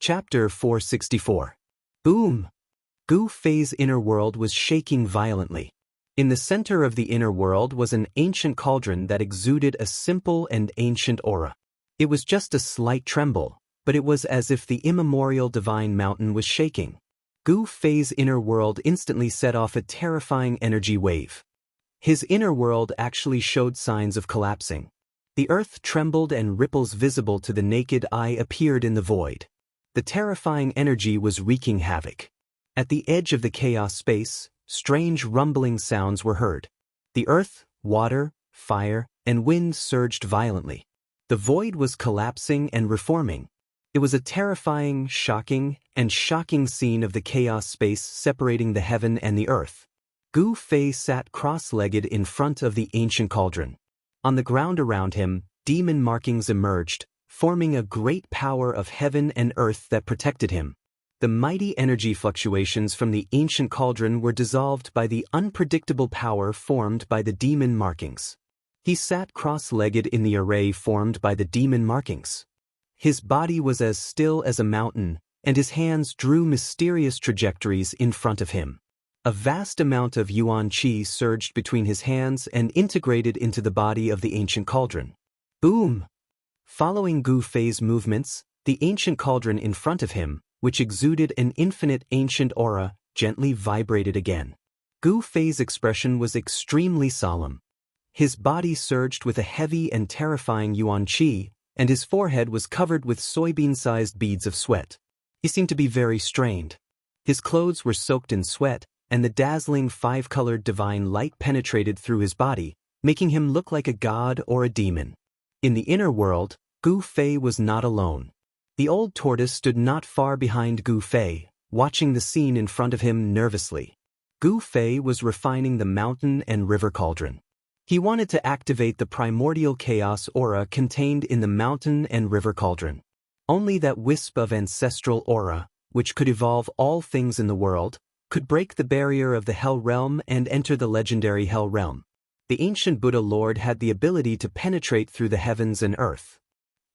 Chapter 464. Boom! Gu Fei's inner world was shaking violently. In the center of the inner world was an ancient cauldron that exuded a simple and ancient aura. It was just a slight tremble, but it was as if the immemorial divine mountain was shaking. Gu Fei's inner world instantly set off a terrifying energy wave. His inner world actually showed signs of collapsing. The earth trembled and ripples visible to the naked eye appeared in the void. The terrifying energy was wreaking havoc. At the edge of the chaos space, strange rumbling sounds were heard. The earth, water, fire, and wind surged violently. The void was collapsing and reforming. It was a terrifying, shocking scene of the chaos space separating the heaven and the earth. Gu Fei sat cross-legged in front of the ancient cauldron. On the ground around him, demon markings emerged, forming a great power of heaven and earth that protected him. The mighty energy fluctuations from the ancient cauldron were dissolved by the unpredictable power formed by the demon markings. He sat cross-legged in the array formed by the demon markings. His body was as still as a mountain, and his hands drew mysterious trajectories in front of him. A vast amount of yuan qi surged between his hands and integrated into the body of the ancient cauldron. Boom! Following Gu Fei's movements, the ancient cauldron in front of him, which exuded an infinite ancient aura, gently vibrated again. Gu Fei's expression was extremely solemn. His body surged with a heavy and terrifying yuan qi, and his forehead was covered with soybean-sized beads of sweat. He seemed to be very strained. His clothes were soaked in sweat, and the dazzling five-colored divine light penetrated through his body, making him look like a god or a demon. In the inner world, Gu Fei was not alone. The old tortoise stood not far behind Gu Fei, watching the scene in front of him nervously. Gu Fei was refining the mountain and river cauldron. He wanted to activate the primordial chaos aura contained in the mountain and river cauldron. Only that wisp of ancestral aura, which could evolve all things in the world, could break the barrier of the Hell Realm and enter the legendary Hell Realm. The ancient Buddha Lord had the ability to penetrate through the heavens and earth.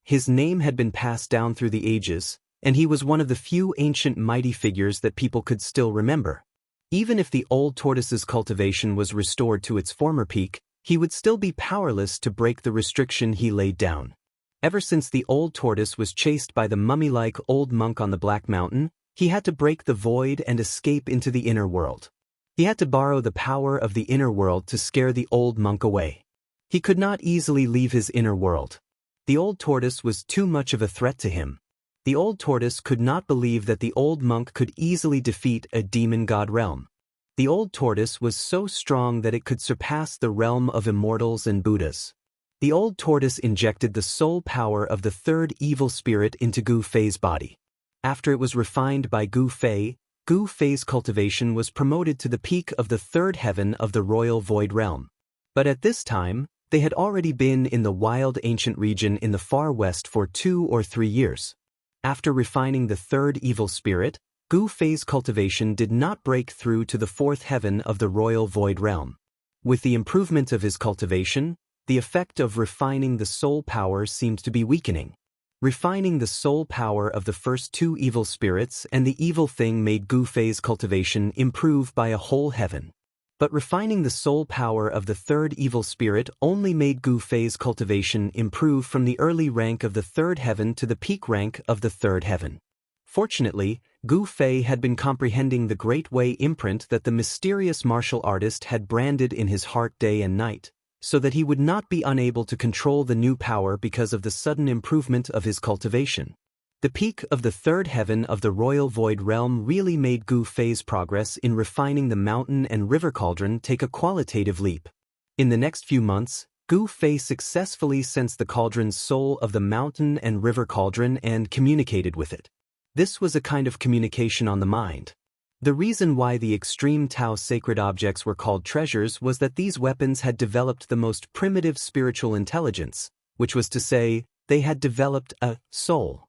His name had been passed down through the ages, and he was one of the few ancient mighty figures that people could still remember. Even if the old tortoise's cultivation was restored to its former peak, he would still be powerless to break the restriction he laid down. Ever since the old tortoise was chased by the mummy-like old monk on the Black Mountain, he had to break the void and escape into the inner world. He had to borrow the power of the inner world to scare the old monk away. He could not easily leave his inner world. The old tortoise was too much of a threat to him. The old tortoise could not believe that the old monk could easily defeat a demon god realm. The old tortoise was so strong that it could surpass the realm of immortals and Buddhas. The old tortoise injected the soul power of the third evil spirit into Gu Fei's body. After it was refined by Gu Fei's cultivation was promoted to the peak of the third heaven of the royal void realm. But at this time, they had already been in the wild ancient region in the far west for 2 or 3 years. After refining the third evil spirit, Gu Fei's cultivation did not break through to the fourth heaven of the royal void realm. With the improvement of his cultivation, the effect of refining the soul power seemed to be weakening. Refining the soul power of the first 2 evil spirits and the evil thing made Gu Fei's cultivation improve by a whole heaven. But refining the soul power of the third evil spirit only made Gu Fei's cultivation improve from the early rank of the third heaven to the peak rank of the third heaven. Fortunately, Gu Fei had been comprehending the Great Way imprint that the mysterious martial artist had branded in his heart day and night, so that he would not be unable to control the new power because of the sudden improvement of his cultivation. The peak of the third heaven of the royal void realm really made Gu Fei's progress in refining the mountain and river cauldron take a qualitative leap. In the next few months, Gu Fei successfully sensed the cauldron's soul of the mountain and river cauldron and communicated with it. This was a kind of communication on the mind. The reason why the extreme Tao sacred objects were called treasures was that these weapons had developed the most primitive spiritual intelligence, which was to say, they had developed a soul.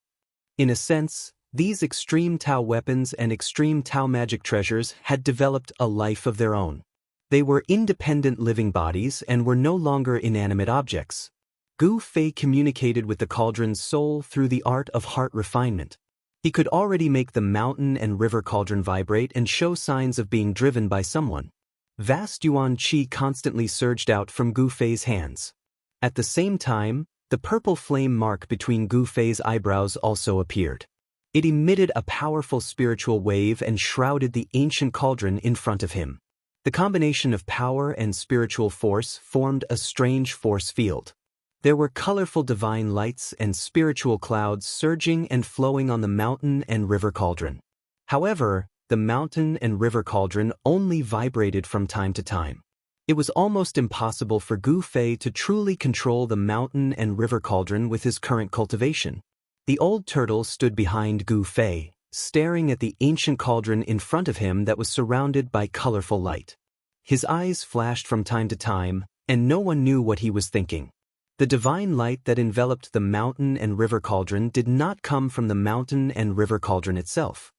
In a sense, these extreme Tao weapons and extreme Tao magic treasures had developed a life of their own. They were independent living bodies and were no longer inanimate objects. Gu Fei communicated with the cauldron's soul through the art of heart refinement. He could already make the mountain and river cauldron vibrate and show signs of being driven by someone. Vast yuan qi constantly surged out from Gu Fei's hands. At the same time, the purple flame mark between Gu Fei's eyebrows also appeared. It emitted a powerful spiritual wave and shrouded the ancient cauldron in front of him. The combination of power and spiritual force formed a strange force field. There were colorful divine lights and spiritual clouds surging and flowing on the mountain and river cauldron. However, the mountain and river cauldron only vibrated from time to time. It was almost impossible for Gu Fei to truly control the mountain and river cauldron with his current cultivation. The old turtle stood behind Gu Fei, staring at the ancient cauldron in front of him that was surrounded by colorful light. His eyes flashed from time to time, and no one knew what he was thinking. The divine light that enveloped the mountain and river cauldron did not come from the mountain and river cauldron itself.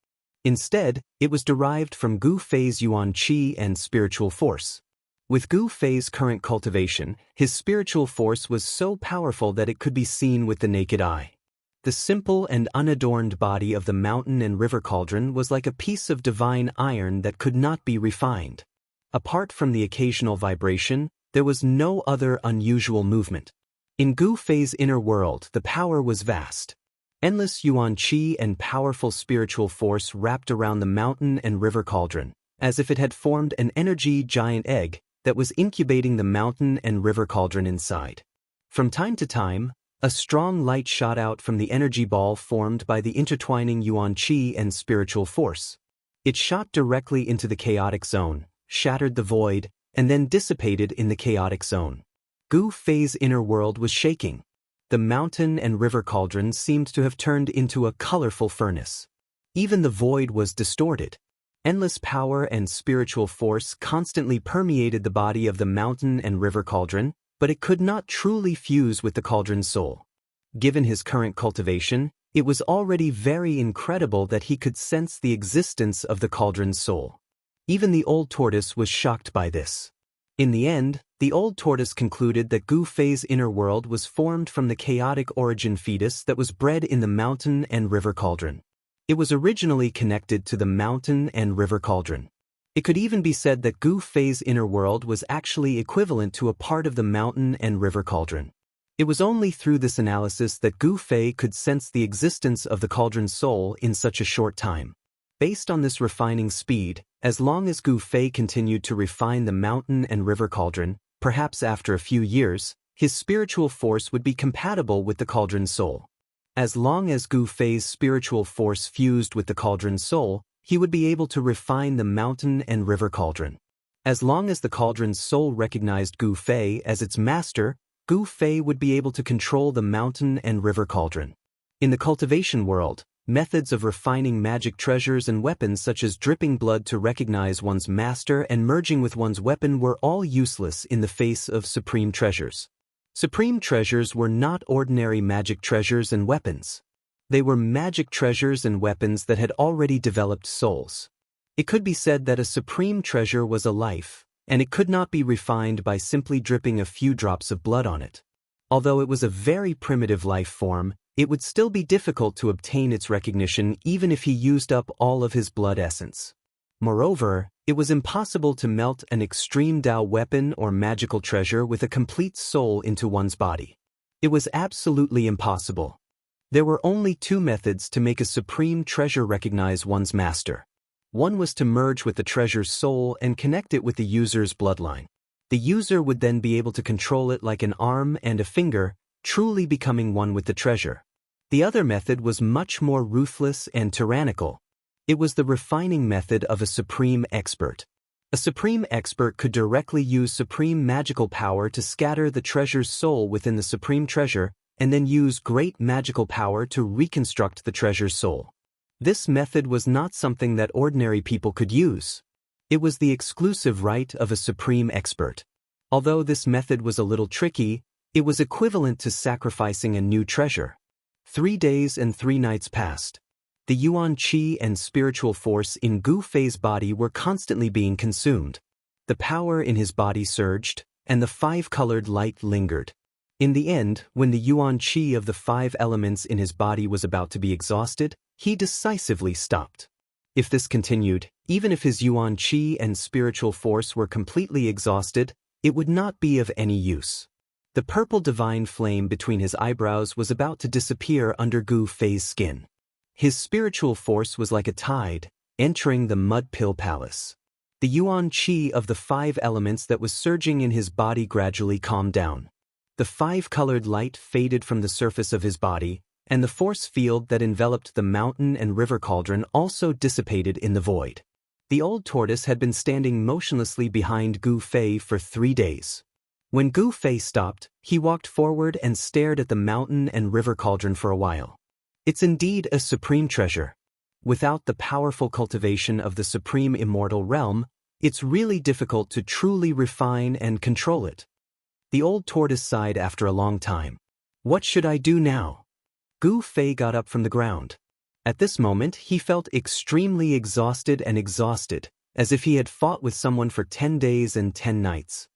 Instead, it was derived from Gu Fei's yuan qi and spiritual force. With Gu Fei's current cultivation, his spiritual force was so powerful that it could be seen with the naked eye. The simple and unadorned body of the mountain and river cauldron was like a piece of divine iron that could not be refined. Apart from the occasional vibration, there was no other unusual movement. In Gu Fei's inner world, the power was vast. Endless yuan qi and powerful spiritual force wrapped around the mountain and river cauldron, as if it had formed an energy giant egg that was incubating the mountain and river cauldron inside. From time to time, a strong light shot out from the energy ball formed by the intertwining yuan qi and spiritual force. It shot directly into the chaotic zone, shattered the void, and then dissipated in the chaotic zone. Gu Fei's inner world was shaking. The mountain and river cauldron seemed to have turned into a colorful furnace. Even the void was distorted. Endless power and spiritual force constantly permeated the body of the mountain and river cauldron, but it could not truly fuse with the cauldron's soul. Given his current cultivation, it was already very incredible that he could sense the existence of the cauldron's soul. Even the old tortoise was shocked by this. In the end, the old tortoise concluded that Gu Fei's inner world was formed from the chaotic origin fetus that was bred in the mountain and river cauldron. It was originally connected to the mountain and river cauldron. It could even be said that Gu Fei's inner world was actually equivalent to a part of the mountain and river cauldron. It was only through this analysis that Gu Fei could sense the existence of the cauldron's soul in such a short time. Based on this refining speed, as long as Gu Fei continued to refine the mountain and river cauldron, perhaps after a few years, his spiritual force would be compatible with the cauldron's soul. As long as Gu Fei's spiritual force fused with the cauldron's soul, he would be able to refine the mountain and river cauldron. As long as the cauldron's soul recognized Gu Fei as its master, Gu Fei would be able to control the mountain and river cauldron. In the cultivation world, methods of refining magic treasures and weapons such as dripping blood to recognize one's master and merging with one's weapon were all useless in the face of supreme treasures. Supreme treasures were not ordinary magic treasures and weapons. They were magic treasures and weapons that had already developed souls. It could be said that a supreme treasure was a life, and it could not be refined by simply dripping a few drops of blood on it. Although it was a very primitive life form, it would still be difficult to obtain its recognition even if he used up all of his blood essence. Moreover, it was impossible to melt an extreme Dao weapon or magical treasure with a complete soul into one's body. It was absolutely impossible. There were only two methods to make a supreme treasure recognize one's master. One was to merge with the treasure's soul and connect it with the user's bloodline. The user would then be able to control it like an arm and a finger, truly becoming one with the treasure. The other method was much more ruthless and tyrannical. It was the refining method of a supreme expert. A supreme expert could directly use supreme magical power to scatter the treasure's soul within the supreme treasure and then use great magical power to reconstruct the treasure's soul. This method was not something that ordinary people could use. It was the exclusive right of a supreme expert. Although this method was a little tricky, it was equivalent to sacrificing a new treasure. 3 days and 3 nights passed. The yuan qi and spiritual force in Gu Fei's body were constantly being consumed. The power in his body surged, and the 5-colored light lingered. In the end, when the yuan qi of the 5 elements in his body was about to be exhausted, he decisively stopped. If this continued, even if his yuan qi and spiritual force were completely exhausted, it would not be of any use. The purple divine flame between his eyebrows was about to disappear under Gu Fei's skin. His spiritual force was like a tide, entering the mud pill palace. The yuan qi of the 5 elements that was surging in his body gradually calmed down. The 5-colored light faded from the surface of his body, and the force field that enveloped the mountain and river cauldron also dissipated in the void. The old tortoise had been standing motionlessly behind Gu Fei for 3 days. When Gu Fei stopped, he walked forward and stared at the mountain and river cauldron for a while. It's indeed a supreme treasure. Without the powerful cultivation of the supreme immortal realm, it's really difficult to truly refine and control it. The old tortoise sighed after a long time. What should I do now? Gu Fei got up from the ground. At this moment, he felt extremely exhausted, as if he had fought with someone for 10 days and 10 nights.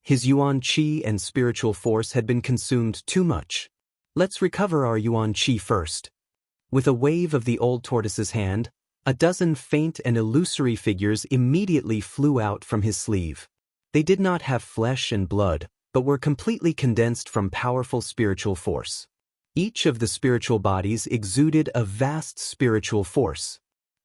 His yuan qi and spiritual force had been consumed too much. Let's recover our yuan qi first. With a wave of the old tortoise's hand, a dozen faint and illusory figures immediately flew out from his sleeve. They did not have flesh and blood, but were completely condensed from powerful spiritual force. Each of the spiritual bodies exuded a vast spiritual force.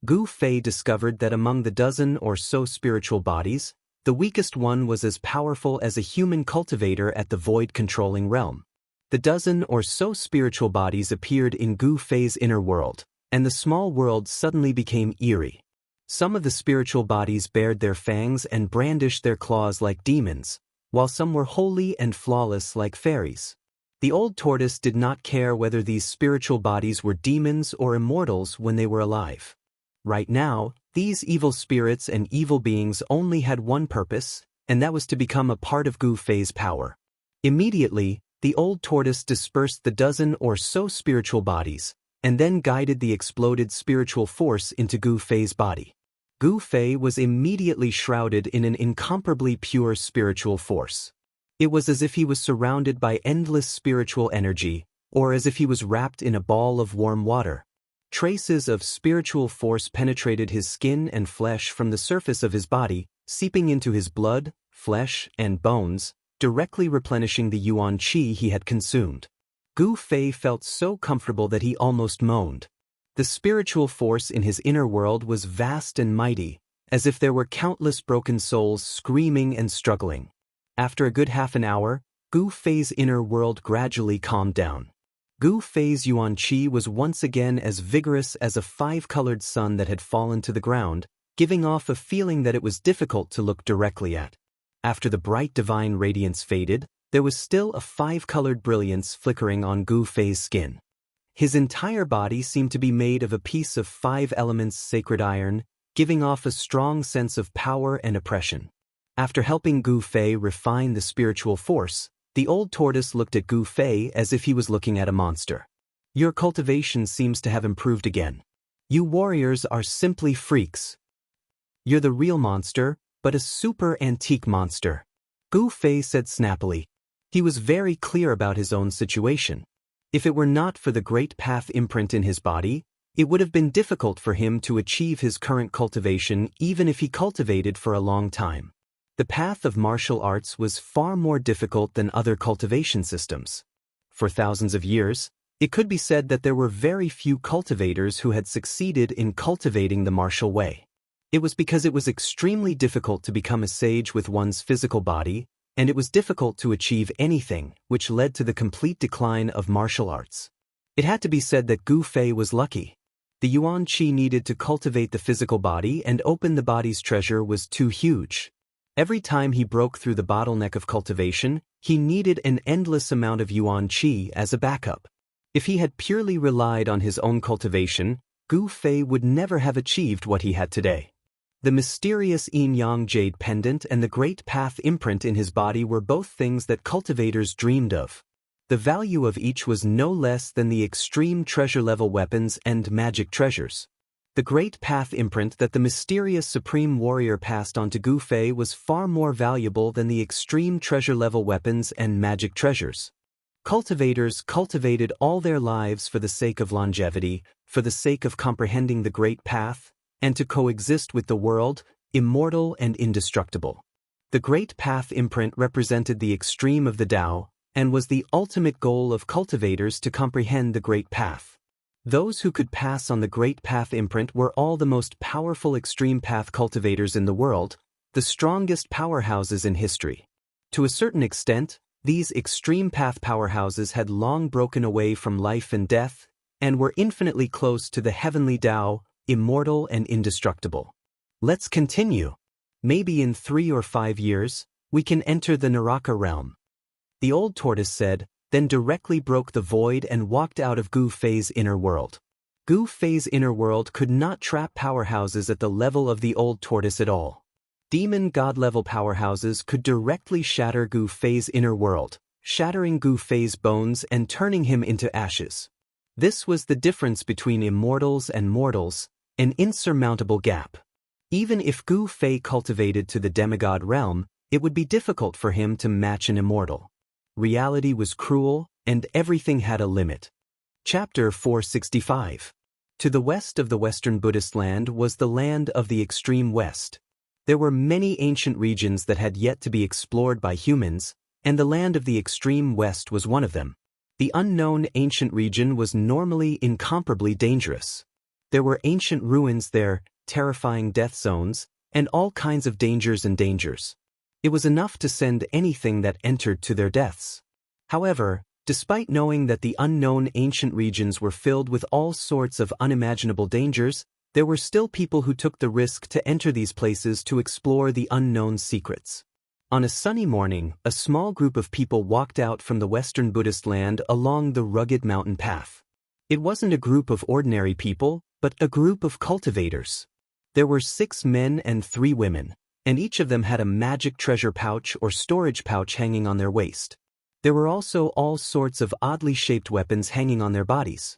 Gu Fei discovered that among the dozen or so spiritual bodies, the weakest one was as powerful as a human cultivator at the void-controlling realm. The dozen or so spiritual bodies appeared in Gu Fei's inner world, and the small world suddenly became eerie. Some of the spiritual bodies bared their fangs and brandished their claws like demons, while some were holy and flawless like fairies. The old tortoise did not care whether these spiritual bodies were demons or immortals when they were alive. Right now, these evil spirits and evil beings only had one purpose, and that was to become a part of Gu Fei's power. Immediately, the old tortoise dispersed the dozen or so spiritual bodies, and then guided the exploded spiritual force into Gu Fei's body. Gu Fei was immediately shrouded in an incomparably pure spiritual force. It was as if he was surrounded by endless spiritual energy, or as if he was wrapped in a ball of warm water. Traces of spiritual force penetrated his skin and flesh from the surface of his body, seeping into his blood, flesh, and bones, directly replenishing the yuan qi he had consumed. Gu Fei felt so comfortable that he almost moaned. The spiritual force in his inner world was vast and mighty, as if there were countless broken souls screaming and struggling. After a good half an hour, Gu Fei's inner world gradually calmed down. Gu Fei's yuan qi was once again as vigorous as a 5-colored sun that had fallen to the ground, giving off a feeling that it was difficult to look directly at. After the bright divine radiance faded, there was still a 5-colored brilliance flickering on Gu Fei's skin. His entire body seemed to be made of a piece of 5 elements sacred iron, giving off a strong sense of power and oppression. After helping Gu Fei refine the spiritual force, the old tortoise looked at Gu Fei as if he was looking at a monster. Your cultivation seems to have improved again. You warriors are simply freaks. You're the real monster, but a super antique monster. Gu Fei said snappily. He was very clear about his own situation. If it were not for the great path imprint in his body, it would have been difficult for him to achieve his current cultivation even if he cultivated for a long time. The path of martial arts was far more difficult than other cultivation systems. For thousands of years, it could be said that there were very few cultivators who had succeeded in cultivating the martial way. It was because it was extremely difficult to become a sage with one's physical body, and it was difficult to achieve anything, which led to the complete decline of martial arts. It had to be said that Gu Fei was lucky. The yuan qi needed to cultivate the physical body and open the body's treasure was too huge. Every time he broke through the bottleneck of cultivation, he needed an endless amount of yuan qi as a backup. If he had purely relied on his own cultivation, Gu Fei would never have achieved what he had today. The mysterious yin-yang jade pendant and the great path imprint in his body were both things that cultivators dreamed of. The value of each was no less than the extreme treasure-level weapons and magic treasures. The great path imprint that the mysterious supreme warrior passed on to Gu Fei was far more valuable than the extreme treasure-level weapons and magic treasures. Cultivators cultivated all their lives for the sake of longevity, for the sake of comprehending the Great Path, and to coexist with the world, immortal and indestructible. The Great Path imprint represented the extreme of the Tao, and was the ultimate goal of cultivators to comprehend the Great Path. Those who could pass on the Great Path imprint were all the most powerful extreme path cultivators in the world, the strongest powerhouses in history. To a certain extent, these extreme path powerhouses had long broken away from life and death, and were infinitely close to the heavenly Tao, immortal and indestructible. Let's continue. Maybe in 3 or 5 years, we can enter the Naraka realm. The old tortoise said, then directly broke the void and walked out of Gu Fei's inner world. Gu Fei's inner world could not trap powerhouses at the level of the old tortoise at all. Demon god-level powerhouses could directly shatter Gu Fei's inner world, shattering Gu Fei's bones and turning him into ashes. This was the difference between immortals and mortals, an insurmountable gap. Even if Gu Fei cultivated to the demigod realm, it would be difficult for him to match an immortal. Reality was cruel, and everything had a limit. Chapter 465. To the west of the Western Buddhist land was the land of the extreme West. There were many ancient regions that had yet to be explored by humans, and the land of the extreme West was one of them. The unknown ancient region was normally incomparably dangerous. There were ancient ruins there, terrifying death zones, and all kinds of dangers and dangers. It was enough to send anything that entered to their deaths. However, despite knowing that the unknown ancient regions were filled with all sorts of unimaginable dangers, there were still people who took the risk to enter these places to explore the unknown secrets. On a sunny morning, a small group of people walked out from the Western Buddhist land along the rugged mountain path. It wasn't a group of ordinary people, but a group of cultivators. There were 6 men and 3 women, and each of them had a magic treasure pouch or storage pouch hanging on their waist. There were also all sorts of oddly shaped weapons hanging on their bodies.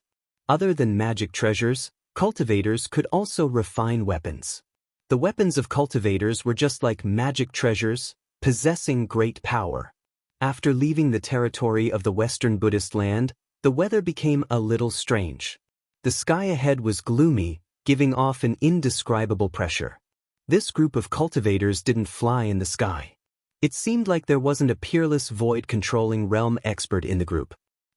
Other than magic treasures, cultivators could also refine weapons. The weapons of cultivators were just like magic treasures, possessing great power. After leaving the territory of the Western Buddhist land, the weather became a little strange. The sky ahead was gloomy, giving off an indescribable pressure. This group of cultivators didn't fly in the sky. It seemed like there wasn't a peerless void-controlling realm expert in the group.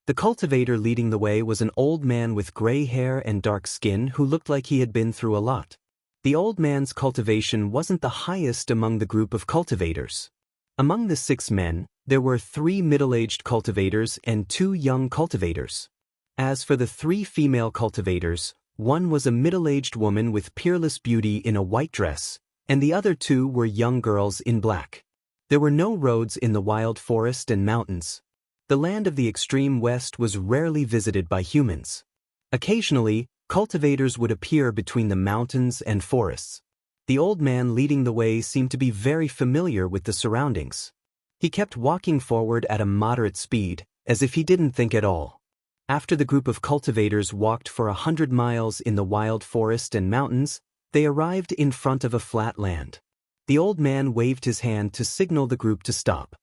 The cultivator leading the way was an old man with gray hair and dark skin who looked like he had been through a lot. The old man's cultivation wasn't the highest among the group of cultivators. Among the 6 men, there were 3 middle-aged cultivators and 2 young cultivators. As for the 3 female cultivators, one was a middle-aged woman with peerless beauty in a white dress, and the other 2 were young girls in black. There were no roads in the wild forest and mountains. The land of the extreme West was rarely visited by humans. Occasionally, cultivators would appear between the mountains and forests. The old man leading the way seemed to be very familiar with the surroundings. He kept walking forward at a moderate speed, as if he didn't think at all. After the group of cultivators walked for 100 miles in the wild forest and mountains, they arrived in front of a flat land. The old man waved his hand to signal the group to stop.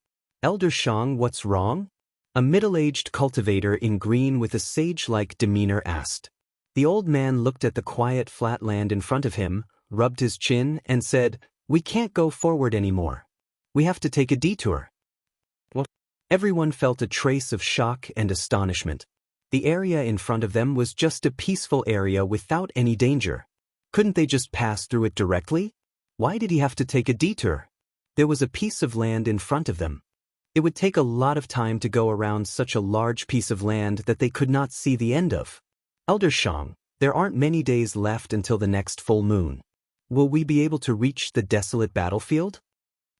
Elder Shang, what's wrong? A middle-aged cultivator in green with a sage-like demeanor asked. The old man looked at the quiet flat land in front of him, rubbed his chin, and said, "We can't go forward anymore. We have to take a detour." What? Everyone felt a trace of shock and astonishment. The area in front of them was just a peaceful area without any danger. Couldn't they just pass through it directly? Why did he have to take a detour? There was a piece of land in front of them. It would take a lot of time to go around such a large piece of land that they could not see the end of. Elder Shang, there aren't many days left until the next full moon. Will we be able to reach the desolate battlefield?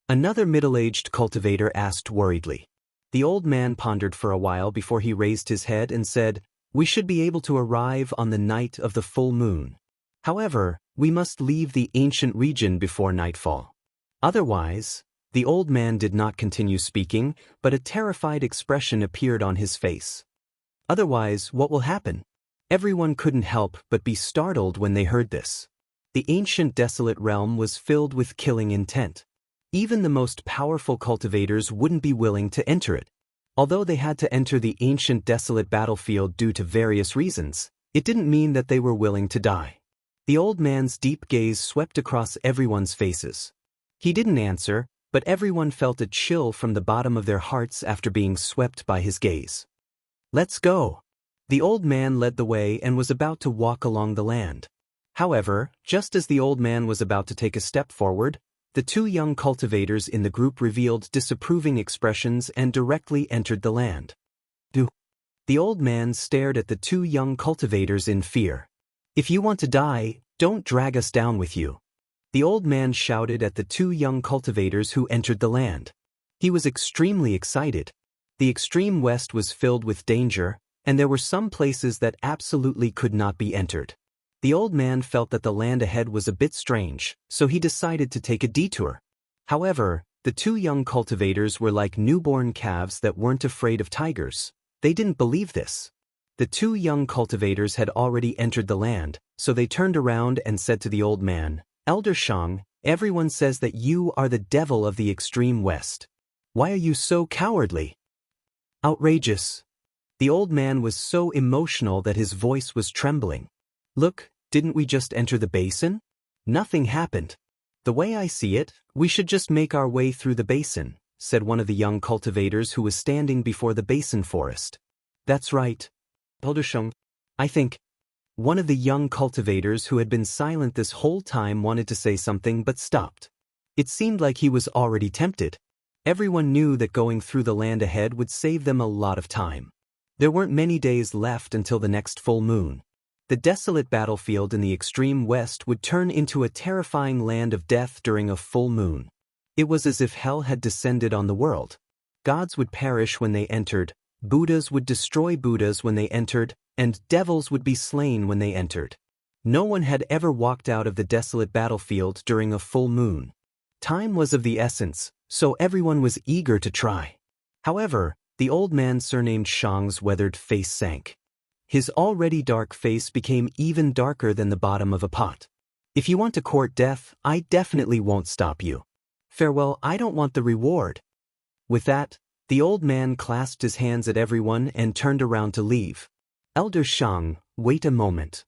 Another middle-aged cultivator asked worriedly. The old man pondered for a while before he raised his head and said, "We should be able to arrive on the night of the full moon. However, we must leave the ancient region before nightfall. Otherwise..." The old man did not continue speaking, but a terrified expression appeared on his face. "Otherwise, what will happen?" Everyone couldn't help but be startled when they heard this. The ancient desolate realm was filled with killing intent. Even the most powerful cultivators wouldn't be willing to enter it. Although they had to enter the ancient desolate battlefield due to various reasons, It didn't mean that they were willing to die. The old man's deep gaze swept across everyone's faces. He didn't answer, but everyone felt a chill from the bottom of their hearts after being swept by his gaze. Let's go. The old man led the way and was about to walk along the land. However, just as the old man was about to take a step forward, the two young cultivators in the group revealed disapproving expressions and directly entered the land. The old man stared at the two young cultivators in fear. If you want to die, don't drag us down with you. The old man shouted at the two young cultivators who entered the land. He was extremely excited. The extreme west was filled with danger, and there were some places that absolutely could not be entered. The old man felt that the land ahead was a bit strange, so he decided to take a detour. However, the two young cultivators were like newborn calves that weren't afraid of tigers. They didn't believe this. The two young cultivators had already entered the land, so they turned around and said to the old man, "Elder Shang, everyone says that you are the devil of the extreme west. Why are you so cowardly?" Outrageous. The old man was so emotional that his voice was trembling. "Look, didn't we just enter the basin? Nothing happened. The way I see it, we should just make our way through the basin," said one of the young cultivators who was standing before the basin forest. "That's right. Elder Shang, I think." One of the young cultivators who had been silent this whole time wanted to say something but stopped. It seemed like he was already tempted. Everyone knew that going through the land ahead would save them a lot of time. There weren't many days left until the next full moon. The desolate battlefield in the extreme west would turn into a terrifying land of death during a full moon. It was as if hell had descended on the world. Gods would perish when they entered, Buddhas would destroy Buddhas when they entered, and devils would be slain when they entered. No one had ever walked out of the desolate battlefield during a full moon. Time was of the essence, so everyone was eager to try. However, the old man surnamed Shang's weathered face sank. His already dark face became even darker than the bottom of a pot. "If you want to court death, I definitely won't stop you. Farewell, I don't want the reward." With that, the old man clasped his hands at everyone and turned around to leave. "Elder Shang, wait a moment."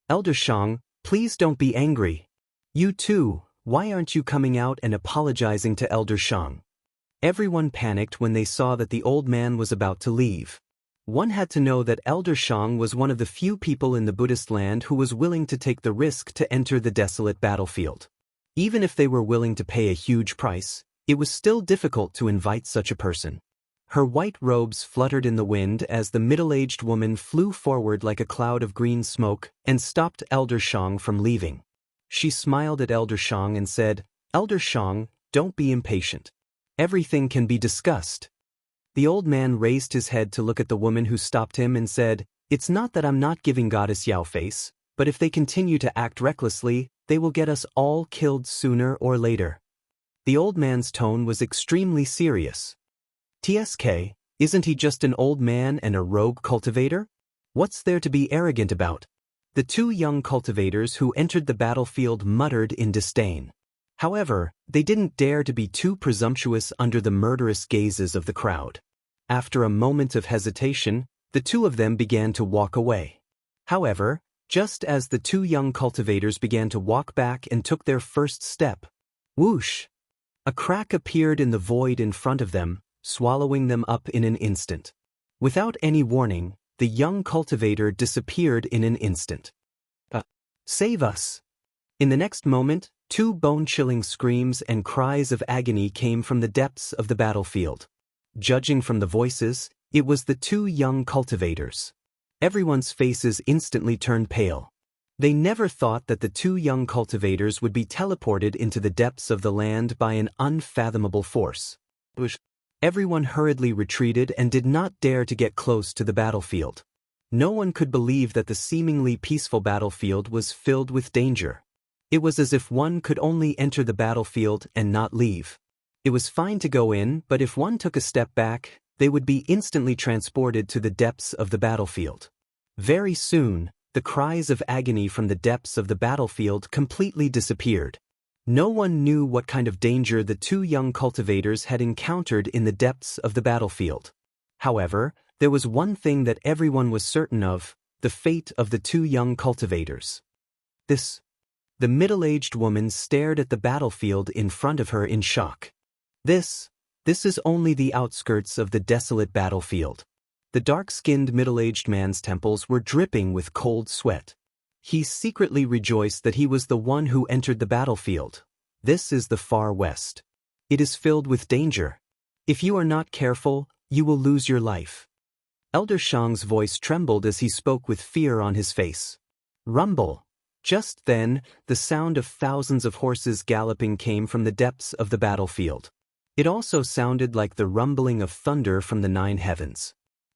"Elder Shang, please don't be angry." "You too, why aren't you coming out and apologizing to Elder Shang?" Everyone panicked when they saw that the old man was about to leave. One had to know that Elder Shang was one of the few people in the Buddhist land who was willing to take the risk to enter the desolate battlefield. Even if they were willing to pay a huge price, it was still difficult to invite such a person. Her white robes fluttered in the wind as the middle-aged woman flew forward like a cloud of green smoke and stopped Elder Shang from leaving. She smiled at Elder Shang and said, "Elder Shang, don't be impatient. Everything can be discussed." The old man raised his head to look at the woman who stopped him and said, "It's not that I'm not giving Goddess Yao face, but if they continue to act recklessly, they will get us all killed sooner or later." The old man's tone was extremely serious. "TSK, isn't he just an old man and a rogue cultivator? What's there to be arrogant about?" The two young cultivators who entered the battlefield muttered in disdain. However, they didn't dare to be too presumptuous under the murderous gazes of the crowd. After a moment of hesitation, the two of them began to walk away. However, just as the two young cultivators began to walk back and took their first step, whoosh! A crack appeared in the void in front of them, swallowing them up in an instant. Without any warning, the young cultivator disappeared in an instant. Save us! In the next moment, two bone-chilling screams and cries of agony came from the depths of the battlefield. Judging from the voices, it was the two young cultivators. Everyone's faces instantly turned pale. They never thought that the two young cultivators would be teleported into the depths of the land by an unfathomable force. Everyone hurriedly retreated and did not dare to get close to the battlefield. No one could believe that the seemingly peaceful battlefield was filled with danger. It was as if one could only enter the battlefield and not leave. It was fine to go in, but if one took a step back, they would be instantly transported to the depths of the battlefield. Very soon, the cries of agony from the depths of the battlefield completely disappeared. No one knew what kind of danger the two young cultivators had encountered in the depths of the battlefield. However, there was one thing that everyone was certain of: The fate of the two young cultivators. The middle-aged woman stared at the battlefield in front of her in shock. This is only the outskirts of the desolate battlefield. The dark-skinned middle-aged man's temples were dripping with cold sweat. He secretly rejoiced that he was the one who entered the battlefield. This is the far west. It is filled with danger. If you are not careful, you will lose your life. Elder Shang's voice trembled as he spoke with fear on his face. Rumble. Just then, the sound of thousands of horses galloping came from the depths of the battlefield. It also sounded like the rumbling of thunder from the 9 heavens.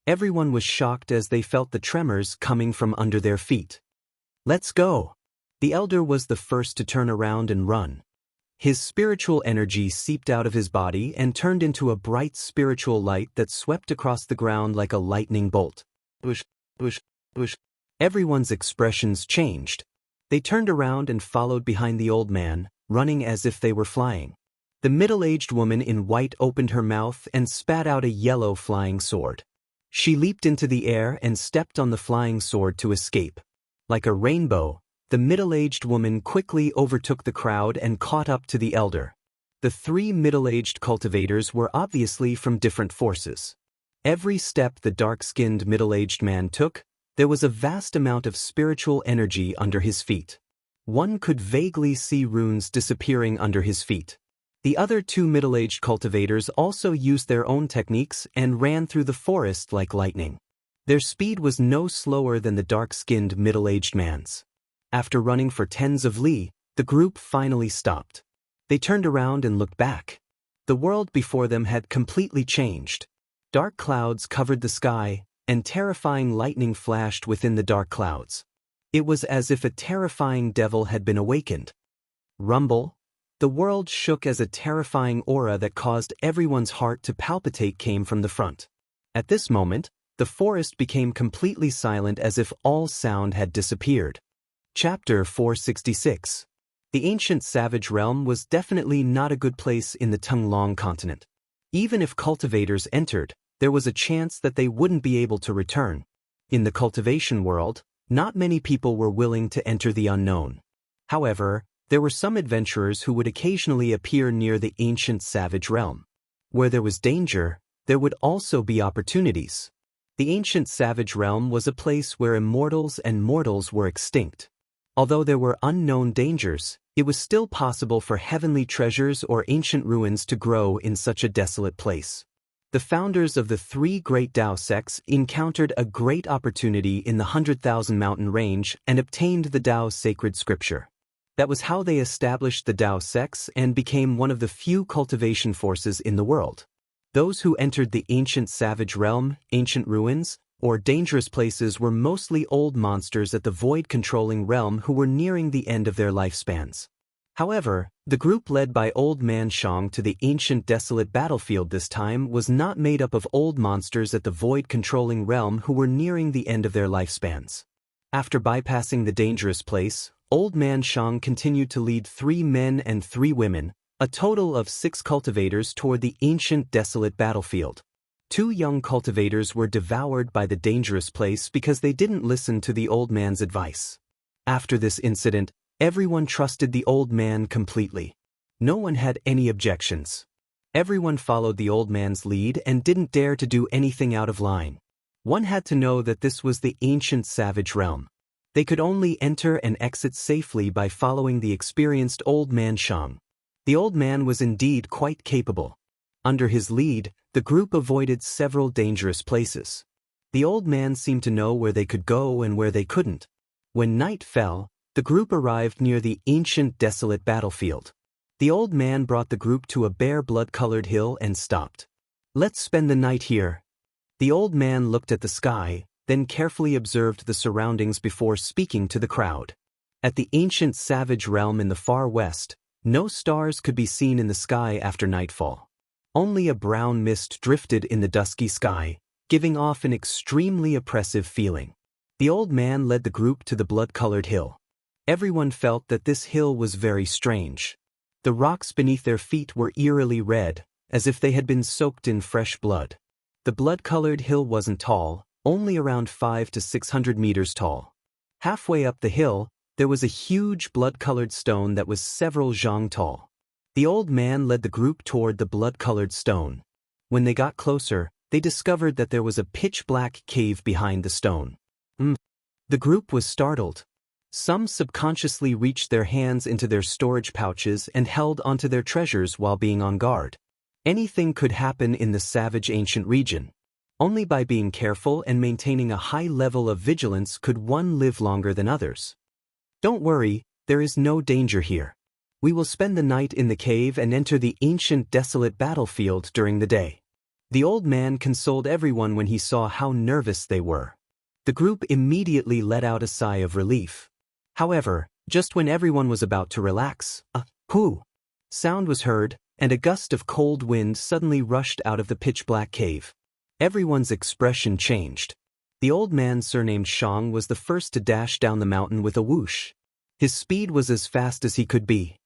Everyone was shocked as they felt the tremors coming from under their feet. Let's go. The elder was the first to turn around and run. His spiritual energy seeped out of his body and turned into a bright spiritual light that swept across the ground like a lightning bolt. Bush, bush, bush. Everyone's expressions changed. They turned around and followed behind the old man, running as if they were flying. The middle-aged woman in white opened her mouth and spat out a yellow flying sword. She leaped into the air and stepped on the flying sword to escape. Like a rainbow, the middle-aged woman quickly overtook the crowd and caught up to the elder. The 3 middle-aged cultivators were obviously from different forces. Every step the dark-skinned middle-aged man took, there was a vast amount of spiritual energy under his feet. One could vaguely see runes disappearing under his feet. The other 2 middle-aged cultivators also used their own techniques and ran through the forest like lightning. Their speed was no slower than the dark-skinned middle-aged man's. After running for tens of li, the group finally stopped. They turned around and looked back. The world before them had completely changed. Dark clouds covered the sky, and terrifying lightning flashed within the dark clouds. It was as if a terrifying devil had been awakened. Rumble. The world shook as a terrifying aura that caused everyone's heart to palpitate came from the front. At this moment, the forest became completely silent as if all sound had disappeared. Chapter 466. The ancient savage realm was definitely not a good place in the Tunglong continent. Even if cultivators entered, there was a chance that they wouldn't be able to return. In the cultivation world, not many people were willing to enter the unknown. However, there were some adventurers who would occasionally appear near the ancient savage realm. Where there was danger, there would also be opportunities. The ancient savage realm was a place where immortals and mortals were extinct. Although there were unknown dangers, it was still possible for heavenly treasures or ancient ruins to grow in such a desolate place. The founders of the 3 great Tao sects encountered a great opportunity in the 100,000 mountain range and obtained the Tao's sacred scripture. That was how they established the Tao sects and became one of the few cultivation forces in the world. Those who entered the ancient savage realm, ancient ruins, or dangerous places were mostly old monsters at the void-controlling realm who were nearing the end of their lifespans. However, the group led by Old Man Shang to the ancient desolate battlefield this time was not made up of old monsters at the void-controlling realm who were nearing the end of their lifespans. After bypassing the dangerous place, Old Man Shang continued to lead 3 men and 3 women, a total of 6 cultivators toward the ancient desolate battlefield. 2 young cultivators were devoured by the dangerous place because they didn't listen to the old man's advice. After this incident, everyone trusted the old man completely. No one had any objections. Everyone followed the old man's lead and didn't dare to do anything out of line. One had to know that this was the ancient savage realm. They could only enter and exit safely by following the experienced Old Man Shang. The old man was indeed quite capable. Under his lead, the group avoided several dangerous places. The old man seemed to know where they could go and where they couldn't. When night fell, the group arrived near the ancient desolate battlefield. The old man brought the group to a bare blood-colored hill and stopped. "Let's spend the night here." The old man looked at the sky, then carefully observed the surroundings before speaking to the crowd. At the ancient savage realm in the far west, no stars could be seen in the sky after nightfall. Only a brown mist drifted in the dusky sky, giving off an extremely oppressive feeling. The old man led the group to the blood-colored hill. Everyone felt that this hill was very strange. The rocks beneath their feet were eerily red, as if they had been soaked in fresh blood. The blood-colored hill wasn't tall, only around 500 to 600 meters tall. Halfway up the hill, there was a huge blood-colored stone that was several zhang tall. The old man led the group toward the blood-colored stone. When they got closer, they discovered that there was a pitch-black cave behind the stone. The group was startled. Some subconsciously reached their hands into their storage pouches and held onto their treasures while being on guard. Anything could happen in the savage ancient region. Only by being careful and maintaining a high level of vigilance could one live longer than others. Don't worry, there is no danger here. We will spend the night in the cave and enter the ancient desolate battlefield during the day. The old man consoled everyone when he saw how nervous they were. The group immediately let out a sigh of relief. However, just when everyone was about to relax, a "hoo" sound was heard, and a gust of cold wind suddenly rushed out of the pitch-black cave. Everyone's expression changed. The old man surnamed Shang was the first to dash down the mountain with a whoosh. His speed was as fast as he could be.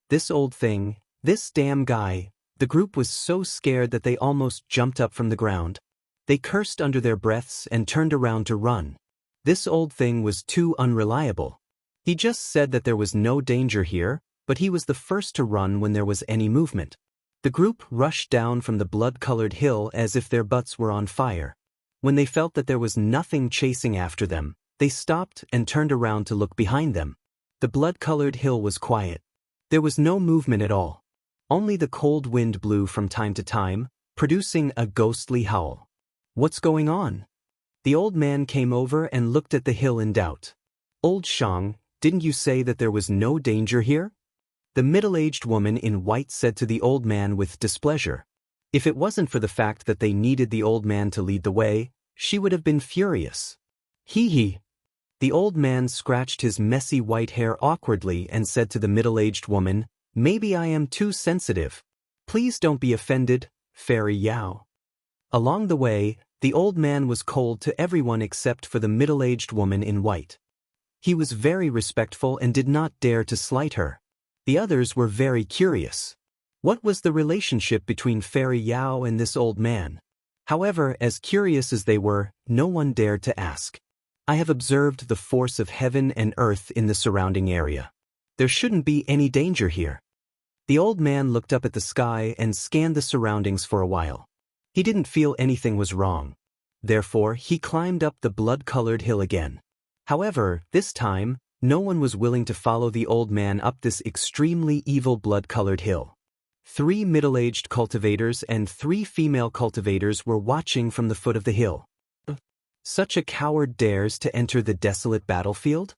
This old thing, this damn guy. The group was so scared that they almost jumped up from the ground. They cursed under their breaths and turned around to run. This old thing was too unreliable. He just said that there was no danger here, but he was the first to run when there was any movement. The group rushed down from the blood-colored hill as if their butts were on fire. When they felt that there was nothing chasing after them, they stopped and turned around to look behind them. The blood-colored hill was quiet. There was no movement at all. Only the cold wind blew from time to time, producing a ghostly howl. What's going on? The old man came over and looked at the hill in doubt. Old Shang, didn't you say that there was no danger here? The middle-aged woman in white said to the old man with displeasure. If it wasn't for the fact that they needed the old man to lead the way, she would have been furious. Hee. The old man scratched his messy white hair awkwardly and said to the middle-aged woman, "Maybe I am too sensitive. Please don't be offended, Fairy Yao." Along the way, the old man was cold to everyone except for the middle-aged woman in white. He was very respectful and did not dare to slight her. The others were very curious. What was the relationship between Fairy Yao and this old man? However, as curious as they were, no one dared to ask. I have observed the force of heaven and earth in the surrounding area. There shouldn't be any danger here. The old man looked up at the sky and scanned the surroundings for a while. He didn't feel anything was wrong. Therefore, he climbed up the blood-colored hill again. However, this time, no one was willing to follow the old man up this extremely evil blood-colored hill. 3 middle-aged cultivators and 3 female cultivators were watching from the foot of the hill. Such a coward dares to enter the desolate battlefield?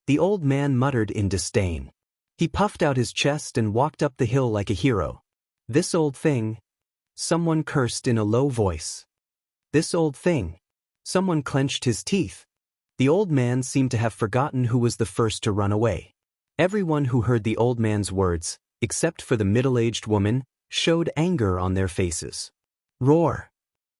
The old man muttered in disdain. He puffed out his chest and walked up the hill like a hero. This old thing. Someone cursed in a low voice. This old thing. Someone clenched his teeth. The old man seemed to have forgotten who was the first to run away. Everyone who heard the old man's words, except for the middle-aged woman, showed anger on their faces. Roar!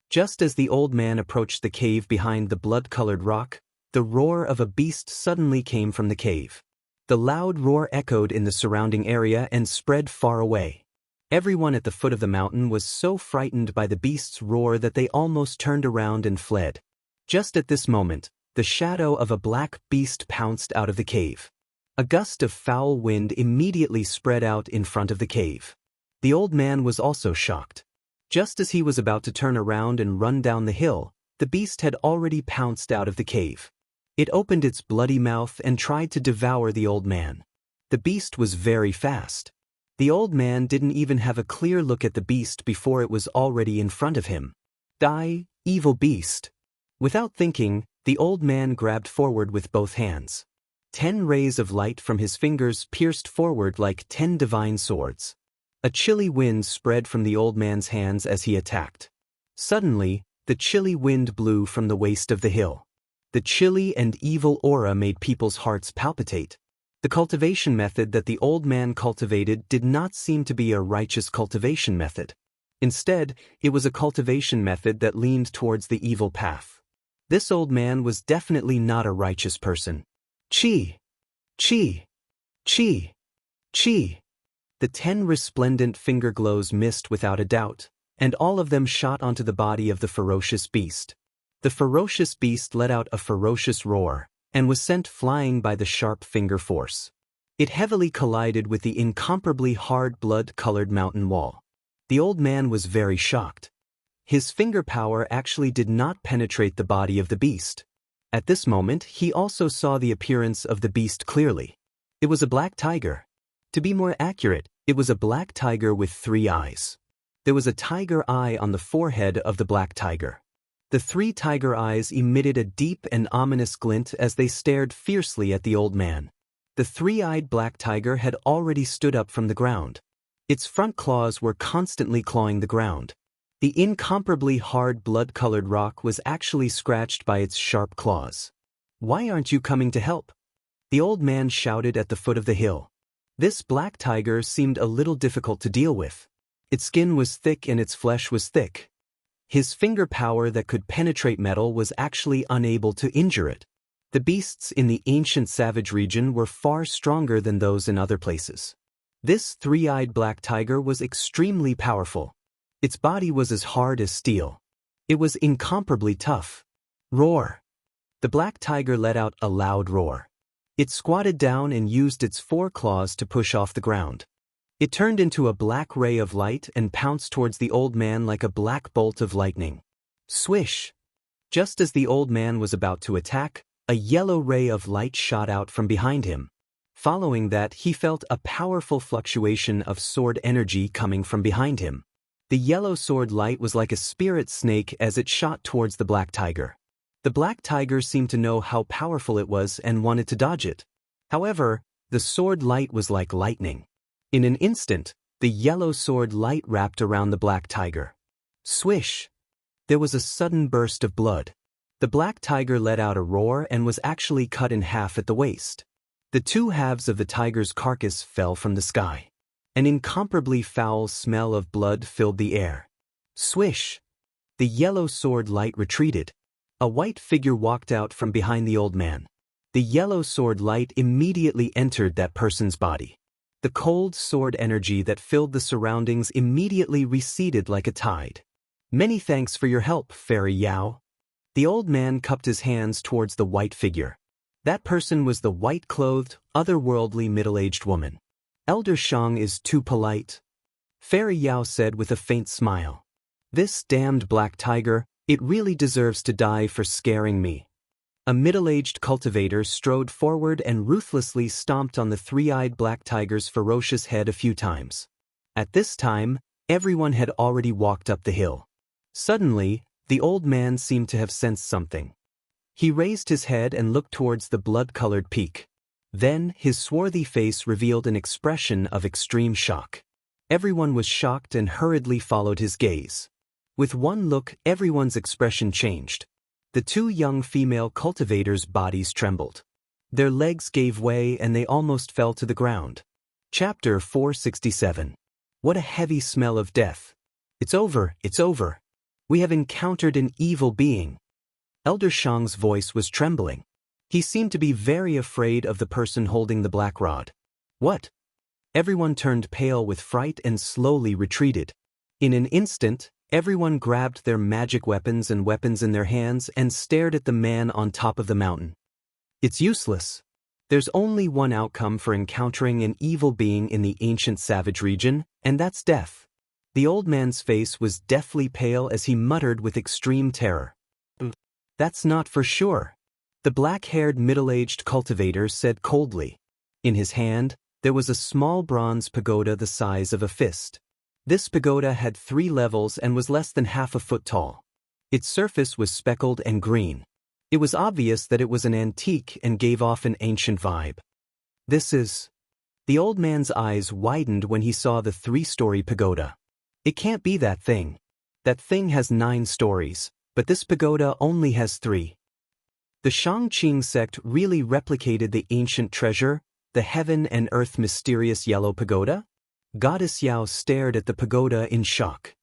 Just as the old man approached the cave behind the blood-colored rock, the roar of a beast suddenly came from the cave. The loud roar echoed in the surrounding area and spread far away. Everyone at the foot of the mountain was so frightened by the beast's roar that they almost turned around and fled. Just at this moment, the shadow of a black beast pounced out of the cave. A gust of foul wind immediately spread out in front of the cave. The old man was also shocked. Just as he was about to turn around and run down the hill, the beast had already pounced out of the cave. It opened its bloody mouth and tried to devour the old man. The beast was very fast. The old man didn't even have a clear look at the beast before it was already in front of him. Die, evil beast! Without thinking, the old man grabbed forward with both hands. 10 rays of light from his fingers pierced forward like 10 divine swords. A chilly wind spread from the old man's hands as he attacked. Suddenly, the chilly wind blew from the waist of the hill. The chilly and evil aura made people's hearts palpitate. The cultivation method that the old man cultivated did not seem to be a righteous cultivation method. Instead, it was a cultivation method that leaned towards the evil path. This old man was definitely not a righteous person. Chi! Chi! Chi! Chi! The 10 resplendent finger glows missed without a doubt, and all of them shot onto the body of the ferocious beast. The ferocious beast let out a ferocious roar, and was sent flying by the sharp finger force. It heavily collided with the incomparably hard blood-colored mountain wall. The old man was very shocked. His finger power actually did not penetrate the body of the beast. At this moment, he also saw the appearance of the beast clearly. It was a black tiger. To be more accurate, it was a black tiger with 3 eyes. There was a tiger eye on the forehead of the black tiger. The 3 tiger eyes emitted a deep and ominous glint as they stared fiercely at the old man. The 3-eyed black tiger had already stood up from the ground. Its front claws were constantly clawing the ground. The incomparably hard blood-colored rock was actually scratched by its sharp claws. "Why aren't you coming to help?" the old man shouted at the foot of the hill. This black tiger seemed a little difficult to deal with. Its skin was thick and its flesh was thick. His finger power that could penetrate metal was actually unable to injure it. The beasts in the ancient savage region were far stronger than those in other places. This 3-eyed black tiger was extremely powerful. Its body was as hard as steel. It was incomparably tough. Roar! The black tiger let out a loud roar. It squatted down and used its 4 claws to push off the ground. It turned into a black ray of light and pounced towards the old man like a black bolt of lightning. Swish! Just as the old man was about to attack, a yellow ray of light shot out from behind him. Following that, he felt a powerful fluctuation of sword energy coming from behind him. The yellow sword light was like a spirit snake as it shot towards the black tiger. The black tiger seemed to know how powerful it was and wanted to dodge it. However, the sword light was like lightning. In an instant, the yellow sword light wrapped around the black tiger. Swish! There was a sudden burst of blood. The black tiger let out a roar and was actually cut in half at the waist. The 2 halves of the tiger's carcass fell from the sky. An incomparably foul smell of blood filled the air. Swish! The yellow sword light retreated. A white figure walked out from behind the old man. The yellow sword light immediately entered that person's body. The cold sword energy that filled the surroundings immediately receded like a tide. "Many thanks for your help, Fairy Yao." The old man cupped his hands towards the white figure. That person was the white-clothed, otherworldly middle-aged woman. "Elder Shang is too polite," Fairy Yao said with a faint smile. "This damned black tiger, it really deserves to die for scaring me." A middle-aged cultivator strode forward and ruthlessly stomped on the 3-eyed black tiger's ferocious head a few times. At this time, everyone had already walked up the hill. Suddenly, the old man seemed to have sensed something. He raised his head and looked towards the blood-colored peak. Then, his swarthy face revealed an expression of extreme shock. Everyone was shocked and hurriedly followed his gaze. With one look, everyone's expression changed. The 2 young female cultivators' bodies trembled. Their legs gave way and they almost fell to the ground. Chapter 467. What a heavy smell of death. "It's over, it's over. We have encountered an evil being." Elder Shang's voice was trembling. He seemed to be very afraid of the person holding the black rod. "What?" Everyone turned pale with fright and slowly retreated. In an instant, everyone grabbed their magic weapons and weapons in their hands and stared at the man on top of the mountain. "It's useless. There's only one outcome for encountering an evil being in the ancient savage region, and that's death." The old man's face was deathly pale as he muttered with extreme terror. "That's not for sure," the black-haired middle-aged cultivator said coldly. In his hand, there was a small bronze pagoda the size of a fist. This pagoda had 3 levels and was less than half a foot tall. Its surface was speckled and green. It was obvious that it was an antique and gave off an ancient vibe. "This is..." The old man's eyes widened when he saw the 3-story pagoda. "It can't be that thing. That thing has 9 stories, but this pagoda only has 3. The Shangqing sect really replicated the ancient treasure, the heaven and earth mysterious yellow pagoda? Goddess Yao stared at the pagoda in shock.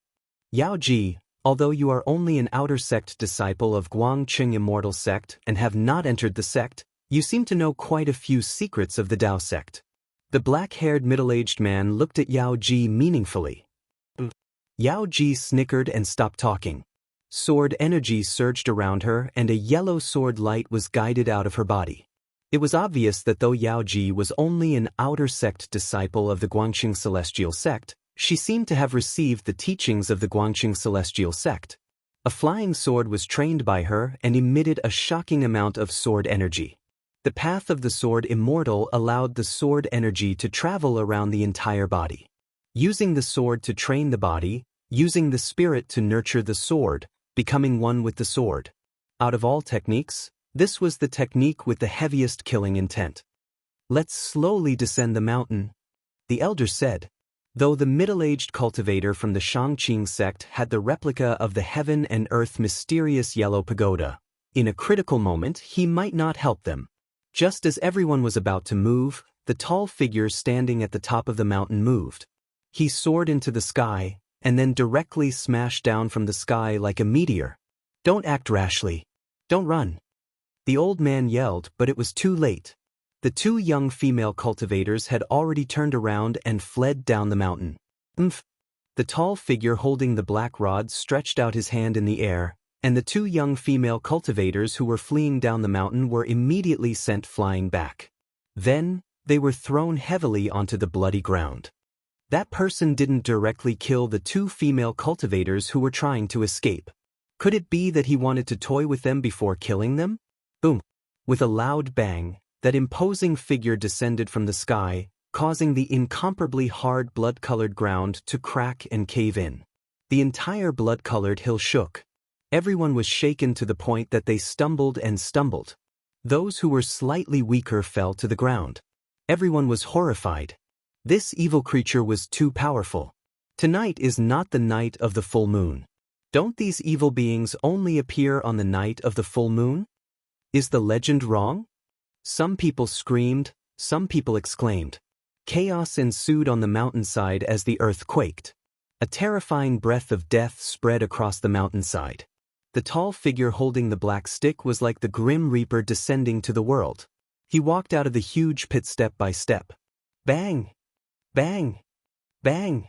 "Yao Ji, although you are only an outer sect disciple of Guangqing Immortal sect and have not entered the sect, you seem to know quite a few secrets of the Dao sect." The black-haired middle-aged man looked at Yao Ji meaningfully. Yao Ji snickered and stopped talking. Sword energy surged around her and a yellow sword light was guided out of her body. It was obvious that though Yao Ji was only an outer sect disciple of the Guangxing Celestial Sect, she seemed to have received the teachings of the Guangxing Celestial Sect. A flying sword was trained by her and emitted a shocking amount of sword energy. The path of the sword Immortal allowed the sword energy to travel around the entire body. Using the sword to train the body, using the spirit to nurture the sword, becoming one with the sword. Out of all techniques, this was the technique with the heaviest killing intent. "Let's slowly descend the mountain," the elder said. Though the middle-aged cultivator from the Shangqing sect had the replica of the heaven and earth mysterious yellow pagoda, in a critical moment he might not help them. Just as everyone was about to move, the tall figure standing at the top of the mountain moved. He soared into the sky, and then directly smashed down from the sky like a meteor. "Don't act rashly. Don't run," the old man yelled, but it was too late. The two young female cultivators had already turned around and fled down the mountain. "Umph." The tall figure holding the black rod stretched out his hand in the air, and the two young female cultivators who were fleeing down the mountain were immediately sent flying back. Then, they were thrown heavily onto the bloody ground. That person didn't directly kill the two female cultivators who were trying to escape. Could it be that he wanted to toy with them before killing them? Boom! With a loud bang, that imposing figure descended from the sky, causing the incomparably hard blood-colored ground to crack and cave in. The entire blood-colored hill shook. Everyone was shaken to the point that they stumbled and stumbled. Those who were slightly weaker fell to the ground. Everyone was horrified. This evil creature was too powerful. Tonight is not the night of the full moon. Don't these evil beings only appear on the night of the full moon? Is the legend wrong? Some people screamed, some people exclaimed. Chaos ensued on the mountainside as the earth quaked. A terrifying breath of death spread across the mountainside. The tall figure holding the black stick was like the Grim Reaper descending to the world. He walked out of the huge pit step by step. Bang! Bang! Bang!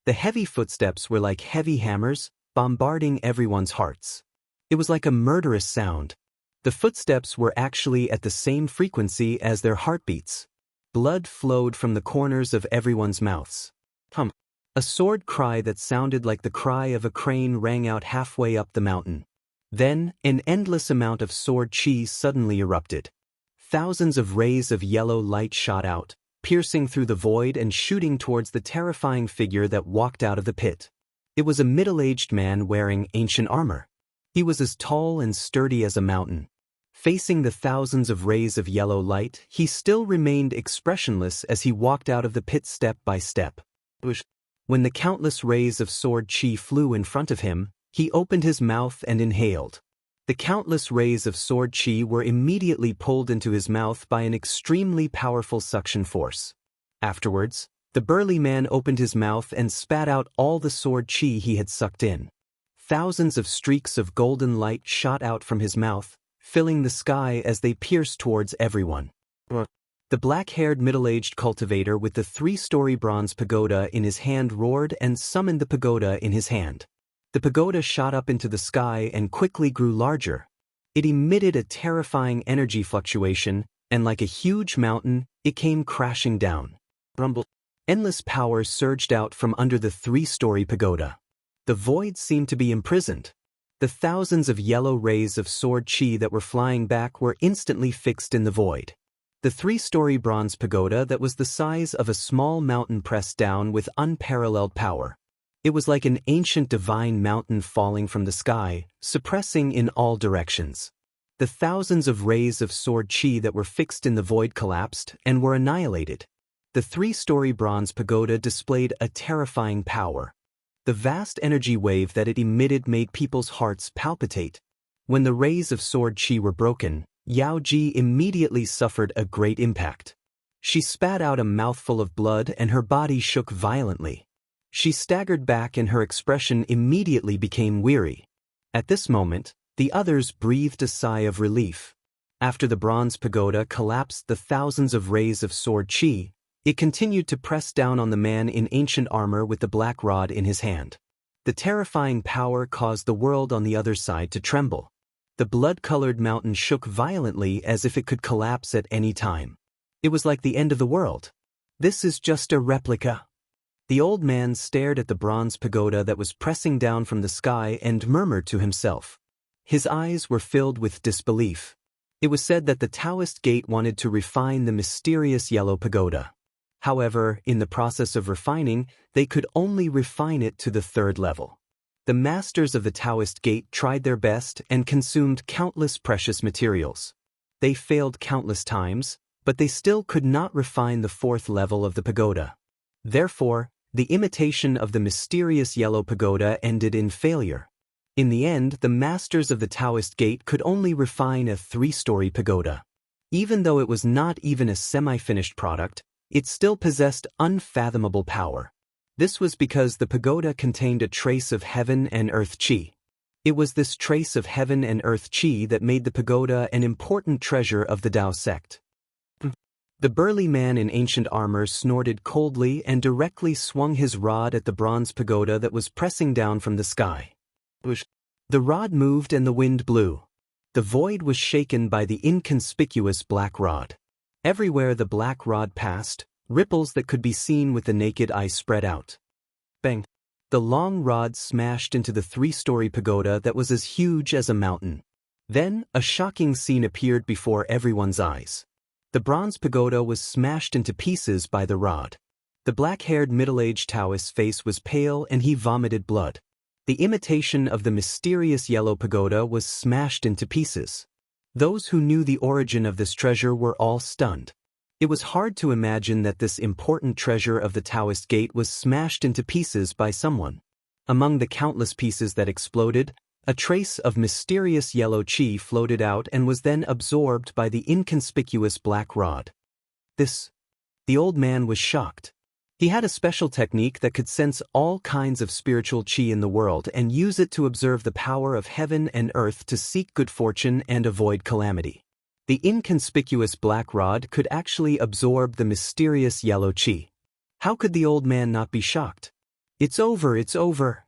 The heavy footsteps were like heavy hammers, bombarding everyone's hearts. It was like a murderous sound. The footsteps were actually at the same frequency as their heartbeats. Blood flowed from the corners of everyone's mouths. A sword cry that sounded like the cry of a crane rang out halfway up the mountain. Then, an endless amount of sword chi suddenly erupted. Thousands of rays of yellow light shot out, piercing through the void and shooting towards the terrifying figure that walked out of the pit. It was a middle-aged man wearing ancient armor. He was as tall and sturdy as a mountain. Facing the thousands of rays of yellow light, he still remained expressionless as he walked out of the pit step by step. When the countless rays of sword chi flew in front of him, he opened his mouth and inhaled. The countless rays of sword chi were immediately pulled into his mouth by an extremely powerful suction force. Afterwards, the burly man opened his mouth and spat out all the sword chi he had sucked in. Thousands of streaks of golden light shot out from his mouth, filling the sky as they pierced towards everyone. The black-haired middle-aged cultivator with the 3-story bronze pagoda in his hand roared and summoned the pagoda in his hand. The pagoda shot up into the sky and quickly grew larger. It emitted a terrifying energy fluctuation, and like a huge mountain, it came crashing down. Rumble. Endless power surged out from under the 3-story pagoda. The void seemed to be imprisoned. The thousands of yellow rays of sword chi that were flying back were instantly fixed in the void. The 3-story bronze pagoda that was the size of a small mountain pressed down with unparalleled power. It was like an ancient divine mountain falling from the sky, suppressing in all directions. The thousands of rays of sword chi that were fixed in the void collapsed and were annihilated. The 3-story bronze pagoda displayed a terrifying power. The vast energy wave that it emitted made people's hearts palpitate. When the rays of sword chi were broken, Yao Ji immediately suffered a great impact. She spat out a mouthful of blood and her body shook violently. She staggered back and her expression immediately became weary. At this moment, the others breathed a sigh of relief. After the bronze pagoda collapsed the thousands of rays of sword chi, it continued to press down on the man in ancient armor with the black rod in his hand. The terrifying power caused the world on the other side to tremble. The blood-colored mountain shook violently as if it could collapse at any time. It was like the end of the world. This is just a replica. The old man stared at the bronze pagoda that was pressing down from the sky and murmured to himself. His eyes were filled with disbelief. It was said that the Taoist gate wanted to refine the mysterious yellow pagoda. However, in the process of refining, they could only refine it to the 3rd level. The masters of the Taoist gate tried their best and consumed countless precious materials. They failed countless times, but they still could not refine the 4th level of the pagoda. Therefore, the imitation of the mysterious yellow pagoda ended in failure. In the end, the masters of the Taoist gate could only refine a 3-story pagoda. Even though it was not even a semi-finished product, it still possessed unfathomable power. This was because the pagoda contained a trace of heaven and earth qi. It was this trace of heaven and earth qi that made the pagoda an important treasure of the Tao sect. The burly man in ancient armor snorted coldly and directly swung his rod at the bronze pagoda that was pressing down from the sky. The rod moved and the wind blew. The void was shaken by the inconspicuous black rod. Everywhere the black rod passed, ripples that could be seen with the naked eye spread out. Bang! The long rod smashed into the 3-story pagoda that was as huge as a mountain. Then, a shocking scene appeared before everyone's eyes. The bronze pagoda was smashed into pieces by the rod. The black-haired middle-aged Taoist's face was pale and he vomited blood. The imitation of the mysterious yellow pagoda was smashed into pieces. Those who knew the origin of this treasure were all stunned. It was hard to imagine that this important treasure of the Taoist gate was smashed into pieces by someone. Among the countless pieces that exploded, a trace of mysterious yellow qi floated out and was then absorbed by the inconspicuous black rod. The old man was shocked. He had a special technique that could sense all kinds of spiritual qi in the world and use it to observe the power of heaven and earth to seek good fortune and avoid calamity. The inconspicuous black rod could actually absorb the mysterious yellow qi. How could the old man not be shocked? It's over, it's over.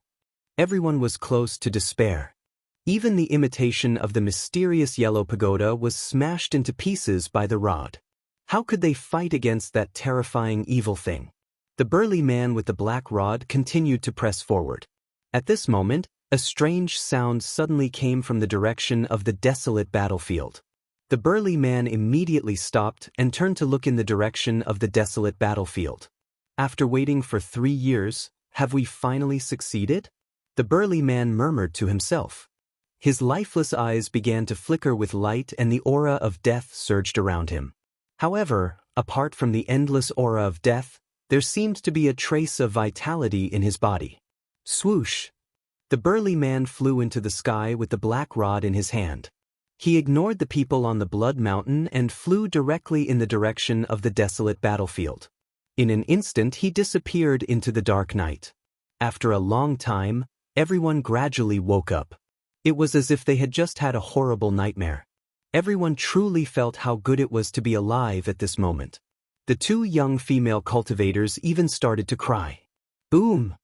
Everyone was close to despair. Even the imitation of the mysterious yellow pagoda was smashed into pieces by the rod. How could they fight against that terrifying evil thing? The burly man with the black rod continued to press forward. At this moment, a strange sound suddenly came from the direction of the desolate battlefield. The burly man immediately stopped and turned to look in the direction of the desolate battlefield. After waiting for 3 years, have we finally succeeded? The burly man murmured to himself. His lifeless eyes began to flicker with light and the aura of death surged around him. However, apart from the endless aura of death, there seemed to be a trace of vitality in his body. Swoosh! The burly man flew into the sky with the black rod in his hand. He ignored the people on the Blood Mountain and flew directly in the direction of the desolate battlefield. In an instant he disappeared into the dark night. After a long time, everyone gradually woke up. It was as if they had just had a horrible nightmare. Everyone truly felt how good it was to be alive at this moment. The 2 young female cultivators even started to cry. Boom!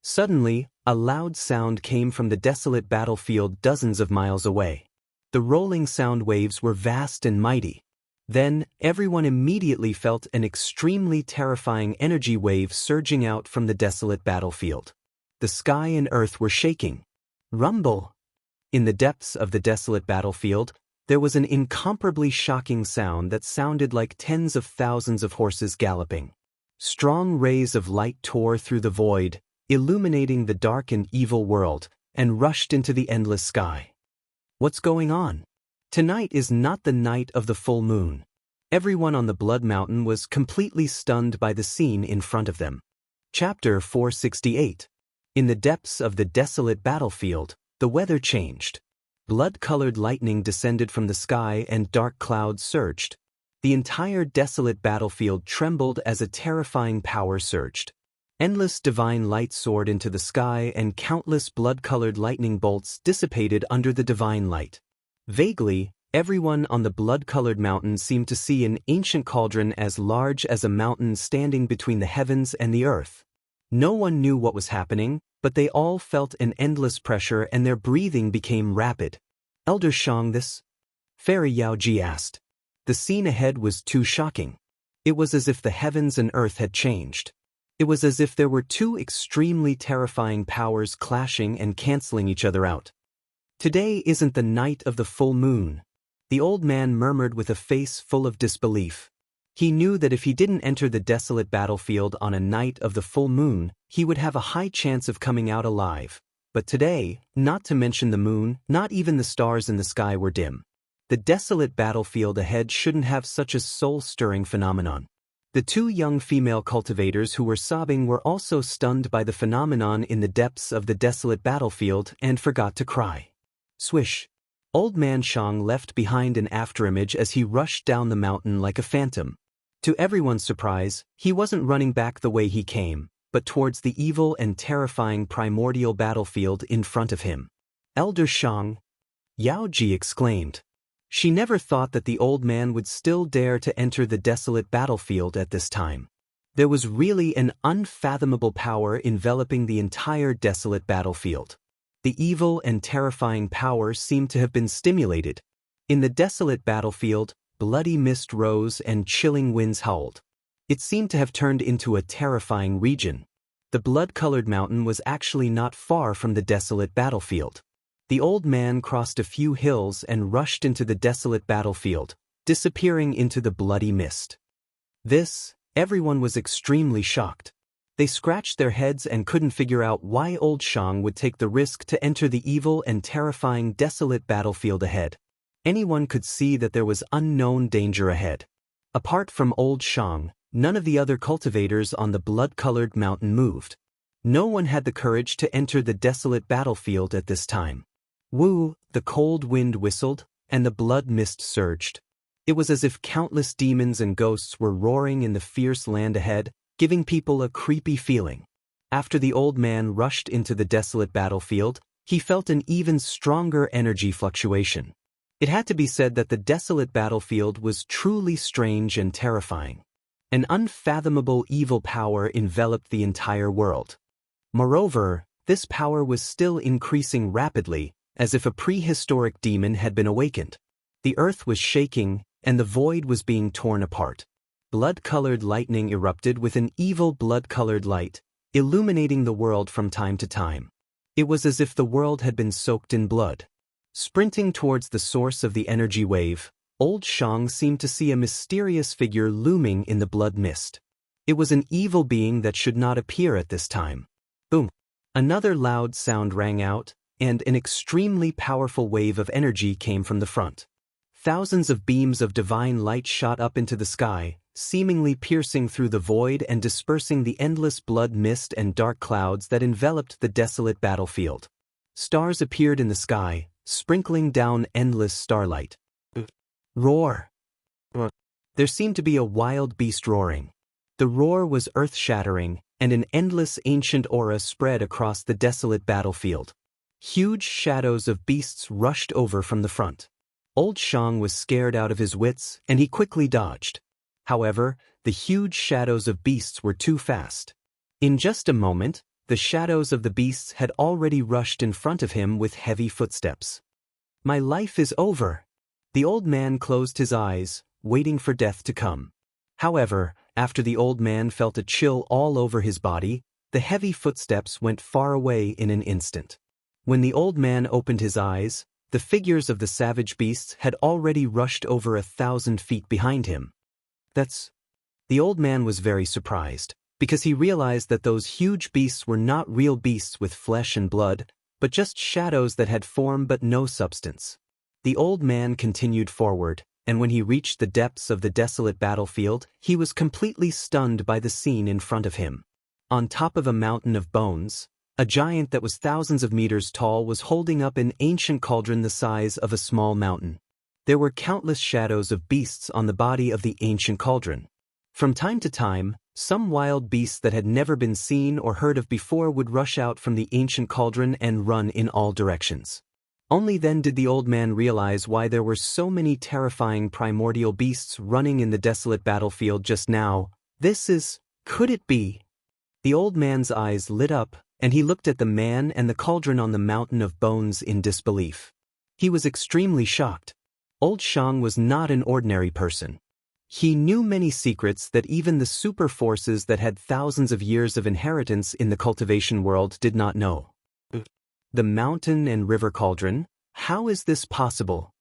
Suddenly, a loud sound came from the desolate battlefield dozens of miles away. The rolling sound waves were vast and mighty. Then, everyone immediately felt an extremely terrifying energy wave surging out from the desolate battlefield. The sky and earth were shaking. Rumble! In the depths of the desolate battlefield, there was an incomparably shocking sound that sounded like tens of thousands of horses galloping. Strong rays of light tore through the void, illuminating the dark and evil world, and rushed into the endless sky. What's going on? Tonight is not the night of the full moon. Everyone on the Blood Mountain was completely stunned by the scene in front of them. Chapter 468. In the depths of the desolate battlefield, the weather changed. Blood-colored lightning descended from the sky and dark clouds surged. The entire desolate battlefield trembled as a terrifying power surged. Endless divine light soared into the sky and countless blood-colored lightning bolts dissipated under the divine light. Vaguely, everyone on the blood-colored mountain seemed to see an ancient cauldron as large as a mountain standing between the heavens and the earth. No one knew what was happening, but they all felt an endless pressure and their breathing became rapid. Elder Shang, this? Fairy Yaoji asked. The scene ahead was too shocking. It was as if the heavens and earth had changed. It was as if there were two extremely terrifying powers clashing and canceling each other out. Today isn't the night of the full moon, the old man murmured with a face full of disbelief. He knew that if he didn't enter the desolate battlefield on a night of the full moon, he would have a high chance of coming out alive. But today, not to mention the moon, not even the stars in the sky were dim. The desolate battlefield ahead shouldn't have such a soul-stirring phenomenon. The two young female cultivators who were sobbing were also stunned by the phenomenon in the depths of the desolate battlefield and forgot to cry. Swish! Old Man Shang left behind an afterimage as he rushed down the mountain like a phantom. To everyone's surprise, he wasn't running back the way he came, but towards the evil and terrifying primordial battlefield in front of him. Elder Shang! Yao Ji exclaimed. She never thought that the old man would still dare to enter the desolate battlefield at this time. There was really an unfathomable power enveloping the entire desolate battlefield. The evil and terrifying power seemed to have been stimulated. In the desolate battlefield, bloody mist rose and chilling winds howled. It seemed to have turned into a terrifying region. The blood-colored mountain was actually not far from the desolate battlefield. The old man crossed a few hills and rushed into the desolate battlefield, disappearing into the bloody mist. Everyone was extremely shocked. They scratched their heads and couldn't figure out why old Shang would take the risk to enter the evil and terrifying desolate battlefield ahead. Anyone could see that there was unknown danger ahead. Apart from old Shang, none of the other cultivators on the blood-colored mountain moved. No one had the courage to enter the desolate battlefield at this time. Woo, the cold wind whistled, and the blood mist surged. It was as if countless demons and ghosts were roaring in the fierce land ahead, giving people a creepy feeling. After the old man rushed into the desolate battlefield, he felt an even stronger energy fluctuation. It had to be said that the desolate battlefield was truly strange and terrifying. An unfathomable evil power enveloped the entire world. Moreover, this power was still increasing rapidly, as if a prehistoric demon had been awakened. The earth was shaking, and the void was being torn apart. Blood-colored lightning erupted with an evil blood-colored light, illuminating the world from time to time. It was as if the world had been soaked in blood. Sprinting towards the source of the energy wave, old Shang seemed to see a mysterious figure looming in the blood mist. It was an evil being that should not appear at this time. Boom! Another loud sound rang out, and an extremely powerful wave of energy came from the front. Thousands of beams of divine light shot up into the sky, seemingly piercing through the void and dispersing the endless blood mist and dark clouds that enveloped the desolate battlefield. Stars appeared in the sky, sprinkling down endless starlight. Roar! There seemed to be a wild beast roaring. The roar was earth-shattering, and an endless ancient aura spread across the desolate battlefield. Huge shadows of beasts rushed over from the front. Old Shang was scared out of his wits, and he quickly dodged. However, the huge shadows of beasts were too fast. In just a moment, the shadows of the beasts had already rushed in front of him with heavy footsteps. My life is over. The old man closed his eyes, waiting for death to come. However, after the old man felt a chill all over his body, the heavy footsteps went far away in an instant. When the old man opened his eyes, the figures of the savage beasts had already rushed over 1,000 feet behind him. The old man was very surprised, because he realized that those huge beasts were not real beasts with flesh and blood, but just shadows that had form but no substance. The old man continued forward, and when he reached the depths of the desolate battlefield, he was completely stunned by the scene in front of him. On top of a mountain of bones, a giant that was thousands of meters tall was holding up an ancient cauldron the size of a small mountain. There were countless shadows of beasts on the body of the ancient cauldron. From time to time, some wild beasts that had never been seen or heard of before would rush out from the ancient cauldron and run in all directions. Only then did the old man realize why there were so many terrifying primordial beasts running in the desolate battlefield just now. Could it be? The old man's eyes lit up, and he looked at the man and the cauldron on the mountain of bones in disbelief. He was extremely shocked. Old Shang was not an ordinary person. He knew many secrets that even the super forces that had thousands of years of inheritance in the cultivation world did not know. The mountain and river cauldron? How is this possible?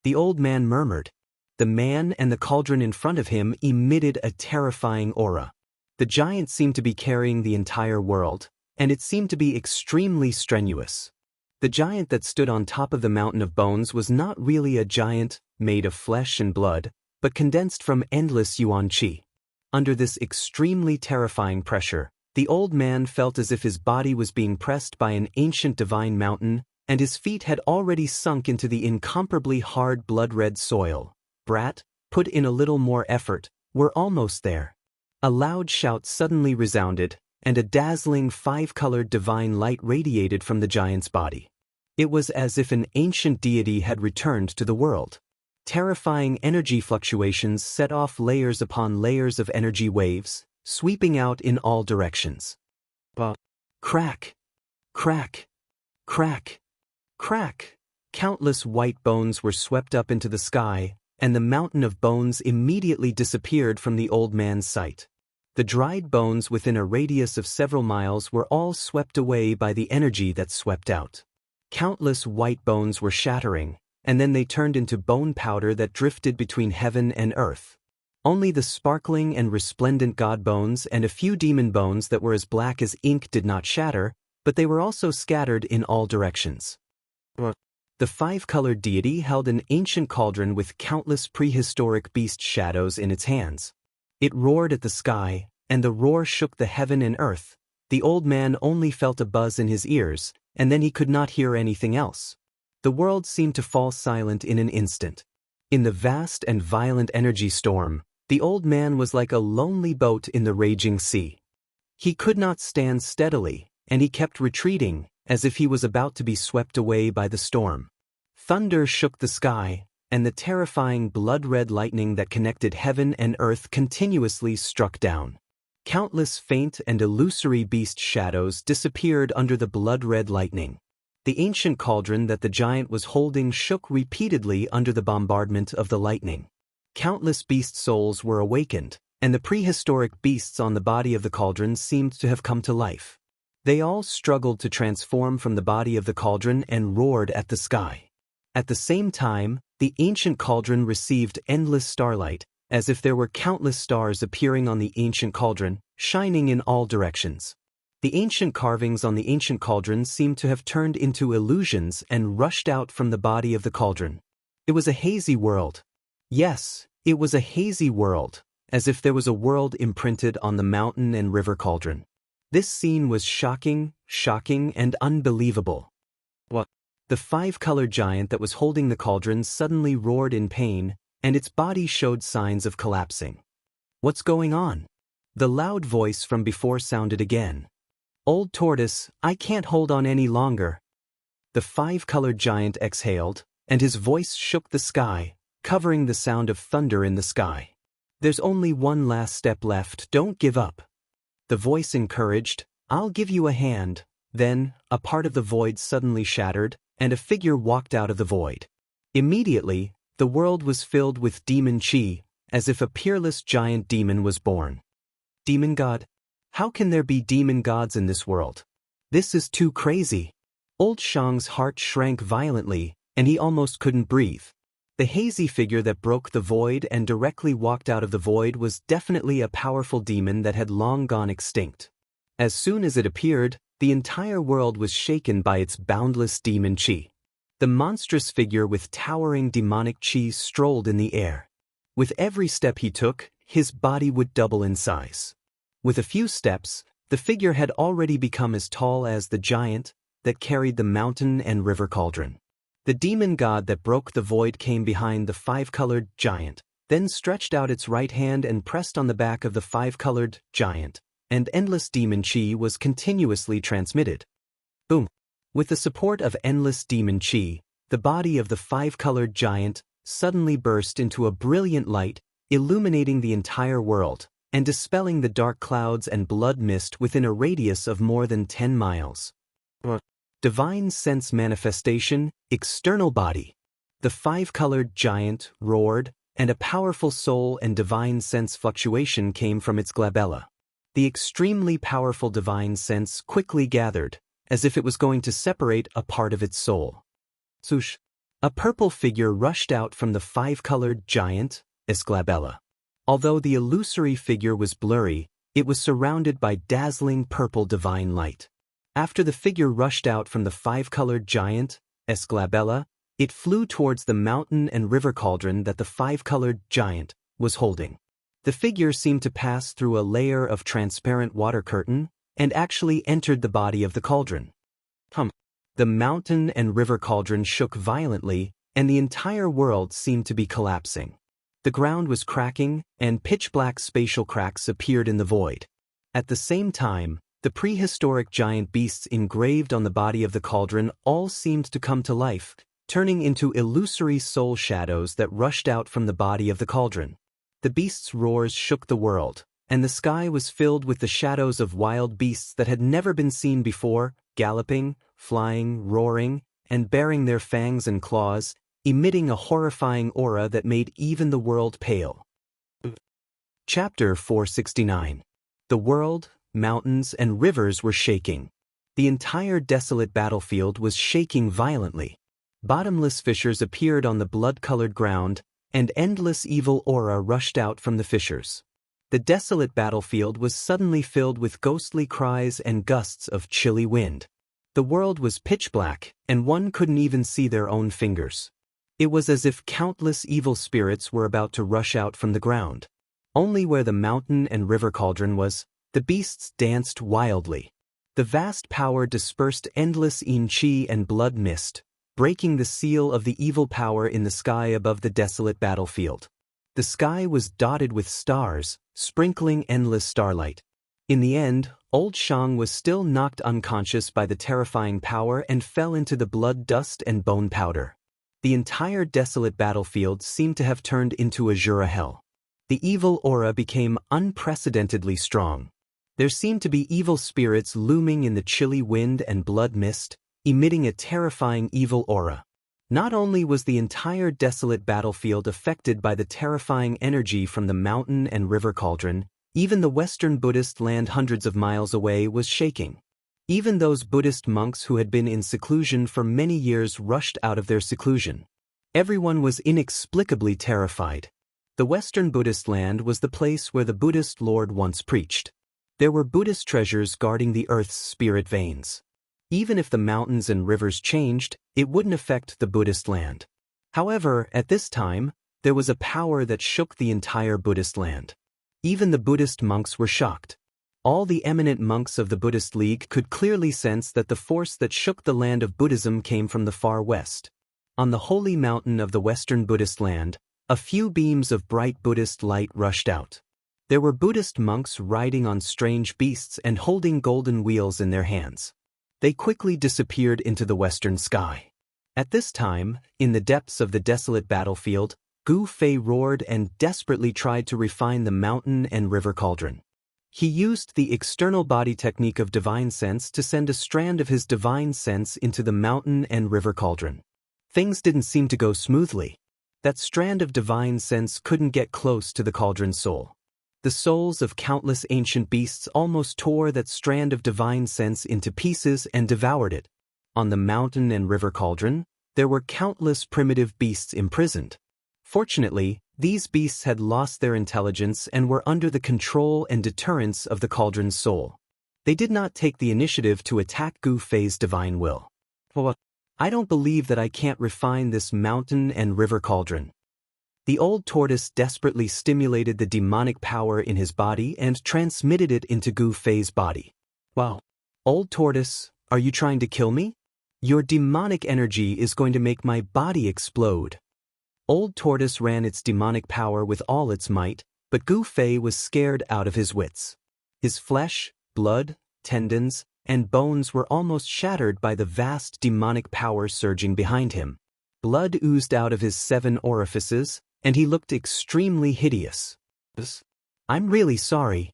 The old man murmured. The man and the cauldron in front of him emitted a terrifying aura. The giant seemed to be carrying the entire world, and it seemed to be extremely strenuous. The giant that stood on top of the mountain of bones was not really a giant made of flesh and blood, but condensed from endless yuan qi. Under this extremely terrifying pressure, the old man felt as if his body was being pressed by an ancient divine mountain, and his feet had already sunk into the incomparably hard blood-red soil. Brat, put in a little more effort, we're almost there. A loud shout suddenly resounded, and a dazzling five-colored divine light radiated from the giant's body. It was as if an ancient deity had returned to the world. Terrifying energy fluctuations set off layers upon layers of energy waves, sweeping out in all directions. Crack! Crack! Crack! Crack! Countless white bones were swept up into the sky, and the mountain of bones immediately disappeared from the old man's sight. The dried bones within a radius of several miles were all swept away by the energy that swept out. Countless white bones were shattering, and then they turned into bone powder that drifted between heaven and earth. Only the sparkling and resplendent god bones and a few demon bones that were as black as ink did not shatter, but they were also scattered in all directions. The five-colored deity held an ancient cauldron with countless prehistoric beast shadows in its hands. It roared at the sky, and the roar shook the heaven and earth. The old man only felt a buzz in his ears, and then he could not hear anything else. The world seemed to fall silent in an instant. In the vast and violent energy storm, the old man was like a lonely boat in the raging sea. He could not stand steadily, and he kept retreating, as if he was about to be swept away by the storm. Thunder shook the sky, and the terrifying blood-red lightning that connected heaven and earth continuously struck down. Countless faint and illusory beast shadows disappeared under the blood-red lightning. The ancient cauldron that the giant was holding shook repeatedly under the bombardment of the lightning. Countless beast souls were awakened, and the prehistoric beasts on the body of the cauldron seemed to have come to life. They all struggled to transform from the body of the cauldron and roared at the sky. At the same time, the ancient cauldron received endless starlight, as if there were countless stars appearing on the ancient cauldron, shining in all directions. The ancient carvings on the ancient cauldron seemed to have turned into illusions and rushed out from the body of the cauldron. It was a hazy world. Yes, it was a hazy world, as if there was a world imprinted on the mountain and river cauldron. This scene was shocking, and unbelievable. The five-colored giant that was holding the cauldron suddenly roared in pain, and its body showed signs of collapsing. What's going on? The loud voice from before sounded again. Old tortoise, I can't hold on any longer. The five-colored giant exhaled, and his voice shook the sky, covering the sound of thunder in the sky. There's only one last step left, don't give up. The voice encouraged, I'll give you a hand. Then, a part of the void suddenly shattered, and a figure walked out of the void. Immediately, the world was filled with demon chi, as if a peerless giant demon was born. Demon god? How can there be demon gods in this world? This is too crazy. Old Shang's heart shrank violently, and he almost couldn't breathe. The hazy figure that broke the void and directly walked out of the void was definitely a powerful demon that had long gone extinct. As soon as it appeared, the entire world was shaken by its boundless demon chi. The monstrous figure with towering demonic chi strolled in the air. With every step he took, his body would double in size. With a few steps, the figure had already become as tall as the giant that carried the mountain and river cauldron. The demon god that broke the void came behind the five-colored giant, then stretched out its right hand and pressed on the back of the five-colored giant, and endless demon chi was continuously transmitted. Boom! With the support of endless demon chi, the body of the five-colored giant suddenly burst into a brilliant light, illuminating the entire world, and dispelling the dark clouds and blood mist within a radius of more than 10 miles. Divine Sense Manifestation, External Body. The five-colored giant roared, and a powerful soul and divine sense fluctuation came from its glabella. The extremely powerful divine sense quickly gathered, as if it was going to separate a part of its soul. Swoosh! A purple figure rushed out from the five-colored giant, glabella. Although the illusory figure was blurry, it was surrounded by dazzling purple divine light. After the figure rushed out from the five-colored giant, glabella, it flew towards the mountain and river cauldron that the five-colored giant was holding. The figure seemed to pass through a layer of transparent water curtain and actually entered the body of the cauldron. The mountain and river cauldron shook violently, and the entire world seemed to be collapsing. The ground was cracking, and pitch-black spatial cracks appeared in the void. At the same time, the prehistoric giant beasts engraved on the body of the cauldron all seemed to come to life, turning into illusory soul shadows that rushed out from the body of the cauldron. The beasts' roars shook the world, and the sky was filled with the shadows of wild beasts that had never been seen before, galloping, flying, roaring, and baring their fangs and claws, emitting a horrifying aura that made even the world pale. Chapter 469. The world, mountains, and rivers were shaking. The entire desolate battlefield was shaking violently. Bottomless fissures appeared on the blood-colored ground, and endless evil aura rushed out from the fissures. The desolate battlefield was suddenly filled with ghostly cries and gusts of chilly wind. The world was pitch black, and one couldn't even see their own fingers. It was as if countless evil spirits were about to rush out from the ground. Only where the mountain and river cauldron was, the beasts danced wildly. The vast power dispersed endless yin qi and blood mist, breaking the seal of the evil power in the sky above the desolate battlefield. The sky was dotted with stars, sprinkling endless starlight. In the end, Old Shang was still knocked unconscious by the terrifying power and fell into the blood dust and bone powder. The entire desolate battlefield seemed to have turned into a Jura hell. The evil aura became unprecedentedly strong. There seemed to be evil spirits looming in the chilly wind and blood mist, emitting a terrifying evil aura. Not only was the entire desolate battlefield affected by the terrifying energy from the mountain and river cauldron, even the Western Buddhist land hundreds of miles away was shaking. Even those Buddhist monks who had been in seclusion for many years rushed out of their seclusion. Everyone was inexplicably terrified. The Western Buddhist land was the place where the Buddhist Lord once preached. There were Buddhist treasures guarding the earth's spirit veins. Even if the mountains and rivers changed, it wouldn't affect the Buddhist land. However, at this time, there was a power that shook the entire Buddhist land. Even the Buddhist monks were shocked. All the eminent monks of the Buddhist League could clearly sense that the force that shook the land of Buddhism came from the far west. On the holy mountain of the Western Buddhist land, a few beams of bright Buddhist light rushed out. There were Buddhist monks riding on strange beasts and holding golden wheels in their hands. They quickly disappeared into the western sky. At this time, in the depths of the desolate battlefield, Gu Fei roared and desperately tried to refine the mountain and river cauldron. He used the external body technique of divine sense to send a strand of his divine sense into the mountain and river cauldron. Things didn't seem to go smoothly. That strand of divine sense couldn't get close to the cauldron's soul. The souls of countless ancient beasts almost tore that strand of divine sense into pieces and devoured it. On the mountain and river cauldron, there were countless primitive beasts imprisoned. Fortunately, these beasts had lost their intelligence and were under the control and deterrence of the cauldron's soul. They did not take the initiative to attack Gu Fei's divine will. I don't believe that I can't refine this mountain and river cauldron. The old tortoise desperately stimulated the demonic power in his body and transmitted it into Gu Fei's body. Wow. Old tortoise, are you trying to kill me? Your demonic energy is going to make my body explode. Old Tortoise ran its demonic power with all its might, but Gu Fei was scared out of his wits. His flesh, blood, tendons, and bones were almost shattered by the vast demonic power surging behind him. Blood oozed out of his 7 orifices, and he looked extremely hideous. I'm really sorry.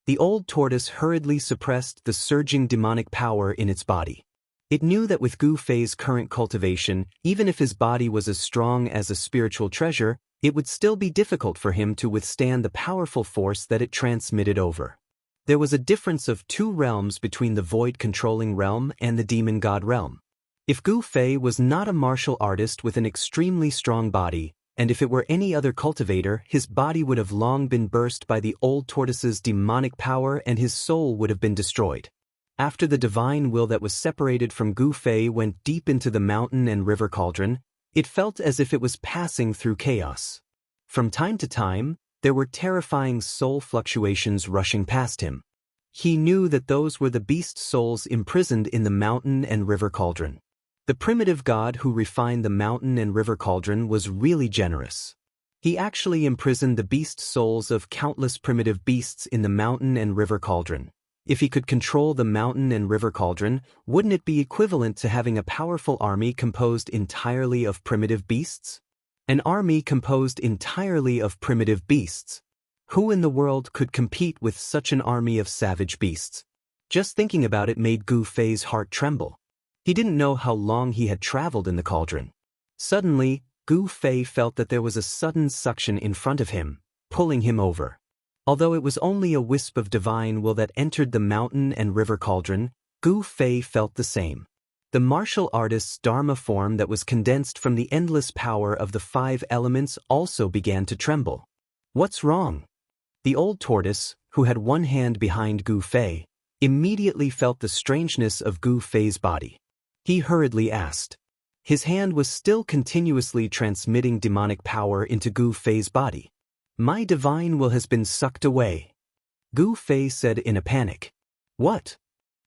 The old tortoise hurriedly suppressed the surging demonic power in its body. It knew that with Gu Fei's current cultivation, even if his body was as strong as a spiritual treasure, it would still be difficult for him to withstand the powerful force that it transmitted over. There was a difference of 2 realms between the void-controlling realm and the demon god realm. If Gu Fei was not a martial artist with an extremely strong body, and if it were any other cultivator, his body would have long been burst by the old tortoise's demonic power and his soul would have been destroyed. After the divine will that was separated from Gu Fei went deep into the mountain and river cauldron, it felt as if it was passing through chaos. From time to time, there were terrifying soul fluctuations rushing past him. He knew that those were the beast souls imprisoned in the mountain and river cauldron. The primitive god who refined the mountain and river cauldron was really generous. He actually imprisoned the beast souls of countless primitive beasts in the mountain and river cauldron. If he could control the mountain and river cauldron, wouldn't it be equivalent to having a powerful army composed entirely of primitive beasts? An army composed entirely of primitive beasts. Who in the world could compete with such an army of savage beasts? Just thinking about it made Gu Fei's heart tremble. He didn't know how long he had traveled in the cauldron. Suddenly, Gu Fei felt that there was a sudden suction in front of him, pulling him over. Although it was only a wisp of divine will that entered the mountain and river cauldron, Gu Fei felt the same. The martial artist's dharma form that was condensed from the endless power of the 5 elements also began to tremble. What's wrong? The old tortoise, who had one hand behind Gu Fei, immediately felt the strangeness of Gu Fei's body. He hurriedly asked. His hand was still continuously transmitting demonic power into Gu Fei's body. My divine will has been sucked away. Gu Fei said in a panic. What?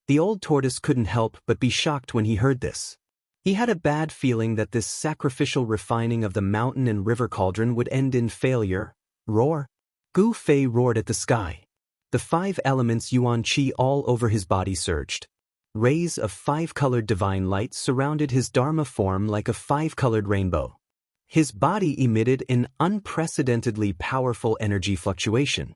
The old tortoise couldn't help but be shocked when he heard this. He had a bad feeling that this sacrificial refining of the mountain and river cauldron would end in failure. Roar. Gu Fei roared at the sky. The 5 elements yuan qi all over his body surged. Rays of 5-colored divine light surrounded his dharma form like a 5-colored rainbow. His body emitted an unprecedentedly powerful energy fluctuation.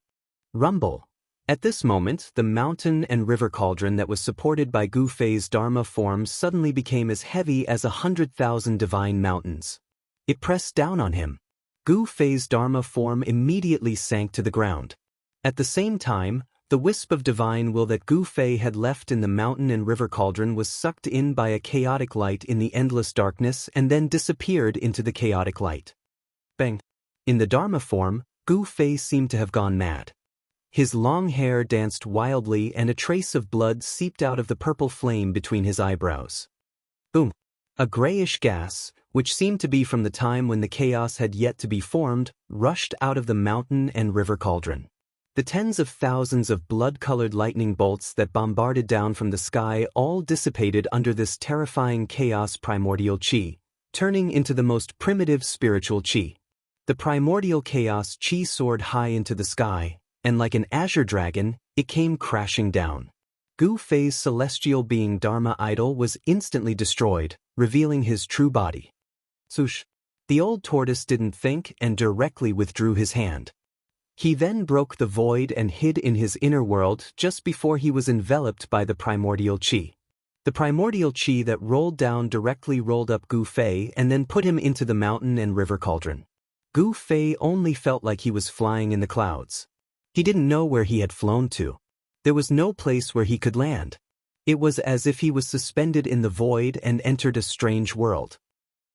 Rumble. At this moment, the mountain and river cauldron that was supported by Gu Fei's dharma form suddenly became as heavy as 100,000 divine mountains. It pressed down on him. Gu Fei's dharma form immediately sank to the ground. At the same time, the wisp of divine will that Gu Fei had left in the mountain and river cauldron was sucked in by a chaotic light in the endless darkness and then disappeared into the chaotic light. Bang! In the dharma form, Gu Fei seemed to have gone mad. His long hair danced wildly and a trace of blood seeped out of the purple flame between his eyebrows. Boom! A grayish gas, which seemed to be from the time when the chaos had yet to be formed, rushed out of the mountain and river cauldron. The tens of thousands of blood-colored lightning bolts that bombarded down from the sky all dissipated under this terrifying chaos primordial qi, turning into the most primitive spiritual qi. The primordial chaos qi soared high into the sky, and like an azure dragon, it came crashing down. Gu Fei's celestial being Dharma idol was instantly destroyed, revealing his true body. Swoosh! The old tortoise didn't think and directly withdrew his hand. He then broke the void and hid in his inner world just before he was enveloped by the primordial qi. The primordial qi that rolled down directly rolled up Gu Fei and then put him into the mountain and river cauldron. Gu Fei only felt like he was flying in the clouds. He didn't know where he had flown to. There was no place where he could land. It was as if he was suspended in the void and entered a strange world.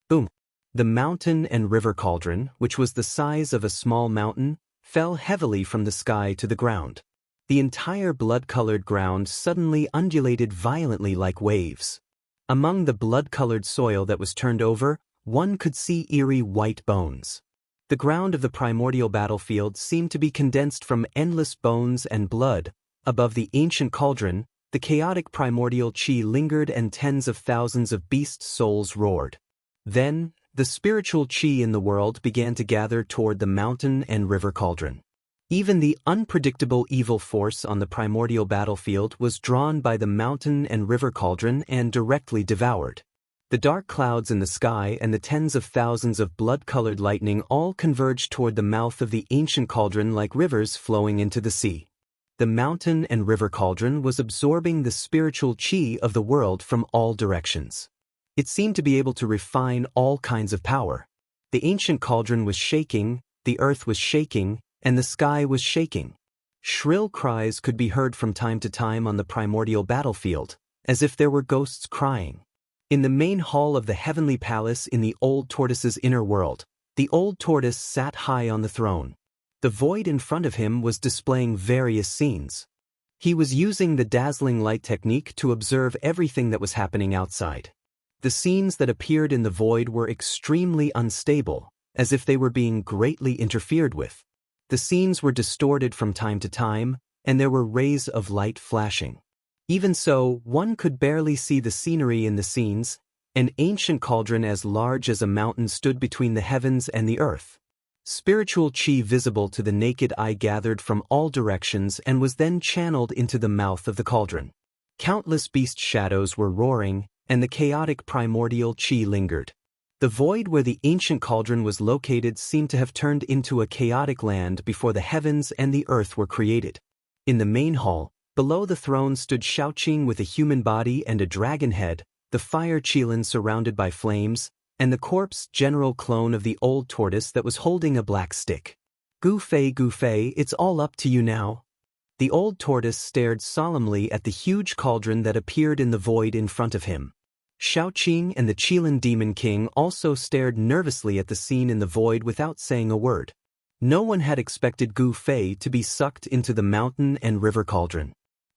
Boom! The mountain and river cauldron, which was the size of a small mountain, fell heavily from the sky to the ground. The entire blood-colored ground suddenly undulated violently like waves. Among the blood-colored soil that was turned over, one could see eerie white bones. The ground of the primordial battlefield seemed to be condensed from endless bones and blood. Above the ancient cauldron, the chaotic primordial qi lingered and tens of thousands of beast souls roared. Then, the spiritual qi in the world began to gather toward the mountain and river cauldron. Even the unpredictable evil force on the primordial battlefield was drawn by the mountain and river cauldron and directly devoured. The dark clouds in the sky and the tens of thousands of blood-colored lightning all converged toward the mouth of the ancient cauldron like rivers flowing into the sea. The mountain and river cauldron was absorbing the spiritual chi of the world from all directions. It seemed to be able to refine all kinds of power. The ancient cauldron was shaking, the earth was shaking, and the sky was shaking. Shrill cries could be heard from time to time on the primordial battlefield, as if there were ghosts crying. In the main hall of the heavenly palace in the old tortoise's inner world, the old tortoise sat high on the throne. The void in front of him was displaying various scenes. He was using the dazzling light technique to observe everything that was happening outside. The scenes that appeared in the void were extremely unstable, as if they were being greatly interfered with. The scenes were distorted from time to time, and there were rays of light flashing. Even so, one could barely see the scenery in the scenes. An ancient cauldron as large as a mountain stood between the heavens and the earth. Spiritual chi visible to the naked eye gathered from all directions and was then channeled into the mouth of the cauldron. Countless beast shadows were roaring, and the chaotic primordial chi lingered. The void where the ancient cauldron was located seemed to have turned into a chaotic land before the heavens and the earth were created. In the main hall, below the throne stood Shaoqing with a human body and a dragon head, the fire Qilin surrounded by flames, and the corpse general clone of the old tortoise that was holding a black stick. Gu Fei, it's all up to you now. The old tortoise stared solemnly at the huge cauldron that appeared in the void in front of him. Shaoqing and the Qilin Demon King also stared nervously at the scene in the void without saying a word. No one had expected Gu Fei to be sucked into the mountain and river cauldron.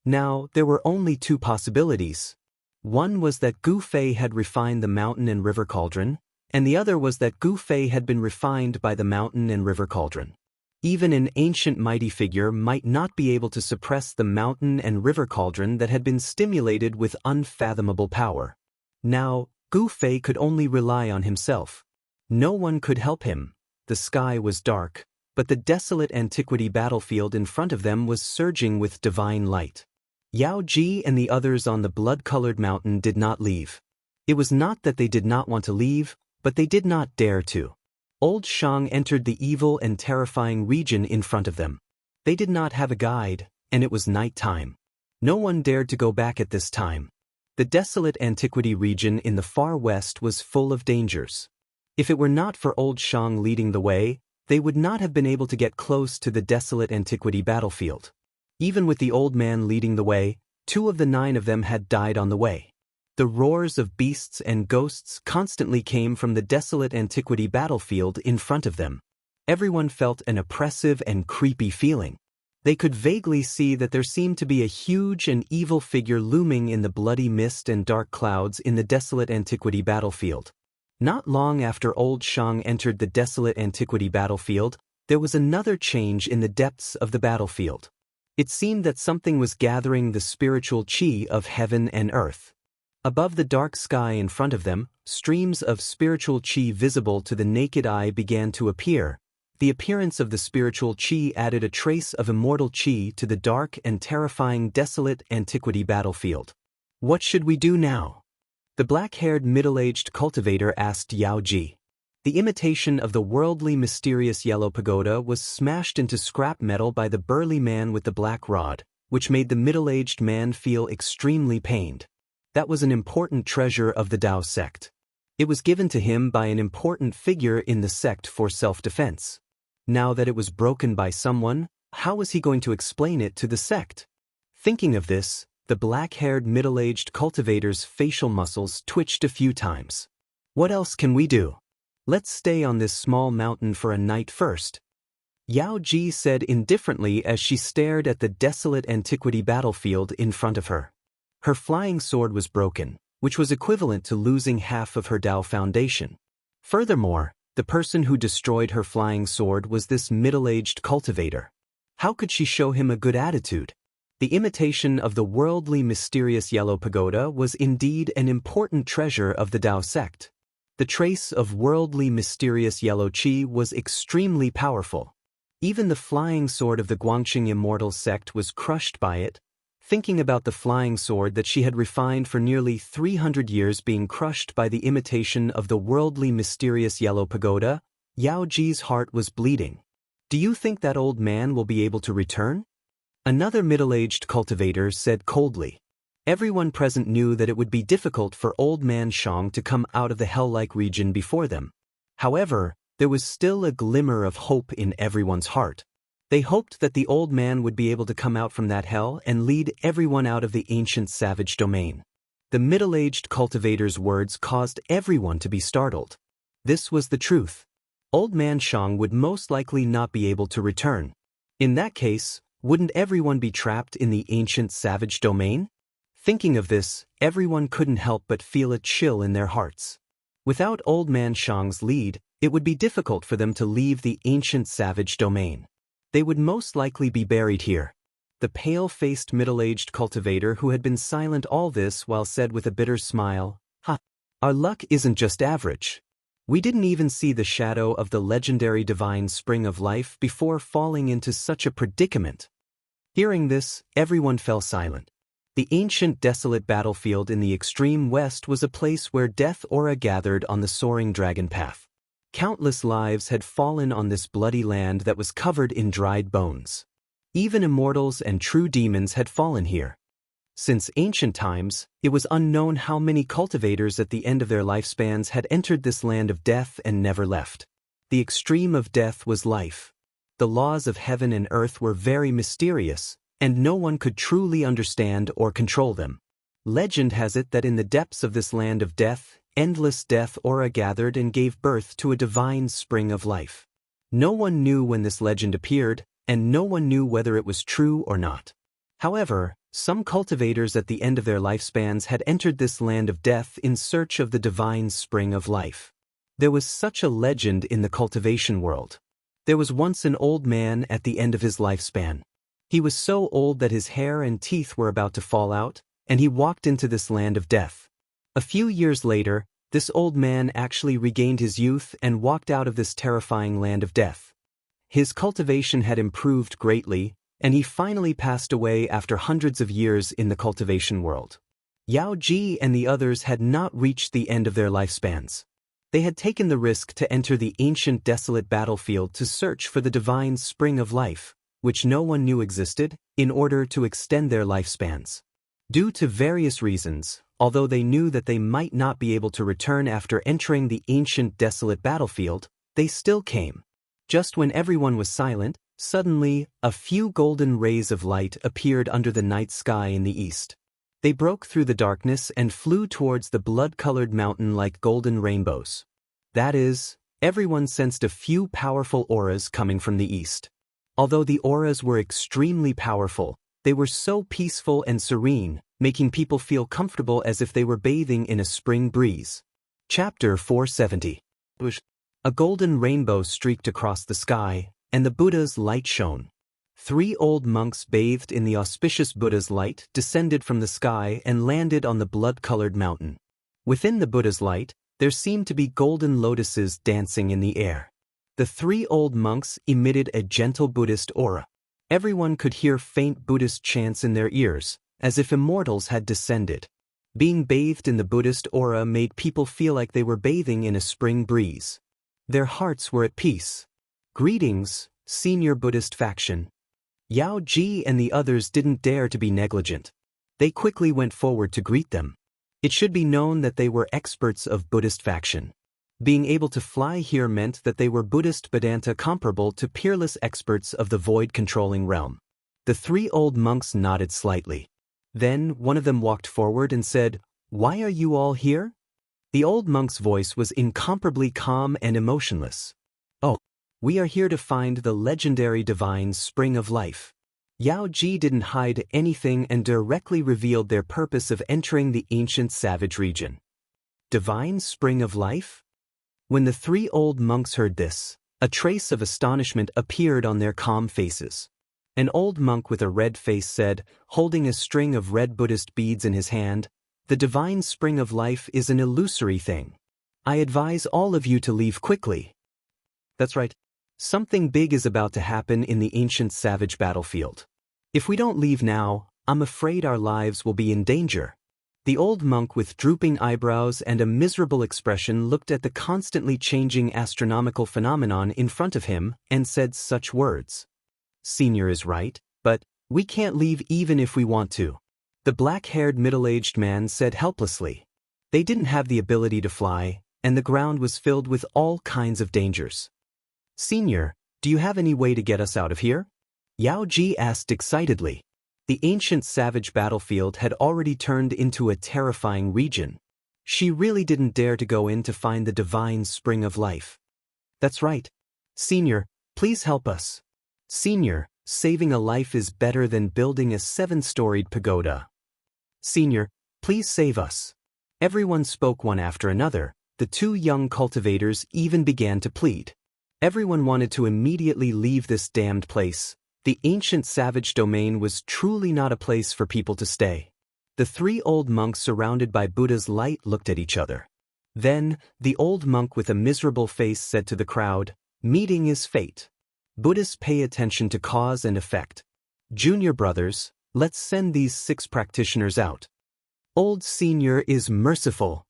Now, there were only two possibilities. One was that Gu Fei had refined the mountain and river cauldron, and the other was that Gu Fei had been refined by the mountain and river cauldron. Even an ancient mighty figure might not be able to suppress the mountain and river cauldron that had been stimulated with unfathomable power. Now, Gu Fei could only rely on himself. No one could help him. The sky was dark, but the desolate antiquity battlefield in front of them was surging with divine light. Yao Ji and the others on the blood-colored mountain did not leave. It was not that they did not want to leave, but they did not dare to. Old Shang entered the evil and terrifying region in front of them. They did not have a guide, and it was night time. No one dared to go back at this time. The desolate antiquity region in the far west was full of dangers. If it were not for Old Shang leading the way, they would not have been able to get close to the desolate antiquity battlefield. Even with the old man leading the way, 2 of the 9 of them had died on the way. The roars of beasts and ghosts constantly came from the desolate antiquity battlefield in front of them. Everyone felt an oppressive and creepy feeling. They could vaguely see that there seemed to be a huge and evil figure looming in the bloody mist and dark clouds in the desolate antiquity battlefield. Not long after Old Shang entered the desolate antiquity battlefield, there was another change in the depths of the battlefield. It seemed that something was gathering the spiritual chi of heaven and earth. Above the dark sky in front of them, streams of spiritual chi visible to the naked eye began to appear. The appearance of the spiritual chi added a trace of immortal chi to the dark and terrifying desolate antiquity battlefield. What should we do now? The black-haired middle-aged cultivator asked Yao Ji. The imitation of the worldly mysterious yellow pagoda was smashed into scrap metal by the burly man with the black rod, which made the middle-aged man feel extremely pained. That was an important treasure of the Dao sect. It was given to him by an important figure in the sect for self-defense. Now that it was broken by someone, how was he going to explain it to the sect? Thinking of this, the black-haired middle-aged cultivator's facial muscles twitched a few times. What else can we do? Let's stay on this small mountain for a night first. Yao Ji said indifferently as she stared at the desolate antiquity battlefield in front of her. Her flying sword was broken, which was equivalent to losing half of her Dao foundation. Furthermore, the person who destroyed her flying sword was this middle-aged cultivator. How could she show him a good attitude? The imitation of the worldly mysterious yellow pagoda was indeed an important treasure of the Dao sect. The trace of worldly mysterious yellow chi was extremely powerful. Even the flying sword of the Guangqing Immortal sect was crushed by it. Thinking about the flying sword that she had refined for nearly 300 years being crushed by the imitation of the worldly mysterious yellow pagoda, Yao Ji's heart was bleeding. Do you think that old man will be able to return? Another middle-aged cultivator said coldly. Everyone present knew that it would be difficult for old man Shang to come out of the hell-like region before them. However, there was still a glimmer of hope in everyone's heart. They hoped that the old man would be able to come out from that hell and lead everyone out of the ancient savage domain. The middle-aged cultivator's words caused everyone to be startled. This was the truth. Old man Shang would most likely not be able to return. In that case, wouldn't everyone be trapped in the ancient savage domain? Thinking of this, everyone couldn't help but feel a chill in their hearts. Without old man Shang's lead, it would be difficult for them to leave the ancient savage domain. They would most likely be buried here. The pale-faced middle-aged cultivator who had been silent all this while said with a bitter smile, Our luck isn't just average. We didn't even see the shadow of the legendary divine spring of life before falling into such a predicament. Hearing this, everyone fell silent. The ancient desolate battlefield in the extreme west was a place where death aura gathered on the soaring dragon path. Countless lives had fallen on this bloody land that was covered in dried bones. Even immortals and true demons had fallen here. Since ancient times, it was unknown how many cultivators at the end of their lifespans had entered this land of death and never left. The extreme of death was life. The laws of heaven and earth were very mysterious, and no one could truly understand or control them. Legend has it that in the depths of this land of death, endless death aura gathered and gave birth to a divine spring of life. No one knew when this legend appeared, and no one knew whether it was true or not. However, some cultivators at the end of their lifespans had entered this land of death in search of the divine spring of life. There was such a legend in the cultivation world. There was once an old man at the end of his lifespan. He was so old that his hair and teeth were about to fall out, and he walked into this land of death. A few years later, this old man actually regained his youth and walked out of this terrifying land of death. His cultivation had improved greatly, and he finally passed away after hundreds of years in the cultivation world. Yao Ji and the others had not reached the end of their lifespans. They had taken the risk to enter the ancient desolate battlefield to search for the divine spring of life, which no one knew existed, in order to extend their lifespans. Due to various reasons, although they knew that they might not be able to return after entering the ancient desolate battlefield, they still came. Just when everyone was silent, suddenly, a few golden rays of light appeared under the night sky in the east. They broke through the darkness and flew towards the blood-colored mountain like golden rainbows. That is, everyone sensed a few powerful auras coming from the east. Although the auras were extremely powerful, they were so peaceful and serene, making people feel comfortable as if they were bathing in a spring breeze. Chapter 470. A golden rainbow streaked across the sky, and the Buddha's light shone. 3 old monks bathed in the auspicious Buddha's light descended from the sky and landed on the blood-colored mountain. Within the Buddha's light, there seemed to be golden lotuses dancing in the air. The 3 old monks emitted a gentle Buddhist aura. Everyone could hear faint Buddhist chants in their ears, as if immortals had descended. Being bathed in the Buddhist aura made people feel like they were bathing in a spring breeze. Their hearts were at peace. Greetings, senior Buddhist faction. Yao Ji and the others didn't dare to be negligent. They quickly went forward to greet them. It should be known that they were experts of Buddhist faction. Being able to fly here meant that they were Buddhist Vedanta comparable to peerless experts of the void-controlling realm. The 3 old monks nodded slightly. Then one of them walked forward and said, "Why are you all here?" The old monk's voice was incomparably calm and emotionless. "Oh, we are here to find the legendary divine spring of life." Yao Ji didn't hide anything and directly revealed their purpose of entering the ancient savage region. Divine spring of life? When the 3 old monks heard this, a trace of astonishment appeared on their calm faces. An old monk with a red face said, holding a string of red Buddhist beads in his hand, "The divine spring of life is an illusory thing. I advise all of you to leave quickly." That's right. Something big is about to happen in the ancient savage battlefield. If we don't leave now, I'm afraid our lives will be in danger. The old monk with drooping eyebrows and a miserable expression looked at the constantly changing astronomical phenomenon in front of him and said such words. Senior is right, but we can't leave even if we want to. The black-haired middle-aged man said helplessly. They didn't have the ability to fly, and the ground was filled with all kinds of dangers. Senior, do you have any way to get us out of here? Yao Ji asked excitedly. The ancient savage battlefield had already turned into a terrifying region. She really didn't dare to go in to find the divine spring of life. That's right. Senior, please help us. Senior, saving a life is better than building a 7-storied pagoda. Senior, please save us. Everyone spoke one after another. The 2 young cultivators even began to plead. Everyone wanted to immediately leave this damned place. The ancient savage domain was truly not a place for people to stay. The 3 old monks surrounded by Buddha's light looked at each other. Then, the old monk with a miserable face said to the crowd, "Meeting is fate. Buddhists pay attention to cause and effect. Junior brothers, let's send these 6 practitioners out. Old senior is merciful.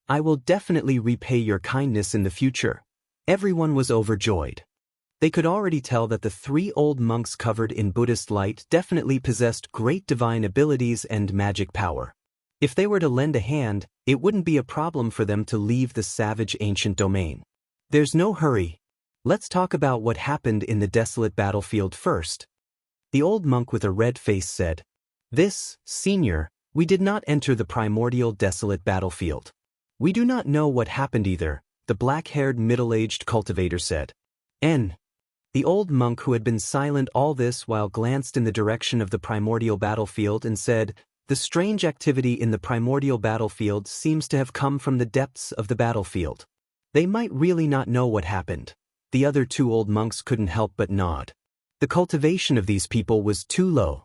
I will definitely repay your kindness in the future." Everyone was overjoyed. They could already tell that the 3 old monks covered in Buddhist light definitely possessed great divine abilities and magic power. If they were to lend a hand, it wouldn't be a problem for them to leave the savage ancient domain. There's no hurry. Let's talk about what happened in the desolate battlefield first. The old monk with a red face said, "This, senior, we did not enter the primordial desolate battlefield. We do not know what happened either," the black-haired middle-aged cultivator said. The old monk who had been silent all this while glanced in the direction of the primordial battlefield and said, "The strange activity in the primordial battlefield seems to have come from the depths of the battlefield. They might really not know what happened." The other 2 old monks couldn't help but nod. The cultivation of these people was too low.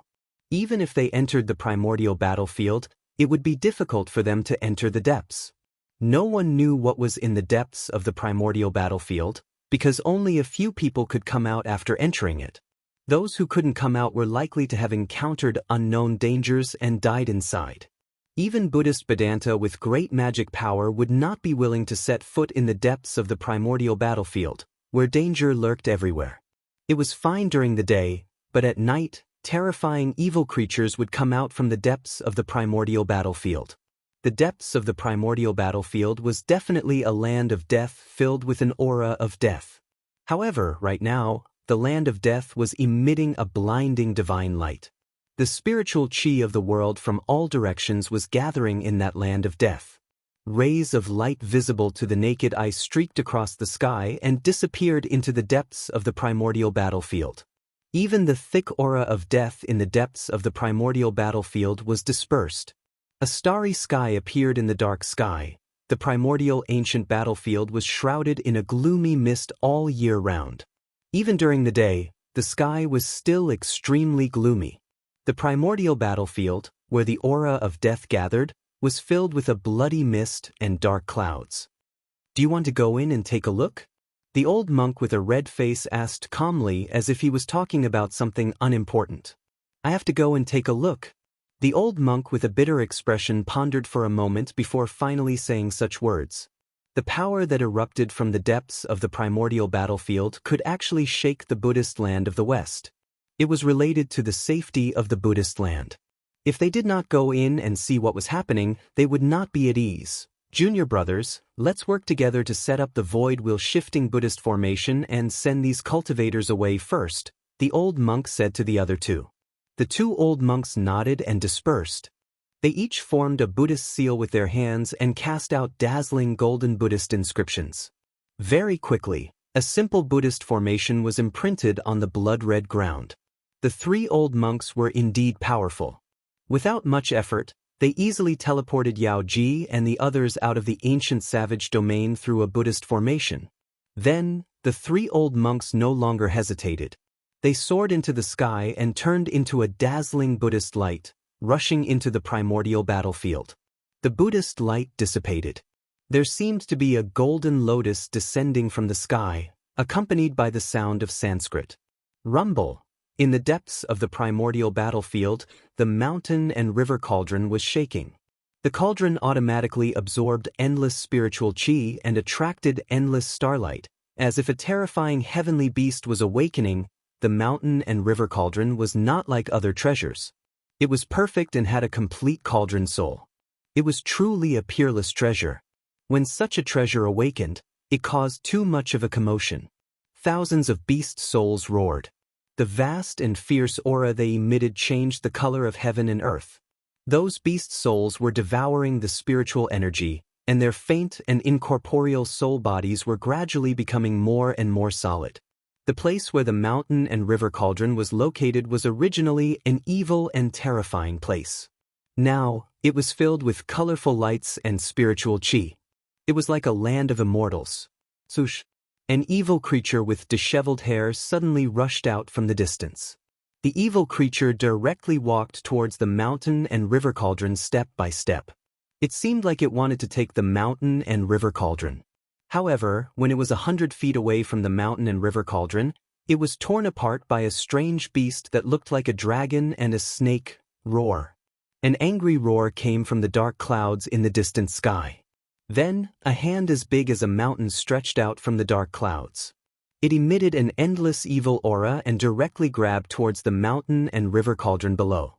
Even if they entered the primordial battlefield, it would be difficult for them to enter the depths. No one knew what was in the depths of the primordial battlefield, because only a few people could come out after entering it. Those who couldn't come out were likely to have encountered unknown dangers and died inside. Even Buddhist Vedanta with great magic power would not be willing to set foot in the depths of the primordial battlefield, where danger lurked everywhere. It was fine during the day, but at night, terrifying evil creatures would come out from the depths of the primordial battlefield. The depths of the primordial battlefield was definitely a land of death filled with an aura of death. However, right now, the land of death was emitting a blinding divine light. The spiritual chi of the world from all directions was gathering in that land of death. Rays of light visible to the naked eye streaked across the sky and disappeared into the depths of the primordial battlefield. Even the thick aura of death in the depths of the primordial battlefield was dispersed. A starry sky appeared in the dark sky. The primordial ancient battlefield was shrouded in a gloomy mist all year round. Even during the day, the sky was still extremely gloomy. The primordial battlefield, where the aura of death gathered, was filled with a bloody mist and dark clouds. "Do you want to go in and take a look?" The old monk with a red face asked calmly as if he was talking about something unimportant. "I have to go and take a look." The old monk with a bitter expression pondered for a moment before finally saying such words. The power that erupted from the depths of the primordial battlefield could actually shake the Buddhist land of the West. It was related to the safety of the Buddhist land. If they did not go in and see what was happening, they would not be at ease. "Junior brothers, let's work together to set up the void wheel shifting Buddhist formation and send these cultivators away first," the old monk said to the other 2. The 2 old monks nodded and dispersed. They each formed a Buddhist seal with their hands and cast out dazzling golden Buddhist inscriptions. Very quickly, a simple Buddhist formation was imprinted on the blood-red ground. The 3 old monks were indeed powerful. Without much effort, they easily teleported Yao Ji and the others out of the ancient savage domain through a Buddhist formation. Then, the 3 old monks no longer hesitated. They soared into the sky and turned into a dazzling Buddhist light, rushing into the primordial battlefield. The Buddhist light dissipated. There seemed to be a golden lotus descending from the sky, accompanied by the sound of Sanskrit. Rumble. In the depths of the primordial battlefield, the mountain and river cauldron was shaking. The cauldron automatically absorbed endless spiritual chi and attracted endless starlight. As if a terrifying heavenly beast was awakening, the mountain and river cauldron was not like other treasures. It was perfect and had a complete cauldron soul. It was truly a peerless treasure. When such a treasure awakened, it caused too much of a commotion. Thousands of beast souls roared. The vast and fierce aura they emitted changed the color of heaven and earth. Those beast souls were devouring the spiritual energy, and their faint and incorporeal soul bodies were gradually becoming more and more solid. The place where the mountain and river cauldron was located was originally an evil and terrifying place. Now, it was filled with colorful lights and spiritual chi. It was like a land of immortals. Sush! An evil creature with disheveled hair suddenly rushed out from the distance. The evil creature directly walked towards the mountain and river cauldron step by step. It seemed like it wanted to take the mountain and river cauldron. However, when it was 100 feet away from the mountain and river cauldron, it was torn apart by a strange beast that looked like a dragon and a snake. Roar. An angry roar came from the dark clouds in the distant sky. Then, a hand as big as a mountain stretched out from the dark clouds. It emitted an endless evil aura and directly grabbed towards the mountain and river cauldron below.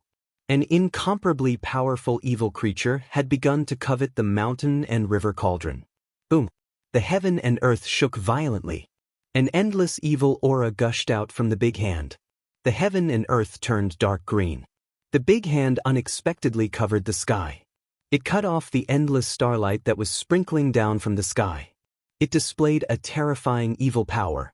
An incomparably powerful evil creature had begun to covet the mountain and river cauldron. Boom! The heaven and earth shook violently. An endless evil aura gushed out from the big hand. The heaven and earth turned dark green. The big hand unexpectedly covered the sky. It cut off the endless starlight that was sprinkling down from the sky. It displayed a terrifying evil power.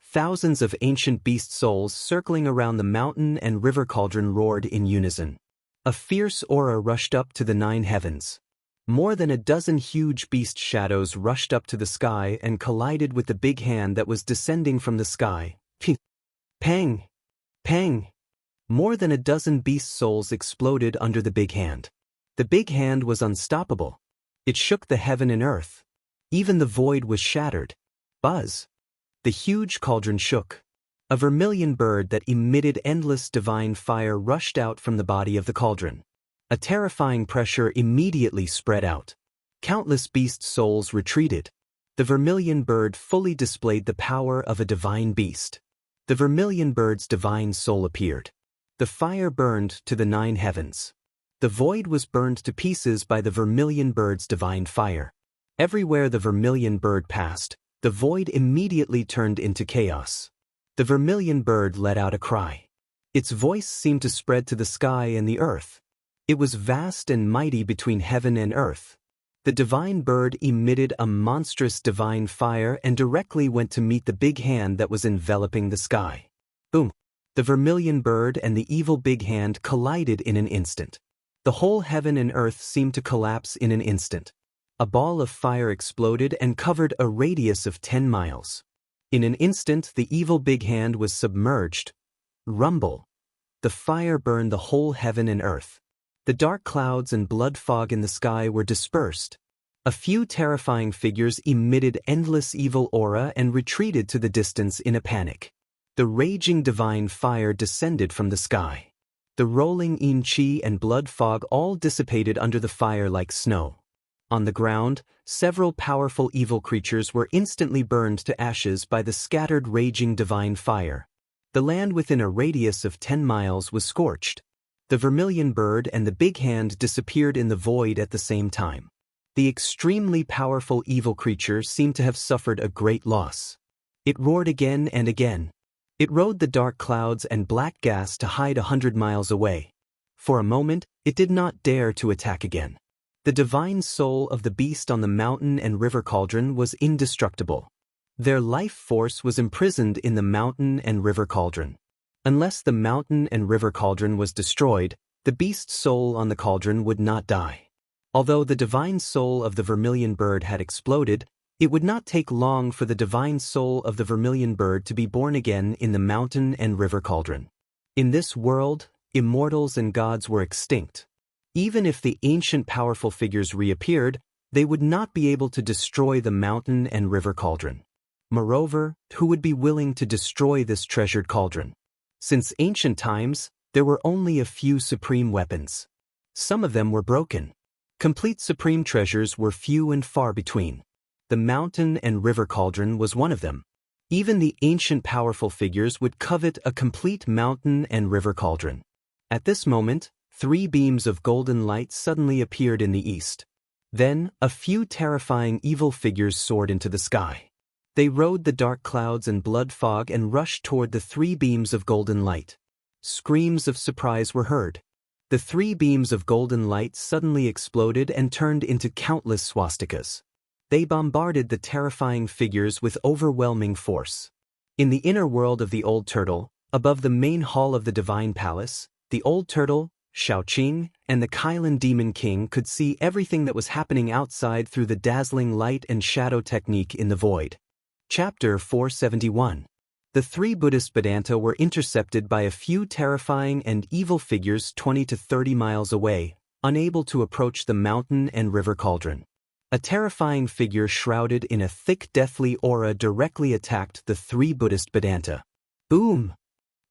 Thousands of ancient beast souls circling around the mountain and river cauldron roared in unison. A fierce aura rushed up to the 9 heavens. More than a dozen huge beast shadows rushed up to the sky and collided with the big hand that was descending from the sky. Pang! Pang! More than a dozen beast souls exploded under the big hand. The big hand was unstoppable. It shook the heaven and earth. Even the void was shattered. Buzz! The huge cauldron shook. A vermilion bird that emitted endless divine fire rushed out from the body of the cauldron. A terrifying pressure immediately spread out. Countless beast souls retreated. The vermilion bird fully displayed the power of a divine beast. The vermilion bird's divine soul appeared. The fire burned to the 9 heavens. The void was burned to pieces by the vermilion bird's divine fire. Everywhere the vermilion bird passed, the void immediately turned into chaos. The vermilion bird let out a cry. Its voice seemed to spread to the sky and the earth. It was vast and mighty between heaven and earth. The divine bird emitted a monstrous divine fire and directly went to meet the big hand that was enveloping the sky. Boom! The vermilion bird and the evil big hand collided in an instant. The whole heaven and earth seemed to collapse in an instant. A ball of fire exploded and covered a radius of 10 miles. In an instant, the evil big hand was submerged. Rumble! The fire burned the whole heaven and earth. The dark clouds and blood fog in the sky were dispersed. A few terrifying figures emitted endless evil aura and retreated to the distance in a panic. The raging divine fire descended from the sky. The rolling yin chi and blood fog all dissipated under the fire like snow. On the ground, several powerful evil creatures were instantly burned to ashes by the scattered raging divine fire. The land within a radius of 10 miles was scorched. The vermilion bird and the big hand disappeared in the void at the same time. The extremely powerful evil creature seemed to have suffered a great loss. It roared again and again. It rode the dark clouds and black gas to hide 100 miles away. For a moment, it did not dare to attack again. The divine soul of the beast on the mountain and river cauldron was indestructible. Their life force was imprisoned in the mountain and river cauldron. Unless the mountain and river cauldron was destroyed, the beast soul on the cauldron would not die. Although the divine soul of the vermilion bird had exploded, it would not take long for the divine soul of the vermilion bird to be born again in the mountain and river cauldron. In this world, immortals and gods were extinct. Even if the ancient powerful figures reappeared, they would not be able to destroy the mountain and river cauldron. Moreover, who would be willing to destroy this treasured cauldron? Since ancient times, there were only a few supreme weapons. Some of them were broken. Complete supreme treasures were few and far between. The mountain and river cauldron was one of them. Even the ancient powerful figures would covet a complete mountain and river cauldron. At this moment, 3 beams of golden light suddenly appeared in the east. Then, a few terrifying evil figures soared into the sky. They rode the dark clouds and blood fog and rushed toward the 3 beams of golden light. Screams of surprise were heard. The 3 beams of golden light suddenly exploded and turned into countless swastikas. They bombarded the terrifying figures with overwhelming force. In the inner world of the Old Turtle, above the main hall of the Divine Palace, the Old Turtle, Shaoqing, and the Kailan Demon King could see everything that was happening outside through the dazzling light and shadow technique in the void. Chapter 471. The 3 Buddhist Vedanta were intercepted by a few terrifying and evil figures 20 to 30 miles away, unable to approach the mountain and river cauldron. A terrifying figure shrouded in a thick deathly aura directly attacked the 3 Buddhist Vedanta. Boom!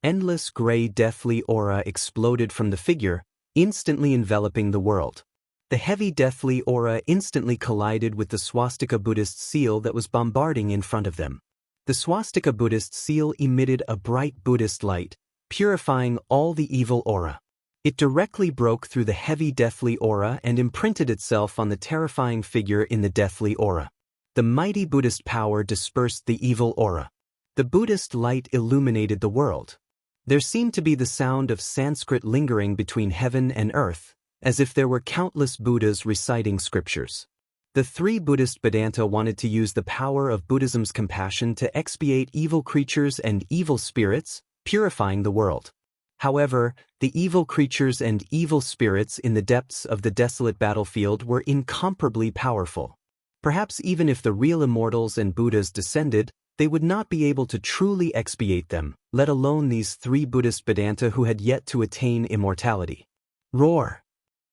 Endless gray deathly aura exploded from the figure, instantly enveloping the world. The heavy deathly aura instantly collided with the swastika Buddhist seal that was bombarding in front of them. The swastika Buddhist seal emitted a bright Buddhist light, purifying all the evil aura. It directly broke through the heavy deathly aura and imprinted itself on the terrifying figure in the deathly aura. The mighty Buddhist power dispersed the evil aura. The Buddhist light illuminated the world. There seemed to be the sound of Sanskrit lingering between heaven and earth, as if there were countless Buddhas reciting scriptures. The 3 Buddhist Vedanta wanted to use the power of Buddhism's compassion to expiate evil creatures and evil spirits, purifying the world. However, the evil creatures and evil spirits in the depths of the desolate battlefield were incomparably powerful. Perhaps even if the real immortals and Buddhas descended, they would not be able to truly expiate them, let alone these 3 Buddhist Vedanta who had yet to attain immortality. Roar!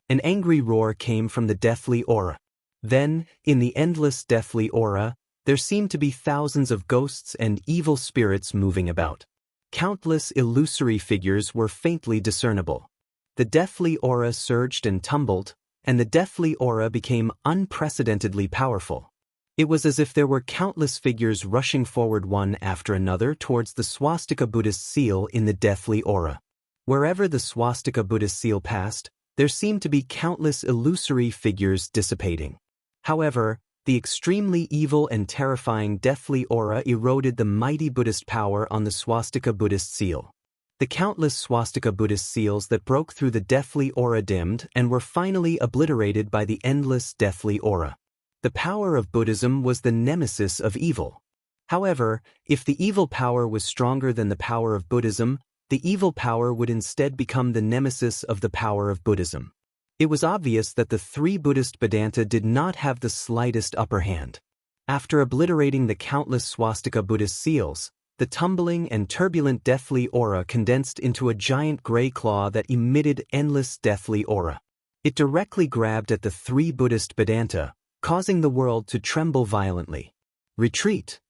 An angry roar came from the deathly aura. Then, in the endless deathly aura, there seemed to be thousands of ghosts and evil spirits moving about. Countless illusory figures were faintly discernible. The deathly aura surged and tumbled, and the deathly aura became unprecedentedly powerful. It was as if there were countless figures rushing forward one after another towards the swastika Buddhist seal in the deathly aura. Wherever the swastika Buddhist seal passed, there seemed to be countless illusory figures dissipating. However, the extremely evil and terrifying deathly aura eroded the mighty Buddhist power on the swastika Buddhist seal. The countless swastika Buddhist seals that broke through the deathly aura dimmed and were finally obliterated by the endless deathly aura. The power of Buddhism was the nemesis of evil. However, if the evil power was stronger than the power of Buddhism, the evil power would instead become the nemesis of the power of Buddhism. It was obvious that the 3 Buddhist Vedanta did not have the slightest upper hand. After obliterating the countless swastika Buddhist seals, the tumbling and turbulent deathly aura condensed into a giant gray claw that emitted endless deathly aura. It directly grabbed at the 3 Buddhist Vedanta, causing the world to tremble violently. Retreat!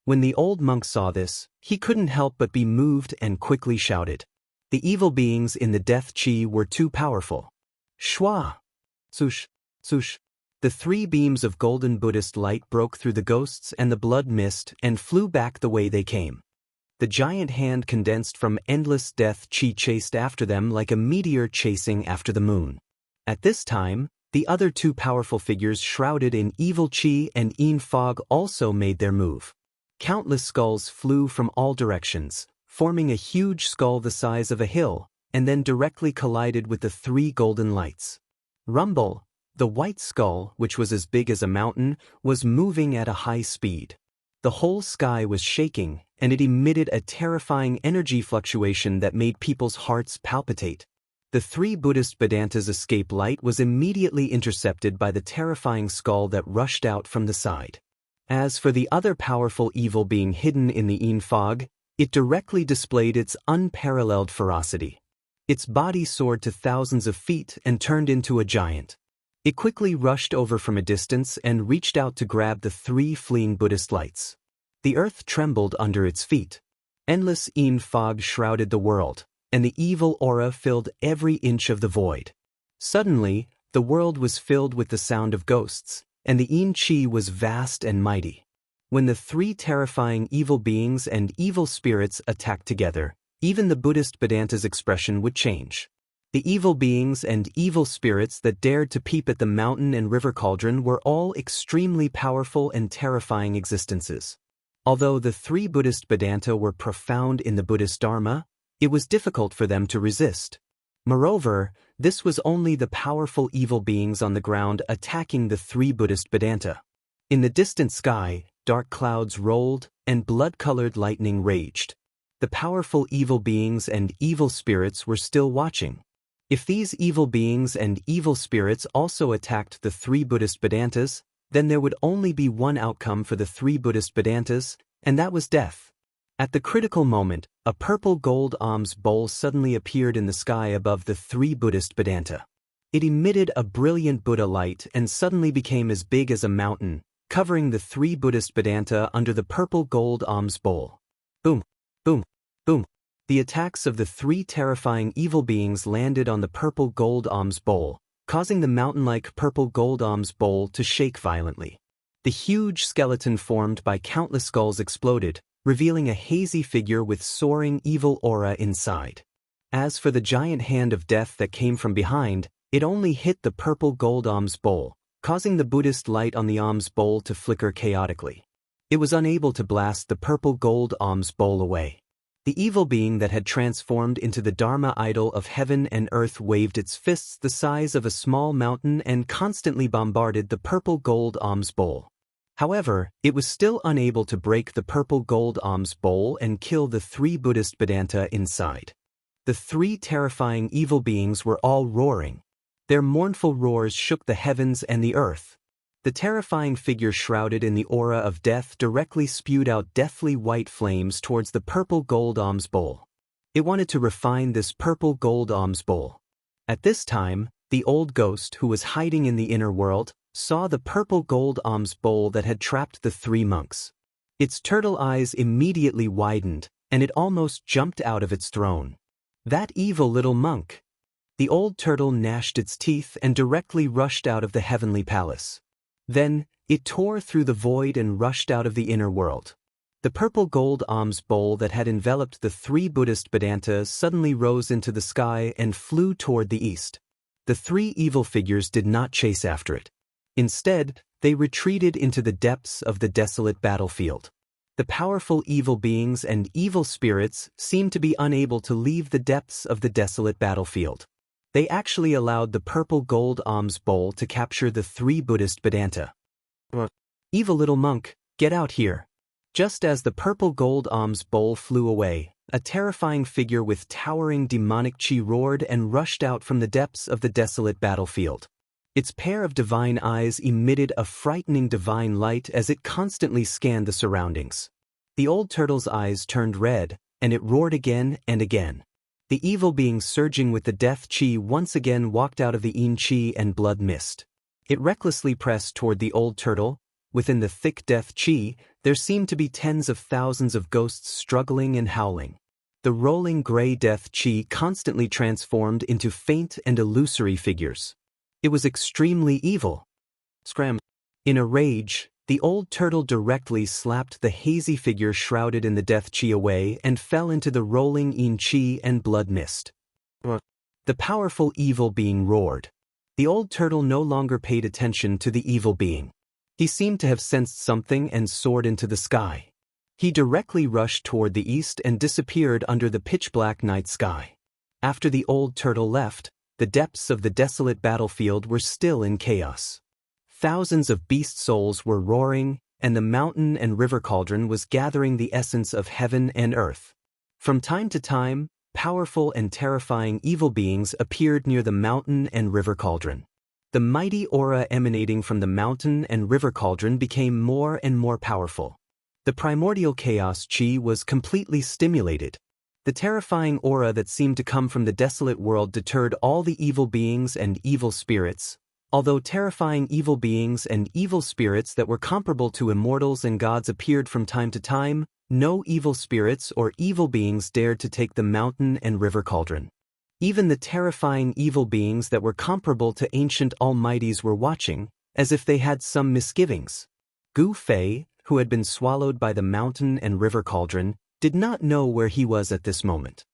When the old monk saw this, he couldn't help but be moved and quickly shouted. The evil beings in the death chi were too powerful. Shwa! Sush! Sush! The 3 beams of golden Buddhist light broke through the ghosts and the blood mist and flew back the way they came. The giant hand condensed from endless death chi chased after them like a meteor chasing after the moon. At this time, the other 2 powerful figures shrouded in evil chi and Yin fog also made their move. Countless skulls flew from all directions, forming a huge skull the size of a hill, and then directly collided with the 3 golden lights. Rumble, the white skull, which was as big as a mountain, was moving at a high speed. The whole sky was shaking, and it emitted a terrifying energy fluctuation that made people's hearts palpitate. The 3 Buddhist Vedanta's escape light was immediately intercepted by the terrifying skull that rushed out from the side. As for the other powerful evil being hidden in the Yin fog, it directly displayed its unparalleled ferocity. Its body soared to thousands of feet and turned into a giant. It quickly rushed over from a distance and reached out to grab the 3 fleeing Buddhist lights. The earth trembled under its feet. Endless fog shrouded the world, and the evil aura filled every inch of the void. Suddenly, the world was filled with the sound of ghosts, and the Qi was vast and mighty. When the three terrifying evil beings and evil spirits attacked together, even the Buddhist Vedanta's expression would change. The evil beings and evil spirits that dared to peep at the mountain and river cauldron were all extremely powerful and terrifying existences. Although the three Buddhist Vedanta were profound in the Buddhist Dharma, it was difficult for them to resist. Moreover, this was only the powerful evil beings on the ground attacking the three Buddhist Vedanta. In the distant sky, dark clouds rolled, and blood-colored lightning raged. The powerful evil beings and evil spirits were still watching. If these evil beings and evil spirits also attacked the three Buddhist Vedantas, then there would only be one outcome for the three Buddhist Vedantas, and that was death. At the critical moment, a purple gold alms bowl suddenly appeared in the sky above the three Buddhist Vedanta. It emitted a brilliant Buddha light and suddenly became as big as a mountain, covering the three Buddhist Vedanta under the purple gold alms bowl. Boom, boom, boom. The attacks of the three terrifying evil beings landed on the purple gold alms bowl, causing the mountain-like purple gold alms bowl to shake violently. The huge skeleton formed by countless skulls exploded, revealing a hazy figure with soaring evil aura inside. As for the giant hand of death that came from behind, it only hit the purple gold alms bowl, causing the Buddhist light on the alms bowl to flicker chaotically. It was unable to blast the purple gold alms bowl away. The evil being that had transformed into the Dharma idol of heaven and earth waved its fists the size of a small mountain and constantly bombarded the purple gold alms bowl. However, it was still unable to break the purple gold alms bowl and kill the three Buddhist Vedanta inside. The three terrifying evil beings were all roaring. Their mournful roars shook the heavens and the earth. The terrifying figure shrouded in the aura of death directly spewed out deathly white flames towards the purple gold alms bowl. It wanted to refine this purple gold alms bowl. At this time, the old ghost who was hiding in the inner world saw the purple gold alms bowl that had trapped the three monks. Its turtle eyes immediately widened, and it almost jumped out of its throne. That evil little monk! The old turtle gnashed its teeth and directly rushed out of the heavenly palace. Then, it tore through the void and rushed out of the inner world. The purple gold alms bowl that had enveloped the three Buddhist Vedantas suddenly rose into the sky and flew toward the east. The three evil figures did not chase after it. Instead, they retreated into the depths of the desolate battlefield. The powerful evil beings and evil spirits seemed to be unable to leave the depths of the desolate battlefield. They actually allowed the purple gold alms bowl to capture the three Buddhist Vedanta. Evil little monk, get out here. Just as the purple gold alms bowl flew away, a terrifying figure with towering demonic chi roared and rushed out from the depths of the desolate battlefield. Its pair of divine eyes emitted a frightening divine light as it constantly scanned the surroundings. The old turtle's eyes turned red, and it roared again and again. The evil being surging with the death chi once again walked out of the yin chi and blood mist. It recklessly pressed toward the old turtle. Within the thick death chi, there seemed to be tens of thousands of ghosts struggling and howling. The rolling gray death chi constantly transformed into faint and illusory figures. It was extremely evil. Scram! In a rage, the old turtle directly slapped the hazy figure shrouded in the death chi away and fell into the rolling yin chi and blood mist. The powerful evil being roared. The old turtle no longer paid attention to the evil being. He seemed to have sensed something and soared into the sky. He directly rushed toward the east and disappeared under the pitch-black night sky. After the old turtle left, the depths of the desolate battlefield were still in chaos. Thousands of beast souls were roaring, and the mountain and river cauldron was gathering the essence of heaven and earth. From time to time, powerful and terrifying evil beings appeared near the mountain and river cauldron. The mighty aura emanating from the mountain and river cauldron became more and more powerful. The primordial chaos chi was completely stimulated. The terrifying aura that seemed to come from the desolate world deterred all the evil beings and evil spirits. Although terrifying evil beings and evil spirits that were comparable to immortals and gods appeared from time to time, No evil spirits or evil beings dared to take the mountain and river cauldron. Even the terrifying evil beings that were comparable to ancient almighties were watching, as if they had some misgivings. Gu Fei, who had been swallowed by the mountain and river cauldron, did not know where he was at this moment.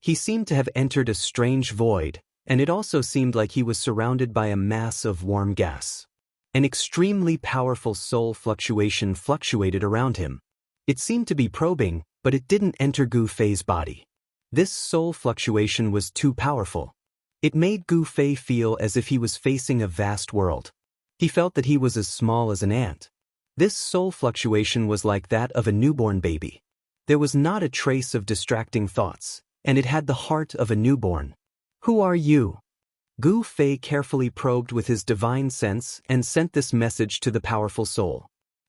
He seemed to have entered a strange void, and it also seemed like he was surrounded by a mass of warm gas. An extremely powerful soul fluctuation fluctuated around him. It seemed to be probing, but it didn't enter Gu Fei's body. This soul fluctuation was too powerful. It made Gu Fei feel as if he was facing a vast world. He felt that he was as small as an ant. This soul fluctuation was like that of a newborn baby. There was not a trace of distracting thoughts, and it had the heart of a newborn. Who are you? Gu Fei carefully probed with his divine sense and sent this message to the powerful soul.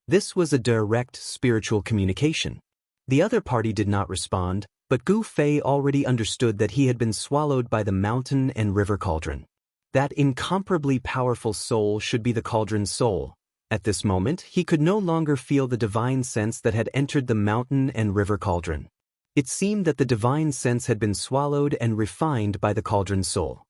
This was a direct spiritual communication. The other party did not respond, but Gu Fei already understood that he had been swallowed by the mountain and river cauldron. That incomparably powerful soul should be the cauldron's soul. At this moment, he could no longer feel the divine sense that had entered the mountain and river cauldron. It seemed that the divine sense had been swallowed and refined by the cauldron's soul.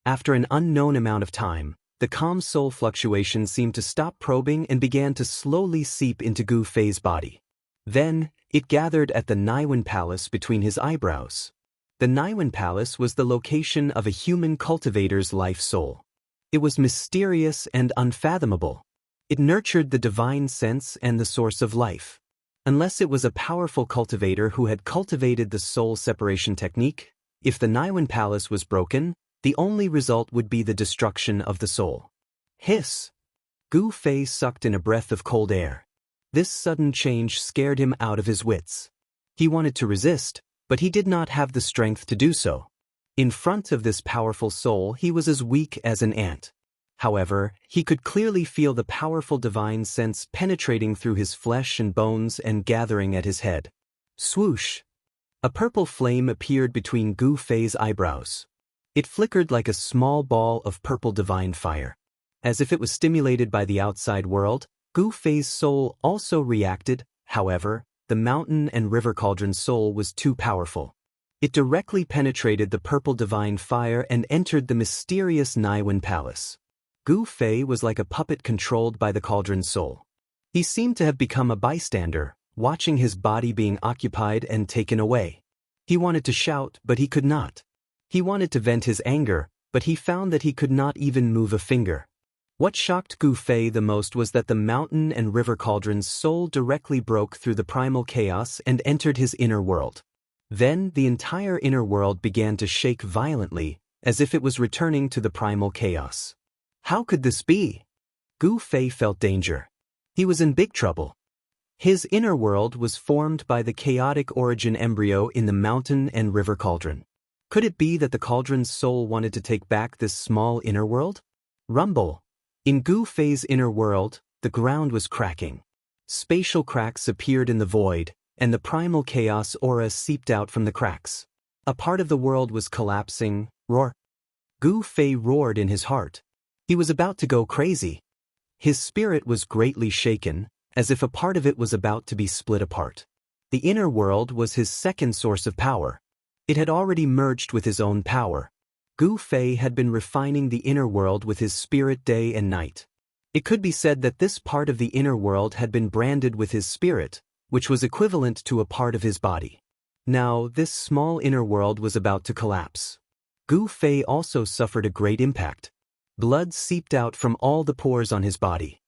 After an unknown amount of time, the calm soul fluctuation seemed to stop probing and began to slowly seep into Gu Fei's body. Then, it gathered at the Naiwen Palace between his eyebrows. The Naiwen Palace was the location of a human cultivator's life soul. It was mysterious and unfathomable. It nurtured the divine sense and the source of life. Unless it was a powerful cultivator who had cultivated the soul separation technique, if the Naiwen Palace was broken, the only result would be the destruction of the soul. Hiss! Gu Fei sucked in a breath of cold air. This sudden change scared him out of his wits. He wanted to resist, but he did not have the strength to do so. In front of this powerful soul, he was as weak as an ant. However, he could clearly feel the powerful divine sense penetrating through his flesh and bones and gathering at his head. Swoosh! A purple flame appeared between Gu Fei's eyebrows. It flickered like a small ball of purple divine fire. As if it was stimulated by the outside world, Gu Fei's soul also reacted. However, the mountain and river cauldron's soul was too powerful. It directly penetrated the purple divine fire and entered the mysterious Naiwen Palace. Gu Fei was like a puppet controlled by the cauldron's soul. He seemed to have become a bystander, watching his body being occupied and taken away. He wanted to shout, but he could not. He wanted to vent his anger, but he found that he could not even move a finger. What shocked Gu Fei the most was that the mountain and river cauldron's soul directly broke through the primal chaos and entered his inner world. Then the entire inner world began to shake violently, as if it was returning to the primal chaos. How could this be? Gu Fei felt danger. He was in big trouble. His inner world was formed by the chaotic origin embryo in the mountain and river cauldron. Could it be that the cauldron's soul wanted to take back this small inner world? Rumble! In Gu Fei's inner world, the ground was cracking. Spatial cracks appeared in the void, and the primal chaos aura seeped out from the cracks. A part of the world was collapsing. Roar! Gu Fei roared in his heart. He was about to go crazy. His spirit was greatly shaken, as if a part of it was about to be split apart. The inner world was his second source of power. It had already merged with his own power. Gu Fei had been refining the inner world with his spirit day and night. It could be said that this part of the inner world had been branded with his spirit, which was equivalent to a part of his body. Now, this small inner world was about to collapse. Gu Fei also suffered a great impact. Blood seeped out from all the pores on his body.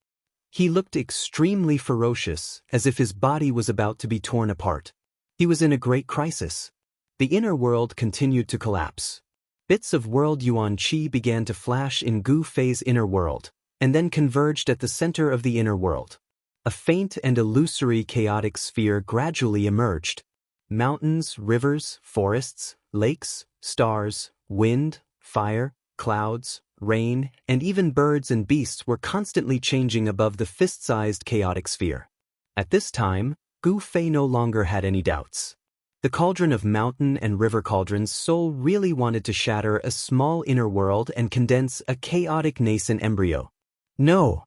He looked extremely ferocious, as if his body was about to be torn apart. He was in a great crisis. The inner world continued to collapse. Bits of world yuan qi began to flash in Gu Fei's inner world, and then converged at the center of the inner world. A faint and illusory chaotic sphere gradually emerged. Mountains, rivers, forests, lakes, stars, wind, fire, clouds, rain, and even birds and beasts were constantly changing above the fist-sized chaotic sphere. At this time, Gu Fei no longer had any doubts. The cauldron of mountain and river cauldron's soul really wanted to shatter a small inner world and condense a chaotic nascent embryo. No!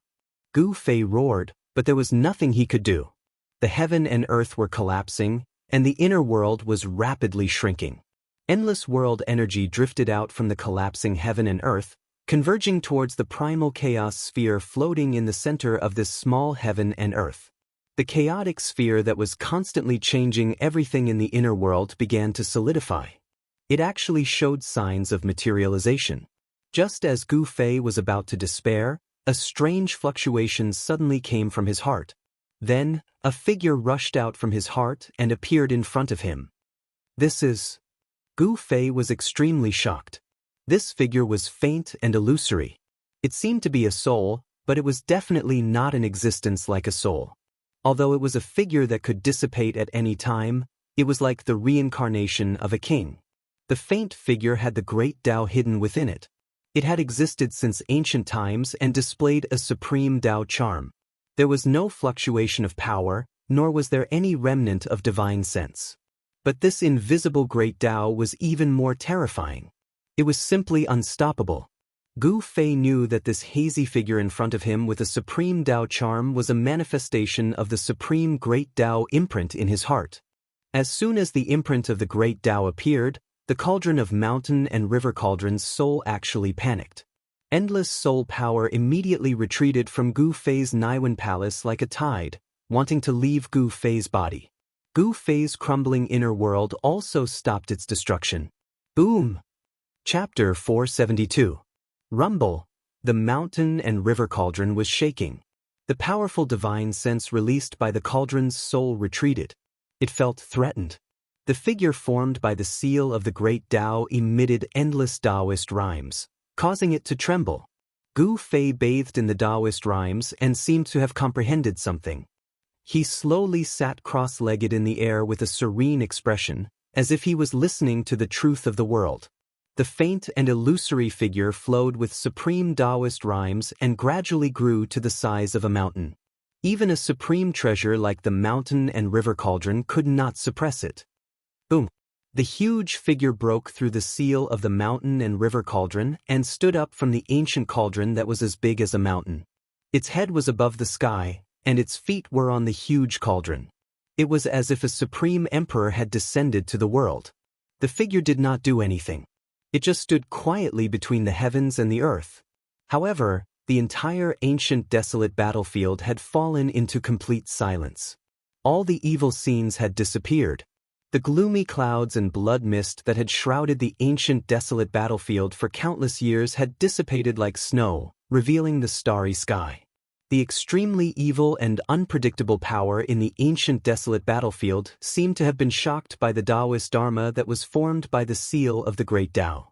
Gu Fei roared, but there was nothing he could do. The heaven and earth were collapsing, and the inner world was rapidly shrinking. Endless world energy drifted out from the collapsing heaven and earth, converging towards the primal chaos sphere floating in the center of this small heaven and earth. The chaotic sphere that was constantly changing everything in the inner world began to solidify. It actually showed signs of materialization. Just as Gu Fei was about to despair, a strange fluctuation suddenly came from his heart. Then, a figure rushed out from his heart and appeared in front of him. This is... Gu Fei was extremely shocked. This figure was faint and illusory. It seemed to be a soul, but it was definitely not an existence like a soul. Although it was a figure that could dissipate at any time, it was like the reincarnation of a king. The faint figure had the great Tao hidden within it. It had existed since ancient times and displayed a supreme Tao charm. There was no fluctuation of power, nor was there any remnant of divine sense. But this invisible great Tao was even more terrifying. It was simply unstoppable. Gu Fei knew that this hazy figure in front of him with a supreme Tao charm was a manifestation of the supreme great Tao imprint in his heart. As soon as the imprint of the great Tao appeared, the cauldron of mountain and river cauldron's soul actually panicked. Endless soul power immediately retreated from Gu Fei's Niwen palace like a tide, wanting to leave Gu Fei's body. Gu Fei's crumbling inner world also stopped its destruction. Boom! Chapter 472. Rumble. The mountain and river cauldron was shaking. The powerful divine sense released by the cauldron's soul retreated. It felt threatened. The figure formed by the seal of the great Tao emitted endless Taoist rhymes, causing it to tremble. Gu Fei bathed in the Taoist rhymes and seemed to have comprehended something. He slowly sat cross-legged in the air with a serene expression, as if he was listening to the truth of the world. The faint and illusory figure flowed with supreme Taoist rhymes and gradually grew to the size of a mountain. Even a supreme treasure like the mountain and river cauldron could not suppress it. Boom! The huge figure broke through the seal of the mountain and river cauldron and stood up from the ancient cauldron that was as big as a mountain. Its head was above the sky, and its feet were on the huge cauldron. It was as if a supreme emperor had descended to the world. The figure did not do anything. It just stood quietly between the heavens and the earth. However, the entire ancient desolate battlefield had fallen into complete silence. All the evil scenes had disappeared. The gloomy clouds and blood mist that had shrouded the ancient desolate battlefield for countless years had dissipated like snow, revealing the starry sky. The extremely evil and unpredictable power in the ancient desolate battlefield seemed to have been shocked by the Taoist Dharma that was formed by the seal of the great Tao.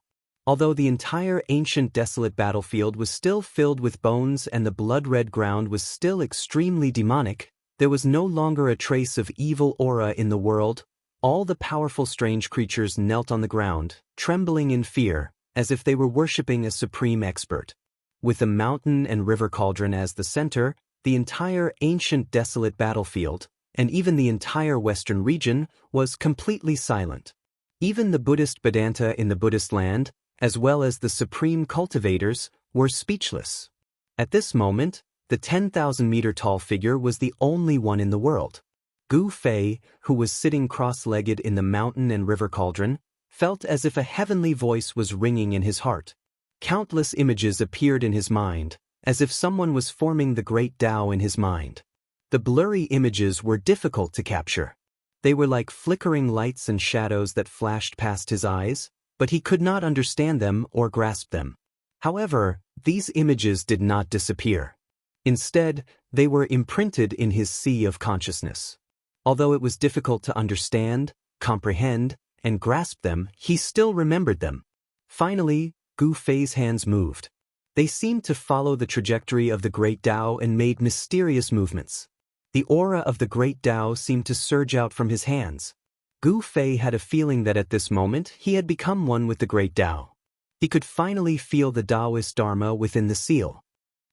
Although the entire ancient desolate battlefield was still filled with bones and the blood-red ground was still extremely demonic, there was no longer a trace of evil aura in the world. All the powerful strange creatures knelt on the ground, trembling in fear, as if they were worshipping a supreme expert. With the mountain and river cauldron as the center, the entire ancient desolate battlefield, and even the entire western region, was completely silent. Even the Buddhist Vedanta in the Buddhist land, as well as the supreme cultivators, were speechless. At this moment, the 10,000-meter-tall figure was the only one in the world. Gu Fei, who was sitting cross-legged in the mountain and river cauldron, felt as if a heavenly voice was ringing in his heart. Countless images appeared in his mind, as if someone was forming the great Tao in his mind. The blurry images were difficult to capture. They were like flickering lights and shadows that flashed past his eyes, but he could not understand them or grasp them. However, these images did not disappear. Instead, they were imprinted in his sea of consciousness. Although it was difficult to understand, comprehend, and grasp them, he still remembered them. Finally, Gu Fei's hands moved. They seemed to follow the trajectory of the great Tao and made mysterious movements. The aura of the great Tao seemed to surge out from his hands. Gu Fei had a feeling that at this moment he had become one with the great Tao. He could finally feel the Taoist Dharma within the seal.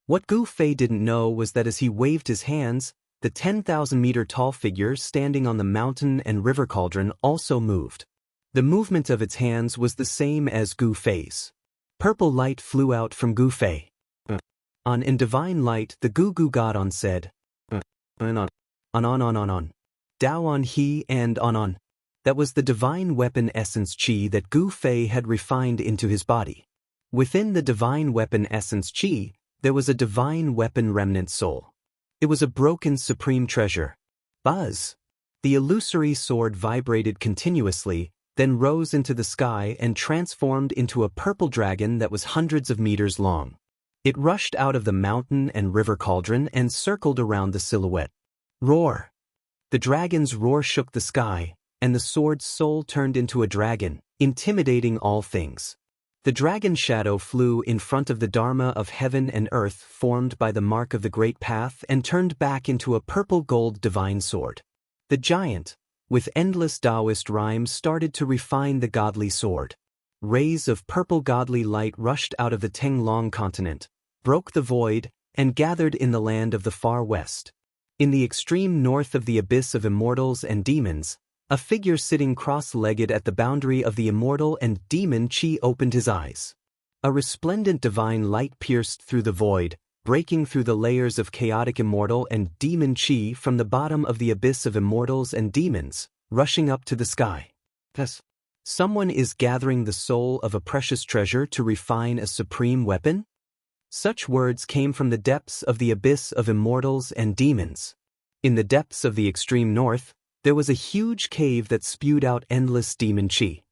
What Gu Fei didn't know was that as he waved his hands, the 10,000-meter-tall figure standing on the mountain and river cauldron also moved. The movement of its hands was the same as Gu Fei's. Purple light flew out from Gu Fei. In divine light, the Gu Gu God said, On. Dao on he and on. That was the divine weapon essence chi that Gu Fei had refined into his body. Within the divine weapon essence chi, there was a divine weapon remnant soul. It was a broken supreme treasure. Buzz! The illusory sword vibrated continuously, then rose into the sky and transformed into a purple dragon that was hundreds of meters long. It rushed out of the mountain and river cauldron and circled around the silhouette. Roar! The dragon's roar shook the sky, and the sword's soul turned into a dragon, intimidating all things. The dragon shadow flew in front of the Dharma of heaven and earth formed by the mark of the great path and turned back into a purple-gold divine sword. The giant, with endless Taoist rhymes, started to refine the godly sword. Rays of purple godly light rushed out of the Tenglong continent, broke the void, and gathered in the land of the far west. In the extreme north of the abyss of immortals and demons, a figure sitting cross-legged at the boundary of the immortal and demon chi opened his eyes. A resplendent divine light pierced through the void, breaking through the layers of chaotic immortal and demon chi from the bottom of the abyss of immortals and demons, rushing up to the sky. Thus, someone is gathering the soul of a precious treasure to refine a supreme weapon? Such words came from the depths of the abyss of immortals and demons. In the depths of the extreme north, there was a huge cave that spewed out endless demon chi.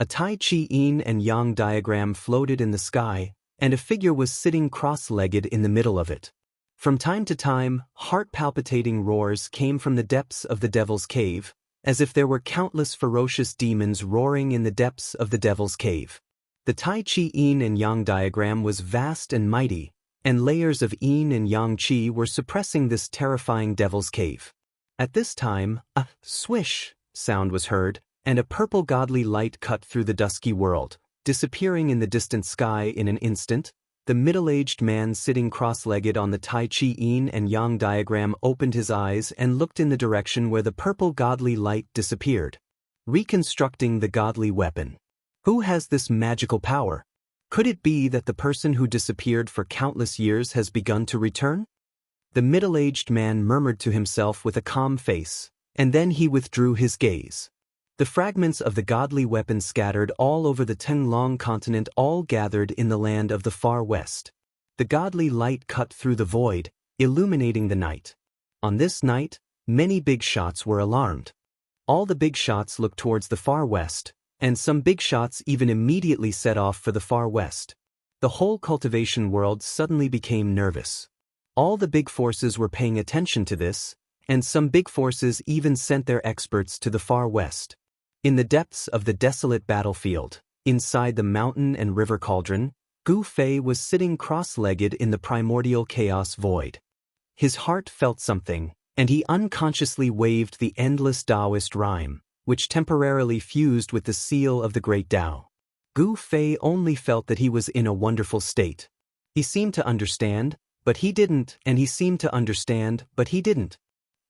A Tai Chi yin and yang diagram floated in the sky, and a figure was sitting cross-legged in the middle of it. From time to time, heart-palpitating roars came from the depths of the devil's cave, as if there were countless ferocious demons roaring in the depths of the devil's cave. The Tai Chi yin and yang diagram was vast and mighty, and layers of yin and yang chi were suppressing this terrifying devil's cave. At this time, a swish sound was heard, and a purple godly light cut through the dusky world, disappearing in the distant sky in an instant. The middle-aged man sitting cross-legged on the Tai Chi yin and yang diagram opened his eyes and looked in the direction where the purple godly light disappeared. Reconstructing the godly weapon. Who has this magical power? Could it be that the person who disappeared for countless years has begun to return? The middle-aged man murmured to himself with a calm face, and then he withdrew his gaze. The fragments of the godly weapon scattered all over the Tenglong continent all gathered in the land of the far west. The godly light cut through the void, illuminating the night. On this night, many big shots were alarmed. All the big shots looked towards the far west, and some big shots even immediately set off for the far west. The whole cultivation world suddenly became nervous. All the big forces were paying attention to this, and some big forces even sent their experts to the far west. In the depths of the desolate battlefield, inside the mountain and river cauldron, Gu Fei was sitting cross-legged in the primordial chaos void. His heart felt something, and he unconsciously waved the endless Taoist rhyme, which temporarily fused with the seal of the great Tao. Gu Fei only felt that he was in a wonderful state. He seemed to understand, but he didn't, and he seemed to understand, but he didn't.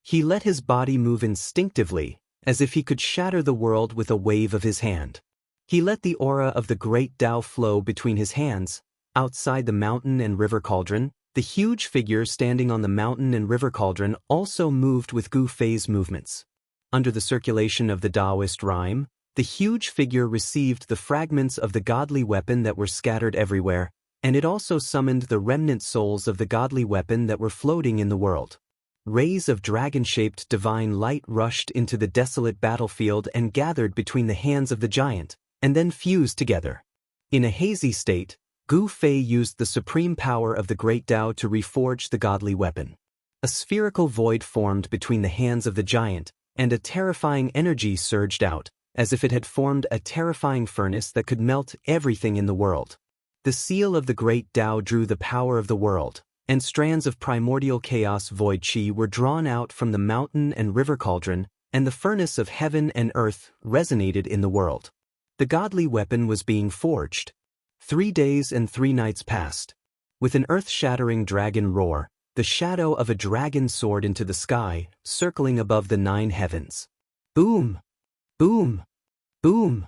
He let his body move instinctively, as if he could shatter the world with a wave of his hand. He let the aura of the great Tao flow between his hands. Outside the mountain and river cauldron, the huge figure standing on the mountain and river cauldron also moved with Gu Fei's movements. Under the circulation of the Taoist rhyme, the huge figure received the fragments of the godly weapon that were scattered everywhere, and it also summoned the remnant souls of the godly weapon that were floating in the world. Rays of dragon-shaped divine light rushed into the desolate battlefield and gathered between the hands of the giant, and then fused together. In a hazy state, Gu Fei used the supreme power of the great Tao to reforge the godly weapon. A spherical void formed between the hands of the giant, and a terrifying energy surged out, as if it had formed a terrifying furnace that could melt everything in the world. The seal of the great Tao drew the power of the world, and strands of primordial chaos void chi were drawn out from the mountain and river cauldron, and the furnace of heaven and earth resonated in the world. The godly weapon was being forged. 3 days and 3 nights passed. With an earth-shattering dragon roar, the shadow of a dragon soared into the sky, circling above the 9 heavens. Boom! Boom! Boom!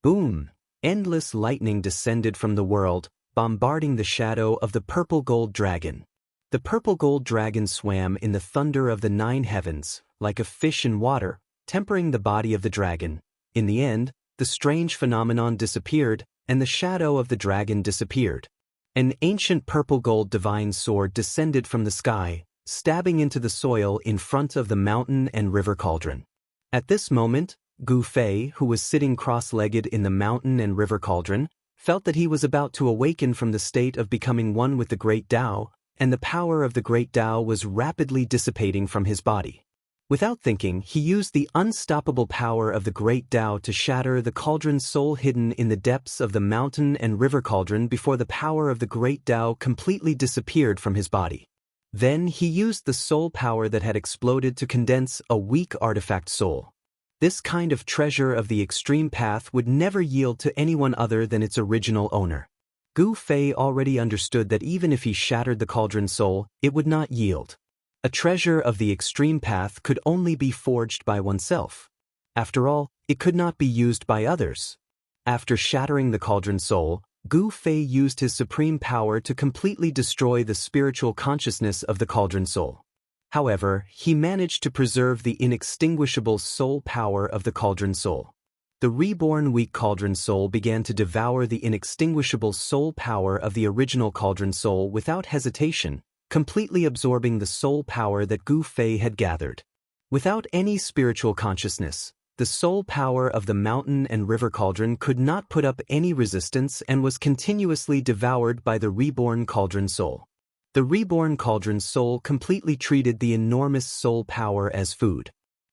Boom! Endless lightning descended from the world, bombarding the shadow of the purple gold dragon. The purple-gold dragon swam in the thunder of the 9 heavens, like a fish in water, tempering the body of the dragon. In the end, the strange phenomenon disappeared, and the shadow of the dragon disappeared. An ancient purple-gold divine sword descended from the sky, stabbing into the soil in front of the mountain and river cauldron. At this moment, Gu Fei, who was sitting cross-legged in the mountain and river cauldron, felt that he was about to awaken from the state of becoming one with the great Tao, and the power of the great Tao was rapidly dissipating from his body. Without thinking, he used the unstoppable power of the great Tao to shatter the cauldron's soul hidden in the depths of the mountain and river cauldron before the power of the great Tao completely disappeared from his body. Then he used the soul power that had exploded to condense a weak artifact soul. This kind of treasure of the extreme path would never yield to anyone other than its original owner. Gu Fei already understood that even if he shattered the cauldron soul, it would not yield. A treasure of the extreme path could only be forged by oneself. After all, it could not be used by others. After shattering the cauldron soul, Gu Fei used his supreme power to completely destroy the spiritual consciousness of the cauldron soul. However, he managed to preserve the inextinguishable soul power of the cauldron soul. The reborn weak cauldron soul began to devour the inextinguishable soul power of the original cauldron soul without hesitation, completely absorbing the soul power that Gu Fei had gathered. Without any spiritual consciousness, the soul power of the mountain and river cauldron could not put up any resistance and was continuously devoured by the reborn cauldron soul. The reborn cauldron soul completely treated the enormous soul power as food.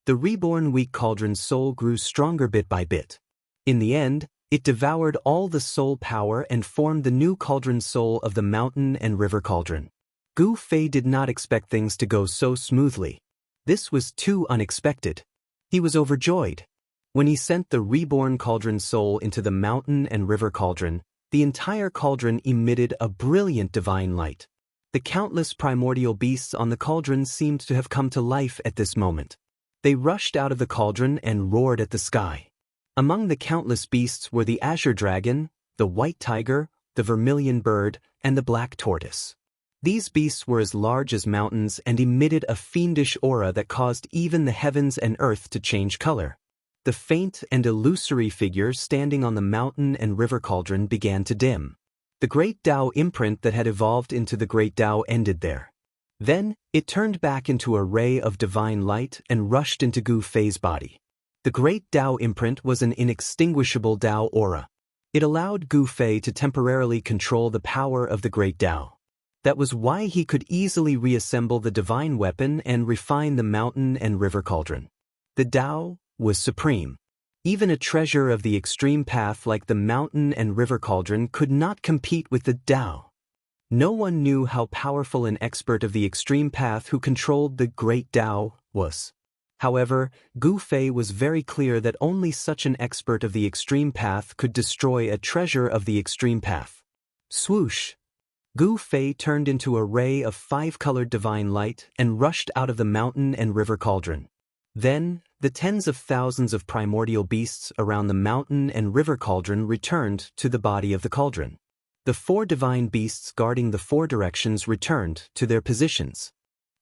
The reborn weak cauldron soul grew stronger bit by bit. In the end, it devoured all the soul power and formed the new cauldron soul of the mountain and river cauldron. Gu Fei did not expect things to go so smoothly. This was too unexpected. He was overjoyed. When he sent the reborn cauldron soul into the mountain and river cauldron, the entire cauldron emitted a brilliant divine light. The countless primordial beasts on the cauldron seemed to have come to life at this moment. They rushed out of the cauldron and roared at the sky. Among the countless beasts were the azure dragon, the white tiger, the vermilion bird, and the black tortoise. These beasts were as large as mountains and emitted a fiendish aura that caused even the heavens and earth to change color. The faint and illusory figure standing on the mountain and river cauldron began to dim. The great Tao imprint that had evolved into the great Tao ended there. Then, it turned back into a ray of divine light and rushed into Gu Fei's body. The great Tao imprint was an inextinguishable Tao aura. It allowed Gu Fei to temporarily control the power of the great Tao. That was why he could easily reassemble the divine weapon and refine the mountain and river cauldron. The Tao was supreme. Even a treasure of the extreme path like the mountain and river cauldron could not compete with the Tao. No one knew how powerful an expert of the extreme path who controlled the great Tao was. However, Gu Fei was very clear that only such an expert of the extreme path could destroy a treasure of the extreme path. Swoosh! Gu Fei turned into a ray of 5-colored divine light and rushed out of the mountain and river cauldron. Then, the tens of thousands of primordial beasts around the mountain and river cauldron returned to the body of the cauldron. The 4 divine beasts guarding the 4 directions returned to their positions.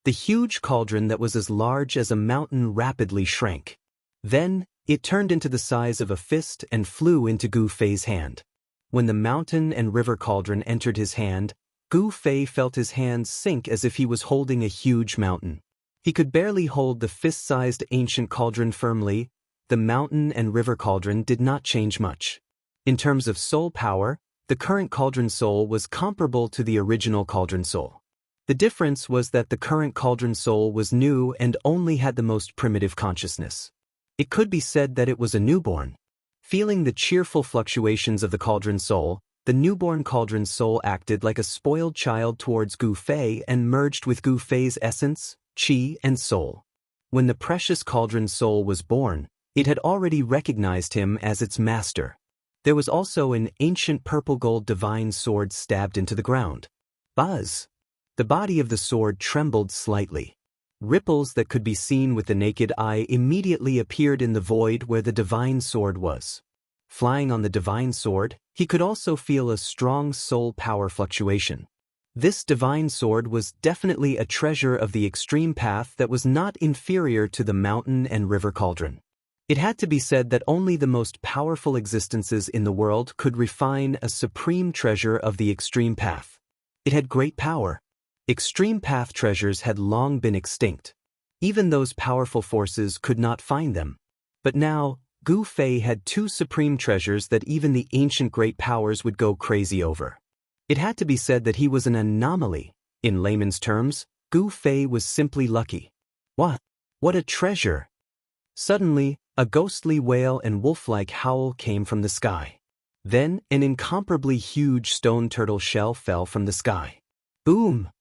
The huge cauldron that was as large as a mountain rapidly shrank. Then, it turned into the size of a fist and flew into Gu Fei's hand. When the mountain and river cauldron entered his hand, Gu Fei felt his hands sink as if he was holding a huge mountain. He could barely hold the fist-sized ancient cauldron firmly. The mountain and river cauldron did not change much. In terms of soul power, the current cauldron soul was comparable to the original cauldron soul. The difference was that the current cauldron soul was new and only had the most primitive consciousness. It could be said that it was a newborn. Feeling the cheerful fluctuations of the cauldron soul, the newborn cauldron soul acted like a spoiled child towards Gu Fei and merged with Gu Fei's essence, qi, and soul. When the precious cauldron soul was born, it had already recognized him as its master. There was also an ancient purple-gold divine sword stabbed into the ground. Buzz! The body of the sword trembled slightly. Ripples that could be seen with the naked eye immediately appeared in the void where the divine sword was. Flying on the divine sword, he could also feel a strong soul power fluctuation. This divine sword was definitely a treasure of the extreme path that was not inferior to the mountain and river cauldron. It had to be said that only the most powerful existences in the world could refine a supreme treasure of the extreme path. It had great power. Extreme path treasures had long been extinct. Even those powerful forces could not find them. But now, Gu Fei had two supreme treasures that even the ancient great powers would go crazy over. It had to be said that he was an anomaly. In layman's terms, Gu Fei was simply lucky. What a treasure! Suddenly, a ghostly wail and wolf-like howl came from the sky. Then, an incomparably huge stone turtle shell fell from the sky. Boom!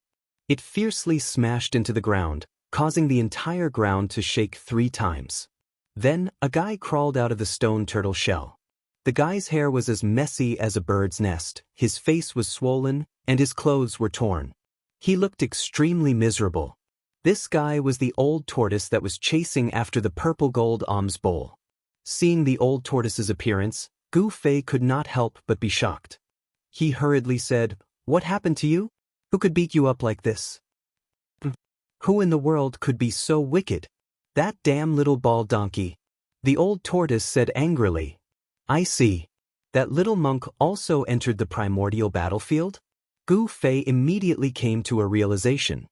It fiercely smashed into the ground, causing the entire ground to shake 3 times. Then, a guy crawled out of the stone turtle shell. The guy's hair was as messy as a bird's nest, his face was swollen, and his clothes were torn. He looked extremely miserable. This guy was the old tortoise that was chasing after the purple gold alms bowl. Seeing the old tortoise's appearance, Gu Fei could not help but be shocked. He hurriedly said, "What happened to you? Who could beat you up like this? Who in the world could be so wicked? That damn little bald donkey." The old tortoise said angrily. "I see. That little monk also entered the primordial battlefield?" Gu Fei immediately came to a realization.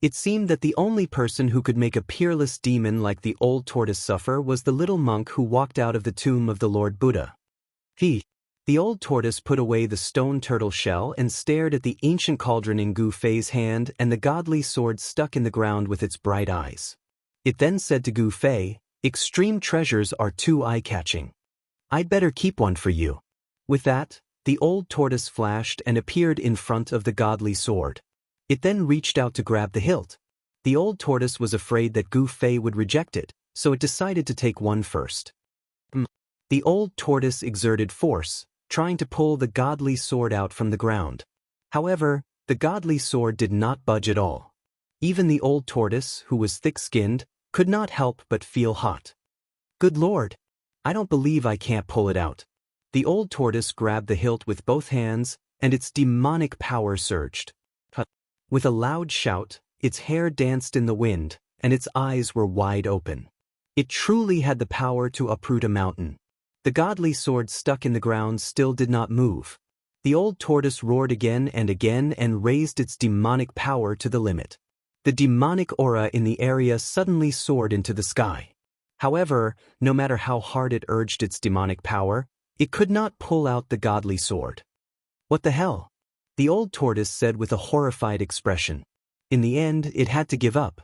It seemed that the only person who could make a peerless demon like the old tortoise suffer was the little monk who walked out of the tomb of the Lord Buddha. The old tortoise put away the stone turtle shell and stared at the ancient cauldron in Gu Fei's hand and the godly sword stuck in the ground with its bright eyes. It then said to Gu Fei, "Extreme treasures are too eye-catching. I'd better keep one for you." With that, the old tortoise flashed and appeared in front of the godly sword. It then reached out to grab the hilt. The old tortoise was afraid that Gu Fei would reject it, so it decided to take one first. The old tortoise exerted force, trying to pull the godly sword out from the ground. However, the godly sword did not budge at all. Even the old tortoise, who was thick-skinned, could not help but feel hot. "Good Lord! I don't believe I can't pull it out." The old tortoise grabbed the hilt with both hands, and its demonic power surged. With a loud shout, its hair danced in the wind, and its eyes were wide open. It truly had the power to uproot a mountain. The godly sword stuck in the ground still did not move. The old tortoise roared again and raised its demonic power to the limit. The demonic aura in the area suddenly soared into the sky. However, no matter how hard it urged its demonic power, it could not pull out the godly sword. "What the hell?" the old tortoise said with a horrified expression. In the end, it had to give up.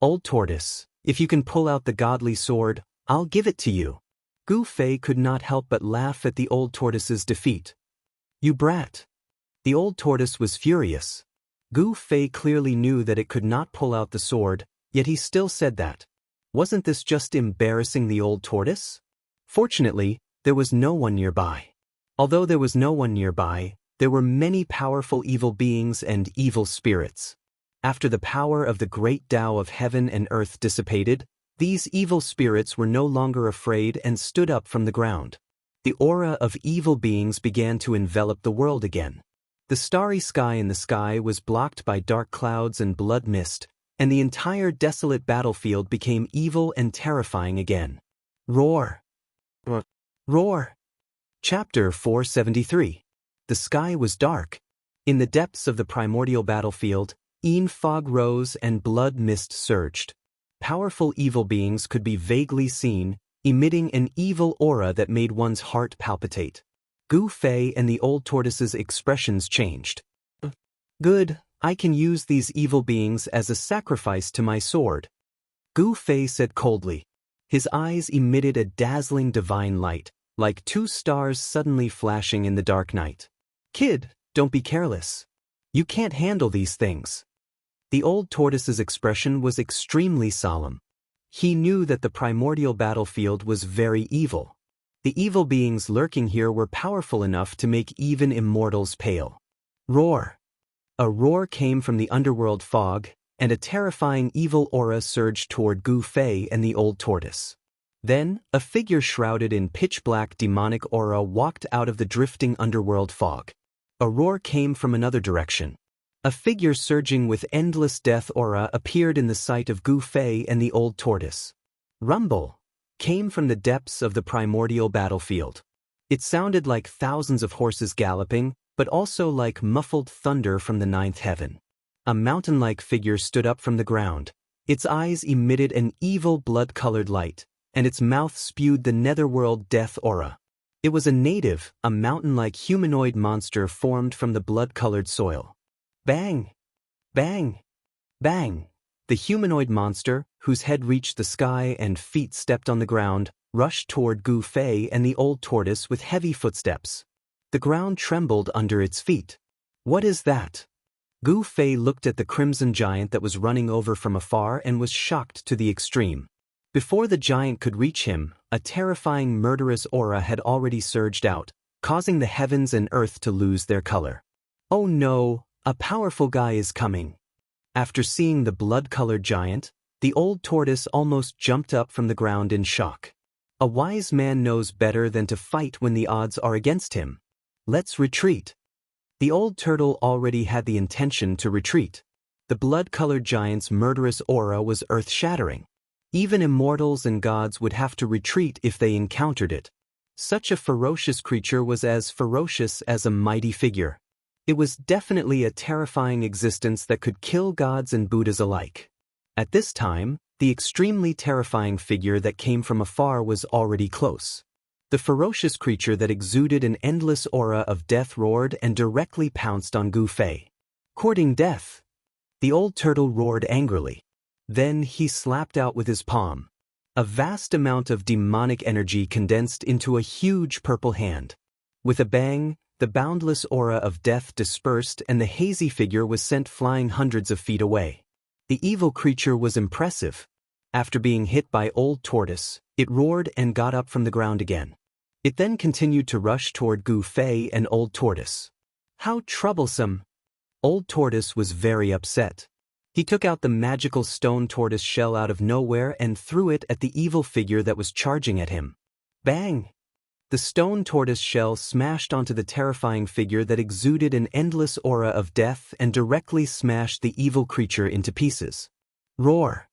Old tortoise, if you can pull out the godly sword, I'll give it to you." Gu Fei could not help but laugh at the old tortoise's defeat. "You brat." The old tortoise was furious. Gu Fei clearly knew that it could not pull out the sword, yet he still said that. Wasn't this just embarrassing the old tortoise? Fortunately, there was no one nearby. Although there was no one nearby, there were many powerful evil beings and evil spirits. After the power of the great Tao of heaven and earth dissipated, these evil spirits were no longer afraid and stood up from the ground. The aura of evil beings began to envelop the world again. The starry sky in the sky was blocked by dark clouds and blood mist, and the entire desolate battlefield became evil and terrifying again. Roar! Roar! Chapter 473. The sky was dark. In the depths of the primordial battlefield, fog rose and blood mist surged. Powerful evil beings could be vaguely seen, emitting an evil aura that made one's heart palpitate. Gu Fei and the old tortoise's expressions changed. "Good, I can use these evil beings as a sacrifice to my sword," Gu Fei said coldly. His eyes emitted a dazzling divine light, like 2 stars suddenly flashing in the dark night. "Kid, don't be careless. You can't handle these things." The old tortoise's expression was extremely solemn. He knew that the primordial battlefield was very evil. The evil beings lurking here were powerful enough to make even immortals pale. Roar! A roar came from the underworld fog, and a terrifying evil aura surged toward Gu Fei and the old tortoise. Then, a figure shrouded in pitch-black demonic aura walked out of the drifting underworld fog. A roar came from another direction. A figure surging with endless death aura appeared in the sight of Gu Fei and the old tortoise. Rumble came from the depths of the primordial battlefield. It sounded like thousands of horses galloping, but also like muffled thunder from the ninth heaven. A mountain-like figure stood up from the ground. Its eyes emitted an evil blood-colored light, and its mouth spewed the netherworld death aura. It was a native, a mountain-like humanoid monster formed from the blood-colored soil. Bang! Bang! Bang! The humanoid monster, whose head reached the sky and feet stepped on the ground, rushed toward Gu Fei and the old tortoise with heavy footsteps. The ground trembled under its feet. What is that? Gu Fei looked at the crimson giant that was running over from afar and was shocked to the extreme. Before the giant could reach him, a terrifying murderous aura had already surged out, causing the heavens and earth to lose their color. Oh no, a powerful guy is coming. After seeing the blood-colored giant, the old tortoise almost jumped up from the ground in shock. A wise man knows better than to fight when the odds are against him. Let's retreat. The old turtle already had the intention to retreat. The blood-colored giant's murderous aura was earth-shattering. Even immortals and gods would have to retreat if they encountered it. Such a ferocious creature was as ferocious as a mighty figure. It was definitely a terrifying existence that could kill gods and Buddhas alike. At this time, the extremely terrifying figure that came from afar was already close. The ferocious creature that exuded an endless aura of death roared and directly pounced on Gu Fei. Courting death! The old turtle roared angrily. Then he slapped out with his palm. A vast amount of demonic energy condensed into a huge purple hand. With a bang, the boundless aura of death dispersed and the hazy figure was sent flying hundreds of feet away. The evil creature was impressive. After being hit by Old Tortoise, it roared and got up from the ground again. It then continued to rush toward Gu Fei and Old Tortoise. How troublesome! Old Tortoise was very upset. He took out the magical stone tortoise shell out of nowhere and threw it at the evil figure that was charging at him. Bang! The stone tortoise shell smashed onto the terrifying figure that exuded an endless aura of death and directly smashed the evil creature into pieces. Roar!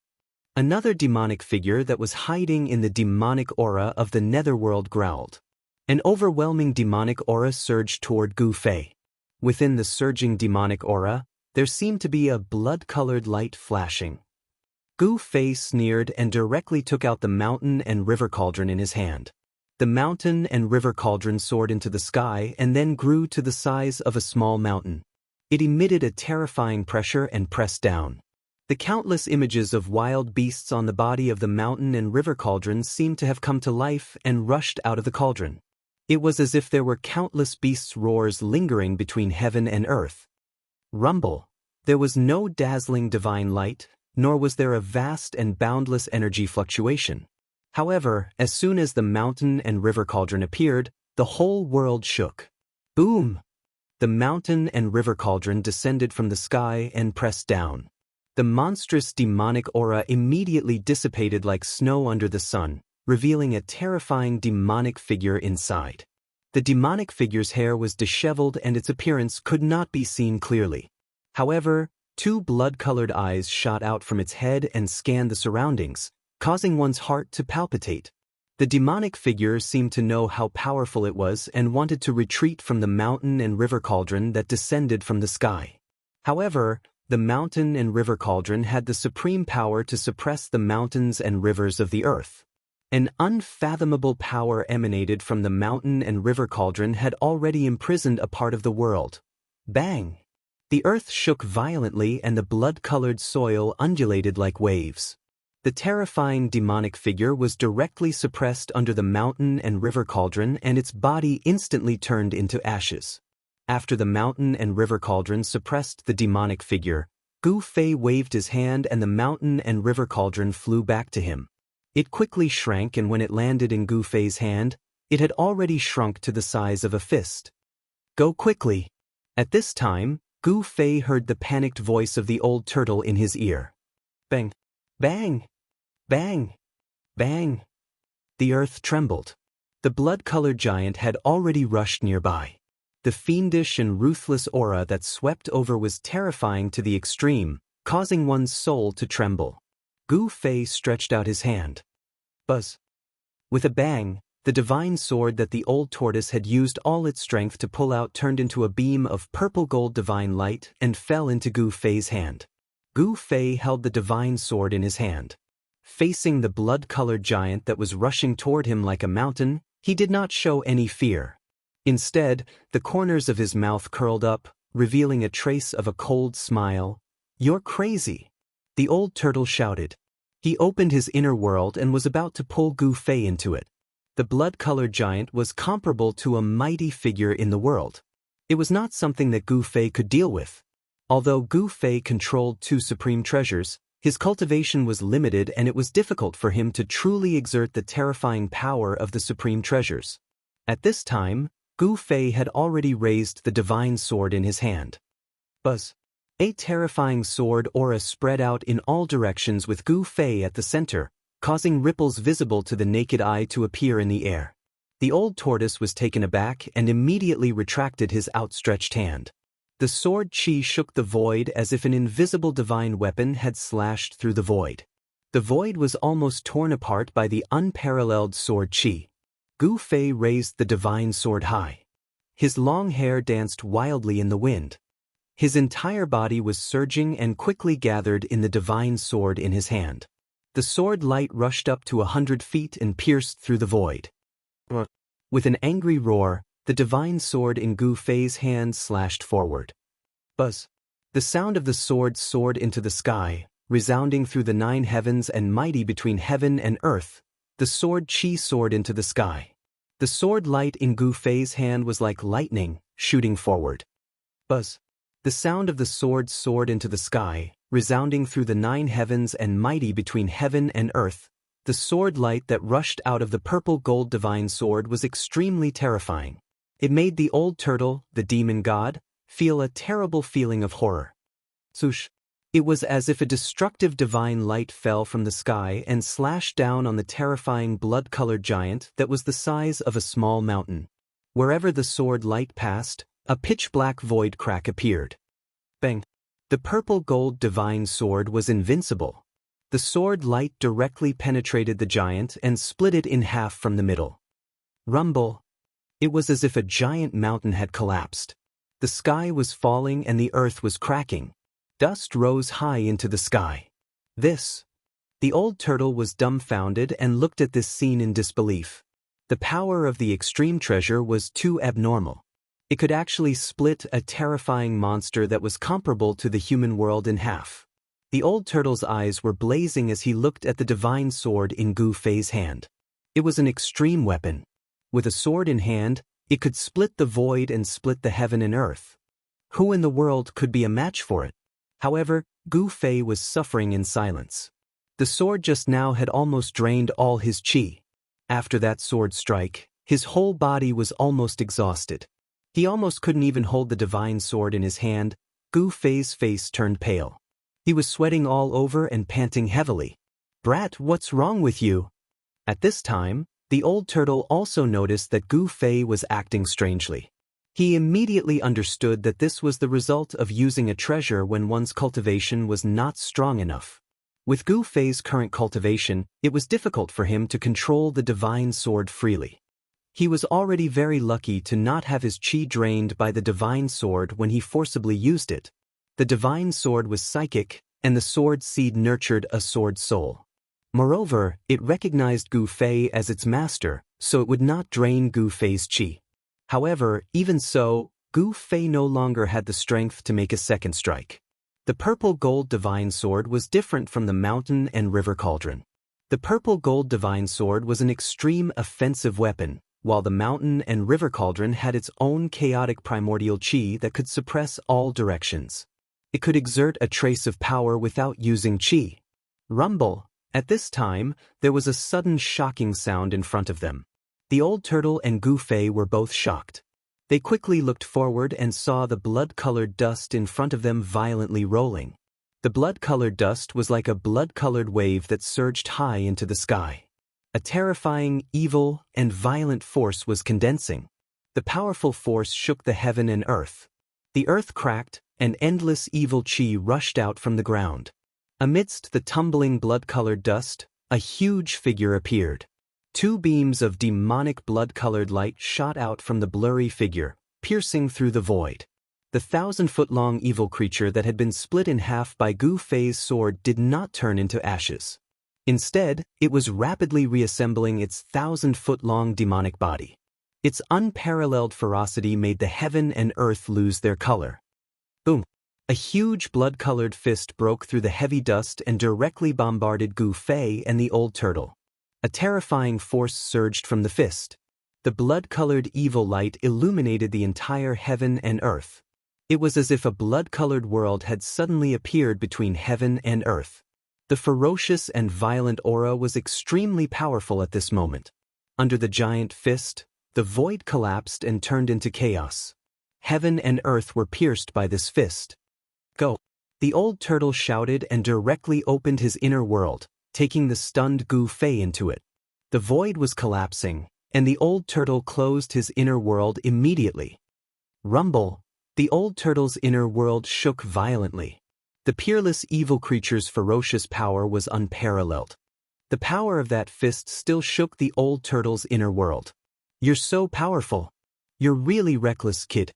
Another demonic figure that was hiding in the demonic aura of the netherworld growled. An overwhelming demonic aura surged toward Gu Fei. Within the surging demonic aura, there seemed to be a blood-colored light flashing. Gu Fei sneered and directly took out the mountain and river cauldron in his hand. The mountain and river cauldron soared into the sky and then grew to the size of a small mountain. It emitted a terrifying pressure and pressed down. The countless images of wild beasts on the body of the mountain and river cauldron seemed to have come to life and rushed out of the cauldron. It was as if there were countless beasts' roars lingering between heaven and earth. Rumble. There was no dazzling divine light, nor was there a vast and boundless energy fluctuation. However, as soon as the mountain and river cauldron appeared, the whole world shook. Boom! The mountain and river cauldron descended from the sky and pressed down. The monstrous demonic aura immediately dissipated like snow under the sun, revealing a terrifying demonic figure inside. The demonic figure's hair was disheveled and its appearance could not be seen clearly. However, two blood-colored eyes shot out from its head and scanned the surroundings, causing one's heart to palpitate. The demonic figure seemed to know how powerful it was and wanted to retreat from the mountain and river cauldron that descended from the sky. However, the mountain and river cauldron had the supreme power to suppress the mountains and rivers of the earth. An unfathomable power emanated from the mountain and river cauldron had already imprisoned a part of the world. Bang! The earth shook violently and the blood-colored soil undulated like waves. The terrifying demonic figure was directly suppressed under the mountain and river cauldron and its body instantly turned into ashes. After the mountain and river cauldron suppressed the demonic figure, Gu Fei waved his hand and the mountain and river cauldron flew back to him. It quickly shrank and when it landed in Gu Fei's hand, it had already shrunk to the size of a fist. Go quickly! At this time, Gu Fei heard the panicked voice of the old turtle in his ear. Bang! Bang! Bang! Bang! The earth trembled. The blood-colored giant had already rushed nearby. The fiendish and ruthless aura that swept over was terrifying to the extreme, causing one's soul to tremble. Gu Fei stretched out his hand. Buzz. With a bang, the divine sword that the old tortoise had used all its strength to pull out turned into a beam of purple-gold divine light and fell into Gu Fei's hand. Gu Fei held the divine sword in his hand. Facing the blood-colored giant that was rushing toward him like a mountain, he did not show any fear. Instead, the corners of his mouth curled up, revealing a trace of a cold smile. "You're crazy!" the old turtle shouted. He opened his inner world and was about to pull Gu Fei into it. The blood-colored giant was comparable to a mighty figure in the world. It was not something that Gu Fei could deal with. Although Gu Fei controlled two supreme treasures, his cultivation was limited and it was difficult for him to truly exert the terrifying power of the supreme treasures. At this time, Gu Fei had already raised the divine sword in his hand. Buzz. A terrifying sword aura spread out in all directions with Gu Fei at the center, causing ripples visible to the naked eye to appear in the air. The old tortoise was taken aback and immediately retracted his outstretched hand. The sword chi shook the void as if an invisible divine weapon had slashed through the void. The void was almost torn apart by the unparalleled sword chi. Gu Fei raised the divine sword high. His long hair danced wildly in the wind. His entire body was surging and quickly gathered in the divine sword in his hand. The sword light rushed up to 100 feet and pierced through the void. With an angry roar, the divine sword in Gu Fei's hand slashed forward. Buzz. The sound of the sword soared into the sky, resounding through the 9 heavens and mighty between heaven and earth. The sword chi soared into the sky. The sword light in Gu Fei's hand was like lightning, shooting forward. Buzz. The sound of the sword soared into the sky, resounding through the 9 heavens and mighty between heaven and earth. The sword light that rushed out of the purple-gold divine sword was extremely terrifying. It made the old turtle, the demon god, feel a terrible feeling of horror. Swoosh! It was as if a destructive divine light fell from the sky and slashed down on the terrifying blood-colored giant that was the size of a small mountain. Wherever the sword light passed, a pitch-black void crack appeared. Bang! The purple-gold divine sword was invincible. The sword light directly penetrated the giant and split it in half from the middle. Rumble! It was as if a giant mountain had collapsed. The sky was falling and the earth was cracking. Dust rose high into the sky. This! The old turtle was dumbfounded and looked at this scene in disbelief. The power of the extreme treasure was too abnormal. It could actually split a terrifying monster that was comparable to the human world in half. The old turtle's eyes were blazing as he looked at the divine sword in Gu Fei's hand. It was an extreme weapon. With a sword in hand, it could split the void and split the heaven and earth. Who in the world could be a match for it? However, Gu Fei was suffering in silence. The sword just now had almost drained all his chi. After that sword strike, his whole body was almost exhausted. He almost couldn't even hold the divine sword in his hand. Gu Fei's face turned pale. He was sweating all over and panting heavily. "Brat, what's wrong with you?" At this time, the old turtle also noticed that Gu Fei was acting strangely. He immediately understood that this was the result of using a treasure when one's cultivation was not strong enough. With Gu Fei's current cultivation, it was difficult for him to control the divine sword freely. He was already very lucky to not have his chi drained by the divine sword when he forcibly used it. The divine sword was psychic, and the sword seed nurtured a sword soul. Moreover, it recognized Gu Fei as its master, so it would not drain Gu Fei's chi. However, even so, Gu Fei no longer had the strength to make a second strike. The purple-gold divine sword was different from the mountain and river cauldron. The purple-gold divine sword was an extreme offensive weapon, while the mountain and river cauldron had its own chaotic primordial chi that could suppress all directions. It could exert a trace of power without using chi. Rumble! At this time, there was a sudden shocking sound in front of them. The old turtle and Gu Fei were both shocked. They quickly looked forward and saw the blood-colored dust in front of them violently rolling. The blood-colored dust was like a blood-colored wave that surged high into the sky. A terrifying, evil, and violent force was condensing. The powerful force shook the heaven and earth. The earth cracked, and endless evil chi rushed out from the ground. Amidst the tumbling blood-colored dust, a huge figure appeared. Two beams of demonic blood-colored light shot out from the blurry figure, piercing through the void. The 1,000-foot-long evil creature that had been split in half by Gu Fei's sword did not turn into ashes. Instead, it was rapidly reassembling its 1,000-foot-long demonic body. Its unparalleled ferocity made the heaven and earth lose their color. Boom! A huge blood-colored fist broke through the heavy dust and directly bombarded Gu Fei and the old turtle. A terrifying force surged from the fist. The blood-colored evil light illuminated the entire heaven and earth. It was as if a blood-colored world had suddenly appeared between heaven and earth. The ferocious and violent aura was extremely powerful at this moment. Under the giant fist, the void collapsed and turned into chaos. Heaven and earth were pierced by this fist. Go! The old turtle shouted and directly opened his inner world, taking the stunned Gu Fei into it. The void was collapsing, and the old turtle closed his inner world immediately. Rumble! The old turtle's inner world shook violently. The peerless evil creature's ferocious power was unparalleled. The power of that fist still shook the old turtle's inner world. "You're so powerful. You're really reckless, kid,"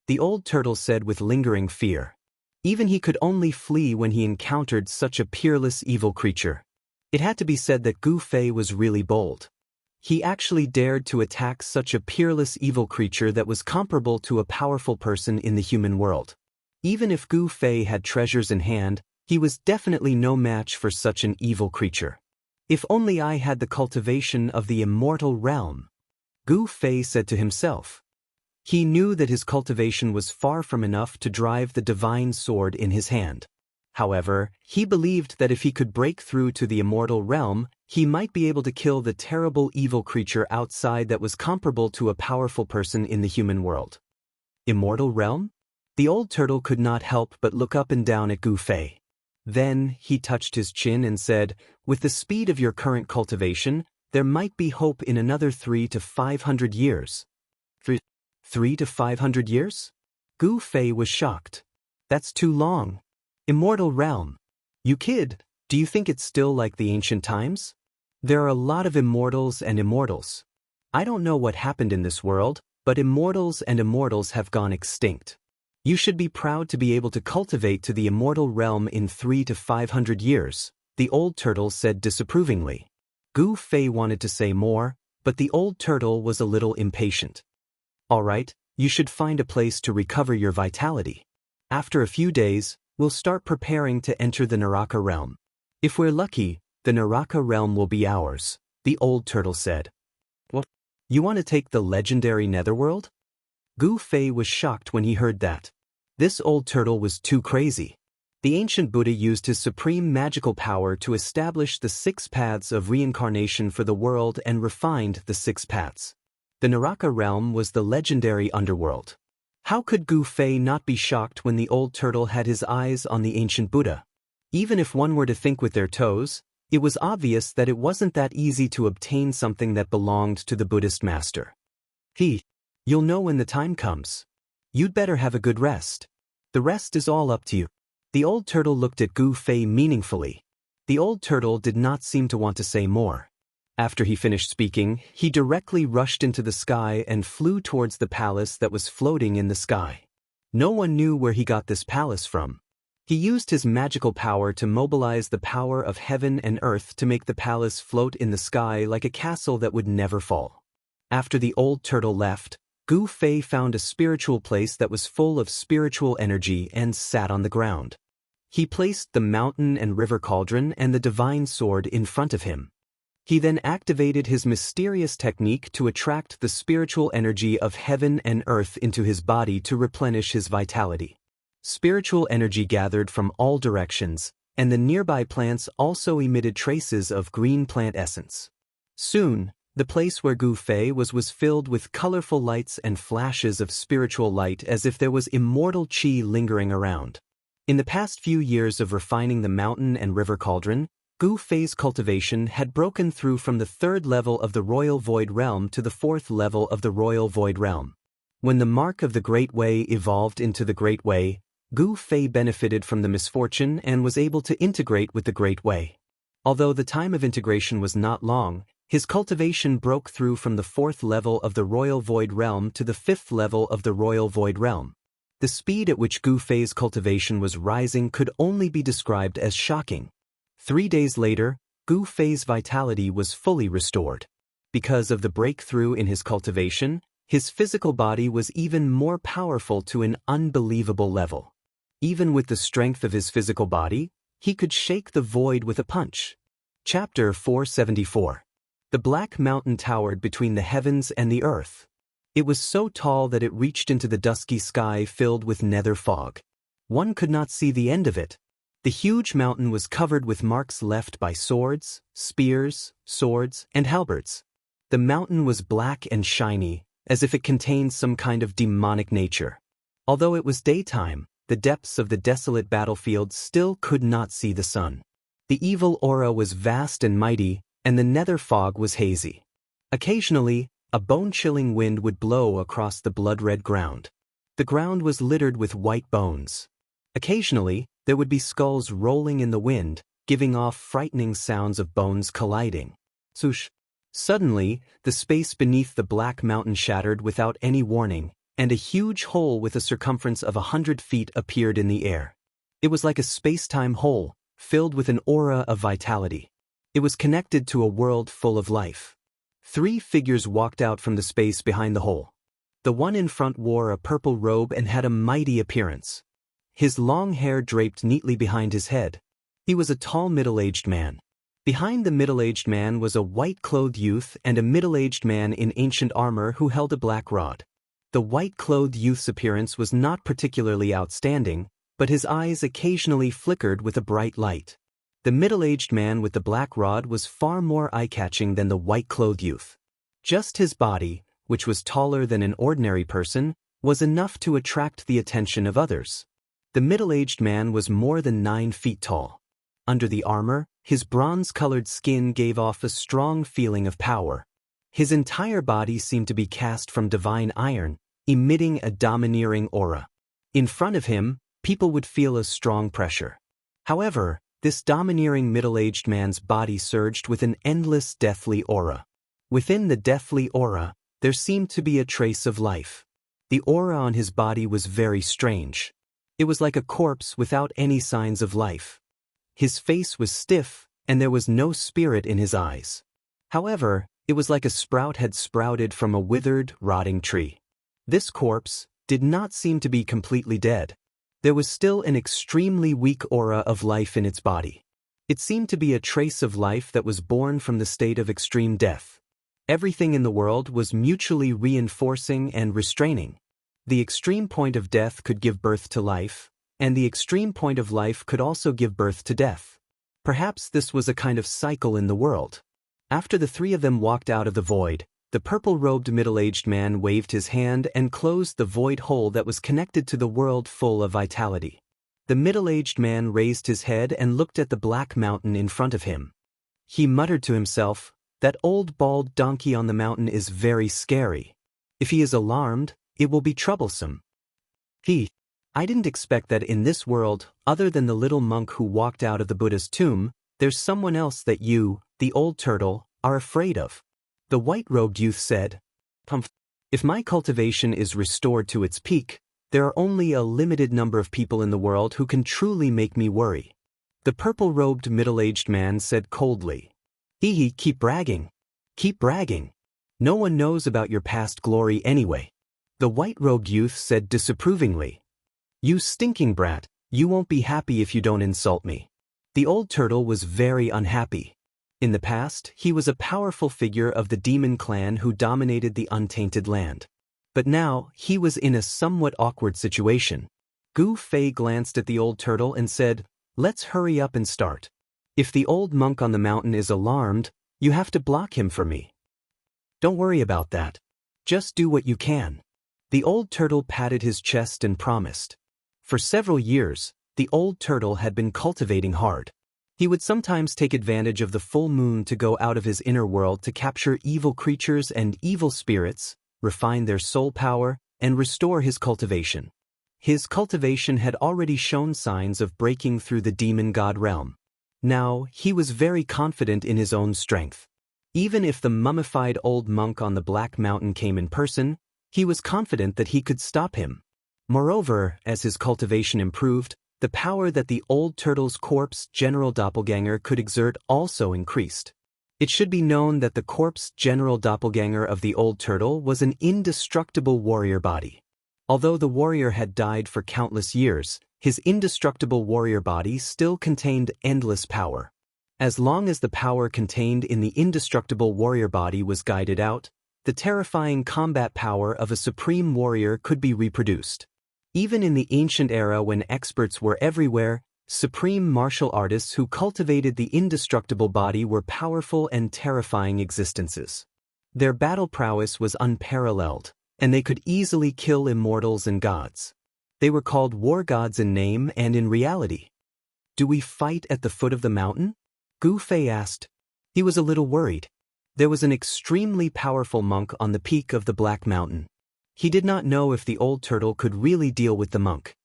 the old turtle said with lingering fear. Even he could only flee when he encountered such a peerless evil creature. It had to be said that Gu Fei was really bold. He actually dared to attack such a peerless evil creature that was comparable to a powerful person in the human world. Even if Gu Fei had treasures in hand, he was definitely no match for such an evil creature. "If only I had the cultivation of the immortal realm," Gu Fei said to himself. He knew that his cultivation was far from enough to drive the divine sword in his hand. However, he believed that if he could break through to the immortal realm, he might be able to kill the terrible evil creature outside that was comparable to a powerful person in the human world. Immortal realm? The old turtle could not help but look up and down at Gu Fei. Then he touched his chin and said, "With the speed of your current cultivation, there might be hope in another 300 to 500 years. 300 to 500 years? Gu Fei was shocked. That's too long. Immortal realm. You kid, do you think it's still like the ancient times? There are a lot of immortals and immortals. I don't know what happened in this world, but immortals and immortals have gone extinct. You should be proud to be able to cultivate to the immortal realm in 300 to 500 years, the old turtle said disapprovingly. Gu Fei wanted to say more, but the old turtle was a little impatient. All right, you should find a place to recover your vitality. After a few days, we'll start preparing to enter the Naraka realm. If we're lucky, the Naraka realm will be ours, the old turtle said. What? You want to take the legendary netherworld? Gu Fei was shocked when he heard that. This old turtle was too crazy. The ancient Buddha used his supreme magical power to establish the 6 paths of reincarnation for the world and refined the 6 paths. The Naraka realm was the legendary underworld. How could Gu Fei not be shocked when the old turtle had his eyes on the ancient Buddha? Even if one were to think with their toes, it was obvious that it wasn't that easy to obtain something that belonged to the Buddhist master. You'll know when the time comes. You'd better have a good rest. The rest is all up to you. The old turtle looked at Gu Fei meaningfully. The old turtle did not seem to want to say more. After he finished speaking, he directly rushed into the sky and flew towards the palace that was floating in the sky. No one knew where he got this palace from. He used his magical power to mobilize the power of heaven and earth to make the palace float in the sky like a castle that would never fall. After the old turtle left, Gu Fei found a spiritual place that was full of spiritual energy and sat on the ground. He placed the mountain and river cauldron and the divine sword in front of him. He then activated his mysterious technique to attract the spiritual energy of heaven and earth into his body to replenish his vitality. Spiritual energy gathered from all directions, and the nearby plants also emitted traces of green plant essence. Soon, the place where Gu Fei was filled with colorful lights and flashes of spiritual light as if there was immortal chi lingering around. In the past few years of refining the mountain and river cauldron, Gu Fei's cultivation had broken through from the 3rd level of the Royal Void Realm to the 4th level of the Royal Void Realm. When the mark of the Great Way evolved into the Great Way, Gu Fei benefited from the misfortune and was able to integrate with the Great Way. Although the time of integration was not long, his cultivation broke through from the 4th level of the Royal Void Realm to the 5th level of the Royal Void Realm. The speed at which Gu Fei's cultivation was rising could only be described as shocking. 3 days later, Gu Fei's vitality was fully restored. Because of the breakthrough in his cultivation, his physical body was even more powerful to an unbelievable level. Even with the strength of his physical body, he could shake the void with a punch. Chapter 474. The Black Mountain towered between the heavens and the earth. It was so tall that it reached into the dusky sky filled with nether fog. One could not see the end of it. The huge mountain was covered with marks left by swords, spears, swords, and halberds. The mountain was black and shiny, as if it contained some kind of demonic nature. Although it was daytime, the depths of the desolate battlefield still could not see the sun. The evil aura was vast and mighty, and the nether fog was hazy. Occasionally, a bone-chilling wind would blow across the blood-red ground. The ground was littered with white bones. Occasionally, there would be skulls rolling in the wind, giving off frightening sounds of bones colliding. Swoosh! Suddenly, the space beneath the Black Mountain shattered without any warning, and a huge hole with a circumference of 100 feet appeared in the air. It was like a space-time hole, filled with an aura of vitality. It was connected to a world full of life. 3 figures walked out from the space behind the hole. The one in front wore a purple robe and had a mighty appearance. His long hair draped neatly behind his head. He was a tall middle-aged man. Behind the middle-aged man was a white-clothed youth and a middle-aged man in ancient armor who held a black rod. The white-clothed youth's appearance was not particularly outstanding, but his eyes occasionally flickered with a bright light. The middle-aged man with the black rod was far more eye-catching than the white-clothed youth. Just his body, which was taller than an ordinary person, was enough to attract the attention of others. The middle-aged man was more than 9 feet tall. Under the armor, his bronze-colored skin gave off a strong feeling of power. His entire body seemed to be cast from divine iron, emitting a domineering aura. In front of him, people would feel a strong pressure. However, this domineering middle-aged man's body surged with an endless deathly aura. Within the deathly aura, there seemed to be a trace of life. The aura on his body was very strange. It was like a corpse without any signs of life. His face was stiff, and there was no spirit in his eyes. However, it was like a sprout had sprouted from a withered, rotting tree. This corpse did not seem to be completely dead. There was still an extremely weak aura of life in its body. It seemed to be a trace of life that was born from the state of extreme death. Everything in the world was mutually reinforcing and restraining. The extreme point of death could give birth to life, and the extreme point of life could also give birth to death. Perhaps this was a kind of cycle in the world. After the 3 of them walked out of the void, the purple-robed middle-aged man waved his hand and closed the void hole that was connected to the world full of vitality. The middle-aged man raised his head and looked at the black mountain in front of him. He muttered to himself, "That old bald donkey on the mountain is very scary. If he is alarmed, it will be troublesome." I didn't expect that in this world, other than the little monk who walked out of the Buddha's tomb, there's someone else that you, the old turtle, are afraid of. The white-robed youth said, "If my cultivation is restored to its peak, there are only a limited number of people in the world who can truly make me worry." The purple-robed middle-aged man said coldly, Keep bragging. Keep bragging. No one knows about your past glory anyway." The white-robed youth said disapprovingly, "You stinking brat, you won't be happy if you don't insult me." The old turtle was very unhappy. In the past, he was a powerful figure of the demon clan who dominated the untainted land. But now, he was in a somewhat awkward situation. Gu Fei glanced at the old turtle and said, "Let's hurry up and start. If the old monk on the mountain is alarmed, you have to block him for me. Don't worry about that. Just do what you can." The old turtle patted his chest and promised. For several years, the old turtle had been cultivating hard. He would sometimes take advantage of the full moon to go out of his inner world to capture evil creatures and evil spirits, refine their soul power, and restore his cultivation. His cultivation had already shown signs of breaking through the demon god realm. Now, he was very confident in his own strength. Even if the mummified old monk on the Black Mountain came in person, he was confident that he could stop him. Moreover, as his cultivation improved, the power that the old turtle's corpse general doppelganger could exert also increased. It should be known that the corpse general doppelganger of the old turtle was an indestructible warrior body. Although the warrior had died for countless years, his indestructible warrior body still contained endless power. As long as the power contained in the indestructible warrior body was guided out, the terrifying combat power of a supreme warrior could be reproduced. Even in the ancient era when experts were everywhere, supreme martial artists who cultivated the indestructible body were powerful and terrifying existences. Their battle prowess was unparalleled, and they could easily kill immortals and gods. They were called war gods in name and in reality. "Do we fight at the foot of the mountain?" Gu Fei asked. He was a little worried. There was an extremely powerful monk on the peak of the Black Mountain. He did not know if the old turtle could really deal with the monk.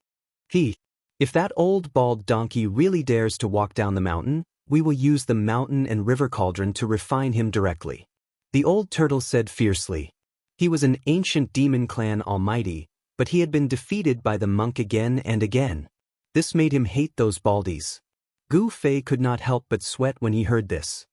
If that old bald donkey really dares to walk down the mountain, we will use the mountain and river cauldron to refine him directly," the old turtle said fiercely. He was an ancient demon clan almighty, but he had been defeated by the monk again and again. This made him hate those baldies. Gu Fei could not help but sweat when he heard this.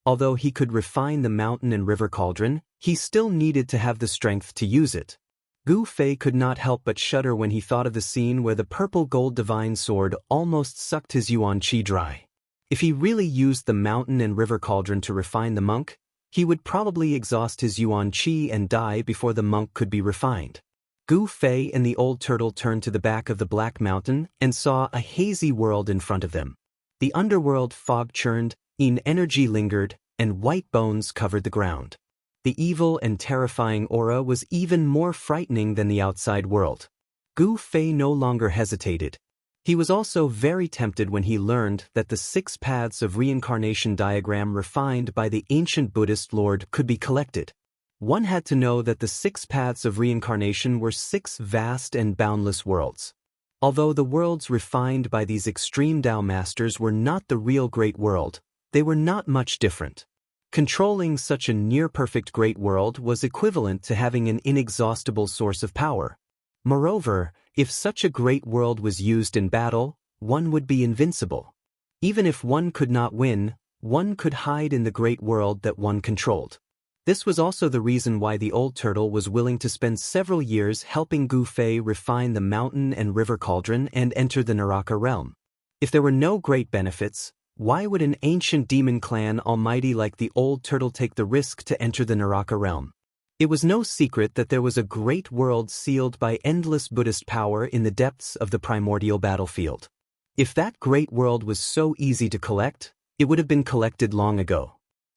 Although he could refine the mountain and river cauldron, he still needed to have the strength to use it. Gu Fei could not help but shudder when he thought of the scene where the purple gold divine sword almost sucked his yuan qi dry. If he really used the mountain and river cauldron to refine the monk, he would probably exhaust his yuan qi and die before the monk could be refined. Gu Fei and the old turtle turned to the back of the Black Mountain and saw a hazy world in front of them. The underworld fog churned, energy lingered, and white bones covered the ground. The evil and terrifying aura was even more frightening than the outside world. Gu Fei no longer hesitated. He was also very tempted when he learned that the 6 paths of reincarnation diagram refined by the ancient Buddhist Lord could be collected. One had to know that the 6 paths of reincarnation were 6 vast and boundless worlds. Although the worlds refined by these extreme Tao masters were not the real great world, they were not much different. Controlling such a near-perfect great world was equivalent to having an inexhaustible source of power. Moreover, if such a great world was used in battle, one would be invincible. Even if one could not win, one could hide in the great world that one controlled. This was also the reason why the old turtle was willing to spend several years helping Gu Fei refine the mountain and river cauldron and enter the Naraka realm. If there were no great benefits, why would an ancient demon clan almighty like the old turtle take the risk to enter the Naraka realm? It was no secret that there was a great world sealed by endless Buddhist power in the depths of the primordial battlefield. If that great world was so easy to collect, it would have been collected long ago.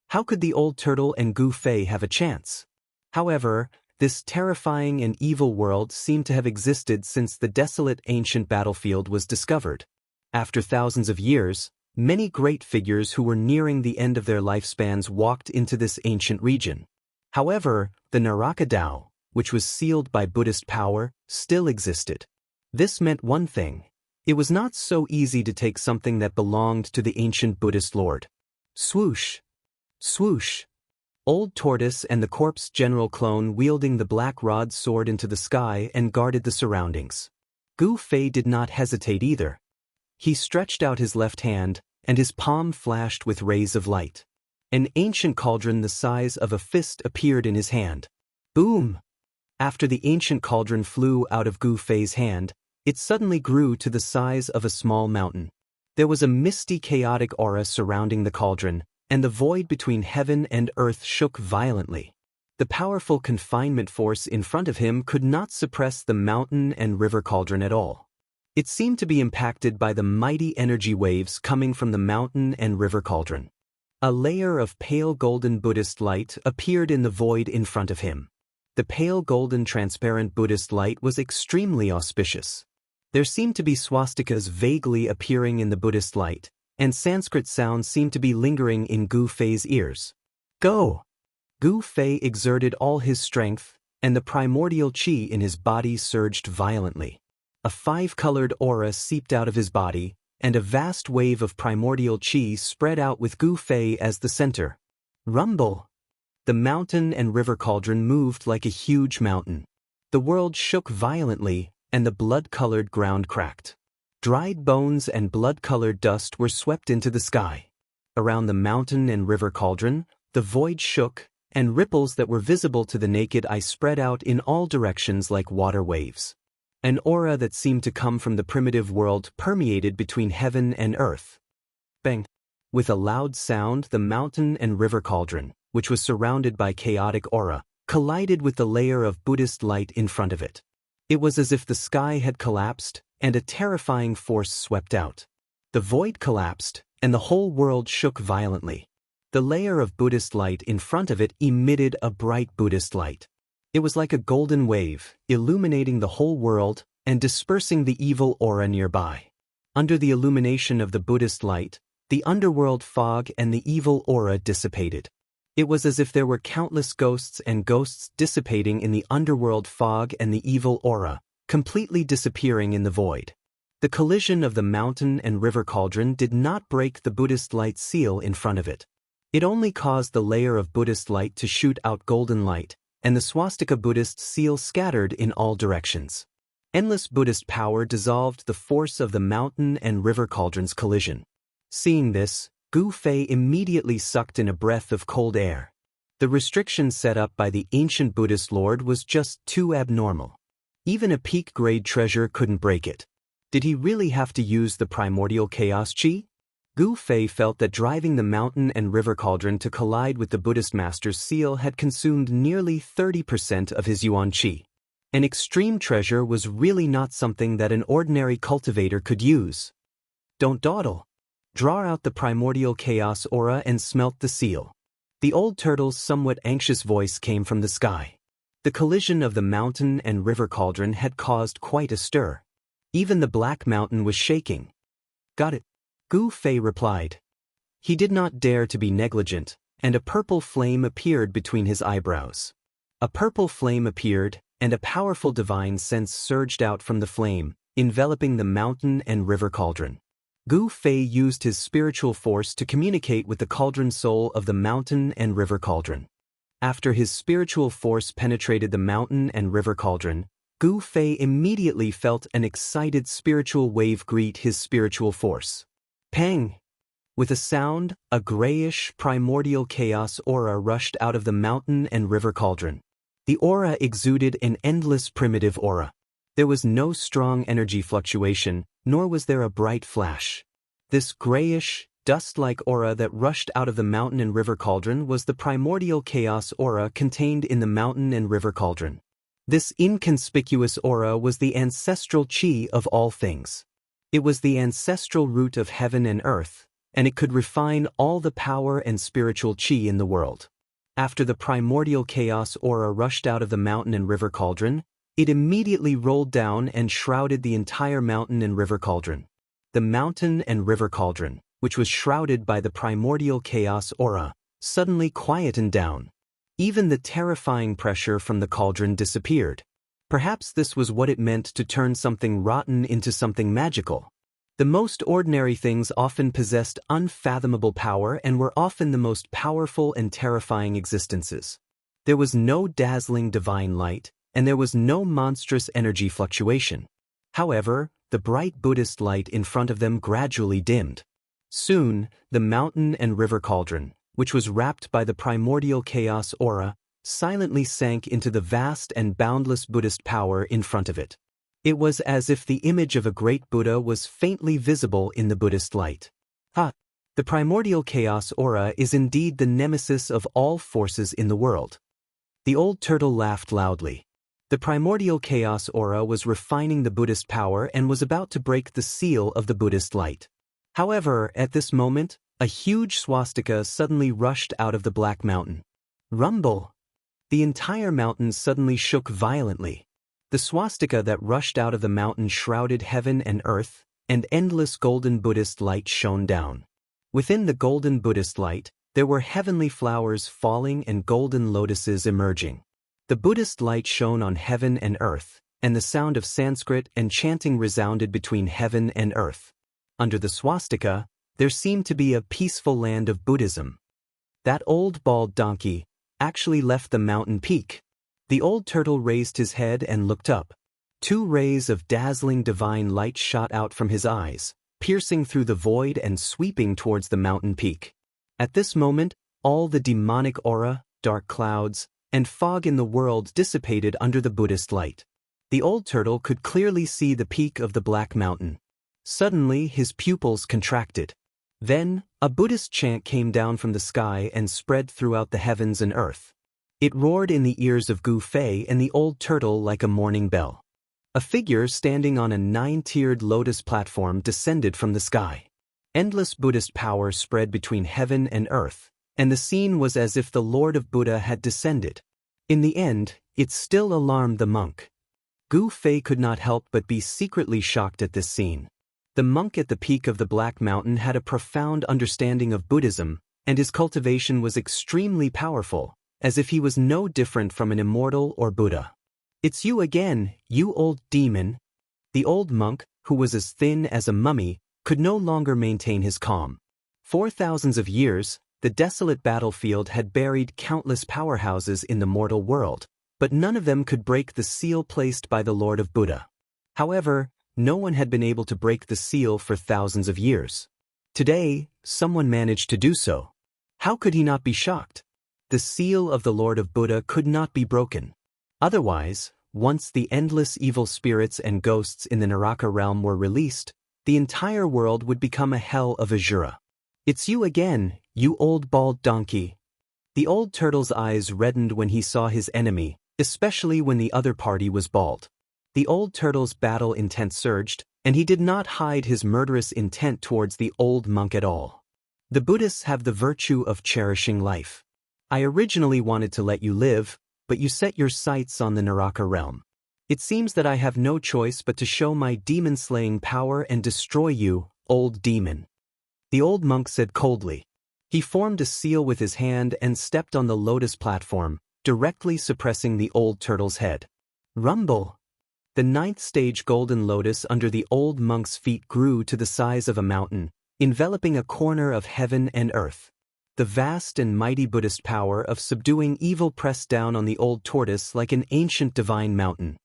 How could the old turtle and Gu Fei have a chance? However, this terrifying and evil world seemed to have existed since the desolate ancient battlefield was discovered. After thousands of years, many great figures who were nearing the end of their lifespans walked into this ancient region. However, the Naraka Tao, which was sealed by Buddhist power, still existed. This meant one thing: it was not so easy to take something that belonged to the ancient Buddhist Lord. Swoosh! Swoosh! Old Tortoise and the corpse general clone wielding the black rod soared into the sky and guarded the surroundings. Gu Fei did not hesitate either. He stretched out his left hand, and his palm flashed with rays of light. An ancient cauldron the size of a fist appeared in his hand. Boom! After the ancient cauldron flew out of Gu Fei's hand, it suddenly grew to the size of a small mountain. There was a misty chaotic aura surrounding the cauldron, and the void between heaven and earth shook violently. The powerful confinement force in front of him could not suppress the mountain and river cauldron at all. It seemed to be impacted by the mighty energy waves coming from the mountain and river cauldron. A layer of pale golden Buddhist light appeared in the void in front of him. The pale golden transparent Buddhist light was extremely auspicious. There seemed to be swastikas vaguely appearing in the Buddhist light, and Sanskrit sounds seemed to be lingering in Gu Fei's ears. Go! Gu Fei exerted all his strength, and the primordial qi in his body surged violently. A five-colored aura seeped out of his body, and a vast wave of primordial qi spread out with Gu Fei as the center. Rumble! The mountain and river cauldron moved like a huge mountain. The world shook violently, and the blood-colored ground cracked. Dried bones and blood-colored dust were swept into the sky. Around the mountain and river cauldron, the void shook, and ripples that were visible to the naked eye spread out in all directions like water waves. An aura that seemed to come from the primitive world permeated between heaven and earth. Bang! With a loud sound, the mountain and river cauldron, which was surrounded by chaotic aura, collided with the layer of Buddhist light in front of it. It was as if the sky had collapsed, and a terrifying force swept out. The void collapsed, and the whole world shook violently. The layer of Buddhist light in front of it emitted a bright Buddhist light. It was like a golden wave, illuminating the whole world and dispersing the evil aura nearby. Under the illumination of the Buddhist light, the underworld fog and the evil aura dissipated. It was as if there were countless ghosts and ghosts dissipating in the underworld fog and the evil aura, completely disappearing in the void. The collision of the mountain and river cauldron did not break the Buddhist light seal in front of it. It only caused the layer of Buddhist light to shoot out golden light, and the swastika Buddhist seal scattered in all directions. Endless Buddhist power dissolved the force of the mountain and river cauldron's collision. Seeing this, Gu Fei immediately sucked in a breath of cold air. The restriction set up by the ancient Buddhist lord was just too abnormal. Even a peak-grade treasure couldn't break it. Did he really have to use the primordial chaos qi? Gu Fei felt that driving the mountain and river cauldron to collide with the Buddhist master's seal had consumed nearly 30% of his yuan qi. An extreme treasure was really not something that an ordinary cultivator could use. Don't dawdle. Draw out the primordial chaos aura and smelt the seal. The old turtle's somewhat anxious voice came from the sky. The collision of the mountain and river cauldron had caused quite a stir. Even the black mountain was shaking. Got it, Gu Fei replied. He did not dare to be negligent, and a purple flame appeared between his eyebrows. A purple flame appeared, and a powerful divine sense surged out from the flame, enveloping the mountain and river cauldron. Gu Fei used his spiritual force to communicate with the cauldron soul of the mountain and river cauldron. After his spiritual force penetrated the mountain and river cauldron, Gu Fei immediately felt an excited spiritual wave greet his spiritual force. Pang! With a sound, a grayish, primordial chaos aura rushed out of the mountain and river cauldron. The aura exuded an endless primitive aura. There was no strong energy fluctuation, nor was there a bright flash. This grayish, dust-like aura that rushed out of the mountain and river cauldron was the primordial chaos aura contained in the mountain and river cauldron. This inconspicuous aura was the ancestral qi of all things. It was the ancestral root of heaven and earth, and it could refine all the power and spiritual qi in the world. After the primordial chaos aura rushed out of the mountain and river cauldron, it immediately rolled down and shrouded the entire mountain and river cauldron. The mountain and river cauldron, which was shrouded by the primordial chaos aura, suddenly quietened down. Even the terrifying pressure from the cauldron disappeared. Perhaps this was what it meant to turn something rotten into something magical. The most ordinary things often possessed unfathomable power and were often the most powerful and terrifying existences. There was no dazzling divine light, and there was no monstrous energy fluctuation. However, the bright Buddhist light in front of them gradually dimmed. Soon, the mountain and river cauldron, which was wrapped by the primordial chaos aura, silently sank into the vast and boundless Buddhist power in front of it. It was as if the image of a great Buddha was faintly visible in the Buddhist light. The primordial chaos aura is indeed the nemesis of all forces in the world. The old turtle laughed loudly. The primordial chaos aura was refining the Buddhist power and was about to break the seal of the Buddhist light. However, at this moment, a huge swastika suddenly rushed out of the black mountain. Rumble! The entire mountain suddenly shook violently. The swastika that rushed out of the mountain shrouded heaven and earth, and endless golden Buddhist light shone down. Within the golden Buddhist light, there were heavenly flowers falling and golden lotuses emerging. The Buddhist light shone on heaven and earth, and the sound of Sanskrit and chanting resounded between heaven and earth. Under the swastika, there seemed to be a peaceful land of Buddhism. That old bald donkey actually left the mountain peak. The old turtle raised his head and looked up. 2 rays of dazzling divine light shot out from his eyes, piercing through the void and sweeping towards the mountain peak. At this moment, all the demonic aura, dark clouds, and fog in the world dissipated under the Buddhist light. The old turtle could clearly see the peak of the Black Mountain. Suddenly, his pupils contracted. Then, a Buddhist chant came down from the sky and spread throughout the heavens and earth. It roared in the ears of Gu Fei and the old turtle like a morning bell. A figure standing on a 9-tiered lotus platform descended from the sky. Endless Buddhist power spread between heaven and earth, and the scene was as if the Lord of Buddha had descended. In the end, it still alarmed the monk. Gu Fei could not help but be secretly shocked at this scene. The monk at the peak of the Black Mountain had a profound understanding of Buddhism, and his cultivation was extremely powerful, as if he was no different from an immortal or Buddha. "It's you again, you old demon." The old monk, who was as thin as a mummy, could no longer maintain his calm. For thousands of years, the desolate battlefield had buried countless powerhouses in the mortal world, but none of them could break the seal placed by the Lord of Buddha. However, no one had been able to break the seal for thousands of years. Today, someone managed to do so. How could he not be shocked? The seal of the Lord of Buddha could not be broken. Otherwise, once the endless evil spirits and ghosts in the Naraka realm were released, the entire world would become a hell of Azura. "It's you again, you old bald donkey." The old turtle's eyes reddened when he saw his enemy, especially when the other party was bald. The old turtle's battle intent surged, and he did not hide his murderous intent towards the old monk at all. The Buddhists have the virtue of cherishing life. I originally wanted to let you live, but you set your sights on the Naraka realm. It seems that I have no choice but to show my demon-slaying power and destroy you, old demon. The old monk said coldly. He formed a seal with his hand and stepped on the lotus platform, directly suppressing the old turtle's head. Rumble! The 9th stage golden lotus under the old monk's feet grew to the size of a mountain, enveloping a corner of heaven and earth. The vast and mighty Buddhist power of subduing evil pressed down on the old tortoise like an ancient divine mountain.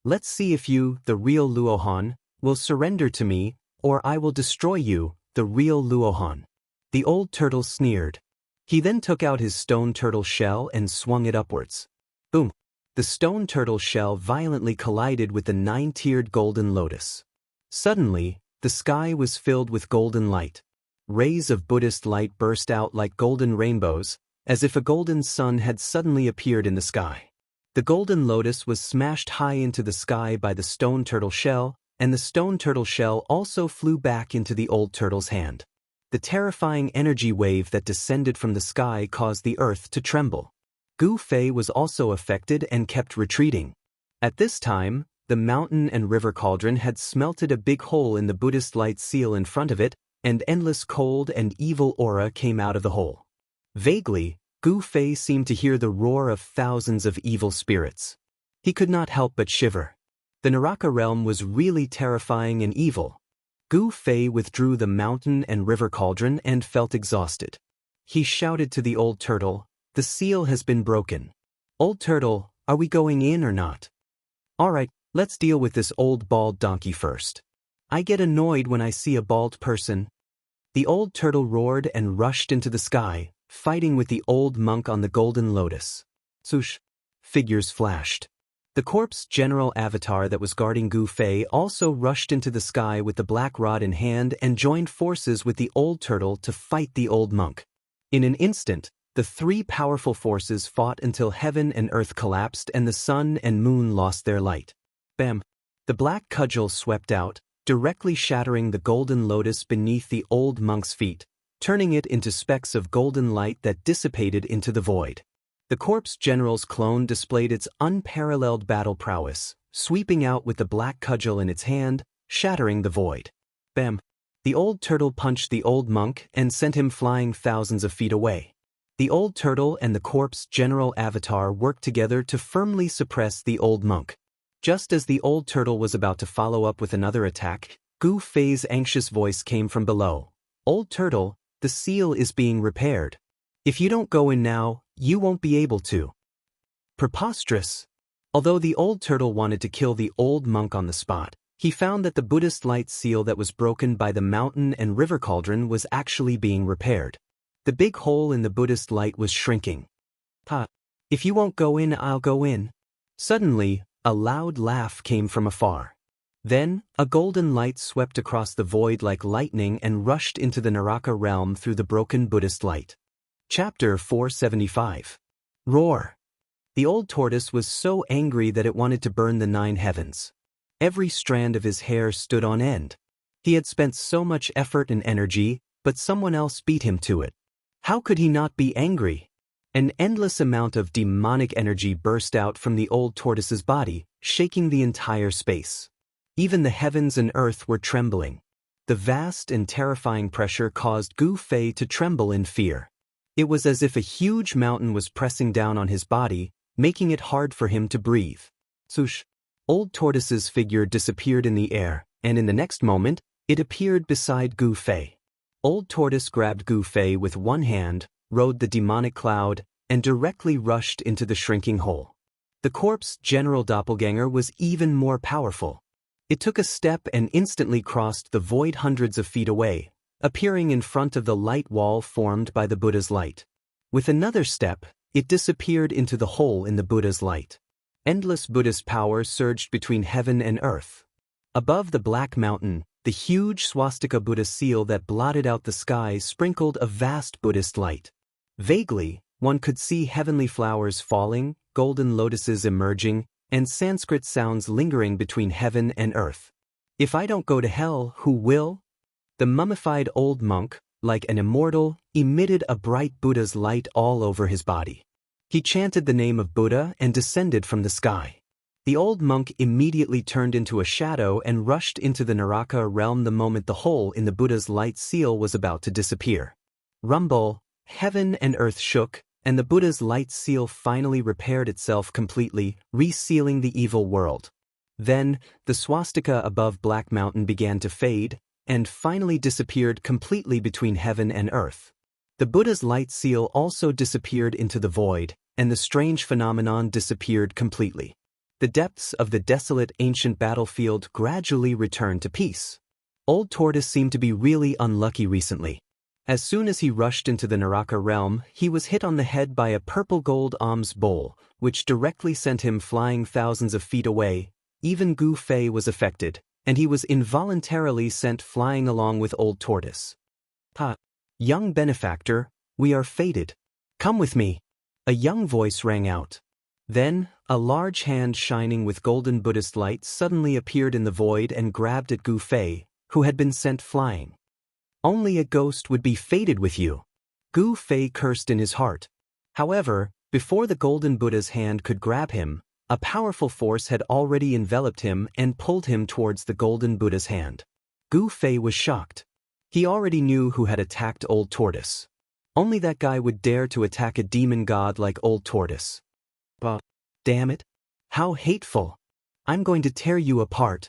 "Let's see if you, the real Luohan, will surrender to me, or I will destroy you, the real Luohan." The old turtle sneered. He then took out his stone turtle shell and swung it upwards. Boom! The stone turtle shell violently collided with the 9-tiered golden lotus. Suddenly, the sky was filled with golden light. Rays of Buddhist light burst out like golden rainbows, as if a golden sun had suddenly appeared in the sky. The golden lotus was smashed high into the sky by the stone turtle shell, and the stone turtle shell also flew back into the old turtle's hand. The terrifying energy wave that descended from the sky caused the earth to tremble. Gu Fei was also affected and kept retreating. At this time, the mountain and river cauldron had smelted a big hole in the Buddhist light seal in front of it, and endless cold and evil aura came out of the hole. Vaguely, Gu Fei seemed to hear the roar of thousands of evil spirits. He could not help but shiver. The Naraka realm was really terrifying and evil. Gu Fei withdrew the mountain and river cauldron and felt exhausted. He shouted to the old turtle, "The seal has been broken. Old turtle, are we going in or not?" "All right, let's deal with this old bald donkey first. I get annoyed when I see a bald person." The old turtle roared and rushed into the sky, fighting with the old monk on the golden lotus. Swoosh! Figures flashed. The corpse general avatar that was guarding Gu Fei also rushed into the sky with the black rod in hand and joined forces with the old turtle to fight the old monk. In an instant, the 3 powerful forces fought until heaven and earth collapsed and the sun and moon lost their light. Bam! The black cudgel swept out, directly shattering the golden lotus beneath the old monk's feet, turning it into specks of golden light that dissipated into the void. The corpse general's clone displayed its unparalleled battle prowess, sweeping out with the black cudgel in its hand, shattering the void. Bam! The old turtle punched the old monk and sent him flying thousands of feet away. The old turtle and the corpse general avatar worked together to firmly suppress the old monk. Just as the old turtle was about to follow up with another attack, Gu Fei's anxious voice came from below. "Old turtle, the seal is being repaired. If you don't go in now, you won't be able to." Preposterous! Although the old turtle wanted to kill the old monk on the spot, he found that the Buddhist light seal that was broken by the mountain and river cauldron was actually being repaired. The big hole in the Buddhist light was shrinking. "Ha! If you won't go in, I'll go in." Suddenly, a loud laugh came from afar. Then, a golden light swept across the void like lightning and rushed into the Naraka realm through the broken Buddhist light. Chapter 475. Roar! The old tortoise was so angry that it wanted to burn the 9 heavens. Every strand of his hair stood on end. He had spent so much effort and energy, but someone else beat him to it. How could he not be angry? An endless amount of demonic energy burst out from the old tortoise's body, shaking the entire space. Even the heavens and earth were trembling. The vast and terrifying pressure caused Gu Fei to tremble in fear. It was as if a huge mountain was pressing down on his body, making it hard for him to breathe. Swoosh! Old tortoise's figure disappeared in the air, and in the next moment, it appeared beside Gu Fei. Old tortoise grabbed Gu Fei with one hand, rode the demonic cloud, and directly rushed into the shrinking hole. The corpse general doppelganger was even more powerful. It took a step and instantly crossed the void hundreds of feet away, appearing in front of the light wall formed by the Buddha's light. With another step, it disappeared into the hole in the Buddha's light. Endless Buddhist power surged between heaven and earth. Above the black mountain, the huge swastika Buddha seal that blotted out the sky sprinkled a vast Buddhist light. Vaguely, one could see heavenly flowers falling, golden lotuses emerging, and Sanskrit sounds lingering between heaven and earth. "If I don't go to hell, who will?" The mummified old monk, like an immortal, emitted a bright Buddha's light all over his body. He chanted the name of Buddha and descended from the sky. The old monk immediately turned into a shadow and rushed into the Naraka realm the moment the hole in the Buddha's light seal was about to disappear. Rumble! Heaven and earth shook, and the Buddha's light seal finally repaired itself completely, resealing the evil world. Then, the swastika above Black Mountain began to fade, and finally disappeared completely between heaven and earth. The Buddha's light seal also disappeared into the void, and the strange phenomenon disappeared completely. The depths of the desolate ancient battlefield gradually returned to peace. Old Tortoise seemed to be really unlucky recently. As soon as he rushed into the Naraka realm, he was hit on the head by a purple gold alms bowl, which directly sent him flying thousands of feet away. Even Gu Fei was affected, and he was involuntarily sent flying along with Old Tortoise. "Ha! Young benefactor, we are fated. Come with me." A young voice rang out. Then, a large hand shining with golden Buddhist light suddenly appeared in the void and grabbed at Gu Fei, who had been sent flying. "Only a ghost would be fated with you." Gu Fei cursed in his heart. However, before the golden Buddha's hand could grab him, a powerful force had already enveloped him and pulled him towards the golden Buddha's hand. Gu Fei was shocked. He already knew who had attacked Old Tortoise. Only that guy would dare to attack a demon god like Old Tortoise. But, damn it! How hateful! I'm going to tear you apart.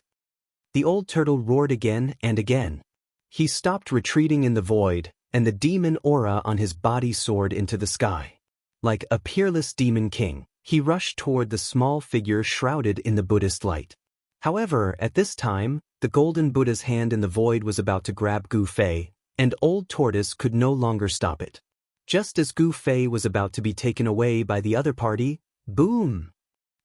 The old turtle roared again and again. He stopped retreating in the void, and the demon aura on his body soared into the sky. Like a peerless demon king, he rushed toward the small figure shrouded in the Buddhist light. However, at this time, the golden Buddha's hand in the void was about to grab Gu Fei, and Old Tortoise could no longer stop it. Just as Gu Fei was about to be taken away by the other party, boom!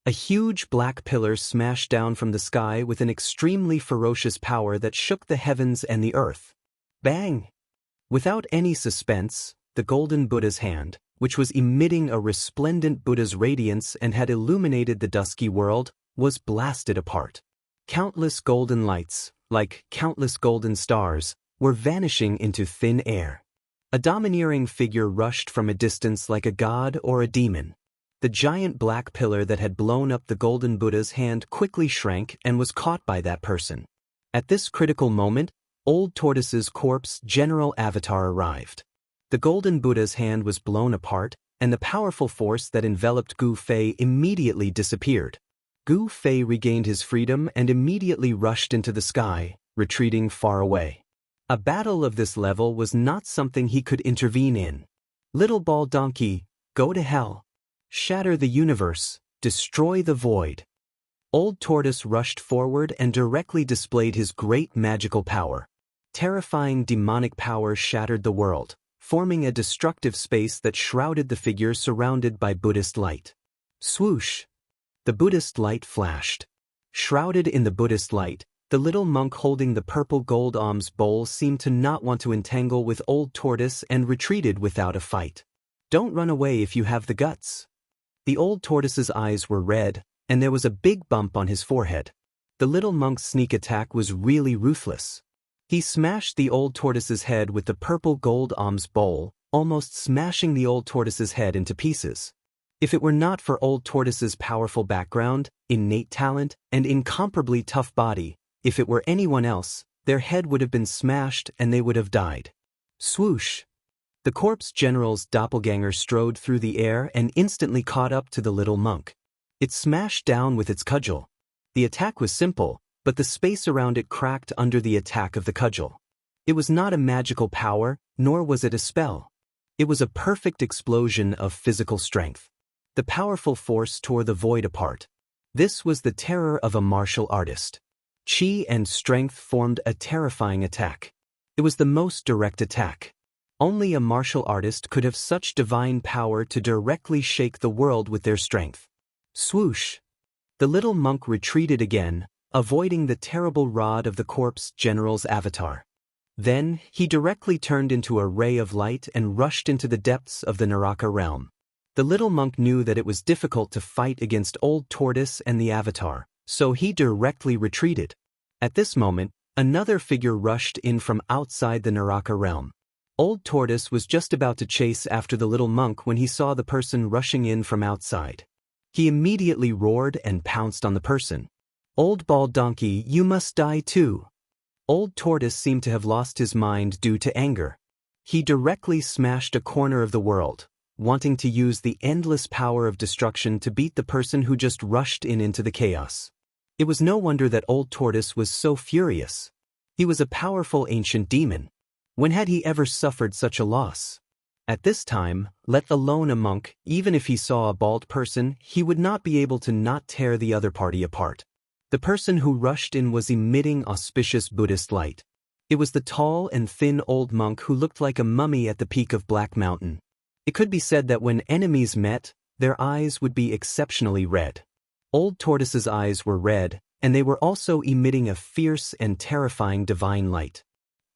A huge black pillar smashed down from the sky with an extremely ferocious power that shook the heavens and the earth. Bang! Without any suspense, the golden Buddha's hand, which was emitting a resplendent Buddha's radiance and had illuminated the dusky world, was blasted apart. Countless golden lights, like countless golden stars, were vanishing into thin air. A domineering figure rushed from a distance like a god or a demon. The giant black pillar that had blown up the golden Buddha's hand quickly shrank and was caught by that person. At this critical moment, Old Tortoise's corpse general avatar arrived. The golden Buddha's hand was blown apart, and the powerful force that enveloped Gu Fei immediately disappeared. Gu Fei regained his freedom and immediately rushed into the sky, retreating far away. A battle of this level was not something he could intervene in. Little ball donkey, go to hell. Shatter the universe, destroy the void. Old Tortoise rushed forward and directly displayed his great magical power. Terrifying demonic power shattered the world, forming a destructive space that shrouded the figure surrounded by Buddhist light. Swoosh! The Buddhist light flashed. Shrouded in the Buddhist light, the little monk holding the purple gold alms bowl seemed to not want to entangle with Old Tortoise and retreated without a fight. Don't run away if you have the guts. The Old Tortoise's eyes were red, and there was a big bump on his forehead. The little monk's sneak attack was really ruthless. He smashed the Old Tortoise's head with the purple gold alms bowl, almost smashing the Old Tortoise's head into pieces. If it were not for Old Tortoise's powerful background, innate talent, and incomparably tough body, if it were anyone else, their head would have been smashed and they would have died. Swoosh! The corpse general's doppelganger strode through the air and instantly caught up to the little monk. It smashed down with its cudgel. The attack was simple, but the space around it cracked under the attack of the cudgel. It was not a magical power, nor was it a spell. It was a perfect explosion of physical strength. The powerful force tore the void apart. This was the terror of a martial artist. Chi and strength formed a terrifying attack. It was the most direct attack. Only a martial artist could have such divine power to directly shake the world with their strength. Swoosh! The little monk retreated again, avoiding the terrible rod of the corpse general's avatar. Then, he directly turned into a ray of light and rushed into the depths of the Naraka realm. The little monk knew that it was difficult to fight against Old Tortoise and the avatar, so he directly retreated. At this moment, another figure rushed in from outside the Naraka realm. Old Tortoise was just about to chase after the little monk when he saw the person rushing in from outside. He immediately roared and pounced on the person. Old bald donkey, you must die too. Old Tortoise seemed to have lost his mind due to anger. He directly smashed a corner of the world, wanting to use the endless power of destruction to beat the person who just rushed into the chaos. It was no wonder that Old Tortoise was so furious. He was a powerful ancient demon. When had he ever suffered such a loss? At this time, let alone a monk, even if he saw a bald person, he would not be able to not tear the other party apart. The person who rushed in was emitting auspicious Buddhist light. It was the tall and thin old monk who looked like a mummy at the peak of Black Mountain. It could be said that when enemies met, their eyes would be exceptionally red. Old Tortoise's eyes were red, and they were also emitting a fierce and terrifying divine light.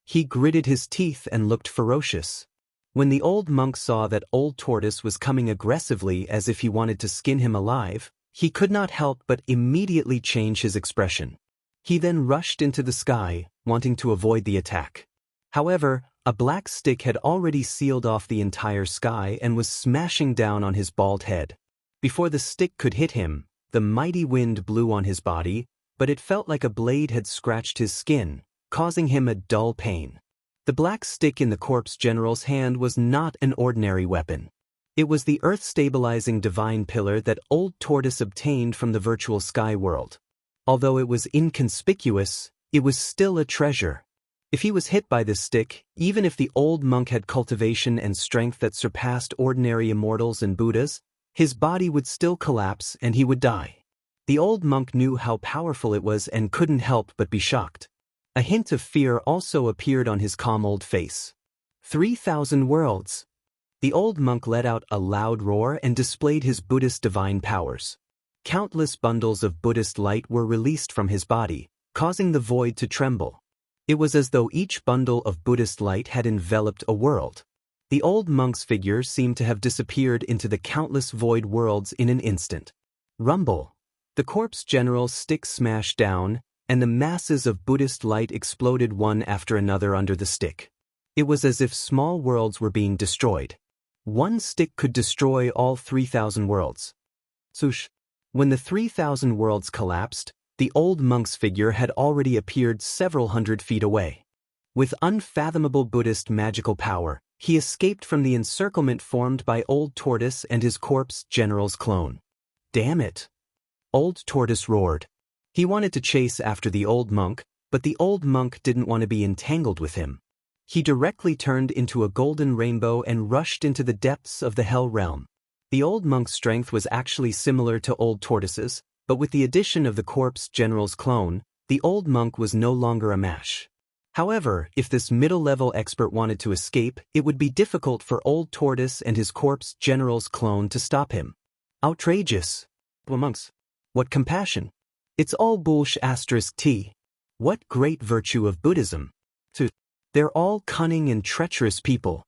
He gritted his teeth and looked ferocious. When the old monk saw that Old Tortoise was coming aggressively as if he wanted to skin him alive, he could not help but immediately change his expression. He then rushed into the sky, wanting to avoid the attack. However, a black stick had already sealed off the entire sky and was smashing down on his bald head. Before the stick could hit him, the mighty wind blew on his body, but it felt like a blade had scratched his skin, causing him a dull pain. The black stick in the corpse general's hand was not an ordinary weapon. It was the earth-stabilizing divine pillar that Old Tortoise obtained from the virtual sky world. Although it was inconspicuous, it was still a treasure. If he was hit by this stick, even if the old monk had cultivation and strength that surpassed ordinary immortals and Buddhas, his body would still collapse and he would die. The old monk knew how powerful it was and couldn't help but be shocked. A hint of fear also appeared on his calm old face. 3,000 worlds. The old monk let out a loud roar and displayed his Buddhist divine powers. Countless bundles of Buddhist light were released from his body, causing the void to tremble. It was as though each bundle of Buddhist light had enveloped a world. The old monk's figure seemed to have disappeared into the countless void worlds in an instant. Rumble. The corpse general's stick smashed down, and the masses of Buddhist light exploded one after another under the stick. It was as if small worlds were being destroyed. One stick could destroy all 3,000 worlds. Swoosh. When the 3,000 worlds collapsed, The old monk's figure had already appeared several hundred feet away. With unfathomable Buddhist magical power, he escaped from the encirclement formed by Old Tortoise and his corpse general's clone. Damn it! Old Tortoise roared. He wanted to chase after the old monk, but the old monk didn't want to be entangled with him. He directly turned into a golden rainbow and rushed into the depths of the Hell Realm. The old monk's strength was actually similar to Old Tortoise's, but with the addition of the corpse general's clone, the old monk was no longer a match. However, if this middle-level expert wanted to escape, it would be difficult for Old Tortoise and his corpse general's clone to stop him. Outrageous. Well, monks. What compassion. It's all bullsh*t. What great virtue of Buddhism. They're all cunning and treacherous people.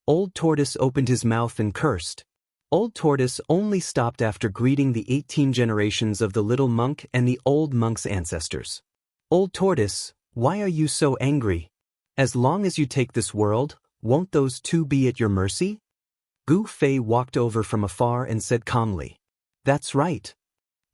Old Tortoise opened his mouth and cursed. Old Tortoise only stopped after greeting the 18 generations of the little monk and the old monk's ancestors. Old Tortoise, why are you so angry? As long as you take this world, won't those two be at your mercy? Gu Fei walked over from afar and said calmly. That's right.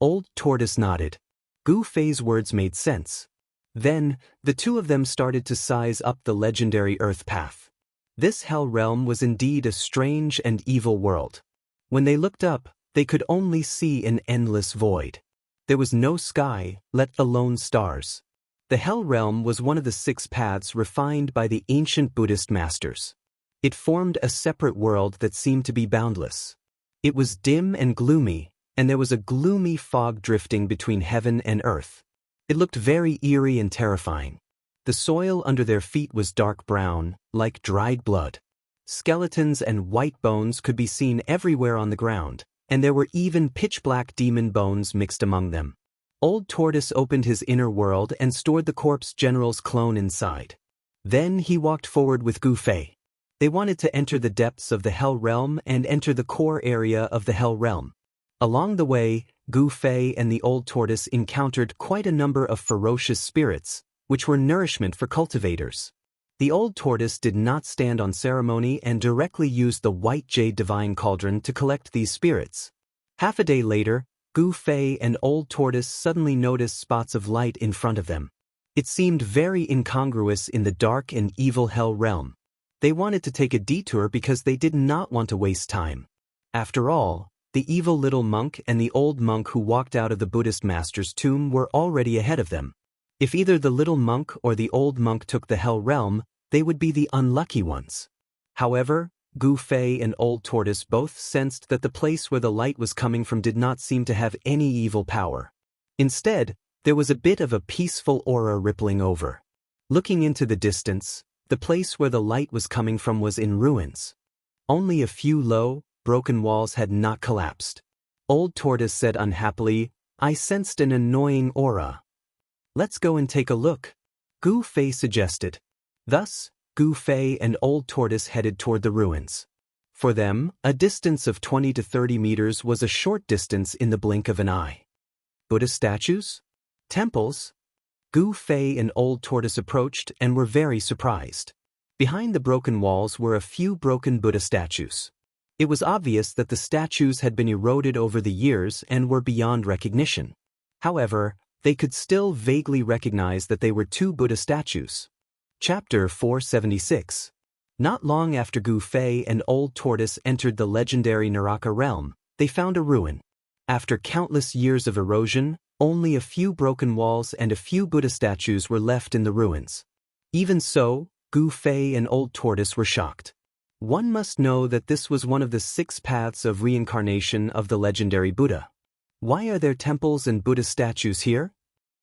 Old Tortoise nodded. Gu Fei's words made sense. Then, the two of them started to size up the legendary Earth path. This Hell Realm was indeed a strange and evil world. When they looked up, they could only see an endless void. There was no sky, let alone stars. The Hell Realm was one of the 6 paths refined by the ancient Buddhist masters. It formed a separate world that seemed to be boundless. It was dim and gloomy, and there was a gloomy fog drifting between heaven and earth. It looked very eerie and terrifying. The soil under their feet was dark brown, like dried blood. Skeletons and white bones could be seen everywhere on the ground, and there were even pitch-black demon bones mixed among them. Old Tortoise opened his inner world and stored the corpse general's clone inside. Then he walked forward with Gu Fei. They wanted to enter the depths of the Hell Realm and enter the core area of the Hell Realm. Along the way, Gu Fei and the Old Tortoise encountered quite a number of ferocious spirits, which were nourishment for cultivators. The Old Tortoise did not stand on ceremony and directly used the white jade divine cauldron to collect these spirits. Half a day later, Gu Fei and Old Tortoise suddenly noticed spots of light in front of them. It seemed very incongruous in the dark and evil Hell Realm. They wanted to take a detour because they did not want to waste time. After all, the evil little monk and the old monk who walked out of the Buddhist master's tomb were already ahead of them. If either the little monk or the old monk took the Hell Realm, they would be the unlucky ones. However, Gu Fei and Old Tortoise both sensed that the place where the light was coming from did not seem to have any evil power. Instead, there was a bit of a peaceful aura rippling over. Looking into the distance, the place where the light was coming from was in ruins. Only a few low, broken walls had not collapsed. Old Tortoise said unhappily, I sensed an annoying aura. Let's go and take a look, Gu Fei suggested. Thus, Gu Fei and Old Tortoise headed toward the ruins. For them, a distance of 20 to 30 meters was a short distance in the blink of an eye. Buddha statues? Temples? Gu Fei and Old Tortoise approached and were very surprised. Behind the broken walls were a few broken Buddha statues. It was obvious that the statues had been eroded over the years and were beyond recognition. However, they could still vaguely recognize that they were 2 Buddha statues. Chapter 476. Not long after Gu Fei and Old Tortoise entered the legendary Naraka realm, they found a ruin. After countless years of erosion, only a few broken walls and a few Buddha statues were left in the ruins. Even so, Gu Fei and Old Tortoise were shocked. One must know that this was one of the 6 paths of reincarnation of the legendary Buddha. Why are there temples and Buddha statues here?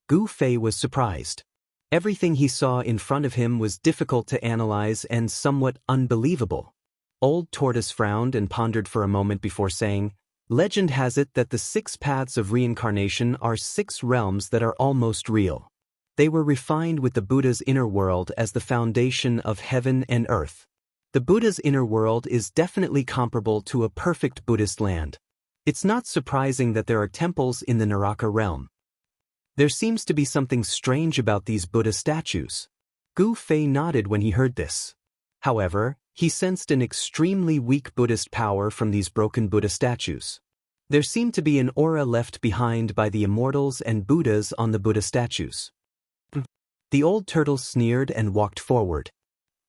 Gu Fei was surprised. Everything he saw in front of him was difficult to analyze and somewhat unbelievable. Old Tortoise frowned and pondered for a moment before saying, Legend has it that the 6 paths of reincarnation are 6 realms that are almost real. They were refined with the Buddha's inner world as the foundation of heaven and earth. The Buddha's inner world is definitely comparable to a perfect Buddhist land. It's not surprising that there are temples in the Naraka realm. There seems to be something strange about these Buddha statues. Gu Fei nodded when he heard this. However, he sensed an extremely weak Buddhist power from these broken Buddha statues. There seemed to be an aura left behind by the immortals and Buddhas on the Buddha statues. The old turtle sneered and walked forward.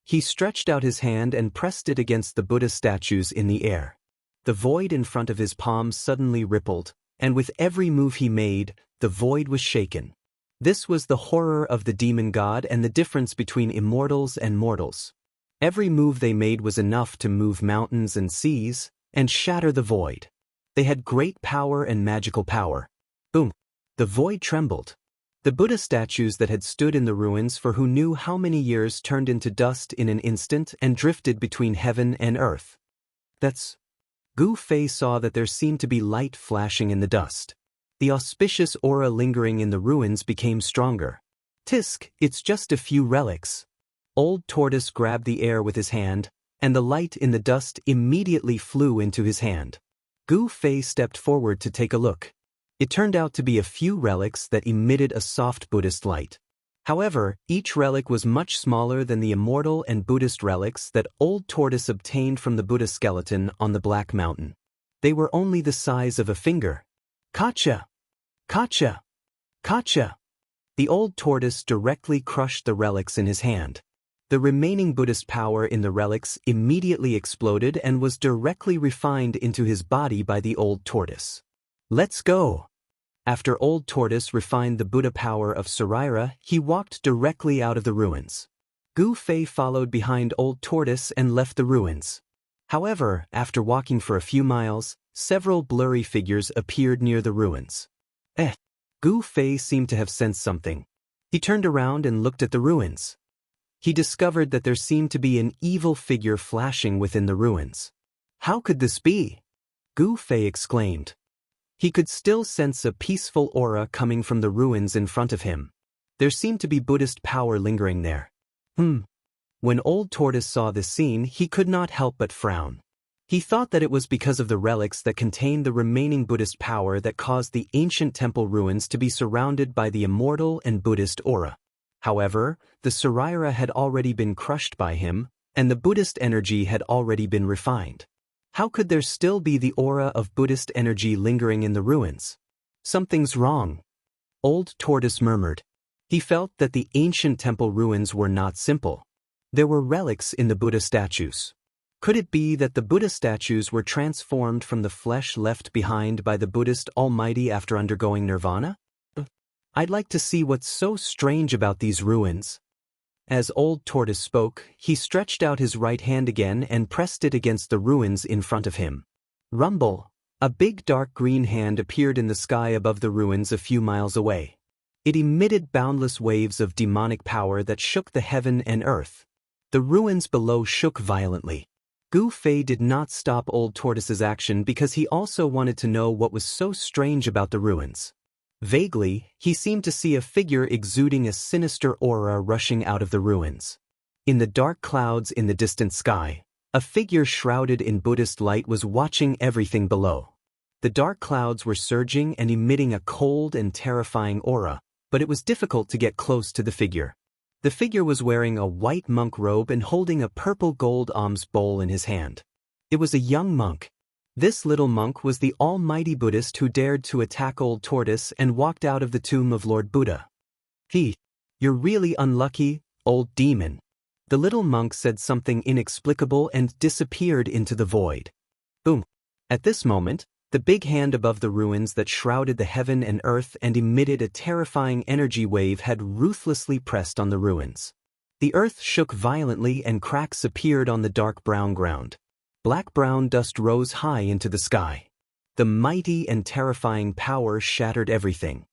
He stretched out his hand and pressed it against the Buddha statues in the air. The void in front of his palm suddenly rippled, and with every move he made, the void was shaken. This was the horror of the demon god and the difference between immortals and mortals. Every move they made was enough to move mountains and seas, and shatter the void. They had great power and magical power. Boom! The void trembled. The Buddha statues that had stood in the ruins for who knew how many years turned into dust in an instant and drifted between heaven and earth. Gu Fei saw that there seemed to be light flashing in the dust. The auspicious aura lingering in the ruins became stronger. Tisk, it's just a few relics. Old Tortoise grabbed the air with his hand, and the light in the dust immediately flew into his hand. Gu Fei stepped forward to take a look. It turned out to be a few relics that emitted a soft Buddhist light. However, each relic was much smaller than the immortal and Buddhist relics that Old Tortoise obtained from the Buddha skeleton on the Black Mountain. They were only the size of a finger. Kacha! Kacha! Kacha! The Old Tortoise directly crushed the relics in his hand. The remaining Buddhist power in the relics immediately exploded and was directly refined into his body by the Old Tortoise. Let's go! After Old Tortoise refined the Buddha power of Saraira, he walked directly out of the ruins. Gu Fei followed behind Old Tortoise and left the ruins. However, after walking for a few miles, several blurry figures appeared near the ruins. Gu Fei seemed to have sensed something. He turned around and looked at the ruins. He discovered that there seemed to be an evil figure flashing within the ruins. How could this be? Gu Fei exclaimed. He could still sense a peaceful aura coming from the ruins in front of him. There seemed to be Buddhist power lingering there. When Old Tortoise saw this scene, he could not help but frown. He thought that it was because of the relics that contained the remaining Buddhist power that caused the ancient temple ruins to be surrounded by the immortal and Buddhist aura. However, the Saraira had already been crushed by him, and the Buddhist energy had already been refined. How could there still be the aura of Buddhist energy lingering in the ruins? Something's wrong. Old Tortoise murmured. He felt that the ancient temple ruins were not simple. There were relics in the Buddha statues. Could it be that the Buddha statues were transformed from the flesh left behind by the Buddhist Almighty after undergoing nirvana? I'd like to see what's so strange about these ruins. As Old Tortoise spoke, he stretched out his right hand again and pressed it against the ruins in front of him. Rumble! A big dark green hand appeared in the sky above the ruins a few miles away. It emitted boundless waves of demonic power that shook the heaven and earth. The ruins below shook violently. Gu Fei did not stop Old Tortoise's action because he also wanted to know what was so strange about the ruins. Vaguely, he seemed to see a figure exuding a sinister aura rushing out of the ruins. In the dark clouds in the distant sky, a figure shrouded in Buddhist light was watching everything below. The dark clouds were surging and emitting a cold and terrifying aura, but it was difficult to get close to the figure. The figure was wearing a white monk robe and holding a purple gold alms bowl in his hand. It was a young monk. This little monk was the almighty Buddhist who dared to attack Old Tortoise and walked out of the tomb of Lord Buddha. You're really unlucky, old demon. The little monk said something inexplicable and disappeared into the void. Boom! At this moment, the big hand above the ruins that shrouded the heaven and earth and emitted a terrifying energy wave had ruthlessly pressed on the ruins. The earth shook violently and cracks appeared on the dark brown ground. Black-brown dust rose high into the sky. The mighty and terrifying power shattered everything.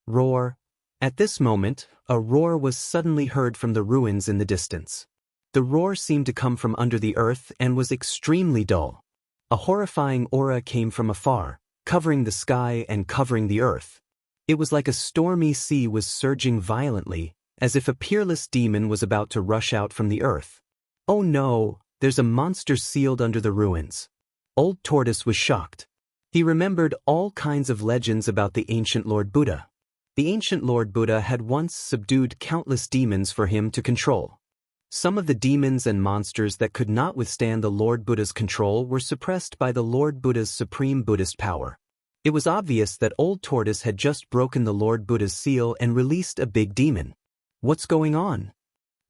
Roar! At this moment, a roar was suddenly heard from the ruins in the distance. The roar seemed to come from under the earth and was extremely dull. A horrifying aura came from afar, covering the sky and covering the earth. It was like a stormy sea was surging violently, as if a peerless demon was about to rush out from the earth. Oh no! There's a monster sealed under the ruins. Old Tortoise was shocked. He remembered all kinds of legends about the ancient Lord Buddha. The ancient Lord Buddha had once subdued countless demons for him to control. Some of the demons and monsters that could not withstand the Lord Buddha's control were suppressed by the Lord Buddha's supreme Buddhist power. It was obvious that Old Tortoise had just broken the Lord Buddha's seal and released a big demon. What's going on?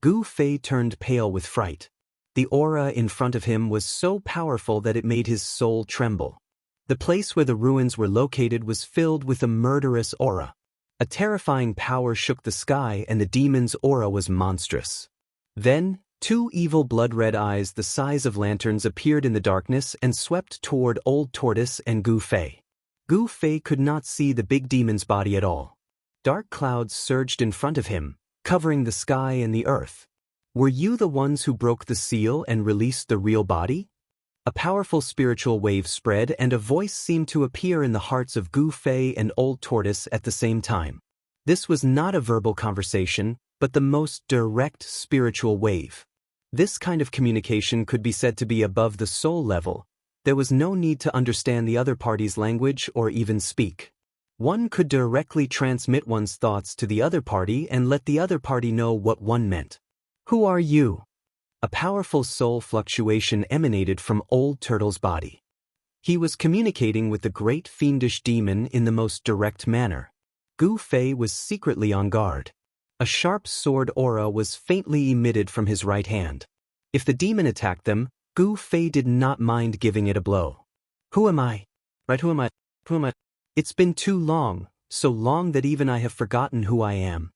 Gu Fei turned pale with fright. The aura in front of him was so powerful that it made his soul tremble. The place where the ruins were located was filled with a murderous aura. A terrifying power shook the sky, and the demon's aura was monstrous. Then, two evil blood-red eyes the size of lanterns appeared in the darkness and swept toward Old Tortoise and Gu Fei. Gu Fei could not see the big demon's body at all. Dark clouds surged in front of him, covering the sky and the earth. Were you the ones who broke the seal and released the real body? A powerful spiritual wave spread, and a voice seemed to appear in the hearts of Gu Fei and Old Tortoise at the same time. This was not a verbal conversation, but the most direct spiritual wave. This kind of communication could be said to be above the soul level. There was no need to understand the other party's language or even speak. One could directly transmit one's thoughts to the other party and let the other party know what one meant. Who are you? A powerful soul fluctuation emanated from Old Turtle's body. He was communicating with the great fiendish demon in the most direct manner. Gu Fei was secretly on guard. A sharp sword aura was faintly emitted from his right hand. If the demon attacked them, Gu Fei did not mind giving it a blow. Who am I? Right, who am I? Who am I? It's been too long, so long that even I have forgotten who I am.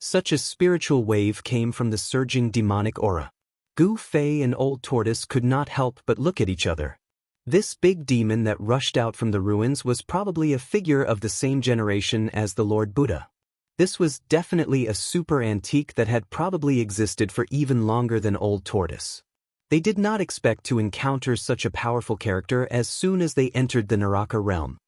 Such a spiritual wave came from the surging demonic aura. Gu Fei and Old Tortoise could not help but look at each other. This big demon that rushed out from the ruins was probably a figure of the same generation as the Lord Buddha. This was definitely a super antique that had probably existed for even longer than Old Tortoise. They did not expect to encounter such a powerful character as soon as they entered the Naraka realm.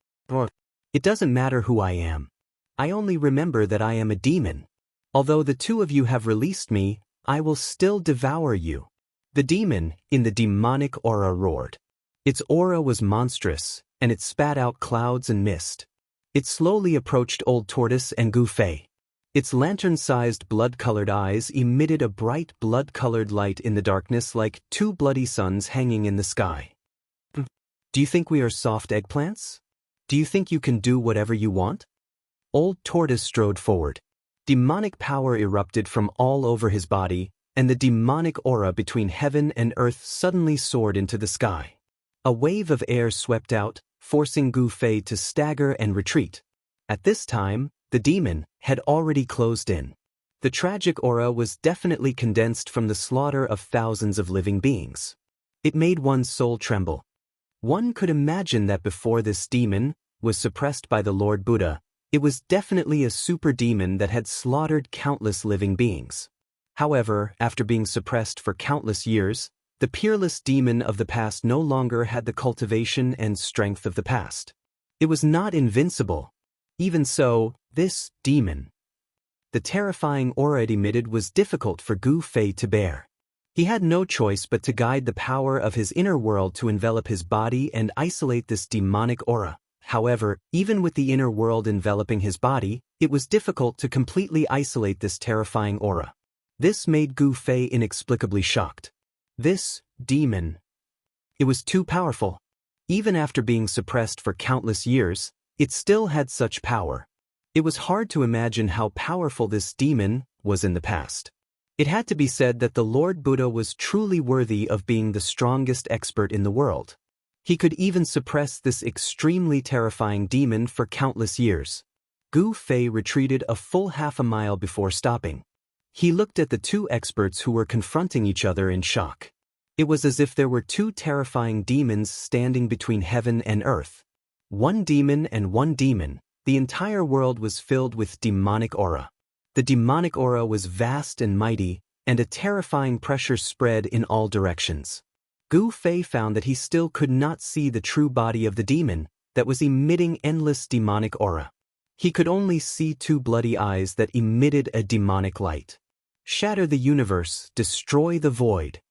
It doesn't matter who I am. I only remember that I am a demon. Although the two of you have released me, I will still devour you. The demon, in the demonic aura, roared. Its aura was monstrous, and it spat out clouds and mist. It slowly approached Old Tortoise and Gu Fei. Its lantern-sized blood-colored eyes emitted a bright blood-colored light in the darkness like two bloody suns hanging in the sky. Do you think we are soft eggplants? Do you think you can do whatever you want? Old Tortoise strode forward. Demonic power erupted from all over his body, and the demonic aura between heaven and earth suddenly soared into the sky. A wave of air swept out, forcing Gu Fei to stagger and retreat. At this time, the demon had already closed in. The tragic aura was definitely condensed from the slaughter of thousands of living beings. It made one's soul tremble. One could imagine that before this demon was suppressed by the Lord Buddha, it was definitely a super demon that had slaughtered countless living beings. However, after being suppressed for countless years, the peerless demon of the past no longer had the cultivation and strength of the past. It was not invincible. Even so, this demon, the terrifying aura it emitted, was difficult for Gu Fei to bear. He had no choice but to guide the power of his inner world to envelop his body and isolate this demonic aura. However, even with the inner world enveloping his body, it was difficult to completely isolate this terrifying aura. This made Gu Fei inexplicably shocked. This demon, it was too powerful. Even after being suppressed for countless years, it still had such power. It was hard to imagine how powerful this demon was in the past. It had to be said that the Lord Buddha was truly worthy of being the strongest expert in the world. He could even suppress this extremely terrifying demon for countless years. Gu Fei retreated a full half a mile before stopping. He looked at the two experts who were confronting each other in shock. It was as if there were two terrifying demons standing between heaven and earth. One demon and one demon. The entire world was filled with demonic aura. The demonic aura was vast and mighty, and a terrifying pressure spread in all directions. Gu Fei found that he still could not see the true body of the demon that was emitting endless demonic aura. He could only see two bloody eyes that emitted a demonic light. Shatter the universe, destroy the void.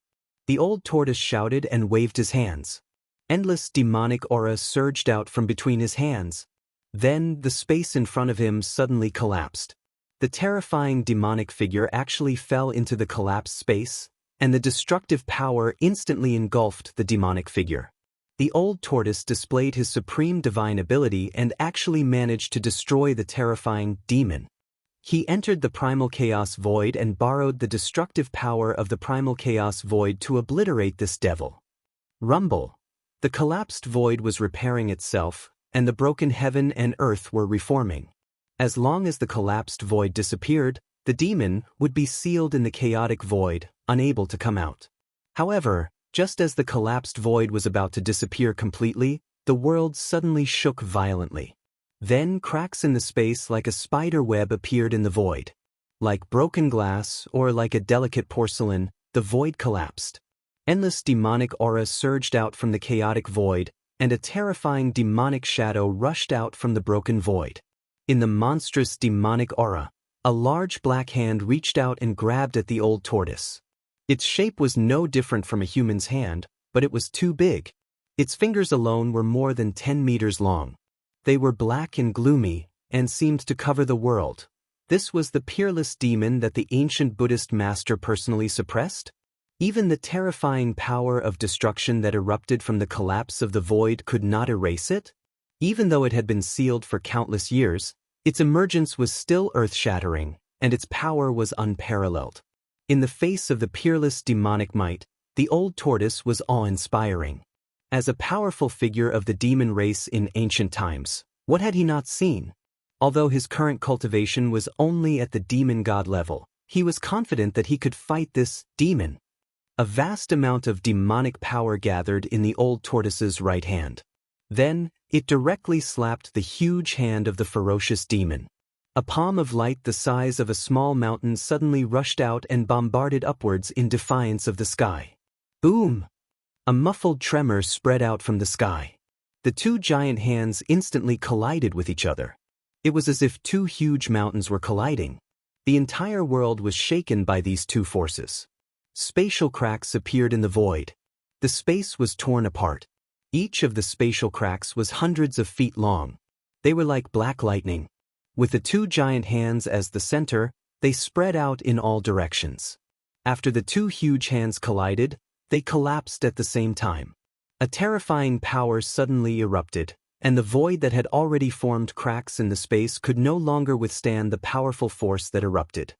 The old tortoise shouted and waved his hands. Endless demonic aura surged out from between his hands. Then, the space in front of him suddenly collapsed. The terrifying demonic figure actually fell into the collapsed space, and the destructive power instantly engulfed the demonic figure. The old tortoise displayed his supreme divine ability and actually managed to destroy the terrifying demon. He entered the primal chaos void and borrowed the destructive power of the primal chaos void to obliterate this devil. Rumble. The collapsed void was repairing itself, and the broken heaven and earth were reforming. As long as the collapsed void disappeared, the demon would be sealed in the chaotic void, unable to come out. However, just as the collapsed void was about to disappear completely, the world suddenly shook violently. Then cracks in the space like a spider web appeared in the void. Like broken glass or like a delicate porcelain, the void collapsed. Endless demonic aura surged out from the chaotic void, and a terrifying demonic shadow rushed out from the broken void. In the monstrous demonic aura, a large black hand reached out and grabbed at the old tortoise. Its shape was no different from a human's hand, but it was too big. Its fingers alone were more than 10 meters long. They were black and gloomy, and seemed to cover the world. This was the peerless demon that the ancient Buddhist master personally suppressed? Even the terrifying power of destruction that erupted from the collapse of the void could not erase it? Even though it had been sealed for countless years, its emergence was still earth-shattering, and its power was unparalleled. In the face of the peerless demonic might, the old tortoise was awe-inspiring. As a powerful figure of the demon race in ancient times, what had he not seen? Although his current cultivation was only at the demon god level, he was confident that he could fight this demon. A vast amount of demonic power gathered in the old tortoise's right hand. Then, it directly slapped the huge hand of the ferocious demon. A palm of light the size of a small mountain suddenly rushed out and bombarded upwards in defiance of the sky. Boom! A muffled tremor spread out from the sky. The two giant hands instantly collided with each other. It was as if two huge mountains were colliding. The entire world was shaken by these two forces. Spatial cracks appeared in the void. The space was torn apart. Each of the spatial cracks was hundreds of feet long. They were like black lightning. With the two giant hands as the center, they spread out in all directions. After the two huge hands collided, they collapsed at the same time. A terrifying power suddenly erupted, and the void that had already formed cracks in the space could no longer withstand the powerful force that erupted.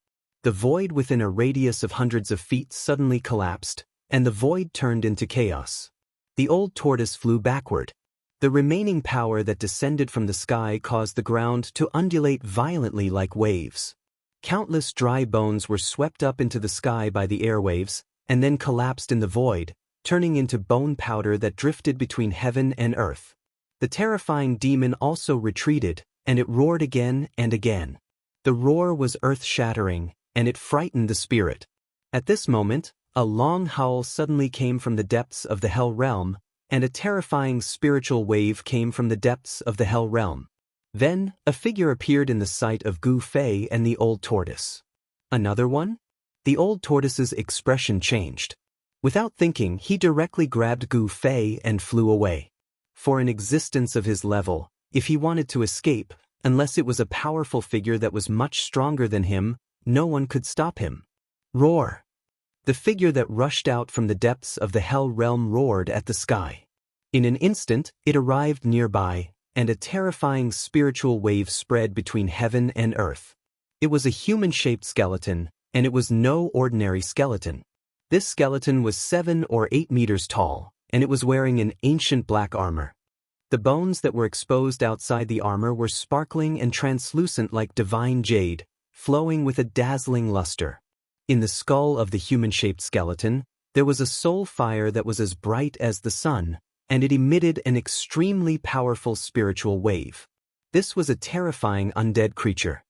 The void within a radius of hundreds of feet suddenly collapsed, and the void turned into chaos. The old tortoise flew backward. The remaining power that descended from the sky caused the ground to undulate violently like waves. Countless dry bones were swept up into the sky by the airwaves, and then collapsed in the void, turning into bone powder that drifted between heaven and earth. The terrifying demon also retreated, and it roared again and again. The roar was earth-shattering, and it frightened the spirit. At this moment, a long howl suddenly came from the depths of the Hell Realm, and a terrifying spiritual wave came from the depths of the Hell Realm. Then, a figure appeared in the sight of Gu Fei and the old tortoise. Another one? The old tortoise's expression changed. Without thinking, he directly grabbed Gu Fei and flew away. For an existence of his level, if he wanted to escape, unless it was a powerful figure that was much stronger than him, no one could stop him. Roar! The figure that rushed out from the depths of the Hell Realm roared at the sky. In an instant, it arrived nearby, and a terrifying spiritual wave spread between heaven and earth. It was a human-shaped skeleton, and it was no ordinary skeleton. This skeleton was 7 or 8 meters tall, and it was wearing an ancient black armor. The bones that were exposed outside the armor were sparkling and translucent like divine jade, flowing with a dazzling luster. In the skull of the human-shaped skeleton, there was a soul fire that was as bright as the sun, and it emitted an extremely powerful spiritual wave. This was a terrifying undead creature.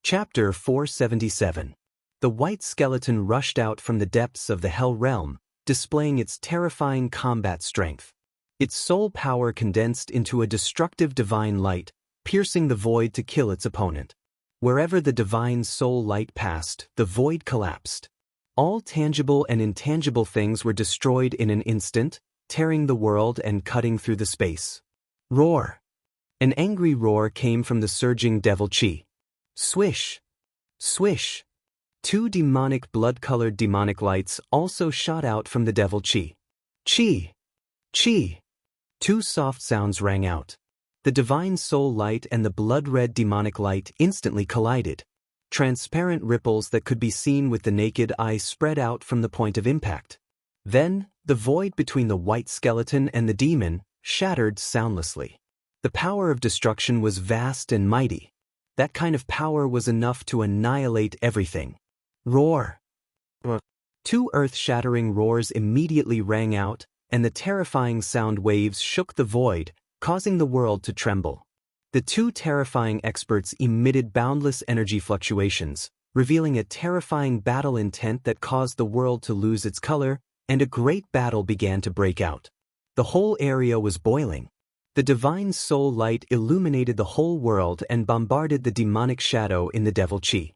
Chapter 477. The white skeleton rushed out from the depths of the Hell Realm, displaying its terrifying combat strength. Its soul power condensed into a destructive divine light, piercing the void to kill its opponent. Wherever the divine soul light passed, the void collapsed. All tangible and intangible things were destroyed in an instant, tearing the world and cutting through the space. Roar! An angry roar came from the surging devil chi. Swish! Swish! Two demonic blood-colored demonic lights also shot out from the devil chi. Chi! Chi! Two soft sounds rang out. The divine soul light and the blood-red demonic light instantly collided. Transparent ripples that could be seen with the naked eye spread out from the point of impact. Then, the void between the white skeleton and the demon shattered soundlessly. The power of destruction was vast and mighty. That kind of power was enough to annihilate everything. Roar! Two earth-shattering roars immediately rang out, and the terrifying sound waves shook the void, causing the world to tremble. The two terrifying experts emitted boundless energy fluctuations, revealing a terrifying battle intent that caused the world to lose its color, and a great battle began to break out. The whole area was boiling. The divine soul light illuminated the whole world and bombarded the demonic shadow in the devil chi.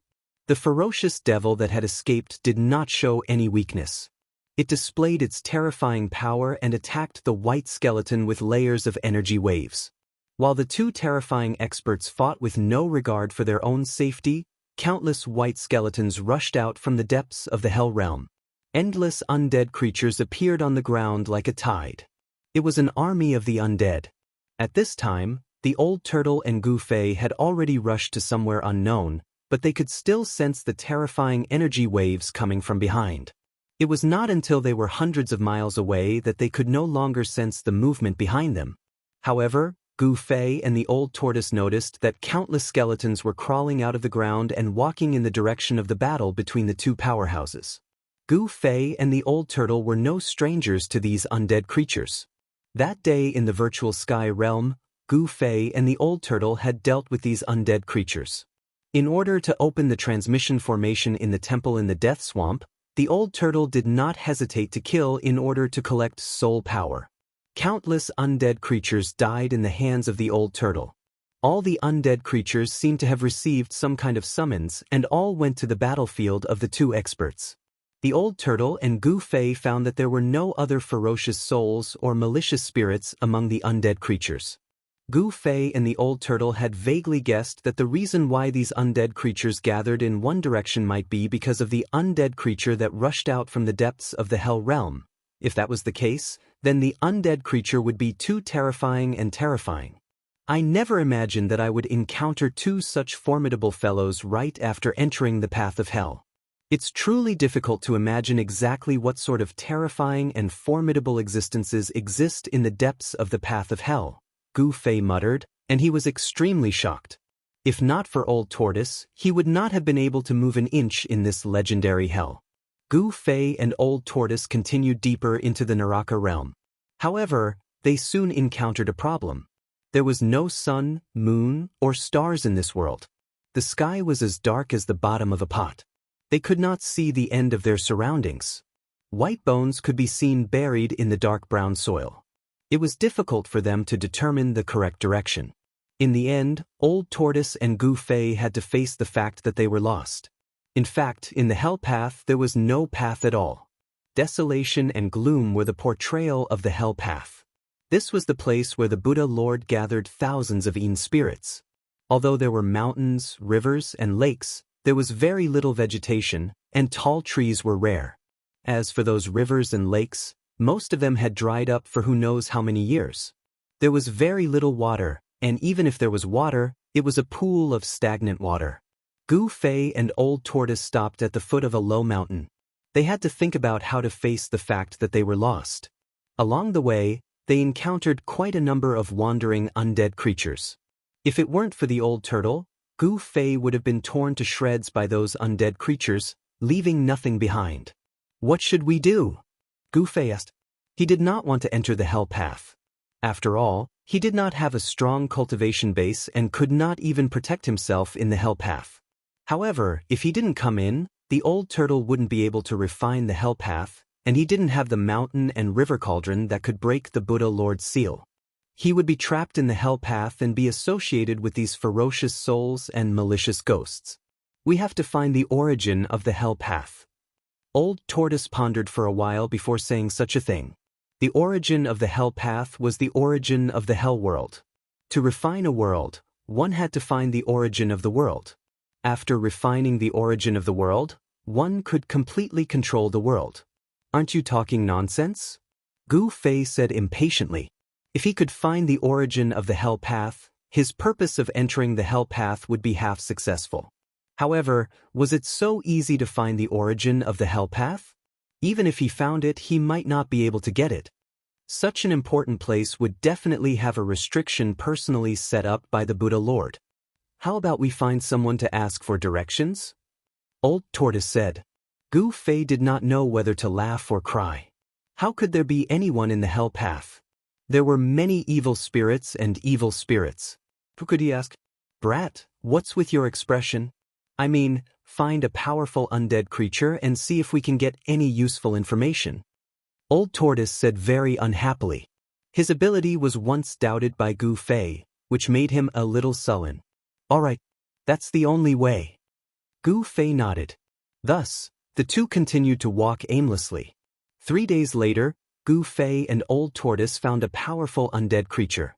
The ferocious devil that had escaped did not show any weakness. It displayed its terrifying power and attacked the white skeleton with layers of energy waves. While the two terrifying experts fought with no regard for their own safety, countless white skeletons rushed out from the depths of the hell realm. Endless undead creatures appeared on the ground like a tide. It was an army of the undead. At this time, the old turtle and Gu Fei had already rushed to somewhere unknown, but they could still sense the terrifying energy waves coming from behind. It was not until they were hundreds of miles away that they could no longer sense the movement behind them. However, Gu Fei and the old tortoise noticed that countless skeletons were crawling out of the ground and walking in the direction of the battle between the two powerhouses. Gu Fei and the old turtle were no strangers to these undead creatures. That day in the virtual sky realm, Gu Fei and the old turtle had dealt with these undead creatures. In order to open the transmission formation in the temple in the Death Swamp, the old turtle did not hesitate to kill in order to collect soul power. Countless undead creatures died in the hands of the old turtle. All the undead creatures seemed to have received some kind of summons, and all went to the battlefield of the two experts. The old turtle and Gu Fei found that there were no other ferocious souls or malicious spirits among the undead creatures. Gu Fei and the old turtle had vaguely guessed that the reason why these undead creatures gathered in one direction might be because of the undead creature that rushed out from the depths of the hell realm. If that was the case, then the undead creature would be too terrifying and terrifying. I never imagined that I would encounter two such formidable fellows right after entering the path of hell. It's truly difficult to imagine exactly what sort of terrifying and formidable existences exist in the depths of the path of hell, Gu Fei muttered, and he was extremely shocked. If not for Old Tortoise, he would not have been able to move an inch in this legendary hell. Gu Fei and Old Tortoise continued deeper into the Naraka realm. However, they soon encountered a problem. There was no sun, moon, or stars in this world. The sky was as dark as the bottom of a pot. They could not see the end of their surroundings. White bones could be seen buried in the dark brown soil. It was difficult for them to determine the correct direction. In the end, Old Tortoise and Gu Fei had to face the fact that they were lost. In fact, in the hell path there was no path at all. Desolation and gloom were the portrayal of the hell path. This was the place where the Buddha Lord gathered thousands of Yin spirits. Although there were mountains, rivers, and lakes, there was very little vegetation, and tall trees were rare. As for those rivers and lakes, most of them had dried up for who knows how many years. There was very little water, and even if there was water, it was a pool of stagnant water. Gu Fei and Old Tortoise stopped at the foot of a low mountain. They had to think about how to face the fact that they were lost. Along the way, they encountered quite a number of wandering undead creatures. If it weren't for the old turtle, Gu Fei would have been torn to shreds by those undead creatures, leaving nothing behind. What should we do? Gu Fei asked. He did not want to enter the hell path. After all, he did not have a strong cultivation base and could not even protect himself in the hell path. However, if he didn't come in, the old turtle wouldn't be able to refine the hell path, and he didn't have the mountain and river cauldron that could break the Buddha Lord's seal. He would be trapped in the hell path and be associated with these ferocious souls and malicious ghosts. We have to find the origin of the hell path. Old Tortoise pondered for a while before saying such a thing. The origin of the hell path was the origin of the hell world. To refine a world, one had to find the origin of the world. After refining the origin of the world, one could completely control the world. Aren't you talking nonsense? Gu Fei said impatiently. If he could find the origin of the hell path, his purpose of entering the hell path would be half successful. However, was it so easy to find the origin of the hell path? Even if he found it, he might not be able to get it. Such an important place would definitely have a restriction personally set up by the Buddha Lord. How about we find someone to ask for directions? Old Tortoise said. Gu Fei did not know whether to laugh or cry. How could there be anyone in the hell path? There were many evil spirits and evil spirits. Who could he ask? Brat, what's with your expression? I mean, find a powerful undead creature and see if we can get any useful information. Old Tortoise said very unhappily. His ability was once doubted by Gu Fei, which made him a little sullen. All right, that's the only way. Gu Fei nodded. Thus, the two continued to walk aimlessly. 3 days later, Gu Fei and Old Tortoise found a powerful undead creature.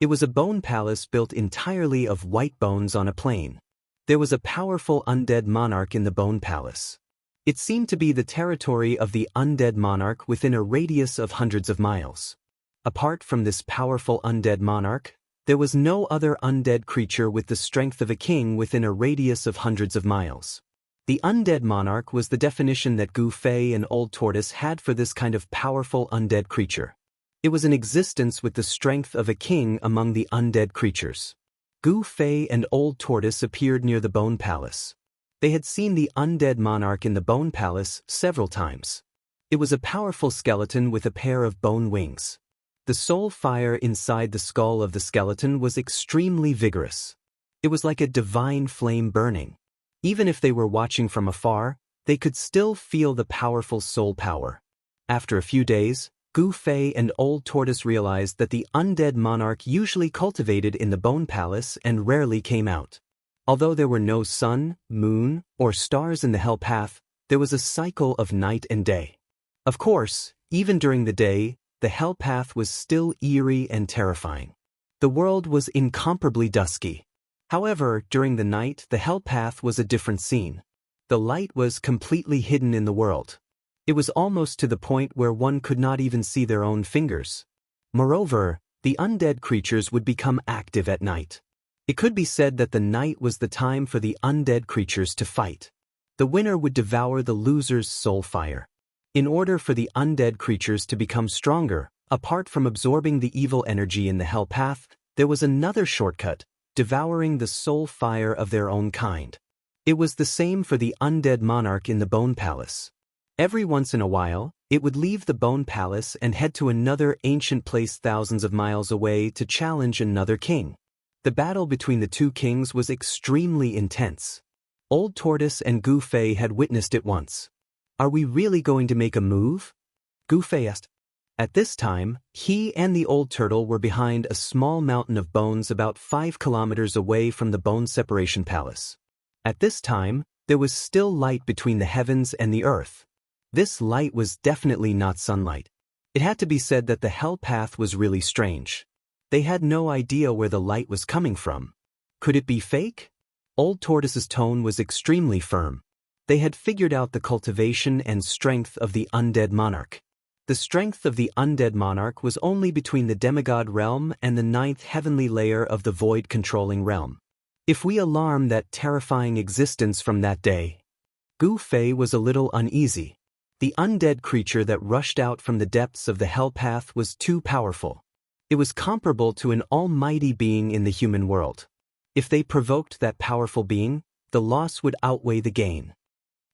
It was a bone palace built entirely of white bones on a plain. There was a powerful undead monarch in the bone palace. It seemed to be the territory of the undead monarch within a radius of hundreds of miles. Apart from this powerful undead monarch, there was no other undead creature with the strength of a king within a radius of hundreds of miles. The undead monarch was the definition that Gu Fei and Old Tortoise had for this kind of powerful undead creature. It was an existence with the strength of a king among the undead creatures. Gu Fei and Old Tortoise appeared near the Bone Palace. They had seen the undead monarch in the Bone Palace several times. It was a powerful skeleton with a pair of bone wings. The soul fire inside the skull of the skeleton was extremely vigorous. It was like a divine flame burning. Even if they were watching from afar, they could still feel the powerful soul power. After a few days, Gu Fei and Old Tortoise realized that the undead monarch usually cultivated in the Bone Palace and rarely came out. Although there were no sun, moon, or stars in the hell path, there was a cycle of night and day. Of course, even during the day, the hell path was still eerie and terrifying. The world was incomparably dusky. However, during the night, the hell path was a different scene. The light was completely hidden in the world. It was almost to the point where one could not even see their own fingers. Moreover, the undead creatures would become active at night. It could be said that the night was the time for the undead creatures to fight. The winner would devour the loser's soul fire. In order for the undead creatures to become stronger, apart from absorbing the evil energy in the hell path, there was another shortcut, devouring the soul fire of their own kind. It was the same for the undead monarch in the Bone Palace. Every once in a while, it would leave the Bone Palace and head to another ancient place thousands of miles away to challenge another king. The battle between the two kings was extremely intense. Old Tortoise and Gu Fei had witnessed it once. Are we really going to make a move? Gu Fei asked. At this time, he and the old turtle were behind a small mountain of bones about 5 kilometers away from the Bone Separation Palace. At this time, there was still light between the heavens and the earth. This light was definitely not sunlight. It had to be said that the hell path was really strange. They had no idea where the light was coming from. Could it be fake? Old Tortoise's tone was extremely firm. They had figured out the cultivation and strength of the undead monarch. The strength of the undead monarch was only between the demigod realm and the 9th heavenly layer of the void-controlling realm. If we alarm that terrifying existence from that day, Gu Fei was a little uneasy. The undead creature that rushed out from the depths of the hell path was too powerful. It was comparable to an almighty being in the human world. If they provoked that powerful being, the loss would outweigh the gain.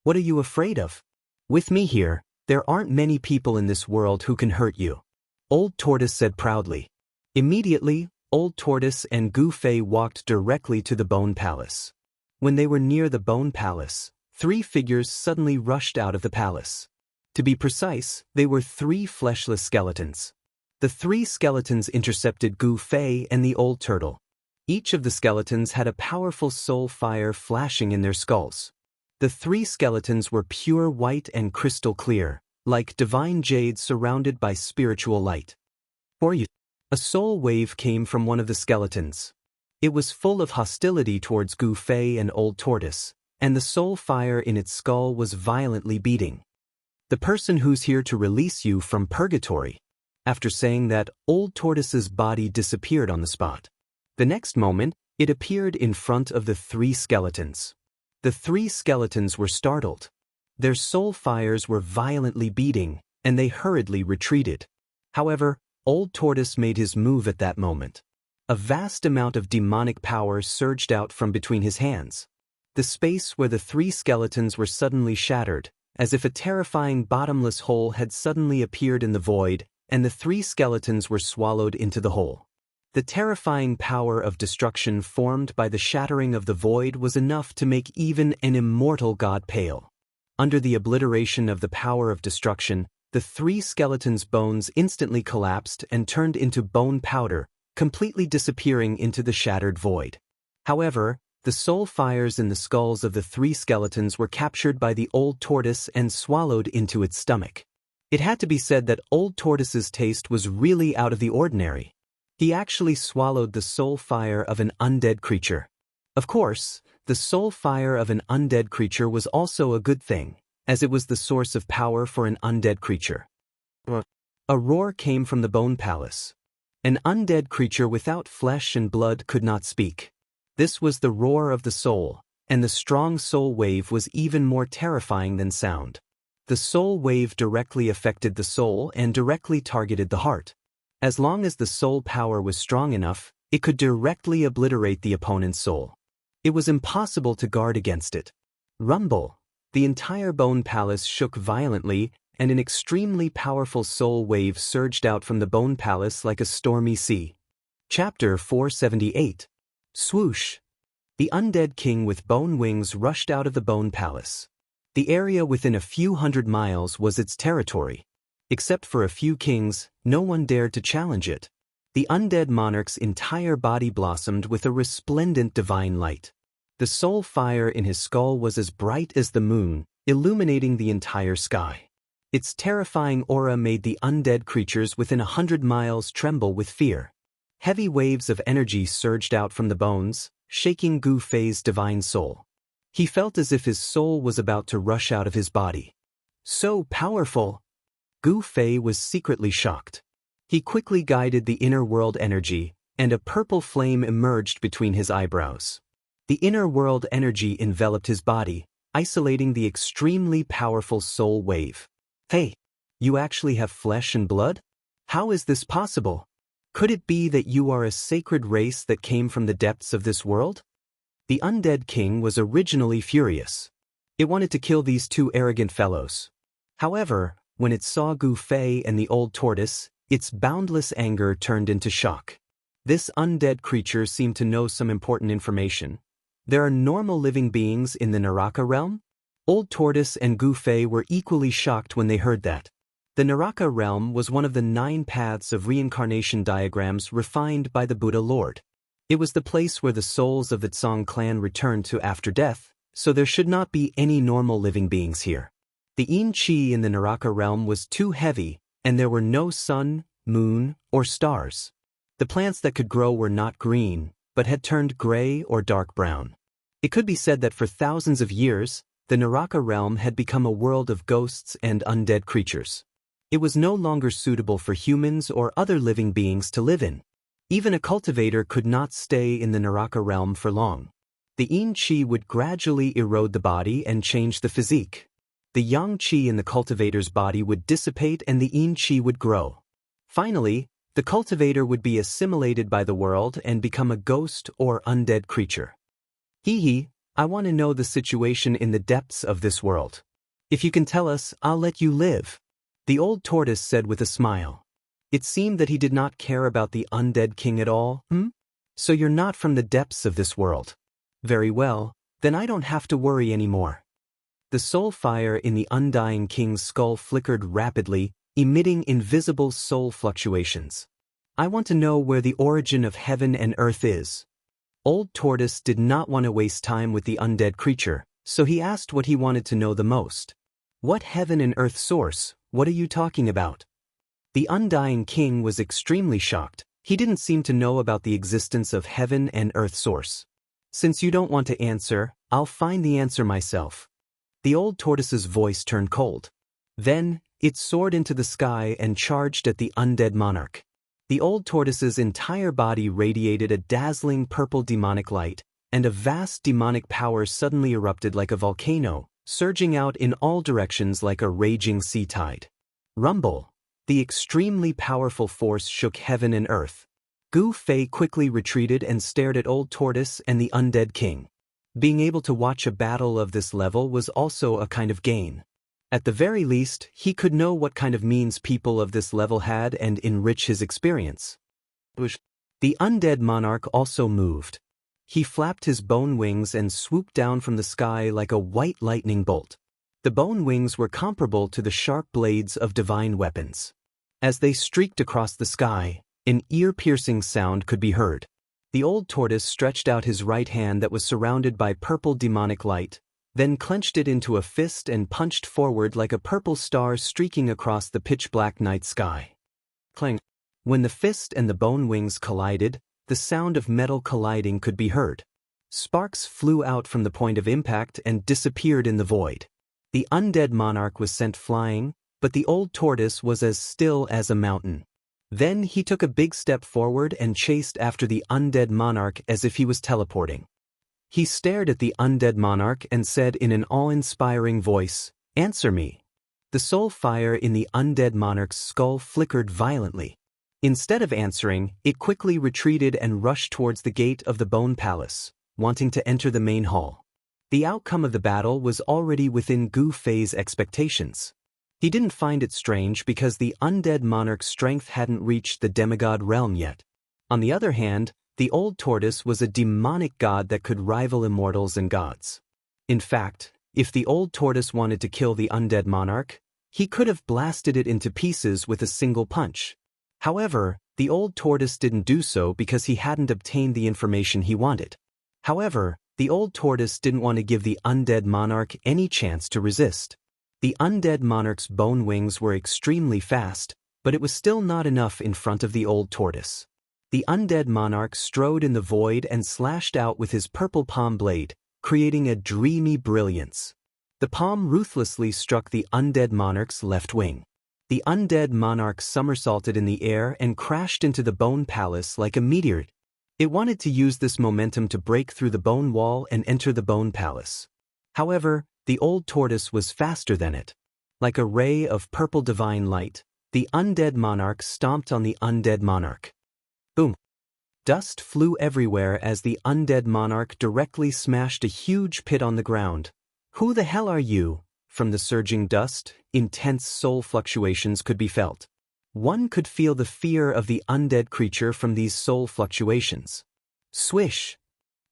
What are you afraid of? With me here, there aren't many people in this world who can hurt you. Old Tortoise said proudly. Immediately, Old Tortoise and Gu Fei walked directly to the Bone Palace. When they were near the Bone Palace, 3 figures suddenly rushed out of the palace. To be precise, they were 3 fleshless skeletons. The 3 skeletons intercepted Gu Fei and the old turtle. Each of the skeletons had a powerful soul fire flashing in their skulls. The 3 skeletons were pure white and crystal clear, like divine jade surrounded by spiritual light. For you, a soul wave came from one of the skeletons. It was full of hostility towards Gu Fei and Old Tortoise, and the soul fire in its skull was violently beating. The person who's here to release you from purgatory. After saying that, Old Tortoise's body disappeared on the spot. The next moment, it appeared in front of the three skeletons. The three skeletons were startled. Their soul fires were violently beating, and they hurriedly retreated. However, Old Tortoise made his move at that moment. A vast amount of demonic power surged out from between his hands. The space where the three skeletons were suddenly shattered, as if a terrifying bottomless hole had suddenly appeared in the void, and the three skeletons were swallowed into the hole. The terrifying power of destruction formed by the shattering of the void was enough to make even an immortal god pale. Under the obliteration of the power of destruction, the three skeletons' bones instantly collapsed and turned into bone powder, completely disappearing into the shattered void. However, the soul fires in the skulls of the three skeletons were captured by the Old Tortoise and swallowed into its stomach. It had to be said that Old Tortoise's taste was really out of the ordinary. He actually swallowed the soul fire of an undead creature. Of course, the soul fire of an undead creature was also a good thing, as it was the source of power for an undead creature. A roar came from the Bone Palace. An undead creature without flesh and blood could not speak. This was the roar of the soul, and the strong soul wave was even more terrifying than sound. The soul wave directly affected the soul and directly targeted the heart. As long as the soul power was strong enough, it could directly obliterate the opponent's soul. It was impossible to guard against it. Rumble! The entire Bone Palace shook violently, and an extremely powerful soul wave surged out from the Bone Palace like a stormy sea. Chapter 478. Swoosh! The undead king with bone wings rushed out of the Bone Palace. The area within a few hundred miles was its territory. Except for a few kings, no one dared to challenge it. The undead monarch's entire body blossomed with a resplendent divine light. The soul fire in his skull was as bright as the moon, illuminating the entire sky. Its terrifying aura made the undead creatures within 100 miles tremble with fear. Heavy waves of energy surged out from the bones, shaking Gu Fei's divine soul. He felt as if his soul was about to rush out of his body. So powerful! Gu Fei was secretly shocked. He quickly guided the inner world energy, and a purple flame emerged between his eyebrows. The inner world energy enveloped his body, isolating the extremely powerful soul wave. Hey, you actually have flesh and blood? How is this possible? Could it be that you are a sacred race that came from the depths of this world? The undead king was originally furious. It wanted to kill these two arrogant fellows. However, when it saw Gu Fei and the Old Tortoise, its boundless anger turned into shock. This undead creature seemed to know some important information. There are normal living beings in the Naraka realm? Old Tortoise and Gu Fei were equally shocked when they heard that. The Naraka realm was one of the 9 paths of reincarnation diagrams refined by the Buddha Lord. It was the place where the souls of the Tsang clan returned to after death, so there should not be any normal living beings here. The yin qi in the Naraka realm was too heavy, and there were no sun, moon, or stars. The plants that could grow were not green, but had turned gray or dark brown. It could be said that for thousands of years, the Naraka realm had become a world of ghosts and undead creatures. It was no longer suitable for humans or other living beings to live in. Even a cultivator could not stay in the Naraka realm for long. The yin qi would gradually erode the body and change the physique. The yang qi in the cultivator's body would dissipate and the yin qi would grow. Finally, the cultivator would be assimilated by the world and become a ghost or undead creature. Hee, I want to know the situation in the depths of this world. If you can tell us, I'll let you live. The Old Tortoise said with a smile. It seemed that he did not care about the undead king at all. So you're not from the depths of this world. Very well, then I don't have to worry anymore. The soul fire in the Undying king's skull flickered rapidly, emitting invisible soul fluctuations. I want to know where the origin of heaven and earth is. Old Tortoise did not want to waste time with the undead creature, so he asked what he wanted to know the most. What heaven and earth source? What are you talking about? The Undying king was extremely shocked. He didn't seem to know about the existence of heaven and earth source. Since you don't want to answer, I'll find the answer myself. The Old Tortoise's voice turned cold. Then, It soared into the sky and charged at the undead monarch. The old tortoise's entire body radiated a dazzling purple demonic light, and a vast demonic power suddenly erupted like a volcano, surging out in all directions like a raging sea tide. Rumble! The extremely powerful force shook heaven and earth. Gu Fei quickly retreated and stared at Old Tortoise and the undead king. Being able to watch a battle of this level was also a kind of gain. At the very least, he could know what kind of means people of this level had and enrich his experience. The undead monarch also moved. He flapped his bone wings and swooped down from the sky like a white lightning bolt. The bone wings were comparable to the sharp blades of divine weapons. As they streaked across the sky, an ear-piercing sound could be heard. The old tortoise stretched out his right hand that was surrounded by purple demonic light, then clenched it into a fist and punched forward like a purple star streaking across the pitch-black night sky. Clang! When the fist and the bone wings collided, the sound of metal colliding could be heard. Sparks flew out from the point of impact and disappeared in the void. The undead monarch was sent flying, but the old tortoise was as still as a mountain. Then he took a big step forward and chased after the undead monarch as if he was teleporting. He stared at the undead monarch and said in an awe-inspiring voice, "Answer me." The soul fire in the undead monarch's skull flickered violently. Instead of answering, it quickly retreated and rushed towards the gate of the Bone Palace, wanting to enter the main hall. The outcome of the battle was already within Gu Fei's expectations. He didn't find it strange because the undead monarch's strength hadn't reached the demigod realm yet. On the other hand, the old tortoise was a demonic god that could rival immortals and gods. In fact, if the old tortoise wanted to kill the undead monarch, he could have blasted it into pieces with a single punch. However, the old tortoise didn't do so because he hadn't obtained the information he wanted. However, the old tortoise didn't want to give the undead monarch any chance to resist. The undead monarch's bone wings were extremely fast, but it was still not enough in front of the old tortoise. The undead monarch strode in the void and slashed out with his purple palm blade, creating a dreamy brilliance. The palm ruthlessly struck the undead monarch's left wing. The undead monarch somersaulted in the air and crashed into the bone palace like a meteor. It wanted to use this momentum to break through the bone wall and enter the bone palace. However, the old tortoise was faster than it. Like a ray of purple divine light, the undead monarch stomped on the undead monarch. Boom! Dust flew everywhere as the undead monarch directly smashed a huge pit on the ground. "Who the hell are you?" From the surging dust, intense soul fluctuations could be felt. One could feel the fear of the undead creature from these soul fluctuations. Swish!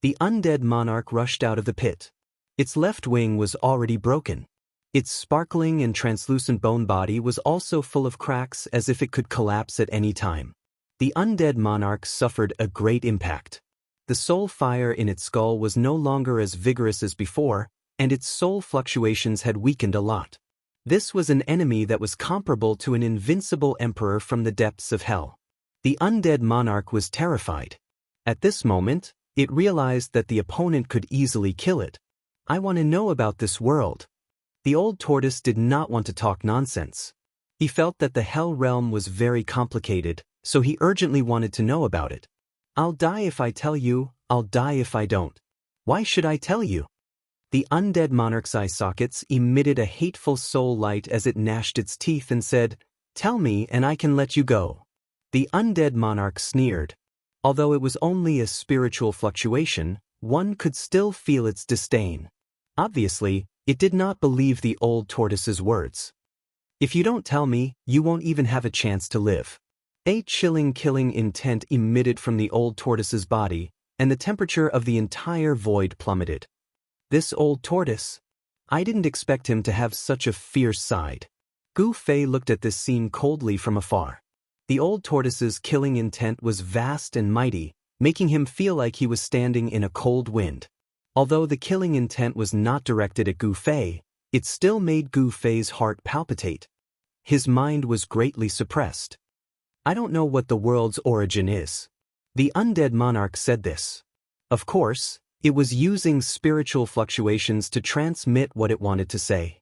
The undead monarch rushed out of the pit. Its left wing was already broken. Its sparkling and translucent bone body was also full of cracks as if it could collapse at any time. The undead monarch suffered a great impact. The soul fire in its skull was no longer as vigorous as before, and its soul fluctuations had weakened a lot. This was an enemy that was comparable to an invincible emperor from the depths of hell. The undead monarch was terrified. At this moment, it realized that the opponent could easily kill it. "I want to know about this world." The old tortoise did not want to talk nonsense. He felt that the hell realm was very complicated, so he urgently wanted to know about it. "I'll die if I tell you, I'll die if I don't. Why should I tell you?" The undead monarch's eye sockets emitted a hateful soul light as it gnashed its teeth and said, "Tell me and I can let you go." The undead monarch sneered. Although it was only a spiritual fluctuation, one could still feel its disdain. Obviously, it did not believe the old tortoise's words. "If you don't tell me, you won't even have a chance to live." A chilling killing intent emitted from the old tortoise's body, and the temperature of the entire void plummeted. This old tortoise. I didn't expect him to have such a fierce side. Gu Fei looked at this scene coldly from afar. The old tortoise's killing intent was vast and mighty, making him feel like he was standing in a cold wind. Although the killing intent was not directed at Gu Fei, it still made Gu Fei's heart palpitate. His mind was greatly suppressed. "I don't know what the world's origin is." The undead monarch said this. Of course, it was using spiritual fluctuations to transmit what it wanted to say.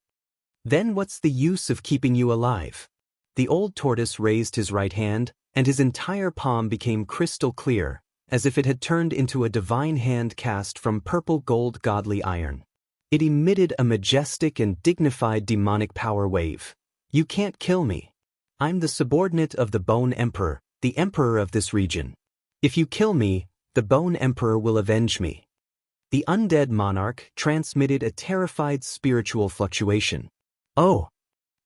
Then what's the use of keeping you alive? The old tortoise raised his right hand, and his entire palm became crystal clear, as if it had turned into a divine hand cast from purple gold godly iron. It emitted a majestic and dignified demonic power wave. You can't kill me. I'm the subordinate of the Bone Emperor, the emperor of this region. If you kill me, the Bone Emperor will avenge me. The undead monarch transmitted a terrified spiritual fluctuation. Oh!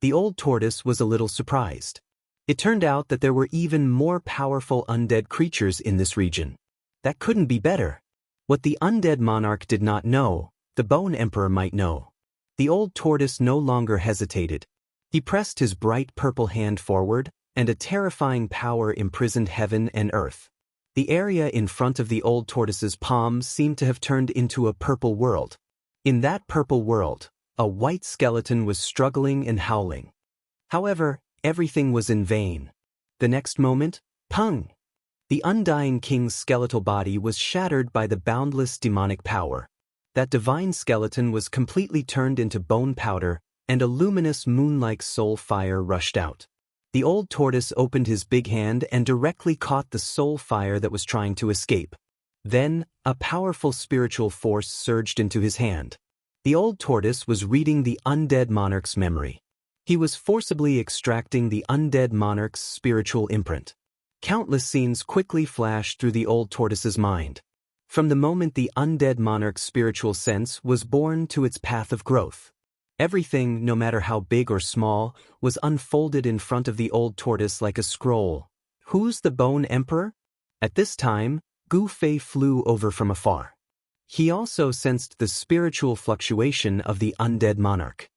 The old tortoise was a little surprised. It turned out that there were even more powerful undead creatures in this region. That couldn't be better. What the undead monarch did not know, the Bone Emperor might know. The old tortoise no longer hesitated. He pressed his bright purple hand forward, and a terrifying power imprisoned heaven and earth. The area in front of the old tortoise's palm seemed to have turned into a purple world. In that purple world, a white skeleton was struggling and howling. However, everything was in vain. The next moment, pung! The Undying King's skeletal body was shattered by the boundless demonic power. That divine skeleton was completely turned into bone powder, and a luminous moon-like soul fire rushed out. The old tortoise opened his big hand and directly caught the soul fire that was trying to escape. Then, a powerful spiritual force surged into his hand. The old tortoise was reading the undead monarch's memory. He was forcibly extracting the undead monarch's spiritual imprint. Countless scenes quickly flashed through the old tortoise's mind. From the moment the undead monarch's spiritual sense was born to its path of growth. Everything, no matter how big or small, was unfolded in front of the old tortoise like a scroll. Who's the Bone Emperor? At this time, Gu Fei flew over from afar. He also sensed the spiritual fluctuation of the undead monarch.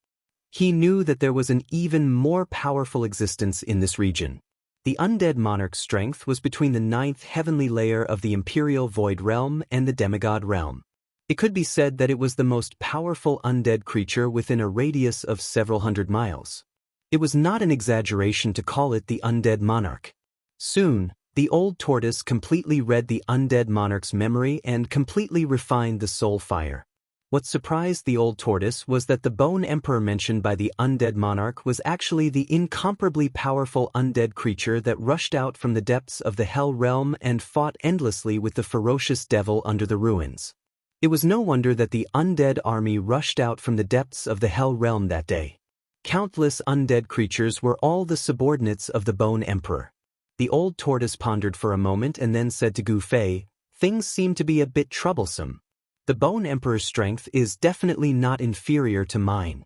He knew that there was an even more powerful existence in this region. The undead monarch's strength was between the 9th heavenly layer of the Imperial Void Realm and the Demigod Realm. It could be said that it was the most powerful undead creature within a radius of several hundred miles. It was not an exaggeration to call it the undead monarch. Soon, the old tortoise completely read the undead monarch's memory and completely refined the soul fire. What surprised the old tortoise was that the Bone Emperor mentioned by the undead monarch was actually the incomparably powerful undead creature that rushed out from the depths of the Hell Realm and fought endlessly with the ferocious devil under the ruins. It was no wonder that the undead army rushed out from the depths of the Hell Realm that day. Countless undead creatures were all the subordinates of the Bone Emperor. The old tortoise pondered for a moment and then said to Gu Fei, "Things seem to be a bit troublesome. The Bone Emperor's strength is definitely not inferior to mine."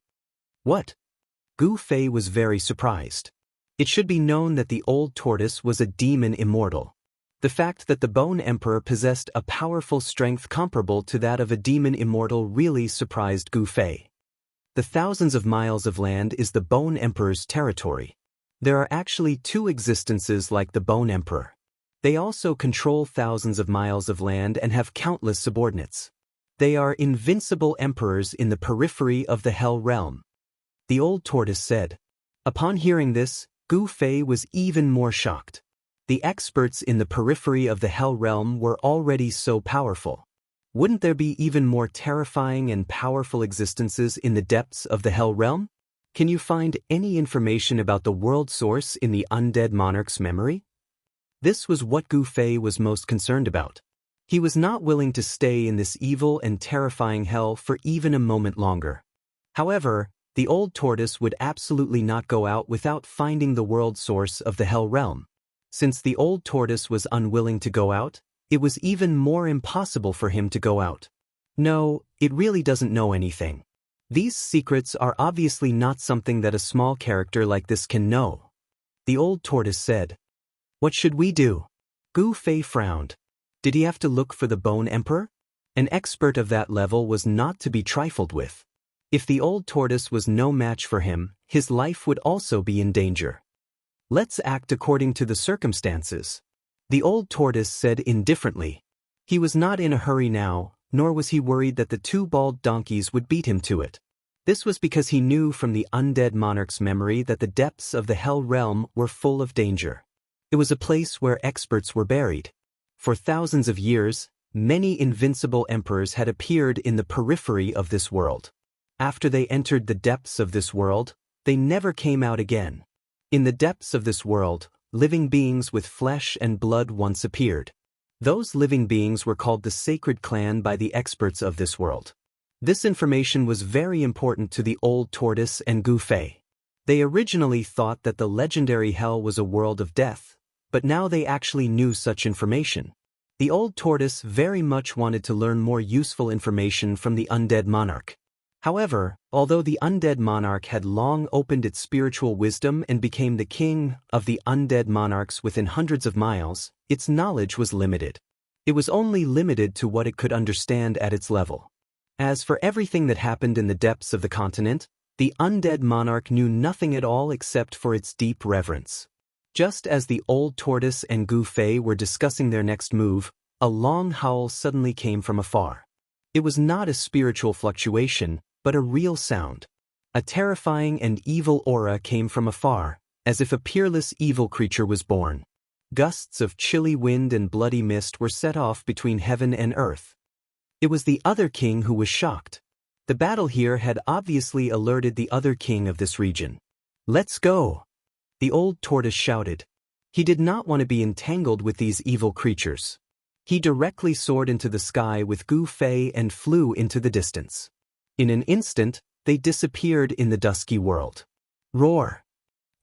What? Gu Fei was very surprised. It should be known that the old tortoise was a demon immortal. The fact that the Bone Emperor possessed a powerful strength comparable to that of a demon immortal really surprised Gu Fei. The thousands of miles of land is the Bone Emperor's territory. There are actually two existences like the Bone Emperor. They also control thousands of miles of land and have countless subordinates. They are invincible emperors in the periphery of the Hell Realm. The old tortoise said. Upon hearing this, Gu Fei was even more shocked. The experts in the periphery of the Hell Realm were already so powerful. Wouldn't there be even more terrifying and powerful existences in the depths of the Hell Realm? Can you find any information about the world source in the undead monarch's memory? This was what Gu Fei was most concerned about. He was not willing to stay in this evil and terrifying hell for even a moment longer. However, the old tortoise would absolutely not go out without finding the world source of the Hell Realm. Since the old tortoise was unwilling to go out, it was even more impossible for him to go out. No, it really doesn't know anything. These secrets are obviously not something that a small character like this can know. The old tortoise said. What should we do? Gu Fei frowned. Did he have to look for the Bone Emperor? An expert of that level was not to be trifled with. If the old tortoise was no match for him, his life would also be in danger. Let's act according to the circumstances. The old tortoise said indifferently. He was not in a hurry now, nor was he worried that the two bald donkeys would beat him to it. This was because he knew from the undead monarch's memory that the depths of the Hell Realm were full of danger. It was a place where experts were buried. For thousands of years, many invincible emperors had appeared in the periphery of this world. After they entered the depths of this world, they never came out again. In the depths of this world, living beings with flesh and blood once appeared. Those living beings were called the Sacred Clan by the experts of this world. This information was very important to the Old Tortoise and Gu Fei. They originally thought that the legendary hell was a world of death, but now they actually knew such information. The Old Tortoise very much wanted to learn more useful information from the undead monarch. However, although the undead monarch had long opened its spiritual wisdom and became the king of the undead monarchs within hundreds of miles, its knowledge was limited. It was only limited to what it could understand at its level. As for everything that happened in the depths of the continent, the undead monarch knew nothing at all except for its deep reverence. Just as the Old Tortoise and Gu Fei were discussing their next move, a long howl suddenly came from afar. It was not a spiritual fluctuation, but a real sound. A terrifying and evil aura came from afar, as if a peerless evil creature was born. Gusts of chilly wind and bloody mist were set off between heaven and earth. It was the other king who was shocked. The battle here had obviously alerted the other king of this region. "Let's go!" the Old Tortoise shouted. He did not want to be entangled with these evil creatures. He directly soared into the sky with Gu Fei and flew into the distance. In an instant, they disappeared in the dusky world. Roar!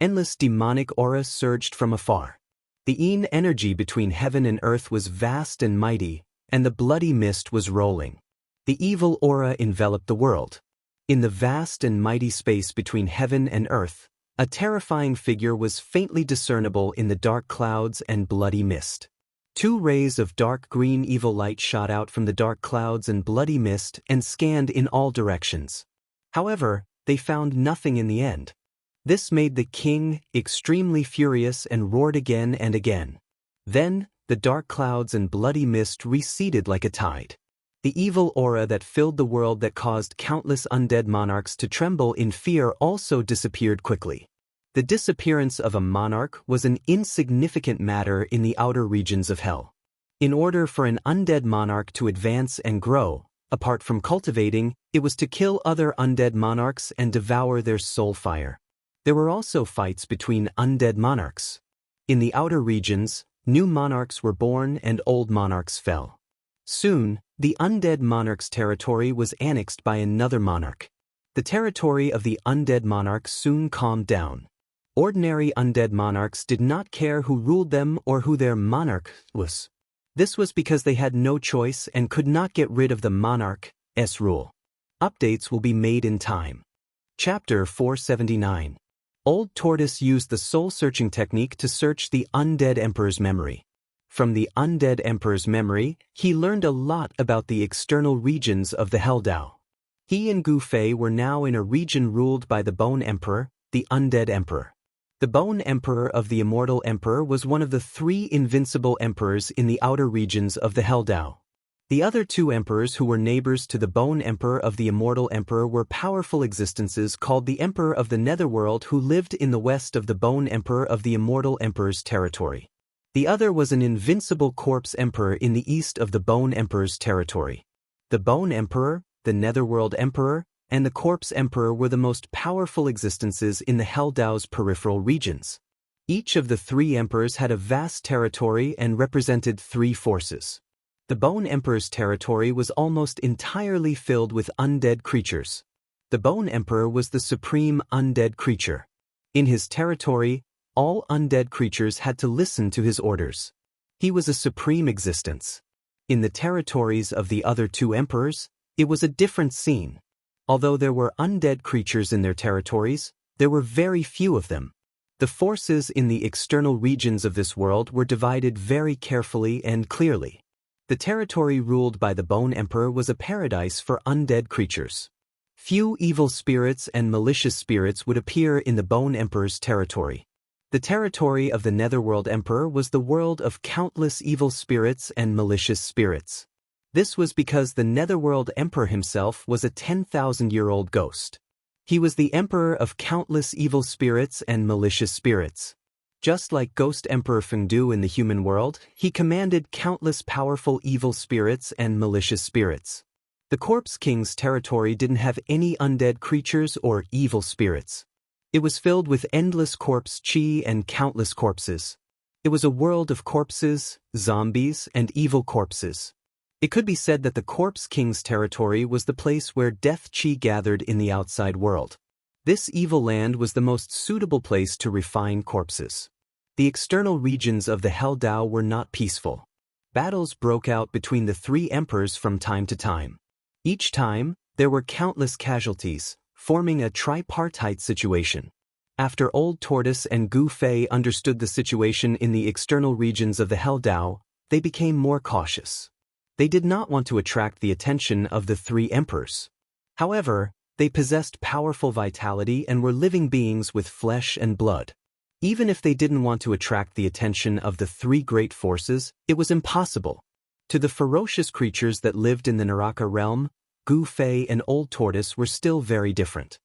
Endless demonic aura surged from afar. The Yin energy between heaven and earth was vast and mighty, and the bloody mist was rolling. The evil aura enveloped the world. In the vast and mighty space between heaven and earth, a terrifying figure was faintly discernible in the dark clouds and bloody mist. Two rays of dark green evil light shot out from the dark clouds and bloody mist and scanned in all directions. However, they found nothing in the end. This made the king extremely furious and roared again and again. Then, the dark clouds and bloody mist receded like a tide. The evil aura that filled the world that caused countless undead monarchs to tremble in fear also disappeared quickly. The disappearance of a monarch was an insignificant matter in the outer regions of hell. In order for an undead monarch to advance and grow, apart from cultivating, it was to kill other undead monarchs and devour their soul fire. There were also fights between undead monarchs. In the outer regions, new monarchs were born and old monarchs fell. Soon, the undead monarch's territory was annexed by another monarch. The territory of the undead monarch soon calmed down. Ordinary undead monarchs did not care who ruled them or who their monarch was. This was because they had no choice and could not get rid of the monarch's rule. Updates will be made in time. Chapter 479. Old Tortoise used the soul-searching technique to search the undead emperor's memory. From the undead emperor's memory, he learned a lot about the external regions of the Helldao. He and Gu Fei were now in a region ruled by the Bone Emperor, the Undead Emperor. The Bone Emperor of the Immortal Emperor was one of the three invincible emperors in the outer regions of the Helldao. The other two emperors who were neighbors to the Bone Emperor of the Immortal Emperor were powerful existences called the Emperor of the Netherworld who lived in the west of the Bone Emperor of the Immortal Emperor's territory. The other was an invincible corpse emperor in the east of the Bone Emperor's territory. The Bone Emperor, the Netherworld Emperor, and the Corpse Emperor were the most powerful existences in the Helldao's peripheral regions. Each of the three emperors had a vast territory and represented three forces. The Bone Emperor's territory was almost entirely filled with undead creatures. The Bone Emperor was the supreme undead creature. In his territory, all undead creatures had to listen to his orders. He was a supreme existence. In the territories of the other two emperors, it was a different scene. Although there were undead creatures in their territories, there were very few of them. The forces in the external regions of this world were divided very carefully and clearly. The territory ruled by the Bone Emperor was a paradise for undead creatures. Few evil spirits and malicious spirits would appear in the Bone Emperor's territory. The territory of the Netherworld Emperor was the world of countless evil spirits and malicious spirits. This was because the Netherworld Emperor himself was a 10,000-year-old ghost. He was the emperor of countless evil spirits and malicious spirits. Just like Ghost Emperor Fengdu in the human world, he commanded countless powerful evil spirits and malicious spirits. The Corpse King's territory didn't have any undead creatures or evil spirits. It was filled with endless corpse chi and countless corpses. It was a world of corpses, zombies, and evil corpses. It could be said that the Corpse King's territory was the place where death chi gathered in the outside world. This evil land was the most suitable place to refine corpses. The external regions of the Hell Dao were not peaceful. Battles broke out between the three emperors from time to time. Each time, there were countless casualties, forming a tripartite situation. After Old Tortoise and Gu Fei understood the situation in the external regions of the Hell Dao, they became more cautious. They did not want to attract the attention of the three emperors. However, they possessed powerful vitality and were living beings with flesh and blood. Even if they didn't want to attract the attention of the three great forces, it was impossible. To the ferocious creatures that lived in the Naraka realm, Gu Fei and Old Tortoise were still very different.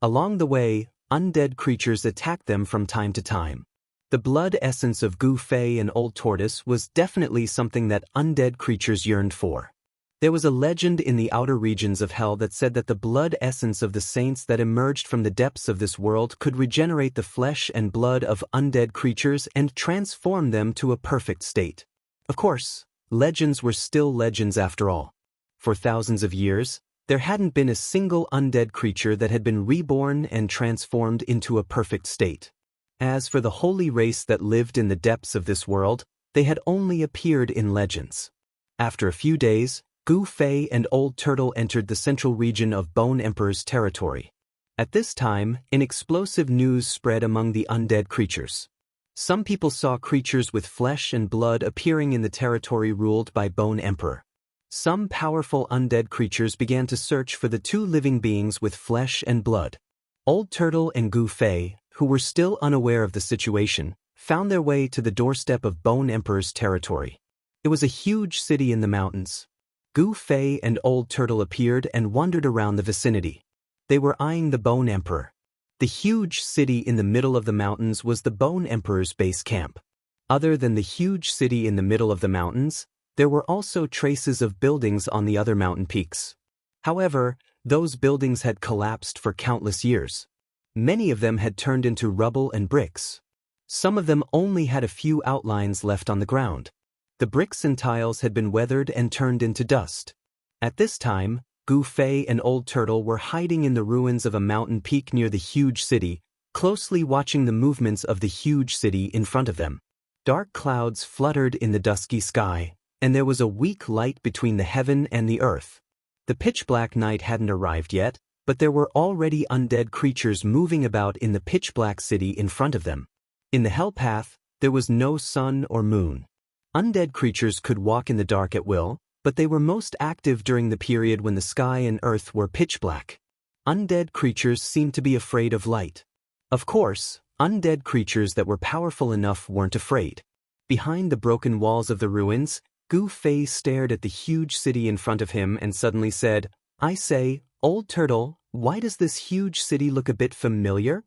Along the way, undead creatures attacked them from time to time. The blood essence of Gu Fei and Old Tortoise was definitely something that undead creatures yearned for. There was a legend in the outer regions of hell that said that the blood essence of the saints that emerged from the depths of this world could regenerate the flesh and blood of undead creatures and transform them to a perfect state. Of course, legends were still legends after all. For thousands of years, there hadn't been a single undead creature that had been reborn and transformed into a perfect state. As for the holy race that lived in the depths of this world, they had only appeared in legends. After a few days, Gu Fei and Old Turtle entered the central region of Bone Emperor's territory. At this time, an explosive news spread among the undead creatures. Some people saw creatures with flesh and blood appearing in the territory ruled by Bone Emperor. Some powerful undead creatures began to search for the two living beings with flesh and blood. Old Turtle and Gu Fei, who were still unaware of the situation, found their way to the doorstep of Bone Emperor's territory. It was a huge city in the mountains. Gu Fei and Old Turtle appeared and wandered around the vicinity. They were eyeing the Bone Emperor. The huge city in the middle of the mountains was the Bone Emperor's base camp. Other than the huge city in the middle of the mountains, there were also traces of buildings on the other mountain peaks. However, those buildings had collapsed for countless years. Many of them had turned into rubble and bricks. Some of them only had a few outlines left on the ground. The bricks and tiles had been weathered and turned into dust. At this time, Gu Fei and Old Turtle were hiding in the ruins of a mountain peak near the huge city, closely watching the movements of the huge city in front of them. Dark clouds fluttered in the dusky sky, and there was a weak light between the heaven and the earth. The pitch-black night hadn't arrived yet, but there were already undead creatures moving about in the pitch-black city in front of them. In the hell path, there was no sun or moon. Undead creatures could walk in the dark at will, but they were most active during the period when the sky and earth were pitch-black. Undead creatures seemed to be afraid of light. Of course, undead creatures that were powerful enough weren't afraid. Behind the broken walls of the ruins, Gu Fei stared at the huge city in front of him and suddenly said, "I say, Old Turtle, why does this huge city look a bit familiar?"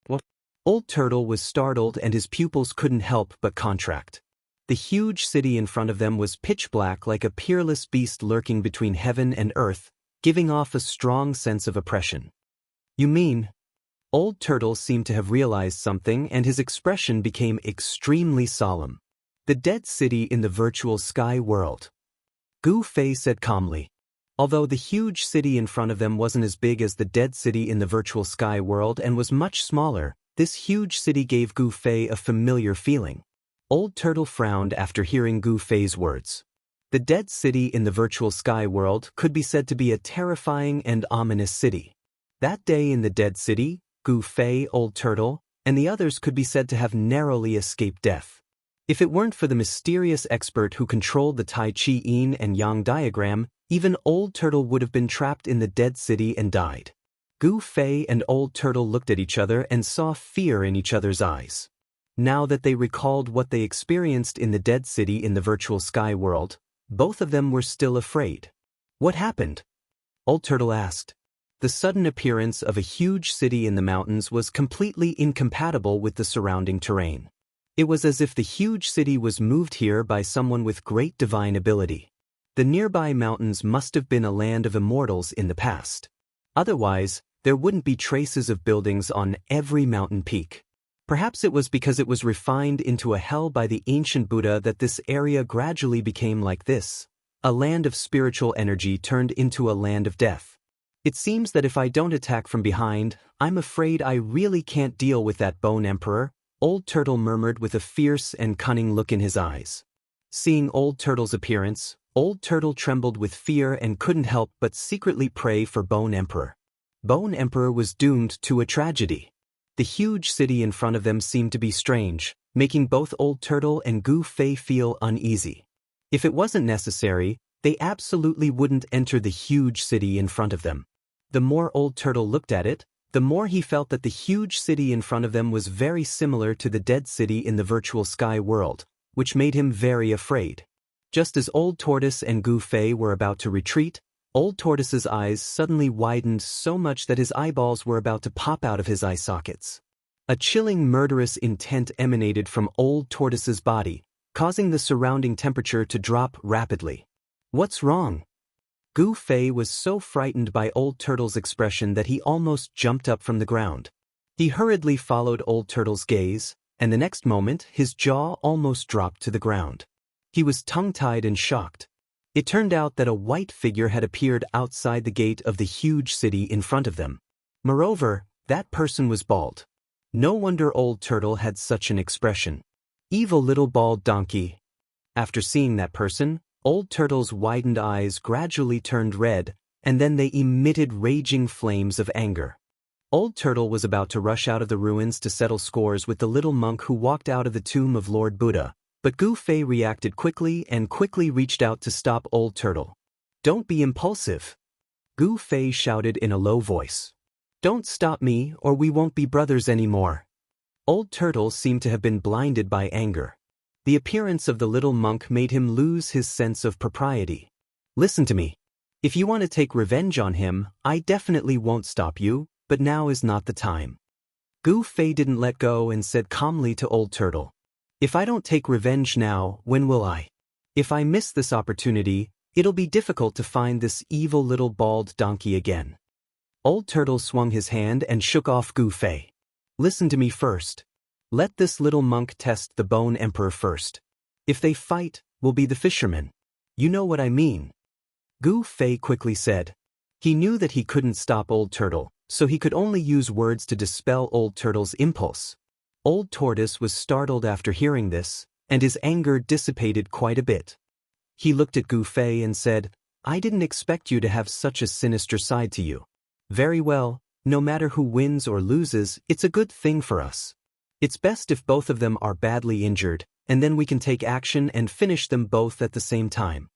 What? Old Turtle was startled and his pupils couldn't help but contract. The huge city in front of them was pitch black like a peerless beast lurking between heaven and earth, giving off a strong sense of oppression. "You mean?" Old Turtle seemed to have realized something and his expression became extremely solemn. "The dead city in the virtual sky world," Gu Fei said calmly. Although the huge city in front of them wasn't as big as the dead city in the virtual sky world and was much smaller, this huge city gave Gu Fei a familiar feeling. Old Turtle frowned after hearing Gu Fei's words. The dead city in the virtual sky world could be said to be a terrifying and ominous city. That day in the dead city, Gu Fei, Old Turtle, and the others could be said to have narrowly escaped death. If it weren't for the mysterious expert who controlled the Tai Chi Yin and Yang diagram, even Old Turtle would have been trapped in the dead city and died. Gu Fei and Old Turtle looked at each other and saw fear in each other's eyes. Now that they recalled what they experienced in the dead city in the virtual sky world, both of them were still afraid. "What happened?" Old Turtle asked. The sudden appearance of a huge city in the mountains was completely incompatible with the surrounding terrain. It was as if the huge city was moved here by someone with great divine ability. The nearby mountains must have been a land of immortals in the past. Otherwise, there wouldn't be traces of buildings on every mountain peak. Perhaps it was because it was refined into a hell by the ancient Buddha that this area gradually became like this, a land of spiritual energy turned into a land of death. It seems that if I don't attack from behind, I'm afraid I really can't deal with that Bone Emperor, Old Turtle murmured with a fierce and cunning look in his eyes. Seeing Old Turtle's appearance, Old Turtle trembled with fear and couldn't help but secretly pray for Bone Emperor. Bone Emperor was doomed to a tragedy. The huge city in front of them seemed to be strange, making both Old Turtle and Gu Fei feel uneasy. If it wasn't necessary, they absolutely wouldn't enter the huge city in front of them. The more Old Turtle looked at it, the more he felt that the huge city in front of them was very similar to the dead city in the virtual sky world, which made him very afraid. Just as Old Tortoise and Gu Fei were about to retreat, Old Tortoise's eyes suddenly widened so much that his eyeballs were about to pop out of his eye sockets. A chilling murderous intent emanated from Old Tortoise's body, causing the surrounding temperature to drop rapidly. What's wrong? Gu Fei was so frightened by Old Turtle's expression that he almost jumped up from the ground. He hurriedly followed Old Turtle's gaze, and the next moment his jaw almost dropped to the ground. He was tongue-tied and shocked. It turned out that a white figure had appeared outside the gate of the huge city in front of them. Moreover, that person was bald. No wonder Old Turtle had such an expression. Evil little bald donkey. After seeing that person, Old Turtle's widened eyes gradually turned red, and then they emitted raging flames of anger. Old Turtle was about to rush out of the ruins to settle scores with the little monk who walked out of the tomb of Lord Buddha, but Gu Fei reacted quickly and quickly reached out to stop Old Turtle. Don't be impulsive. Gu Fei shouted in a low voice. Don't stop me or we won't be brothers anymore. Old Turtle seemed to have been blinded by anger. The appearance of the little monk made him lose his sense of propriety. Listen to me. If you want to take revenge on him, I definitely won't stop you, but now is not the time. Gu Fei didn't let go and said calmly to Old Turtle. If I don't take revenge now, when will I? If I miss this opportunity, it'll be difficult to find this evil little bald donkey again. Old Turtle swung his hand and shook off Gu Fei. Listen to me first. Let this little monk test the Bone Emperor first. If they fight, we'll be the fishermen. You know what I mean. Gu Fei quickly said. He knew that he couldn't stop Old Turtle, so he could only use words to dispel Old Turtle's impulse. Old Tortoise was startled after hearing this, and his anger dissipated quite a bit. He looked at Gu Fei and said, I didn't expect you to have such a sinister side to you. Very well, no matter who wins or loses, it's a good thing for us. It's best if both of them are badly injured, and then we can take action and finish them both at the same time.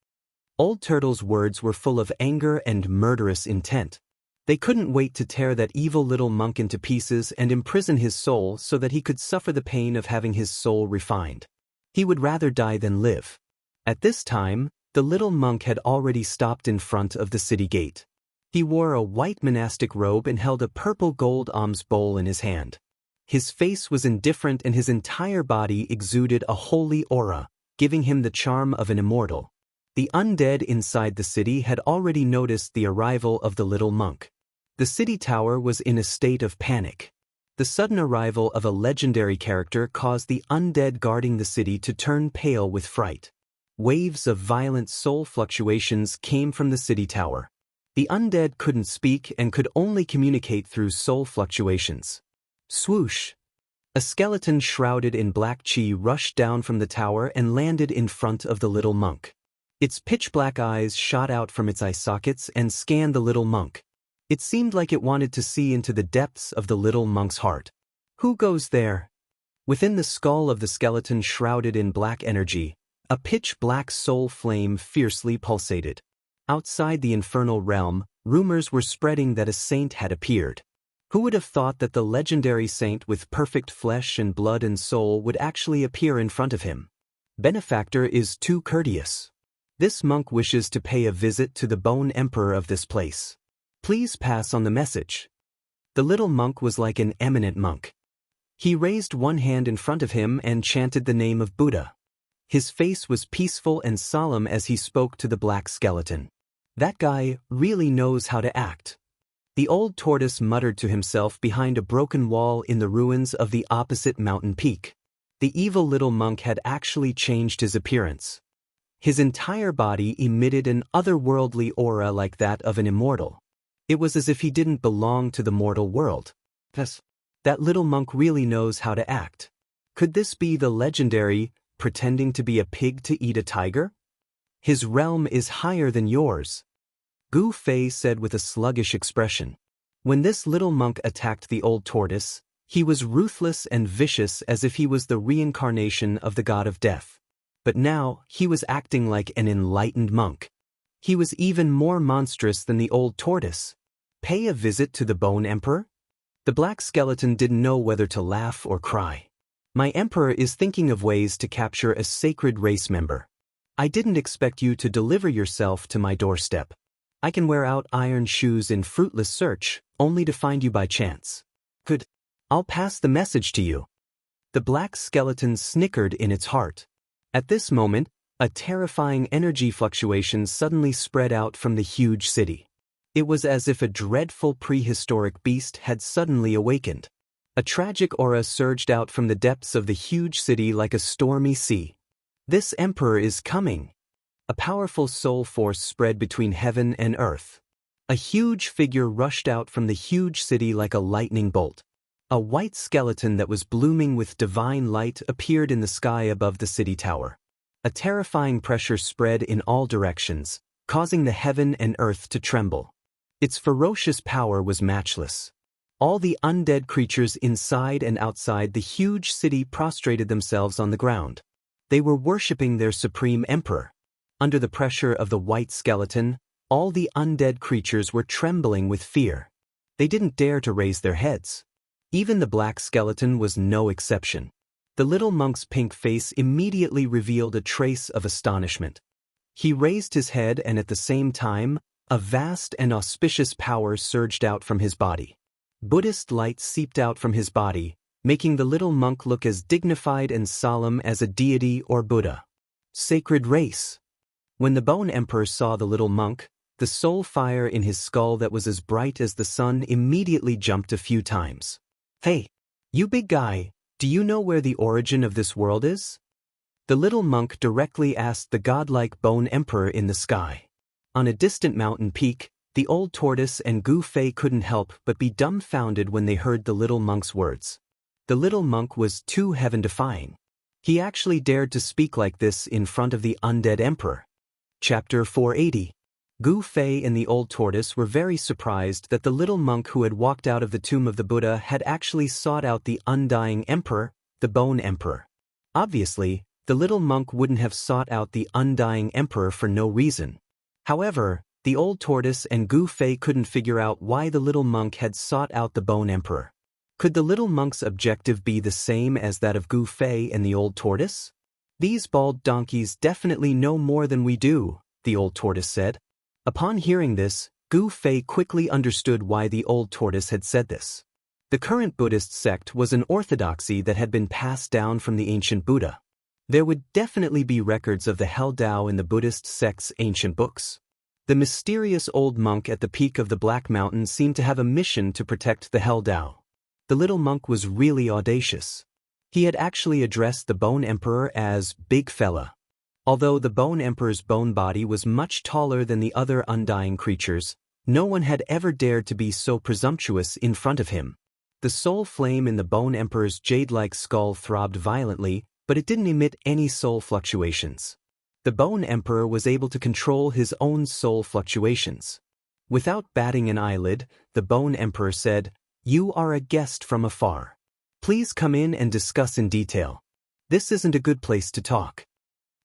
Old Turtle's words were full of anger and murderous intent. They couldn't wait to tear that evil little monk into pieces and imprison his soul so that he could suffer the pain of having his soul refined. He would rather die than live. At this time, the little monk had already stopped in front of the city gate. He wore a white monastic robe and held a purple gold alms bowl in his hand. His face was indifferent and his entire body exuded a holy aura, giving him the charm of an immortal. The undead inside the city had already noticed the arrival of the little monk. The city tower was in a state of panic. The sudden arrival of a legendary character caused the undead guarding the city to turn pale with fright. Waves of violent soul fluctuations came from the city tower. The undead couldn't speak and could only communicate through soul fluctuations. Swoosh! A skeleton shrouded in black chi rushed down from the tower and landed in front of the little monk. Its pitch-black eyes shot out from its eye sockets and scanned the little monk. It seemed like it wanted to see into the depths of the little monk's heart. Who goes there? Within the skull of the skeleton shrouded in black energy, a pitch-black soul flame fiercely pulsated. Outside the infernal realm, rumors were spreading that a saint had appeared. Who would have thought that the legendary saint with perfect flesh and blood and soul would actually appear in front of him? Benefactor is too courteous. This monk wishes to pay a visit to the Bone Emperor of this place. Please pass on the message. The little monk was like an eminent monk. He raised one hand in front of him and chanted the name of Buddha. His face was peaceful and solemn as he spoke to the black skeleton. That guy really knows how to act. The old tortoise muttered to himself behind a broken wall in the ruins of the opposite mountain peak. The evil little monk had actually changed his appearance. His entire body emitted an otherworldly aura like that of an immortal. It was as if he didn't belong to the mortal world. Yes, that little monk really knows how to act. Could this be the legendary, pretending to be a pig to eat a tiger? His realm is higher than yours, Gu Fei said with a sluggish expression. When this little monk attacked the old tortoise, he was ruthless and vicious as if he was the reincarnation of the god of death. But now, he was acting like an enlightened monk. He was even more monstrous than the old tortoise. Pay a visit to the Bone Emperor? The black skeleton didn't know whether to laugh or cry. My emperor is thinking of ways to capture a sacred race member. I didn't expect you to deliver yourself to my doorstep. I can wear out iron shoes in fruitless search, only to find you by chance. Good. I'll pass the message to you. The black skeleton snickered in its heart. At this moment, a terrifying energy fluctuation suddenly spread out from the huge city. It was as if a dreadful prehistoric beast had suddenly awakened. A tragic aura surged out from the depths of the huge city like a stormy sea. This emperor is coming. A powerful soul force spread between heaven and earth. A huge figure rushed out from the huge city like a lightning bolt. A white skeleton that was blooming with divine light appeared in the sky above the city tower. A terrifying pressure spread in all directions, causing the heaven and earth to tremble. Its ferocious power was matchless. All the undead creatures inside and outside the huge city prostrated themselves on the ground. They were worshipping their supreme emperor. Under the pressure of the white skeleton, all the undead creatures were trembling with fear. They didn't dare to raise their heads. Even the black skeleton was no exception. The little monk's pink face immediately revealed a trace of astonishment. He raised his head and at the same time, a vast and auspicious power surged out from his body. Buddhist light seeped out from his body, making the little monk look as dignified and solemn as a deity or Buddha. Sacred race. When the Bone Emperor saw the little monk, the soul fire in his skull that was as bright as the sun immediately jumped a few times. Hey, you big guy, do you know where the origin of this world is? The little monk directly asked the godlike Bone Emperor in the sky. On a distant mountain peak, the old tortoise and Gu Fei couldn't help but be dumbfounded when they heard the little monk's words. The little monk was too heaven-defying. He actually dared to speak like this in front of the undead emperor. Chapter 480. Gu Fei and the old tortoise were very surprised that the little monk who had walked out of the tomb of the Buddha had actually sought out the Undying Emperor, the Bone Emperor. Obviously, the little monk wouldn't have sought out the Undying Emperor for no reason. However, the old tortoise and Gu Fei couldn't figure out why the little monk had sought out the Bone Emperor. Could the little monk's objective be the same as that of Gu Fei and the old tortoise? These bald donkeys definitely know more than we do, the old tortoise said. Upon hearing this, Gu Fei quickly understood why the old tortoise had said this. The current Buddhist sect was an orthodoxy that had been passed down from the ancient Buddha. There would definitely be records of the Hell Tao in the Buddhist sect's ancient books. The mysterious old monk at the peak of the Black Mountain seemed to have a mission to protect the Hell Tao. The little monk was really audacious. He had actually addressed the Bone Emperor as Big Fella. Although the Bone Emperor's bone body was much taller than the other undying creatures, no one had ever dared to be so presumptuous in front of him. The soul flame in the Bone Emperor's jade-like skull throbbed violently, but it didn't emit any soul fluctuations. The Bone Emperor was able to control his own soul fluctuations. Without batting an eyelid, the Bone Emperor said, "You are a guest from afar. Please come in and discuss in detail. This isn't a good place to talk."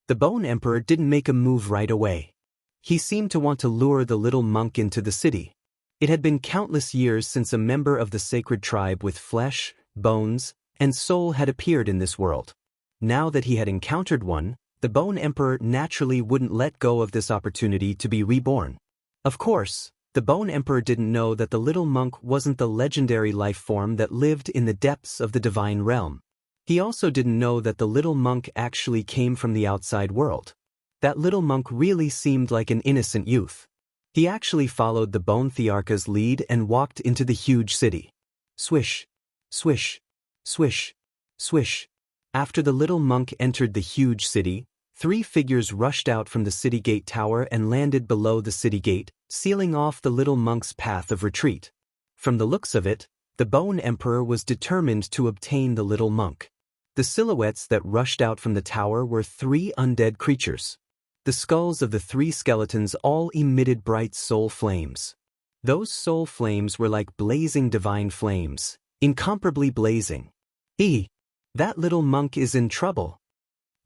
The Bone Emperor didn't make a move right away. He seemed to want to lure the little monk into the city. It had been countless years since a member of the sacred tribe with flesh, bones, and soul had appeared in this world. Now that he had encountered one, the Bone Emperor naturally wouldn't let go of this opportunity to be reborn. Of course, the Bone Emperor didn't know that the little monk wasn't the legendary life form that lived in the depths of the divine realm. He also didn't know that the little monk actually came from the outside world. That little monk really seemed like an innocent youth. He actually followed the bone Thearcha's lead and walked into the huge city. Swish, swish, swish, swish. After the little monk entered the huge city, 3 figures rushed out from the city gate tower and landed below the city gate, sealing off the little monk's path of retreat. From the looks of it, the Bone Emperor was determined to obtain the little monk. The silhouettes that rushed out from the tower were 3 undead creatures. The skulls of the 3 skeletons all emitted bright soul flames. Those soul flames were like blazing divine flames, incomparably blazing. That little monk is in trouble,"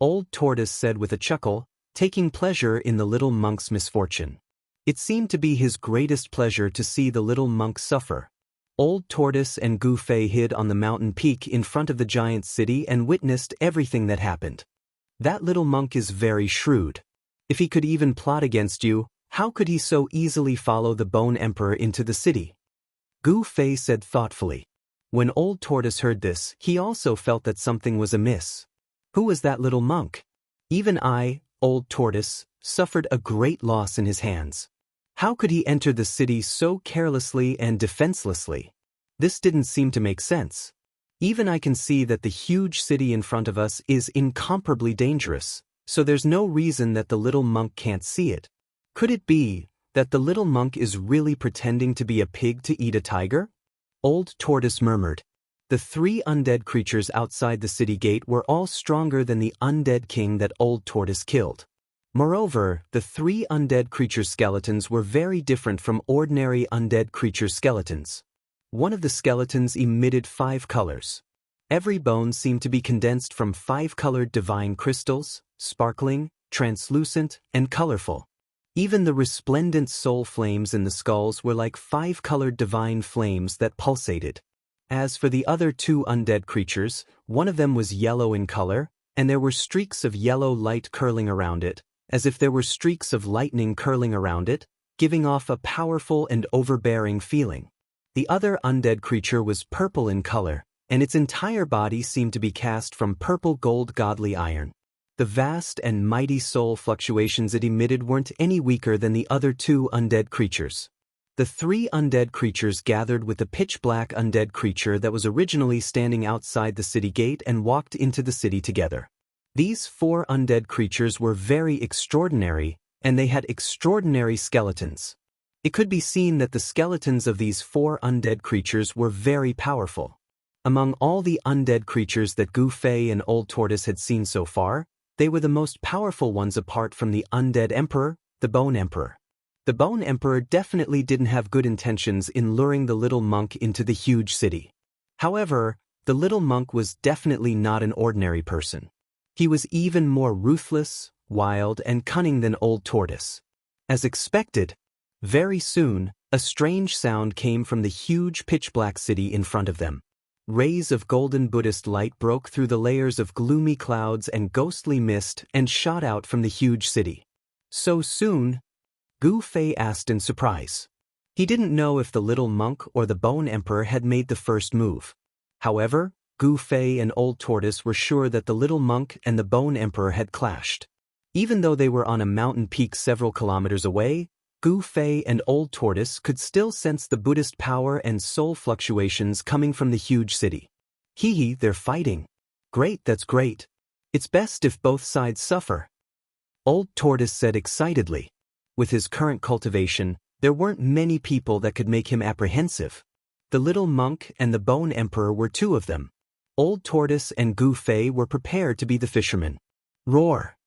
Old Tortoise said with a chuckle, taking pleasure in the little monk's misfortune. It seemed to be his greatest pleasure to see the little monk suffer. Old Tortoise and Gu Fei hid on the mountain peak in front of the giant city and witnessed everything that happened. "That little monk is very shrewd. If he could even plot against you, how could he so easily follow the Bone Emperor into the city?" Gu Fei said thoughtfully. When Old Tortoise heard this, he also felt that something was amiss. Who was that little monk? Even I, Old Tortoise, suffered a great loss in his hands. How could he enter the city so carelessly and defenselessly? This didn't seem to make sense. Even I can see that the huge city in front of us is incomparably dangerous, so there's no reason that the little monk can't see it. Could it be that the little monk is really pretending to be a pig to eat a tiger? Old Tortoise murmured. The 3 undead creatures outside the city gate were all stronger than the undead king that Old Tortoise killed. Moreover, the 3 undead creature skeletons were very different from ordinary undead creature skeletons. One of the skeletons emitted 5 colors. Every bone seemed to be condensed from 5-colored divine crystals, sparkling, translucent, and colorful. Even the resplendent soul flames in the skulls were like 5-colored divine flames that pulsated. As for the other 2 undead creatures, one of them was yellow in color, and there were streaks of yellow light curling around it, as if there were streaks of lightning curling around it, giving off a powerful and overbearing feeling. The other undead creature was purple in color, and its entire body seemed to be cast from purple gold godly iron. The vast and mighty soul fluctuations it emitted weren't any weaker than the other 2 undead creatures. The 3 undead creatures gathered with the pitch-black undead creature that was originally standing outside the city gate and walked into the city together. These 4 undead creatures were very extraordinary, and they had extraordinary skeletons. It could be seen that the skeletons of these 4 undead creatures were very powerful. Among all the undead creatures that Gu Fei and Old Tortoise had seen so far, they were the most powerful ones apart from the undead emperor, the Bone Emperor. The Bone Emperor definitely didn't have good intentions in luring the little monk into the huge city. However, the little monk was definitely not an ordinary person. He was even more ruthless, wild, and cunning than Old Tortoise. As expected, very soon, a strange sound came from the huge pitch-black city in front of them. Rays of golden Buddhist light broke through the layers of gloomy clouds and ghostly mist and shot out from the huge city. "So soon?" Gu Fei asked in surprise. He didn't know if the little monk or the Bone Emperor had made the first move. However, Gu Fei and Old Tortoise were sure that the little monk and the Bone Emperor had clashed. Even though they were on a mountain peak several kilometers away, Gu Fei and Old Tortoise could still sense the Buddhist power and soul fluctuations coming from the huge city. They're fighting. Great, that's great. It's best if both sides suffer," Old Tortoise said excitedly. With his current cultivation, there weren't many people that could make him apprehensive. The little monk and the Bone Emperor were 2 of them. Old Tortoise and Gu Fei were prepared to be the fishermen. Roar!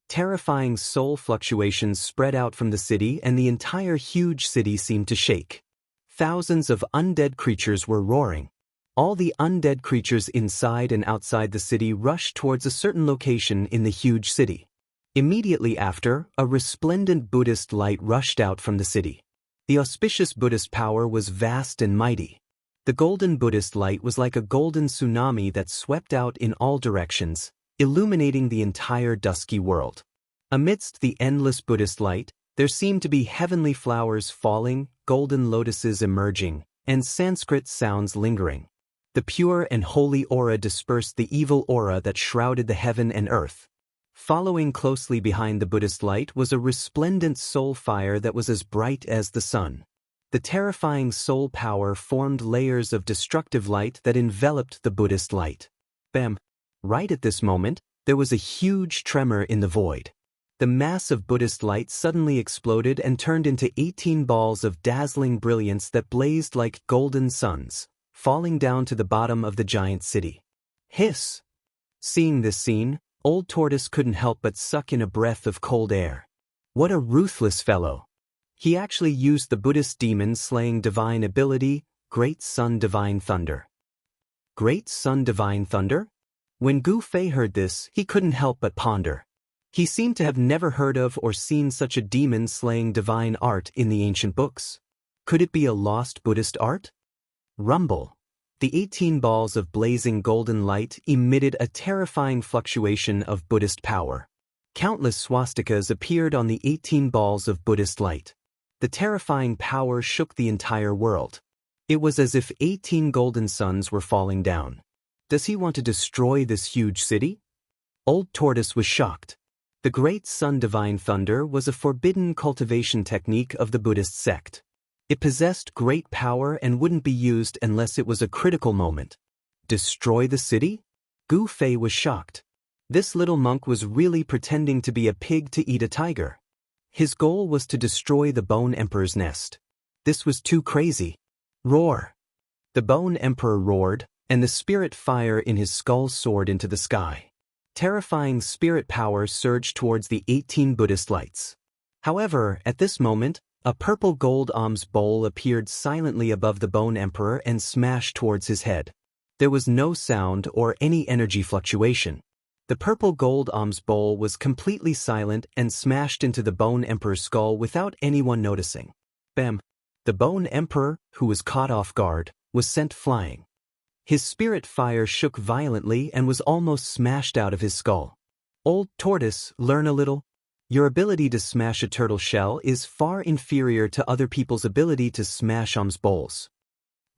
Terrifying soul fluctuations spread out from the city, and the entire huge city seemed to shake. Thousands of undead creatures were roaring. All the undead creatures inside and outside the city rushed towards a certain location in the huge city. Immediately after, a resplendent Buddhist light rushed out from the city. The auspicious Buddhist power was vast and mighty. The golden Buddhist light was like a golden tsunami that swept out in all directions, illuminating the entire dusky world. Amidst the endless Buddhist light, there seemed to be heavenly flowers falling, golden lotuses emerging, and Sanskrit sounds lingering. The pure and holy aura dispersed the evil aura that shrouded the heaven and earth. Following closely behind the Buddhist light was a resplendent soul fire that was as bright as the sun. The terrifying soul power formed layers of destructive light that enveloped the Buddhist light. Bam! Right at this moment, there was a huge tremor in the void. The mass of Buddhist light suddenly exploded and turned into 18 balls of dazzling brilliance that blazed like golden suns, falling down to the bottom of the giant city. Hiss! Seeing this scene, Old Tortoise couldn't help but suck in a breath of cold air. What a ruthless fellow! He actually used the Buddhist demon-slaying divine ability, Great Sun Divine Thunder. Great Sun Divine Thunder? When Gu Fei heard this, he couldn't help but ponder. He seemed to have never heard of or seen such a demon-slaying divine art in the ancient books. Could it be a lost Buddhist art? Rumble. The 18 balls of blazing golden light emitted a terrifying fluctuation of Buddhist power. Countless swastikas appeared on the 18 balls of Buddhist light. The terrifying power shook the entire world. It was as if 18 golden suns were falling down. Does he want to destroy this huge city? Old Tortoise was shocked. The Great Sun Divine Thunder was a forbidden cultivation technique of the Buddhist sect. It possessed great power and wouldn't be used unless it was a critical moment. Destroy the city? Gu Fei was shocked. This little monk was really pretending to be a pig to eat a tiger. His goal was to destroy the Bone Emperor's nest. This was too crazy. Roar! The Bone Emperor roared, and the spirit fire in his skull soared into the sky. Terrifying spirit power surged towards the 18 Buddhist lights. However, at this moment, a purple gold alms bowl appeared silently above the Bone Emperor and smashed towards his head. There was no sound or any energy fluctuation. The purple gold alms bowl was completely silent and smashed into the Bone Emperor's skull without anyone noticing. Bam! The Bone Emperor, who was caught off guard, was sent flying. His spirit fire shook violently and was almost smashed out of his skull. Old Tortoise, learn a little. Your ability to smash a turtle shell is far inferior to other people's ability to smash alms bowls.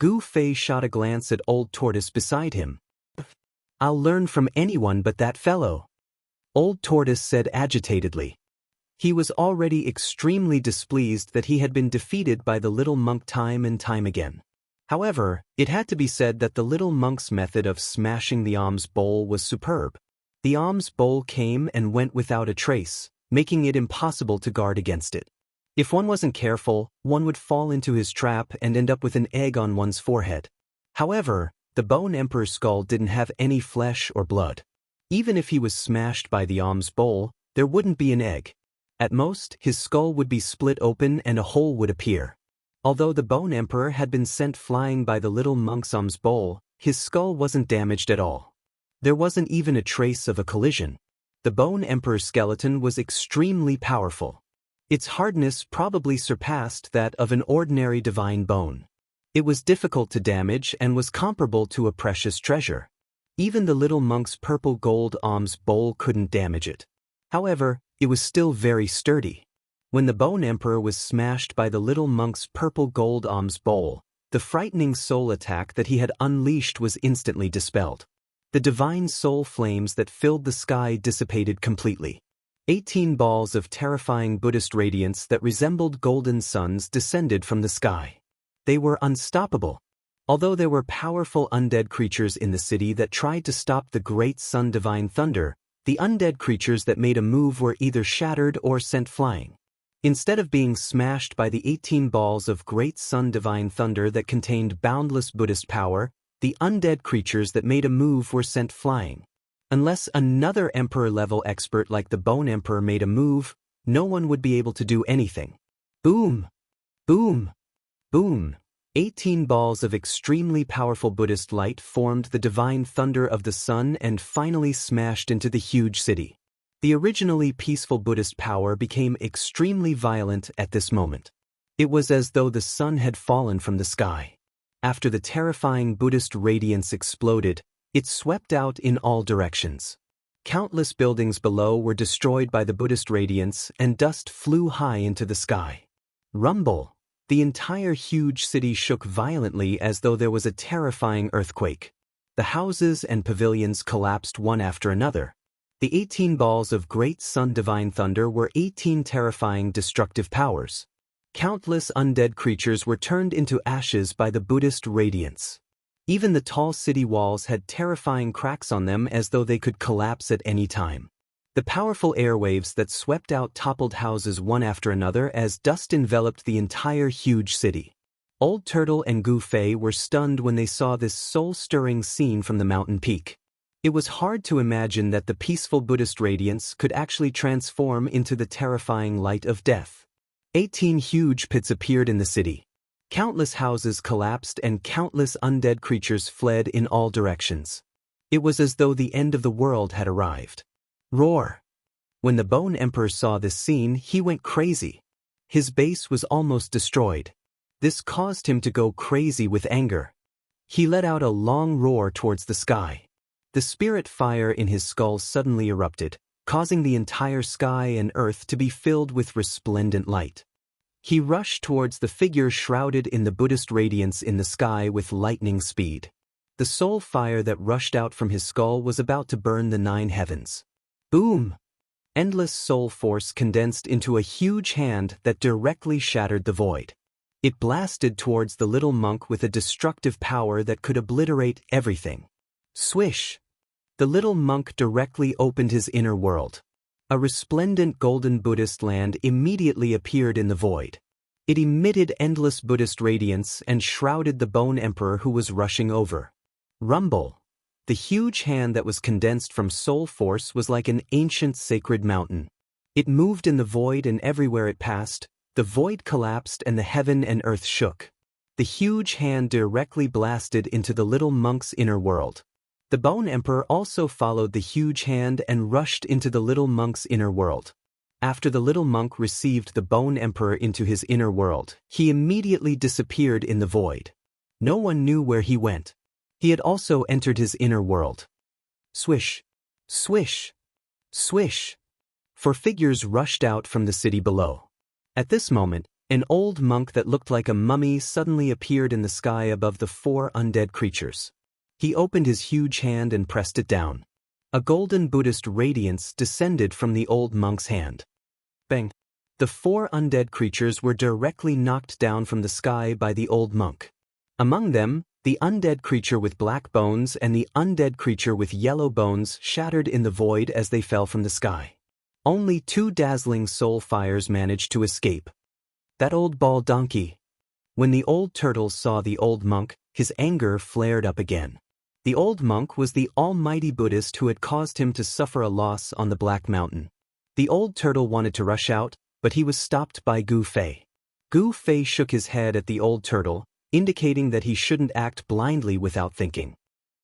Gu Fei shot a glance at Old Tortoise beside him. I'll learn from anyone but that fellow. Old Tortoise said agitatedly. He was already extremely displeased that he had been defeated by the little monk time and time again. However, it had to be said that the little monk's method of smashing the alms bowl was superb. The alms bowl came and went without a trace, making it impossible to guard against it. If one wasn't careful, one would fall into his trap and end up with an egg on one's forehead. However, the Bone Emperor's skull didn't have any flesh or blood. Even if he was smashed by the alms bowl, there wouldn't be an egg. At most, his skull would be split open and a hole would appear. Although the Bone Emperor had been sent flying by the little monk's alms bowl, his skull wasn't damaged at all. There wasn't even a trace of a collision. The Bone Emperor's skeleton was extremely powerful. Its hardness probably surpassed that of an ordinary divine bone. It was difficult to damage and was comparable to a precious treasure. Even the little monk's purple gold alms bowl couldn't damage it. However, it was still very sturdy. When the Bone Emperor was smashed by the little monk's purple gold alms bowl, the frightening soul attack that he had unleashed was instantly dispelled. The divine soul flames that filled the sky dissipated completely. 18 balls of terrifying Buddhist radiance that resembled golden suns descended from the sky. They were unstoppable. Although there were powerful undead creatures in the city that tried to stop the Great Sun Divine Thunder, the undead creatures that made a move were either shattered or sent flying. Instead of being smashed by the 18 balls of Great Sun Divine Thunder that contained boundless Buddhist power, the undead creatures that made a move were sent flying. Unless another Emperor-level expert like the Bone Emperor made a move, no one would be able to do anything. Boom! Boom! Boom! 18 balls of extremely powerful Buddhist light formed the divine thunder of the sun and finally smashed into the huge city. The originally peaceful Buddhist power became extremely violent at this moment. It was as though the sun had fallen from the sky. After the terrifying Buddhist radiance exploded, it swept out in all directions. Countless buildings below were destroyed by the Buddhist radiance and dust flew high into the sky. Rumble! The entire huge city shook violently as though there was a terrifying earthquake. The houses and pavilions collapsed one after another. The 18 balls of great sun divine thunder were 18 terrifying destructive powers. Countless undead creatures were turned into ashes by the Buddhist radiance. Even the tall city walls had terrifying cracks on them as though they could collapse at any time. The powerful airwaves that swept out toppled houses one after another as dust enveloped the entire huge city. Old Turtle and Gu Fei were stunned when they saw this soul-stirring scene from the mountain peak. It was hard to imagine that the peaceful Buddhist radiance could actually transform into the terrifying light of death. 18 huge pits appeared in the city. Countless houses collapsed and countless undead creatures fled in all directions. It was as though the end of the world had arrived. Roar! When the Bone Emperor saw this scene, he went crazy. His base was almost destroyed. This caused him to go crazy with anger. He let out a long roar towards the sky. The spirit fire in his skull suddenly erupted, causing the entire sky and earth to be filled with resplendent light. He rushed towards the figure shrouded in the Buddhist radiance in the sky with lightning speed. The soul fire that rushed out from his skull was about to burn the 9 heavens. Boom! Endless soul force condensed into a huge hand that directly shattered the void. It blasted towards the little monk with a destructive power that could obliterate everything. Swish! The little monk directly opened his inner world. A resplendent golden Buddhist land immediately appeared in the void. It emitted endless Buddhist radiance and shrouded the Bone Emperor who was rushing over. Rumble! The huge hand that was condensed from soul force was like an ancient sacred mountain. It moved in the void, and everywhere it passed, the void collapsed and the heaven and earth shook. The huge hand directly blasted into the little monk's inner world. The Bone Emperor also followed the huge hand and rushed into the little monk's inner world. After the little monk received the Bone Emperor into his inner world, he immediately disappeared in the void. No one knew where he went. He had also entered his inner world. Swish! Swish! Swish! 4 figures rushed out from the city below. At this moment, an old monk that looked like a mummy suddenly appeared in the sky above the 4 undead creatures. He opened his huge hand and pressed it down. A golden Buddhist radiance descended from the old monk's hand. Bang! The 4 undead creatures were directly knocked down from the sky by the old monk. Among them, the undead creature with black bones and the undead creature with yellow bones shattered in the void as they fell from the sky. Only 2 dazzling soul fires managed to escape. That old ball donkey! When the old turtle saw the old monk, his anger flared up again. The old monk was the almighty Buddhist who had caused him to suffer a loss on the Black Mountain. The old turtle wanted to rush out, but he was stopped by Gu Fei. Gu Fei shook his head at the old turtle, indicating that he shouldn't act blindly without thinking.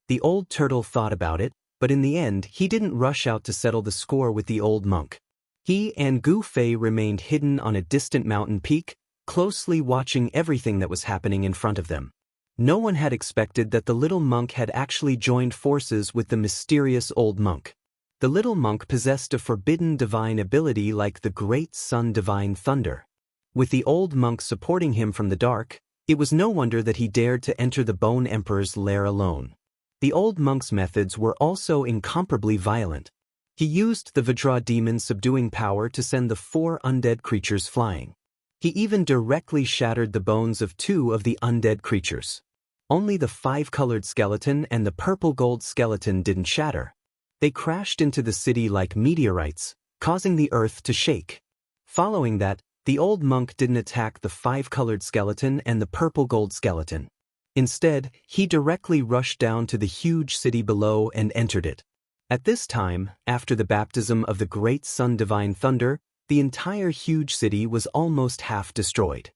The old turtle thought about it, but in the end he didn't rush out to settle the score with the old monk. He and Gu Fei remained hidden on a distant mountain peak, closely watching everything that was happening in front of them. No one had expected that the little monk had actually joined forces with the mysterious old monk. The little monk possessed a forbidden divine ability like the great sun divine thunder. With the old monk supporting him from the dark, it was no wonder that he dared to enter the Bone Emperor's lair alone. The old monk's methods were also incomparably violent. He used the Vajra demon's subduing power to send the 4 undead creatures flying. He even directly shattered the bones of 2 of the undead creatures. Only the 5-colored skeleton and the purple-gold skeleton didn't shatter. They crashed into the city like meteorites, causing the earth to shake. Following that, the old monk didn't attack the 5-colored skeleton and the purple-gold skeleton. Instead, he directly rushed down to the huge city below and entered it. At this time, after the baptism of the great sun divine thunder, the entire huge city was almost half destroyed.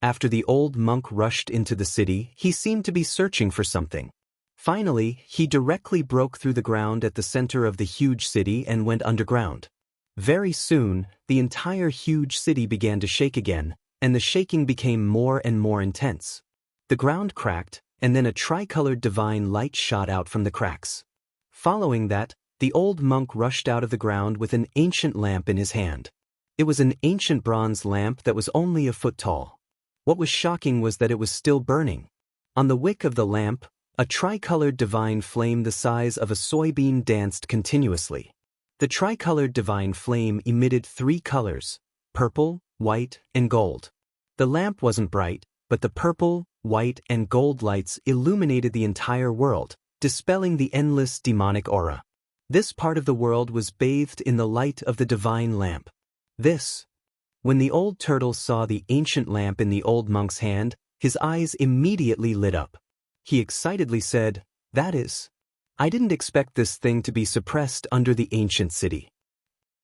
After the old monk rushed into the city, he seemed to be searching for something. Finally, he directly broke through the ground at the center of the huge city and went underground. Very soon, the entire huge city began to shake again, and the shaking became more and more intense. The ground cracked, and then a tricolored divine light shot out from the cracks. Following that, the old monk rushed out of the ground with an ancient lamp in his hand. It was an ancient bronze lamp that was only a foot tall. What was shocking was that it was still burning. On the wick of the lamp, a tricolored divine flame the size of a soybean danced continuously. The tricolored divine flame emitted 3 colors: purple, white, and gold. The lamp wasn't bright, but the purple, white, and gold lights illuminated the entire world, dispelling the endless demonic aura. This part of the world was bathed in the light of the divine lamp. When the old turtle saw the ancient lamp in the old monk's hand, his eyes immediately lit up. He excitedly said, "That is. I didn't expect this thing to be suppressed under the ancient city."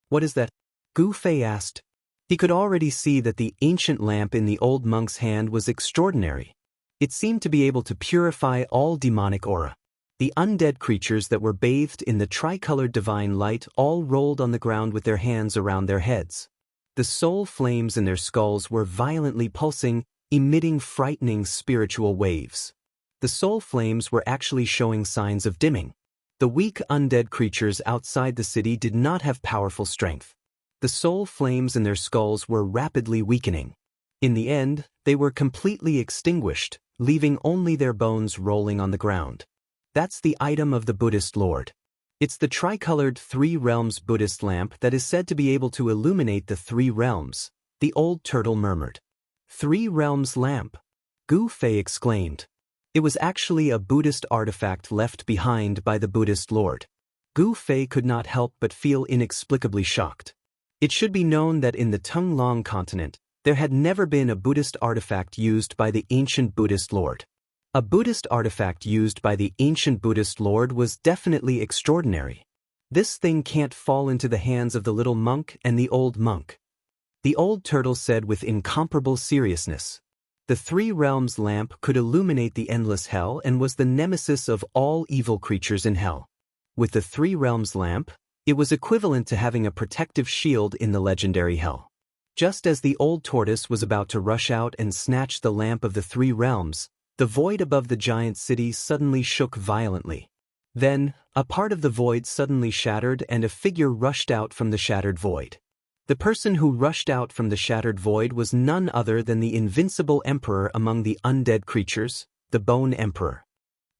"What is that?" Gu Fei asked. He could already see that the ancient lamp in the old monk's hand was extraordinary. It seemed to be able to purify all demonic aura. The undead creatures that were bathed in the tricolored divine light all rolled on the ground with their hands around their heads. The soul flames in their skulls were violently pulsing, emitting frightening spiritual waves. The soul flames were actually showing signs of dimming. The weak undead creatures outside the city did not have powerful strength. The soul flames in their skulls were rapidly weakening. In the end, they were completely extinguished, leaving only their bones rolling on the ground. That's the item of the Buddhist Lord. It's the tricolored 3 realms Buddhist lamp that is said to be able to illuminate the 3 realms, the old turtle murmured. 3 realms lamp, Gu Fei exclaimed. It was actually a Buddhist artifact left behind by the Buddhist Lord. Gu Fei could not help but feel inexplicably shocked. It should be known that in the Tunglong continent, there had never been a Buddhist artifact used by the ancient Buddhist Lord. A Buddhist artifact used by the ancient Buddhist Lord was definitely extraordinary. This thing can't fall into the hands of the little monk and the old monk. The old turtle said with incomparable seriousness. The 3 realms lamp could illuminate the endless hell and was the nemesis of all evil creatures in hell. With the 3 realms lamp, it was equivalent to having a protective shield in the legendary hell. Just as the old tortoise was about to rush out and snatch the lamp of the 3 realms, the void above the giant city suddenly shook violently. Then, a part of the void suddenly shattered and a figure rushed out from the shattered void. The person who rushed out from the shattered void was none other than the invincible emperor among the undead creatures, the Bone Emperor.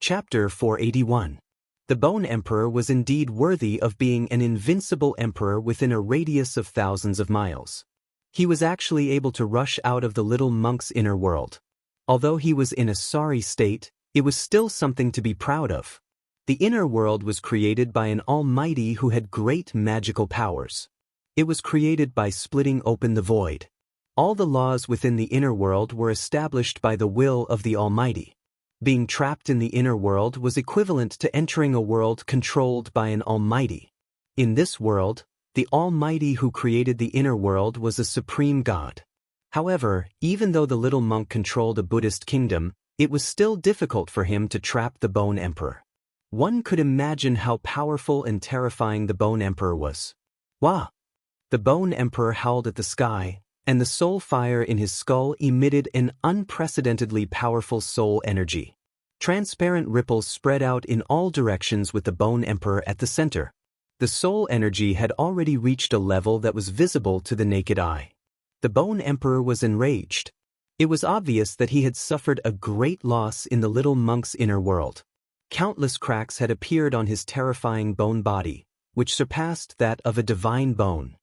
Chapter 481. The Bone Emperor was indeed worthy of being an invincible emperor within a radius of thousands of miles. He was actually able to rush out of the little monk's inner world. Although he was in a sorry state, it was still something to be proud of. The inner world was created by an almighty who had great magical powers. It was created by splitting open the void. All the laws within the inner world were established by the will of the Almighty. Being trapped in the inner world was equivalent to entering a world controlled by an Almighty. In this world, the Almighty who created the inner world was a supreme God. However, even though the little monk controlled a Buddhist kingdom, it was still difficult for him to trap the Bone Emperor. One could imagine how powerful and terrifying the Bone Emperor was. Wah! The Bone Emperor howled at the sky, and the soul fire in his skull emitted an unprecedentedly powerful soul energy. Transparent ripples spread out in all directions with the Bone Emperor at the center. The soul energy had already reached a level that was visible to the naked eye. The Bone Emperor was enraged. It was obvious that he had suffered a great loss in the little monk's inner world. Countless cracks had appeared on his terrifying bone body, which surpassed that of a divine bone.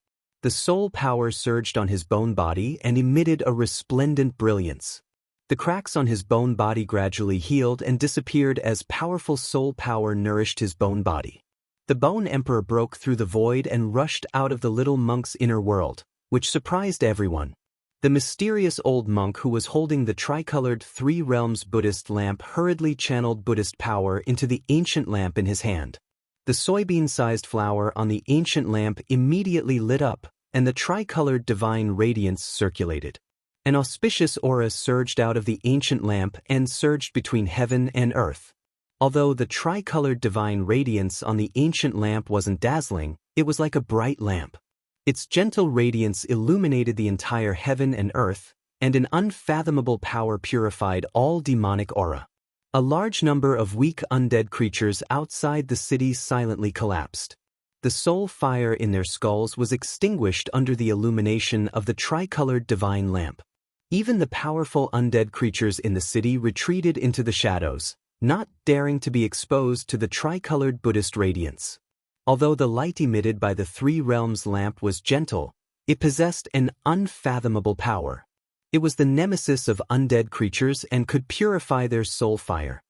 The soul power surged on his bone body and emitted a resplendent brilliance. The cracks on his bone body gradually healed and disappeared as powerful soul power nourished his bone body. The Bone Emperor broke through the void and rushed out of the little monk's inner world, which surprised everyone. The mysterious old monk who was holding the tricolored 3 realms Buddhist lamp hurriedly channeled Buddhist power into the ancient lamp in his hand. The soybean-sized flower on the ancient lamp immediately lit up, and the tricolored divine radiance circulated. An auspicious aura surged out of the ancient lamp and surged between heaven and earth. Although the tricolored divine radiance on the ancient lamp wasn't dazzling, it was like a bright lamp. Its gentle radiance illuminated the entire heaven and earth, and an unfathomable power purified all demonic aura. A large number of weak undead creatures outside the city silently collapsed. The soul fire in their skulls was extinguished under the illumination of the tricolored divine lamp. Even the powerful undead creatures in the city retreated into the shadows, not daring to be exposed to the tricolored Buddhist radiance. Although the light emitted by the Three Realms lamp was gentle, it possessed an unfathomable power. It was the nemesis of undead creatures and could purify their soul fire.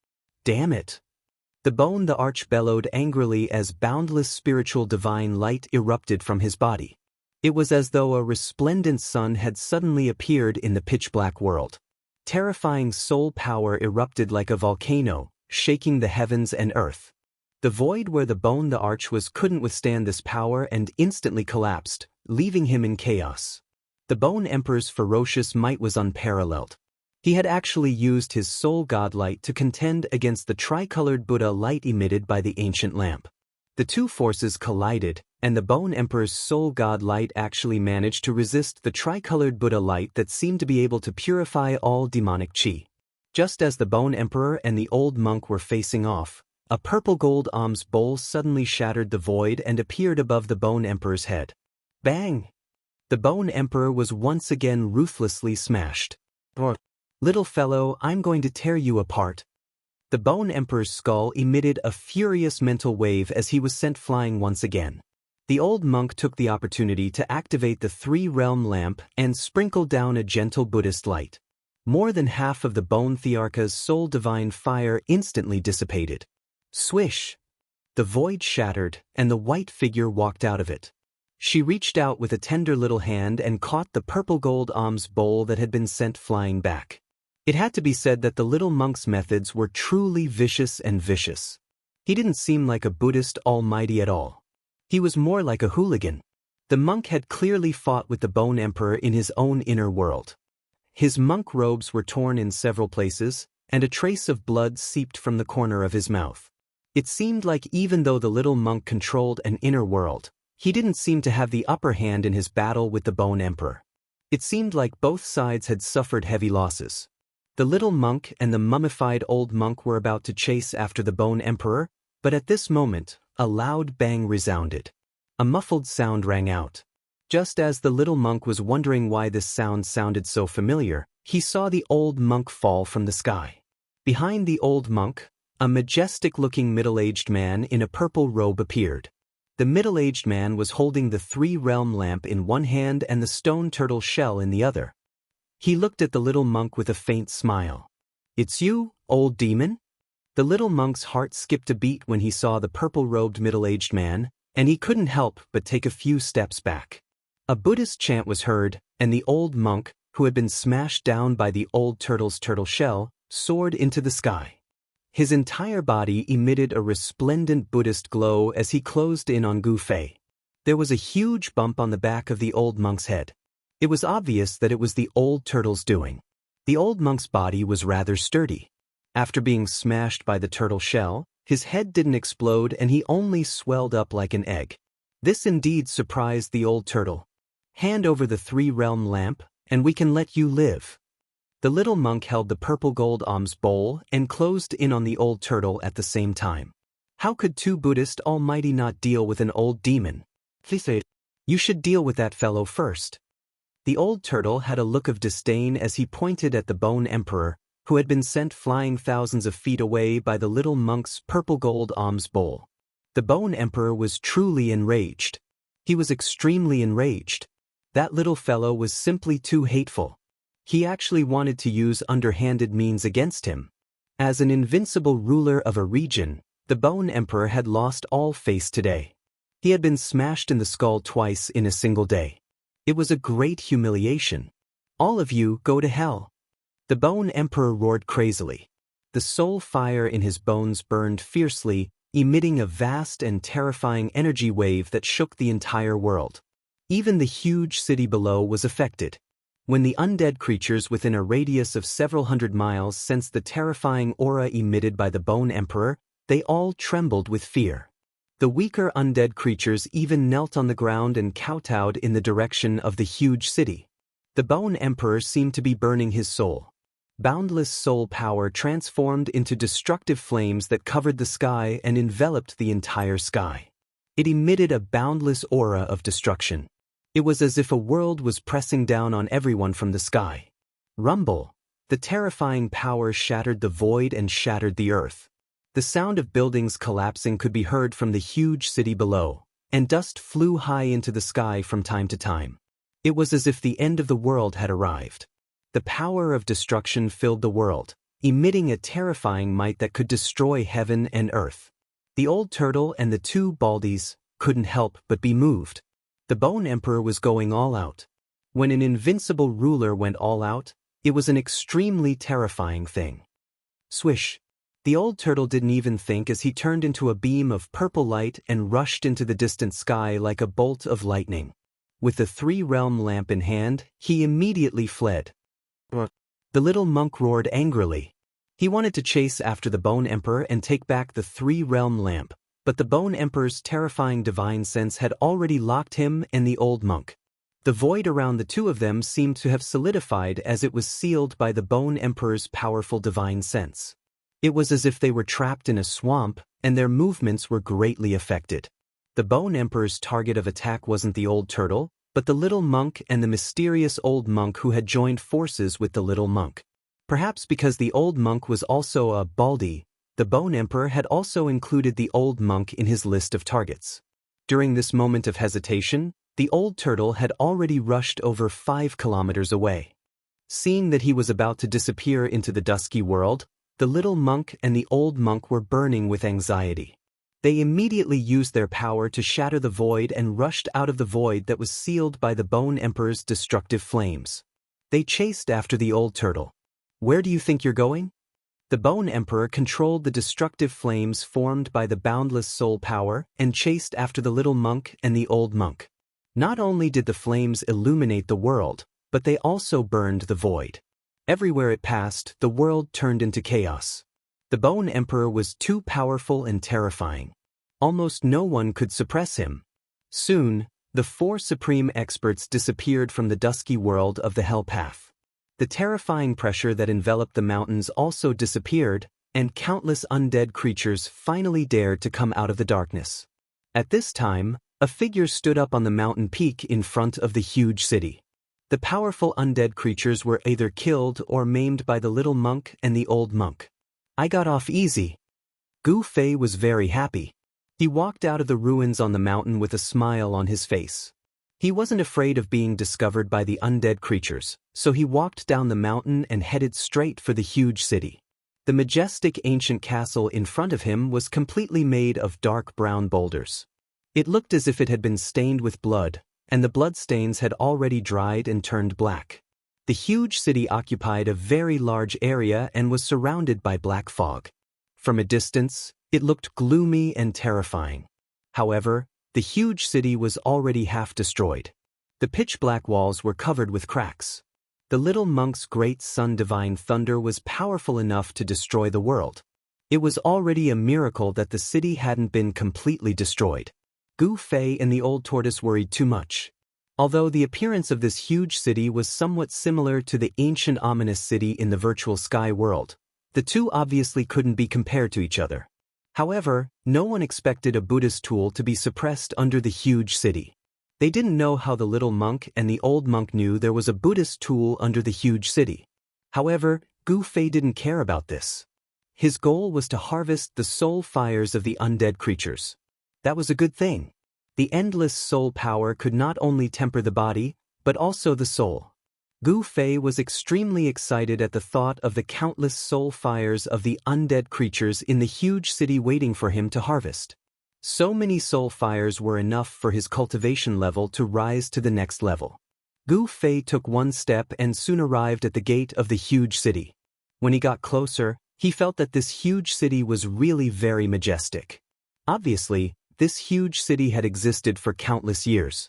Damn it! The Bone the Arch bellowed angrily as boundless spiritual divine light erupted from his body. It was as though a resplendent sun had suddenly appeared in the pitch-black world. Terrifying soul power erupted like a volcano, shaking the heavens and earth. The void where the Bone the Arch was couldn't withstand this power and instantly collapsed, leaving him in chaos. The Bone Emperor's ferocious might was unparalleled. He had actually used his soul godlight to contend against the tricolored Buddha light emitted by the ancient lamp. The two forces collided, and the Bone Emperor's soul god light actually managed to resist the tricolored Buddha light that seemed to be able to purify all demonic chi. Just as the Bone Emperor and the old monk were facing off, a purple gold alms bowl suddenly shattered the void and appeared above the Bone Emperor's head. Bang! The Bone Emperor was once again ruthlessly smashed. Little fellow, I'm going to tear you apart. The Bone Emperor's skull emitted a furious mental wave as he was sent flying once again. The old monk took the opportunity to activate the three-realm lamp and sprinkle down a gentle Buddhist light. More than half of the Bone Thearcha's soul divine fire instantly dissipated. Swish! The void shattered, and the white figure walked out of it. She reached out with a tender little hand and caught the purple gold alms bowl that had been sent flying back. It had to be said that the little monk's methods were truly vicious and vicious. He didn't seem like a Buddhist almighty at all. He was more like a hooligan. The monk had clearly fought with the Bone Emperor in his own inner world. His monk robes were torn in several places, and a trace of blood seeped from the corner of his mouth. It seemed like even though the little monk controlled an inner world, he didn't seem to have the upper hand in his battle with the Bone Emperor. It seemed like both sides had suffered heavy losses. The little monk and the mummified old monk were about to chase after the Bone Emperor, but at this moment, a loud bang resounded. A muffled sound rang out. Just as the little monk was wondering why this sound sounded so familiar, he saw the old monk fall from the sky. Behind the old monk, a majestic-looking middle-aged man in a purple robe appeared. The middle-aged man was holding the three-realm lamp in one hand and the stone turtle shell in the other. He looked at the little monk with a faint smile. "It's you, old demon?" The little monk's heart skipped a beat when he saw the purple-robed middle-aged man, and he couldn't help but take a few steps back. A Buddhist chant was heard, and the old monk, who had been smashed down by the old turtle's turtle shell, soared into the sky. His entire body emitted a resplendent Buddhist glow as he closed in on Gu Fei. There was a huge bump on the back of the old monk's head. It was obvious that it was the old turtle's doing. The old monk's body was rather sturdy. After being smashed by the turtle shell, his head didn't explode and he only swelled up like an egg. This indeed surprised the old turtle. "Hand over the three-realm lamp, and we can let you live." The little monk held the purple gold alms bowl and closed in on the old turtle at the same time. How could two Buddhist almighty not deal with an old demon? "You should deal with that fellow first." The old turtle had a look of disdain as he pointed at the Bone Emperor, who had been sent flying thousands of feet away by the little monk's purple gold alms bowl. The Bone Emperor was truly enraged. He was extremely enraged. That little fellow was simply too hateful. He actually wanted to use underhanded means against him. As an invincible ruler of a region, the Bone Emperor had lost all face today. He had been smashed in the skull twice in a single day. It was a great humiliation. "All of you go to hell." The Bone Emperor roared crazily. The soul fire in his bones burned fiercely, emitting a vast and terrifying energy wave that shook the entire world. Even the huge city below was affected. When the undead creatures within a radius of several hundred miles sensed the terrifying aura emitted by the Bone Emperor, they all trembled with fear. The weaker undead creatures even knelt on the ground and kowtowed in the direction of the huge city. The Bone Emperor seemed to be burning his soul. Boundless soul power transformed into destructive flames that covered the sky and enveloped the entire sky. It emitted a boundless aura of destruction. It was as if a world was pressing down on everyone from the sky. Rumble. The terrifying power shattered the void and shattered the earth. The sound of buildings collapsing could be heard from the huge city below, and dust flew high into the sky from time to time. It was as if the end of the world had arrived. The power of destruction filled the world, emitting a terrifying might that could destroy heaven and earth. The old turtle and the two baldies couldn't help but be moved. The Bone Emperor was going all out. When an invincible ruler went all out, it was an extremely terrifying thing. Swish. The old turtle didn't even think as he turned into a beam of purple light and rushed into the distant sky like a bolt of lightning. With the three-realm lamp in hand, he immediately fled. The little monk roared angrily. He wanted to chase after the Bone Emperor and take back the three-realm lamp, but the Bone Emperor's terrifying divine sense had already locked him and the old monk. The void around the two of them seemed to have solidified as it was sealed by the Bone Emperor's powerful divine sense. It was as if they were trapped in a swamp, and their movements were greatly affected. The Bone Emperor's target of attack wasn't the old turtle, but the little monk and the mysterious old monk who had joined forces with the little monk. Perhaps because the old monk was also a baldy, the Bone Emperor had also included the old monk in his list of targets. During this moment of hesitation, the old turtle had already rushed over 5 kilometers away. Seeing that he was about to disappear into the dusky world, the little monk and the old monk were burning with anxiety. They immediately used their power to shatter the void and rushed out of the void that was sealed by the Bone Emperor's destructive flames. They chased after the old turtle. Where do you think you're going? The Bone Emperor controlled the destructive flames formed by the boundless soul power and chased after the little monk and the old monk. Not only did the flames illuminate the world, but they also burned the void. Everywhere it passed, the world turned into chaos. The Bone Emperor was too powerful and terrifying. Almost no one could suppress him. Soon, the 4 supreme experts disappeared from the dusky world of the Hell Path. The terrifying pressure that enveloped the mountains also disappeared, and countless undead creatures finally dared to come out of the darkness. At this time, a figure stood up on the mountain peak in front of the huge city. The powerful undead creatures were either killed or maimed by the little monk and the old monk. I got off easy. Gu Fei was very happy. He walked out of the ruins on the mountain with a smile on his face. He wasn't afraid of being discovered by the undead creatures, so he walked down the mountain and headed straight for the huge city. The majestic ancient castle in front of him was completely made of dark brown boulders. It looked as if it had been stained with blood, and the bloodstains had already dried and turned black. The huge city occupied a very large area and was surrounded by black fog. From a distance, it looked gloomy and terrifying. However, the huge city was already half destroyed. The pitch-black walls were covered with cracks. The little monk's great son divine thunder was powerful enough to destroy the world. It was already a miracle that the city hadn't been completely destroyed. Gu Fei and the old tortoise worried too much. Although the appearance of this huge city was somewhat similar to the ancient ominous city in the virtual sky world, the two obviously couldn't be compared to each other. However, no one expected a Buddhist tool to be suppressed under the huge city. They didn't know how the little monk and the old monk knew there was a Buddhist tool under the huge city. However, Gu Fei didn't care about this. His goal was to harvest the soul fires of the undead creatures. That was a good thing. The endless soul power could not only temper the body, but also the soul. Gu Fei was extremely excited at the thought of the countless soul fires of the undead creatures in the huge city waiting for him to harvest. So many soul fires were enough for his cultivation level to rise to the next level. Gu Fei took one step and soon arrived at the gate of the huge city. When he got closer, he felt that this huge city was really very majestic. Obviously, this huge city had existed for countless years.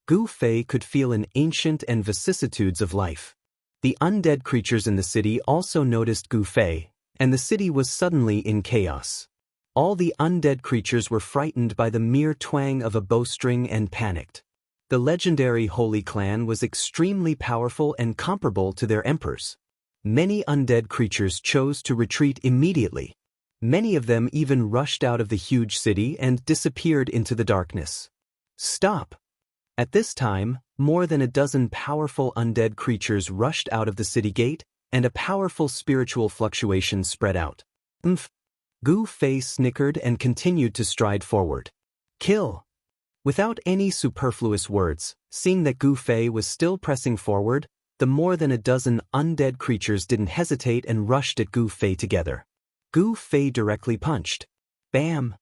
Gu Fei could feel an ancient and vicissitudes of life. The undead creatures in the city also noticed Gu Fei, and the city was suddenly in chaos. All the undead creatures were frightened by the mere twang of a bowstring and panicked. The legendary Holy Clan was extremely powerful and comparable to their emperors. Many undead creatures chose to retreat immediately. Many of them even rushed out of the huge city and disappeared into the darkness. Stop! At this time, more than a dozen powerful undead creatures rushed out of the city gate, and a powerful spiritual fluctuation spread out. Gu Fei snickered and continued to stride forward. Kill! Without any superfluous words, seeing that Gu Fei was still pressing forward, the more than a dozen undead creatures didn't hesitate and rushed at Gu Fei together. Gu Fei directly punched. Bam!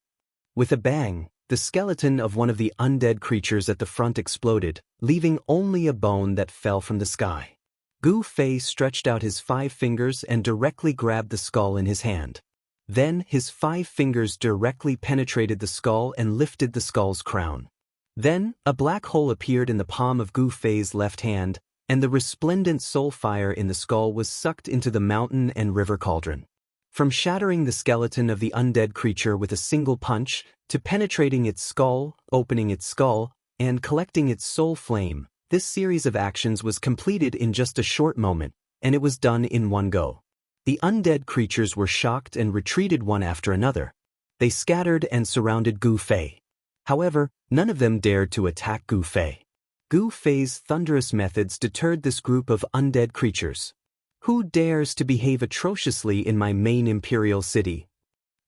With a bang, the skeleton of one of the undead creatures at the front exploded, leaving only a bone that fell from the sky. Gu Fei stretched out his 5 fingers and directly grabbed the skull in his hand. Then his 5 fingers directly penetrated the skull and lifted the skull's crown. Then, a black hole appeared in the palm of Gu Fei's left hand, and the resplendent soul fire in the skull was sucked into the mountain and river cauldron. From shattering the skeleton of the undead creature with a single punch, to penetrating its skull, opening its skull, and collecting its soul flame, this series of actions was completed in just a short moment, and it was done in one go. The undead creatures were shocked and retreated one after another. They scattered and surrounded Gu Fei. However, none of them dared to attack Gu Fei. Gu Fei's thunderous methods deterred this group of undead creatures. Who dares to behave atrociously in my main imperial city?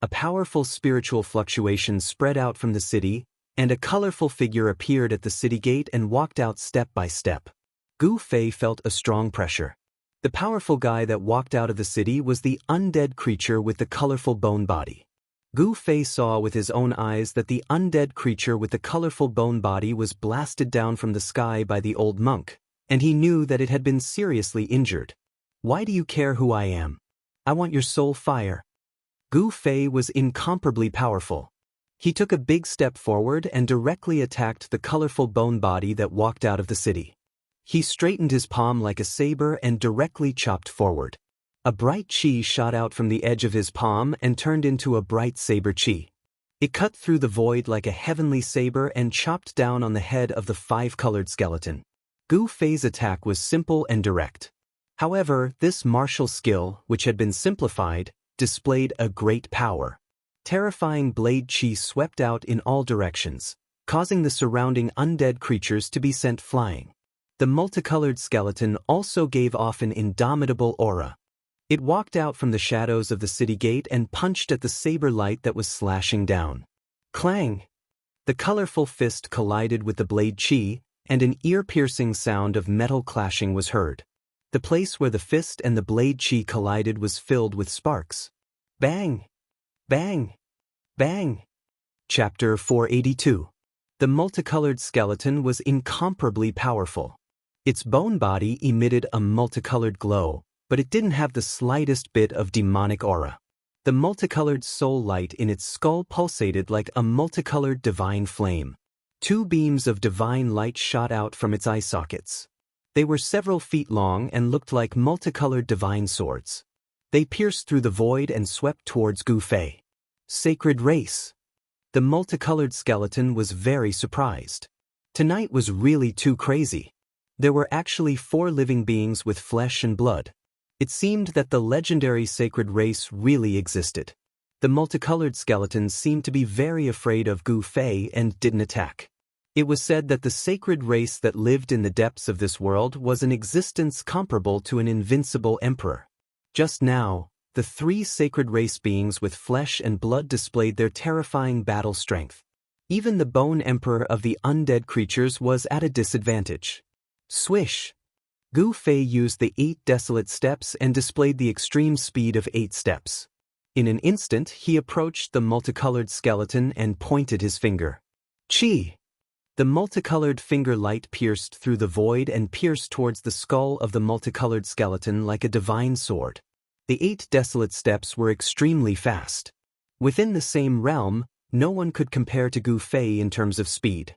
A powerful spiritual fluctuation spread out from the city, and a colorful figure appeared at the city gate and walked out step by step. Gu Fei felt a strong pressure. The powerful guy that walked out of the city was the undead creature with the colorful bone body. Gu Fei saw with his own eyes that the undead creature with the colorful bone body was blasted down from the sky by the old monk, and he knew that it had been seriously injured. Why do you care who I am? I want your soul fire. Gu Fei was incomparably powerful. He took a big step forward and directly attacked the colorful bone body that walked out of the city. He straightened his palm like a saber and directly chopped forward. A bright chi shot out from the edge of his palm and turned into a bright saber chi. It cut through the void like a heavenly saber and chopped down on the head of the 5-colored skeleton. Gu Fei's attack was simple and direct. However, this martial skill, which had been simplified, displayed a great power. Terrifying blade chi swept out in all directions, causing the surrounding undead creatures to be sent flying. The multicolored skeleton also gave off an indomitable aura. It walked out from the shadows of the city gate and punched at the saber light that was slashing down. Clang! The colorful fist collided with the blade chi, and an ear-piercing sound of metal clashing was heard. The place where the fist and the blade chi collided was filled with sparks. Bang! Bang! Bang! Chapter 482. The multicolored skeleton was incomparably powerful. Its bone body emitted a multicolored glow, but it didn't have the slightest bit of demonic aura. The multicolored soul light in its skull pulsated like a multicolored divine flame. 2 beams of divine light shot out from its eye sockets. They were several feet long and looked like multicolored divine swords. They pierced through the void and swept towards Gu Fei. Sacred race. The multicolored skeleton was very surprised. Tonight was really too crazy. There were actually 4 living beings with flesh and blood. It seemed that the legendary sacred race really existed. The multicolored skeletons seemed to be very afraid of Gu Fei and didn't attack. It was said that the sacred race that lived in the depths of this world was an existence comparable to an invincible emperor. Just now, the 3 sacred race beings with flesh and blood displayed their terrifying battle strength. Even the bone emperor of the undead creatures was at a disadvantage. Swish! Gu Fei used the 8 desolate steps and displayed the extreme speed of 8 steps. In an instant, he approached the multicolored skeleton and pointed his finger. Chi! The multicolored finger light pierced through the void and pierced towards the skull of the multicolored skeleton like a divine sword. The 8 desolate steps were extremely fast. Within the same realm, no one could compare to Gu Fei in terms of speed.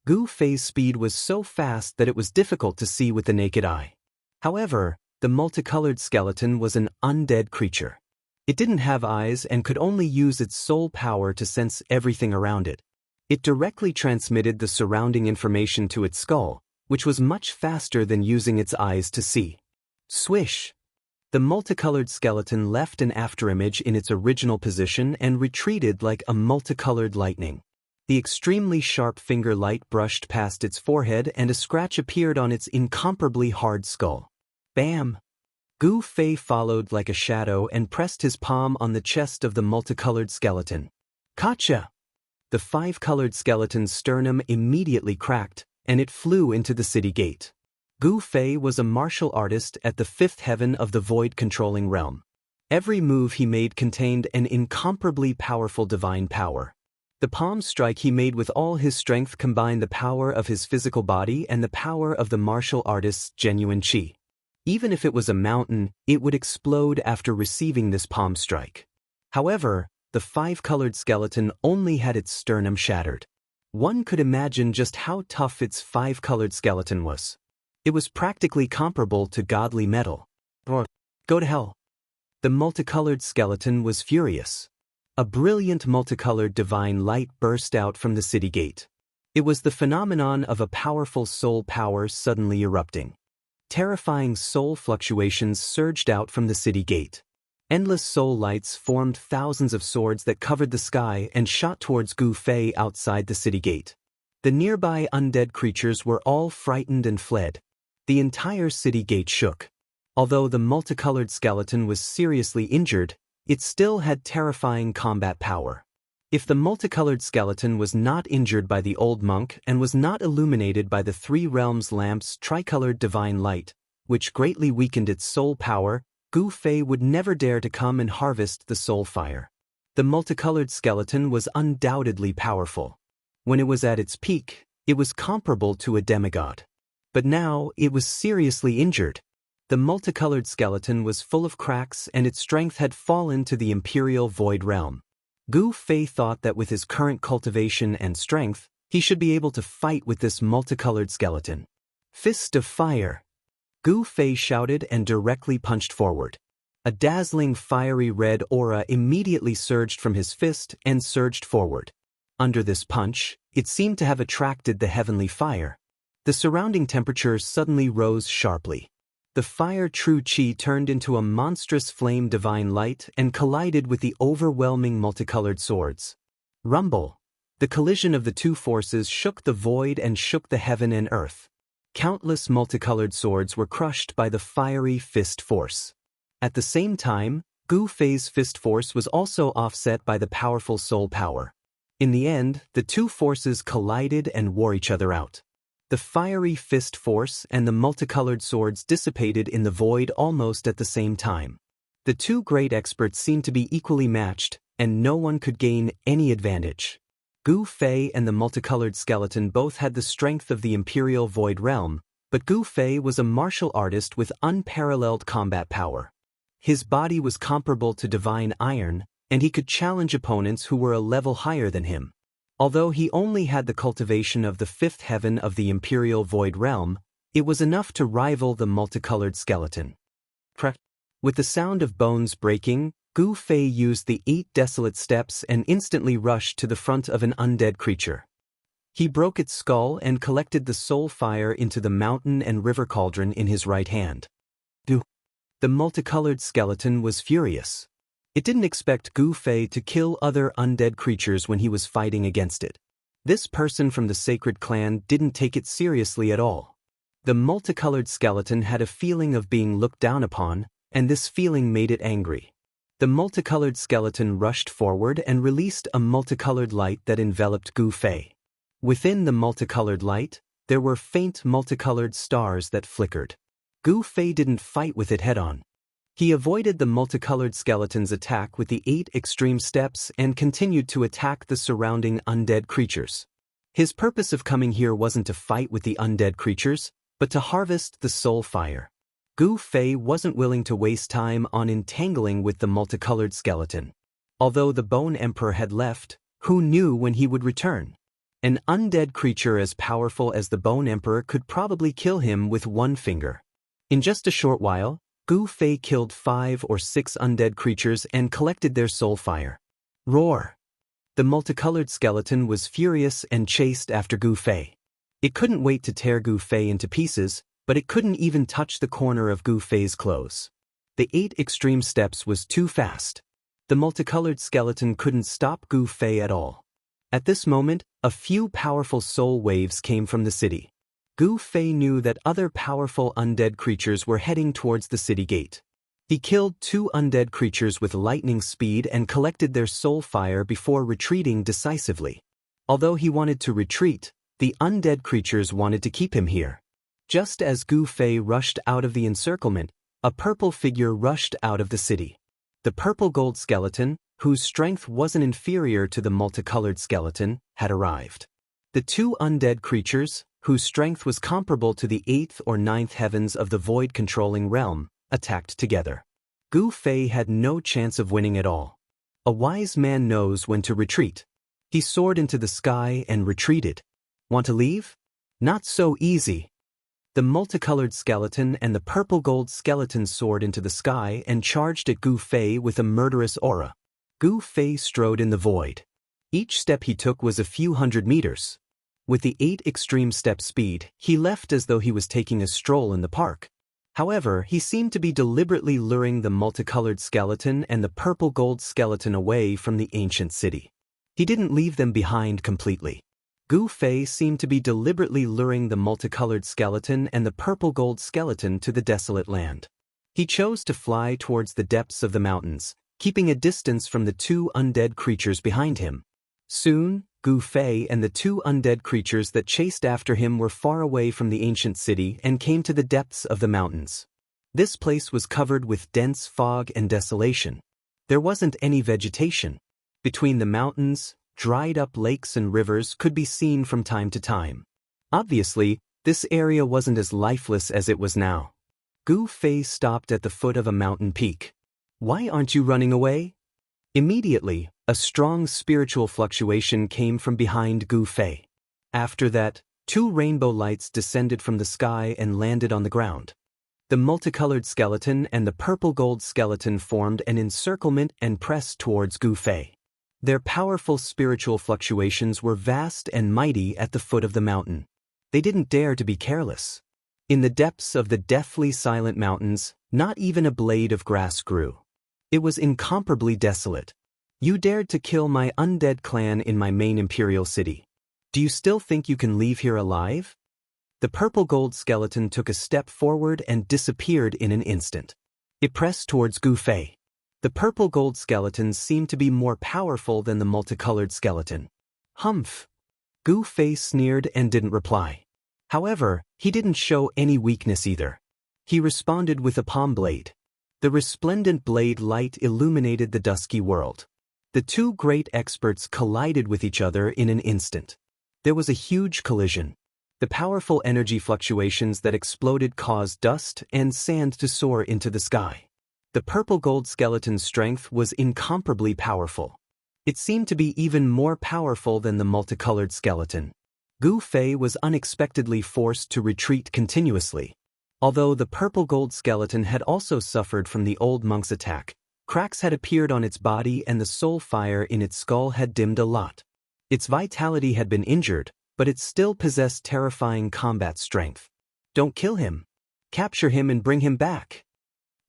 Gu Fei's speed was so fast that it was difficult to see with the naked eye. However, the multicolored skeleton was an undead creature. It didn't have eyes and could only use its soul power to sense everything around it. It directly transmitted the surrounding information to its skull, which was much faster than using its eyes to see. Swish! The multicolored skeleton left an afterimage in its original position and retreated like a multicolored lightning. The extremely sharp finger light brushed past its forehead and a scratch appeared on its incomparably hard skull. Bam! Gu Fei followed like a shadow and pressed his palm on the chest of the multicolored skeleton. Gotcha! The five-colored skeleton's sternum immediately cracked, and it flew into the city gate. Gu Fei was a martial artist at the fifth heaven of the void-controlling realm. Every move he made contained an incomparably powerful divine power. The palm strike he made with all his strength combined the power of his physical body and the power of the martial artist's genuine qi. Even if it was a mountain, it would explode after receiving this palm strike. However, the five-colored skeleton only had its sternum shattered. One could imagine just how tough its five-colored skeleton was. It was practically comparable to godly metal. Or, go to hell. The multicolored skeleton was furious. A brilliant multicolored divine light burst out from the city gate. It was the phenomenon of a powerful soul power suddenly erupting. Terrifying soul fluctuations surged out from the city gate. Endless soul lights formed thousands of swords that covered the sky and shot towards Gu Fei outside the city gate. The nearby undead creatures were all frightened and fled. The entire city gate shook. Although the multicolored skeleton was seriously injured, it still had terrifying combat power. If the multicolored skeleton was not injured by the old monk and was not illuminated by the three realms lamp's tricolored divine light, which greatly weakened its soul power, Gu Fei would never dare to come and harvest the soul fire. The multicolored skeleton was undoubtedly powerful. When it was at its peak, it was comparable to a demigod. But now, it was seriously injured. The multicolored skeleton was full of cracks and its strength had fallen to the imperial void realm. Gu Fei thought that with his current cultivation and strength, he should be able to fight with this multicolored skeleton. Fist of fire! Gu Fei shouted and directly punched forward. A dazzling fiery red aura immediately surged from his fist and surged forward. Under this punch, it seemed to have attracted the heavenly fire. The surrounding temperature suddenly rose sharply. The fire true qi turned into a monstrous flame divine light and collided with the overwhelming multicolored swords. Rumble! The collision of the two forces shook the void and shook the heaven and earth. Countless multicolored swords were crushed by the fiery fist force. At the same time, Gu Fei's fist force was also offset by the powerful soul power. In the end, the two forces collided and wore each other out. The fiery fist force and the multicolored swords dissipated in the void almost at the same time. The two great experts seemed to be equally matched, and no one could gain any advantage. Gu Fei and the multicolored skeleton both had the strength of the imperial void realm, but Gu Fei was a martial artist with unparalleled combat power. His body was comparable to divine iron, and he could challenge opponents who were a level higher than him. Although he only had the cultivation of the fifth heaven of the imperial void realm, it was enough to rival the multicolored skeleton. With the sound of bones breaking, Gu Fei used the 8 desolate steps and instantly rushed to the front of an undead creature. He broke its skull and collected the soul fire into the mountain and river cauldron in his right hand. The multicolored skeleton was furious. It didn't expect Gu Fei to kill other undead creatures when he was fighting against it. This person from the sacred clan didn't take it seriously at all. The multicolored skeleton had a feeling of being looked down upon, and this feeling made it angry. The multicolored skeleton rushed forward and released a multicolored light that enveloped Gu Fei. Within the multicolored light, there were faint multicolored stars that flickered. Gu Fei didn't fight with it head-on. He avoided the multicolored skeleton's attack with the 8 extreme steps and continued to attack the surrounding undead creatures. His purpose of coming here wasn't to fight with the undead creatures, but to harvest the soul fire. Gu Fei wasn't willing to waste time on entangling with the multicolored skeleton. Although the Bone Emperor had left, who knew when he would return? An undead creature as powerful as the Bone Emperor could probably kill him with one finger. In just a short while, Gu Fei killed 5 or 6 undead creatures and collected their soul fire. Roar! The multicolored skeleton was furious and chased after Gu Fei. It couldn't wait to tear Gu Fei into pieces, but it couldn't even touch the corner of Gu Fei's clothes. The 8 extreme steps was too fast. The multicolored skeleton couldn't stop Gu Fei at all. At this moment, A few powerful soul waves came from the city. Gu Fei knew that other powerful undead creatures were heading towards the city gate. He killed 2 undead creatures with lightning speed and collected their soul fire before retreating decisively. Although he wanted to retreat, the undead creatures wanted to keep him here. Just as Gu Fei rushed out of the encirclement, a purple figure rushed out of the city. The purple gold skeleton, whose strength wasn't inferior to the multicolored skeleton, had arrived. The 2 undead creatures, whose strength was comparable to the 8th or 9th heavens of the void-controlling realm, attacked together. Gu Fei had no chance of winning at all. A wise man knows when to retreat. He soared into the sky and retreated. Want to leave? Not so easy. The multicolored skeleton and the purple gold skeleton soared into the sky and charged at Gu Fei with a murderous aura. Gu Fei strode in the void. Each step he took was a few hundred meters. With the 8 extreme step speed, he left as though he was taking a stroll in the park. However, he seemed to be deliberately luring the multicolored skeleton and the purple gold skeleton away from the ancient city. He didn't leave them behind completely. Gu Fei seemed to be deliberately luring the multicolored skeleton and the purple gold skeleton to the desolate land. He chose to fly towards the depths of the mountains, keeping a distance from the 2 undead creatures behind him. Soon, Gu Fei and the 2 undead creatures that chased after him were far away from the ancient city and came to the depths of the mountains. This place was covered with dense fog and desolation. There wasn't any vegetation. Between the mountains, dried-up lakes and rivers could be seen from time to time. Obviously, this area wasn't as lifeless as it was now. Gu Fei stopped at the foot of a mountain peak. "Why aren't you running away?" Immediately, a strong spiritual fluctuation came from behind Gu Fei. After that, 2 rainbow lights descended from the sky and landed on the ground. The multicolored skeleton and the purple gold skeleton formed an encirclement and pressed towards Gu Fei. Their powerful spiritual fluctuations were vast and mighty at the foot of the mountain. They didn't dare to be careless. In the depths of the deathly silent mountains, not even a blade of grass grew. It was incomparably desolate. "You dared to kill my undead clan in my main imperial city. Do you still think you can leave here alive?" The purple gold skeleton took a step forward and disappeared in an instant. It pressed towards Gu Fei. The purple gold skeleton seemed to be more powerful than the multicolored skeleton. "Humph." Gu Fei sneered and didn't reply. However, he didn't show any weakness either. He responded with a palm blade. The resplendent blade light illuminated the dusky world. The 2 great experts collided with each other in an instant. There was a huge collision. The powerful energy fluctuations that exploded caused dust and sand to soar into the sky. The purple gold skeleton's strength was incomparably powerful. It seemed to be even more powerful than the multicolored skeleton. Gu Fei was unexpectedly forced to retreat continuously. Although the purple gold skeleton had also suffered from the old monk's attack, cracks had appeared on its body and the soul fire in its skull had dimmed a lot. Its vitality had been injured, but it still possessed terrifying combat strength. "Don't kill him. Capture him and bring him back."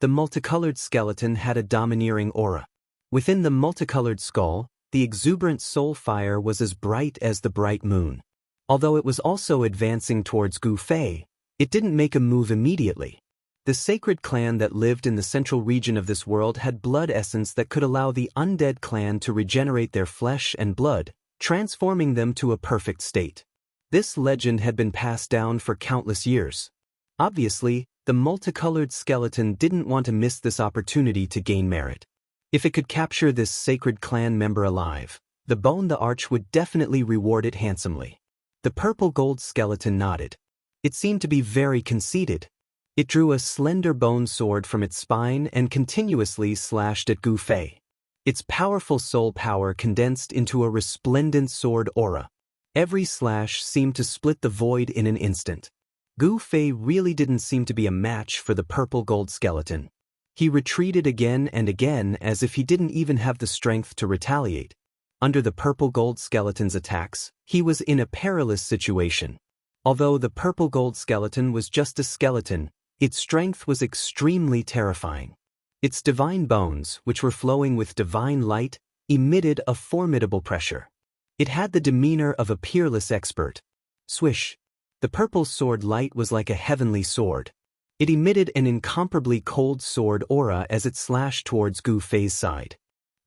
The multicolored skeleton had a domineering aura. Within the multicolored skull, the exuberant soul fire was as bright as the bright moon. Although it was also advancing towards Gu Fei, it didn't make a move immediately. The sacred clan that lived in the central region of this world had blood essence that could allow the undead clan to regenerate their flesh and blood, transforming them to a perfect state. This legend had been passed down for countless years. Obviously, the multicolored skeleton didn't want to miss this opportunity to gain merit. If it could capture this sacred clan member alive, the Bone the Arch would definitely reward it handsomely. The purple gold skeleton nodded. It seemed to be very conceited. It drew a slender bone sword from its spine and continuously slashed at Gu Fei. Its powerful soul power condensed into a resplendent sword aura. Every slash seemed to split the void in an instant. Gu Fei really didn't seem to be a match for the purple gold skeleton. He retreated again and again as if he didn't even have the strength to retaliate. Under the purple gold skeleton's attacks, he was in a perilous situation. Although the purple gold skeleton was just a skeleton, its strength was extremely terrifying. Its divine bones, which were flowing with divine light, emitted a formidable pressure. It had the demeanor of a peerless expert. Swish. The purple sword light was like a heavenly sword. It emitted an incomparably cold sword aura as it slashed towards Gu Fei's side.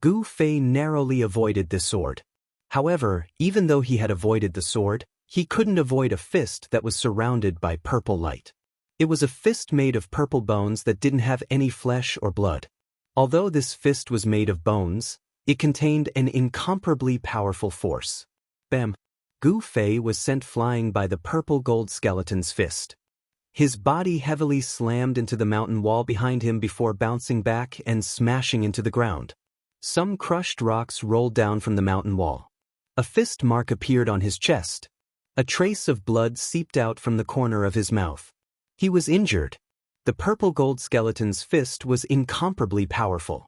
Gu Fei narrowly avoided this sword. However, even though he had avoided the sword, he couldn't avoid a fist that was surrounded by purple light. It was a fist made of purple bones that didn't have any flesh or blood. Although this fist was made of bones, it contained an incomparably powerful force. Bam! Gu Fei was sent flying by the purple gold skeleton's fist. His body heavily slammed into the mountain wall behind him before bouncing back and smashing into the ground. Some crushed rocks rolled down from the mountain wall. A fist mark appeared on his chest. A trace of blood seeped out from the corner of his mouth. He was injured. The purple gold skeleton's fist was incomparably powerful.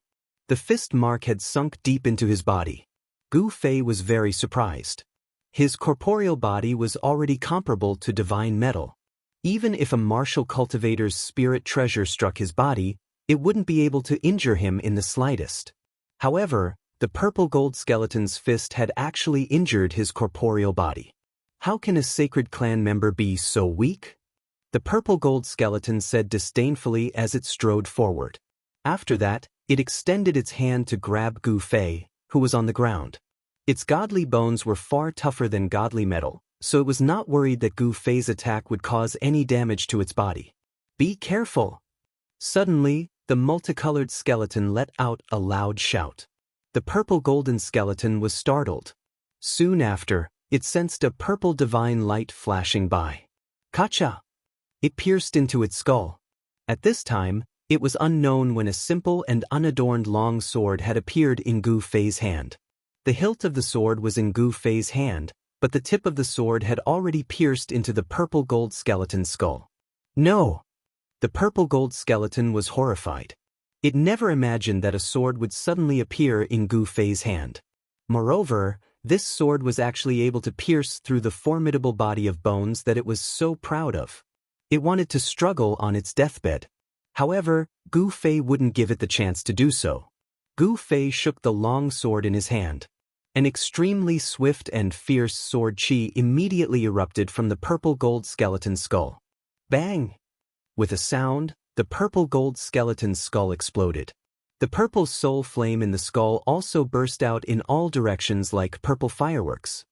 The fist mark had sunk deep into his body. Gu Fei was very surprised. His corporeal body was already comparable to divine metal. Even if a martial cultivator's spirit treasure struck his body, it wouldn't be able to injure him in the slightest. However, the purple gold skeleton's fist had actually injured his corporeal body. How can a sacred clan member be so weak? The purple gold skeleton said disdainfully as it strode forward. After that, it extended its hand to grab Gu Fei, who was on the ground. Its godly bones were far tougher than godly metal, so it was not worried that Gu Fei's attack would cause any damage to its body. Be careful! Suddenly, the multicolored skeleton let out a loud shout. The purple golden skeleton was startled. Soon after, it sensed a purple divine light flashing by. Kacha! It pierced into its skull. At this time, it was unknown when a simple and unadorned long sword had appeared in Gu Fei's hand. The hilt of the sword was in Gu Fei's hand, but the tip of the sword had already pierced into the purple gold skeleton's skull. No! The purple gold skeleton was horrified. It never imagined that a sword would suddenly appear in Gu Fei's hand. Moreover, this sword was actually able to pierce through the formidable body of bones that it was so proud of. It wanted to struggle on its deathbed. However, Gu Fei wouldn't give it the chance to do so. Gu Fei shook the long sword in his hand. An extremely swift and fierce sword chi immediately erupted from the purple gold skeleton's skull. Bang! With a sound, the purple gold skeleton's skull exploded. The purple soul flame in the skull also burst out in all directions like purple fireworks.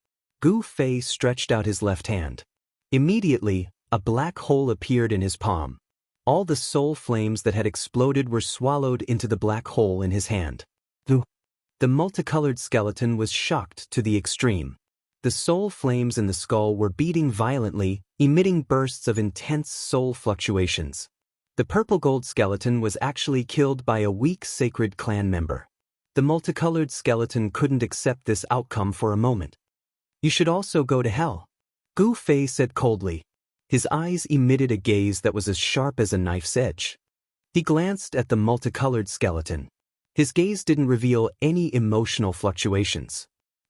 Gu Fei stretched out his left hand. Immediately, a black hole appeared in his palm. All the soul flames that had exploded were swallowed into the black hole in his hand. The multicolored skeleton was shocked to the extreme. The soul flames in the skull were beating violently, emitting bursts of intense soul fluctuations. The purple gold skeleton was actually killed by a weak sacred clan member. The multicolored skeleton couldn't accept this outcome for a moment. You should also go to hell, Gu Fei said coldly. His eyes emitted a gaze that was as sharp as a knife's edge. He glanced at the multicolored skeleton. His gaze didn't reveal any emotional fluctuations.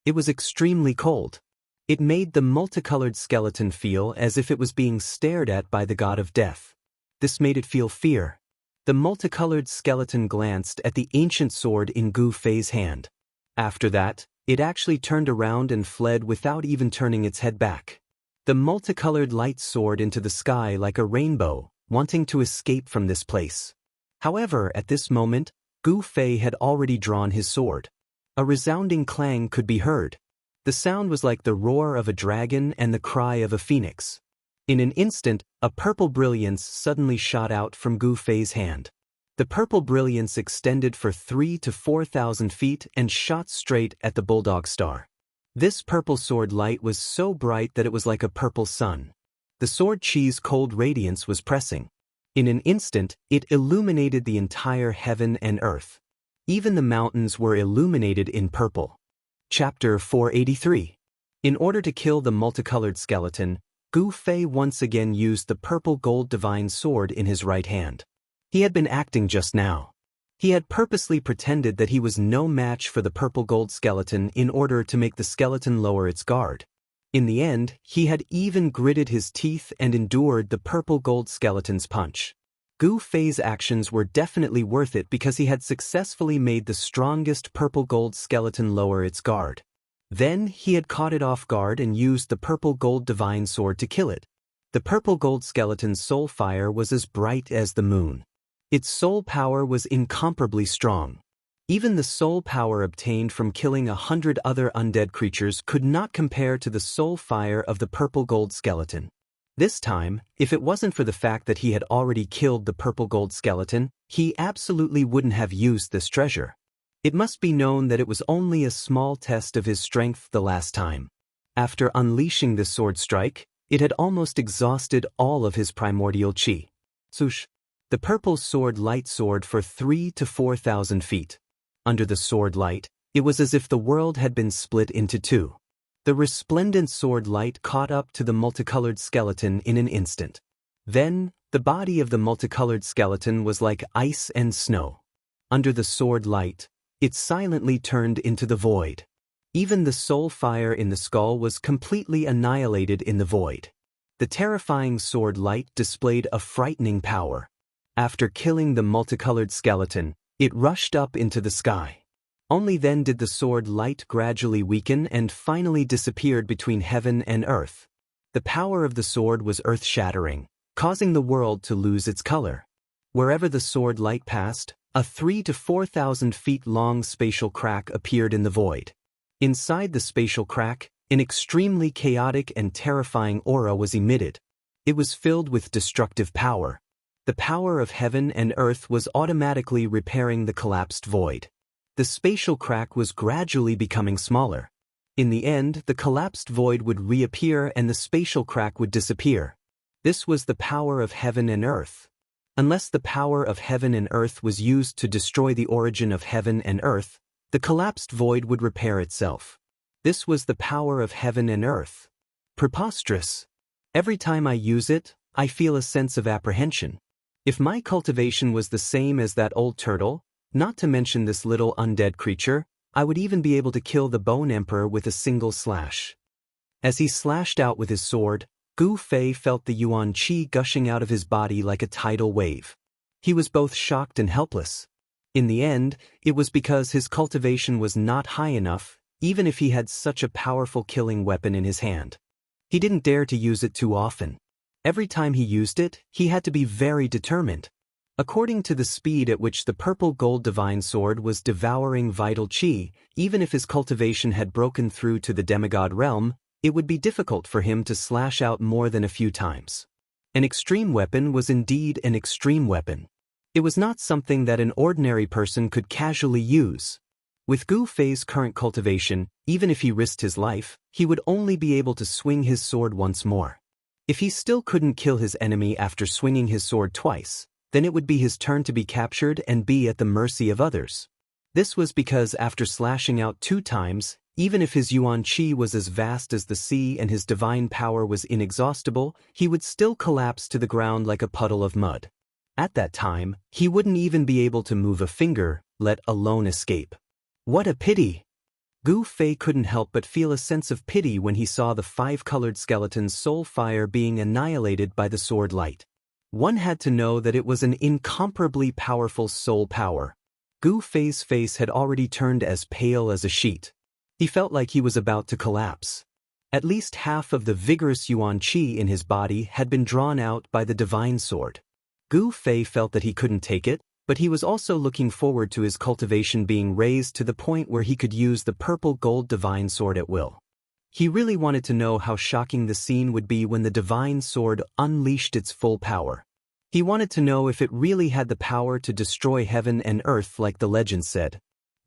It was extremely cold. It made the multicolored skeleton feel as if it was being stared at by the god of death. This made it feel fear. The multicolored skeleton glanced at the ancient sword in Gu Fei's hand. After that, it actually turned around and fled without even turning its head back. The multicolored light soared into the sky like a rainbow, wanting to escape from this place. However, at this moment, Gu Fei had already drawn his sword. A resounding clang could be heard. The sound was like the roar of a dragon and the cry of a phoenix. In an instant, a purple brilliance suddenly shot out from Gu Fei's hand. The purple brilliance extended for 3,000 to 4,000 feet and shot straight at the bulldog star. This purple sword light was so bright that it was like a purple sun. The sword chi's cold radiance was pressing. In an instant, it illuminated the entire heaven and earth. Even the mountains were illuminated in purple. Chapter 483. In order to kill the multicolored skeleton, Gu Fei once again used the purple gold divine sword in his right hand. He had been acting just now. He had purposely pretended that he was no match for the purple gold skeleton in order to make the skeleton lower its guard. In the end, he had even gritted his teeth and endured the purple gold skeleton's punch. Gu Fei's actions were definitely worth it because he had successfully made the strongest purple gold skeleton lower its guard. Then he had caught it off guard and used the purple gold divine sword to kill it. The purple gold skeleton's soul fire was as bright as the moon. Its soul power was incomparably strong. Even the soul power obtained from killing 100 other undead creatures could not compare to the soul fire of the purple gold skeleton. This time, if it wasn't for the fact that he had already killed the purple gold skeleton, he absolutely wouldn't have used this treasure. It must be known that it was only a small test of his strength the last time. After unleashing this sword strike, it had almost exhausted all of his primordial chi. Swoosh! The purple sword light soared for 3,000 to 4,000 feet. Under the sword light, it was as if the world had been split into two. The resplendent sword light caught up to the multicolored skeleton in an instant. Then, the body of the multicolored skeleton was like ice and snow. Under the sword light, it silently turned into the void. Even the soul fire in the skull was completely annihilated in the void. The terrifying sword light displayed a frightening power. After killing the multicolored skeleton, it rushed up into the sky. Only then did the sword light gradually weaken and finally disappeared between heaven and earth. The power of the sword was earth-shattering, causing the world to lose its color. Wherever the sword light passed, a 3,000 to 4,000 feet long spatial crack appeared in the void. Inside the spatial crack, an extremely chaotic and terrifying aura was emitted. It was filled with destructive power. The power of heaven and earth was automatically repairing the collapsed void. The spatial crack was gradually becoming smaller. In the end, the collapsed void would reappear and the spatial crack would disappear. This was the power of heaven and earth. Unless the power of heaven and earth was used to destroy the origin of heaven and earth, the collapsed void would repair itself. This was the power of heaven and earth. Preposterous. Every time I use it, I feel a sense of apprehension. If my cultivation was the same as that old turtle, not to mention this little undead creature, I would even be able to kill the Bone Emperor with a single slash. As he slashed out with his sword, Gu Fei felt the yuan qi gushing out of his body like a tidal wave. He was both shocked and helpless. In the end, it was because his cultivation was not high enough, even if he had such a powerful killing weapon in his hand. He didn't dare to use it too often. Every time he used it, he had to be very determined. According to the speed at which the purple gold divine sword was devouring vital qi, even if his cultivation had broken through to the demigod realm, it would be difficult for him to slash out more than a few times. An extreme weapon was indeed an extreme weapon. It was not something that an ordinary person could casually use. With Gu Fei's current cultivation, even if he risked his life, he would only be able to swing his sword once more. If he still couldn't kill his enemy after swinging his sword twice, then it would be his turn to be captured and be at the mercy of others. This was because after slashing out 2 times, even if his yuan qi was as vast as the sea and his divine power was inexhaustible, he would still collapse to the ground like a puddle of mud. At that time, he wouldn't even be able to move a finger, let alone escape. What a pity! Gu Fei couldn't help but feel a sense of pity when he saw the 5-colored skeleton's soul fire being annihilated by the sword light. One had to know that it was an incomparably powerful soul power. Gu Fei's face had already turned as pale as a sheet. He felt like he was about to collapse. At least half of the vigorous yuan qi in his body had been drawn out by the divine sword. Gu Fei felt that he couldn't take it, but he was also looking forward to his cultivation being raised to the point where he could use the purple gold divine sword at will. He really wanted to know how shocking the scene would be when the divine sword unleashed its full power. He wanted to know if it really had the power to destroy heaven and earth like the legend said.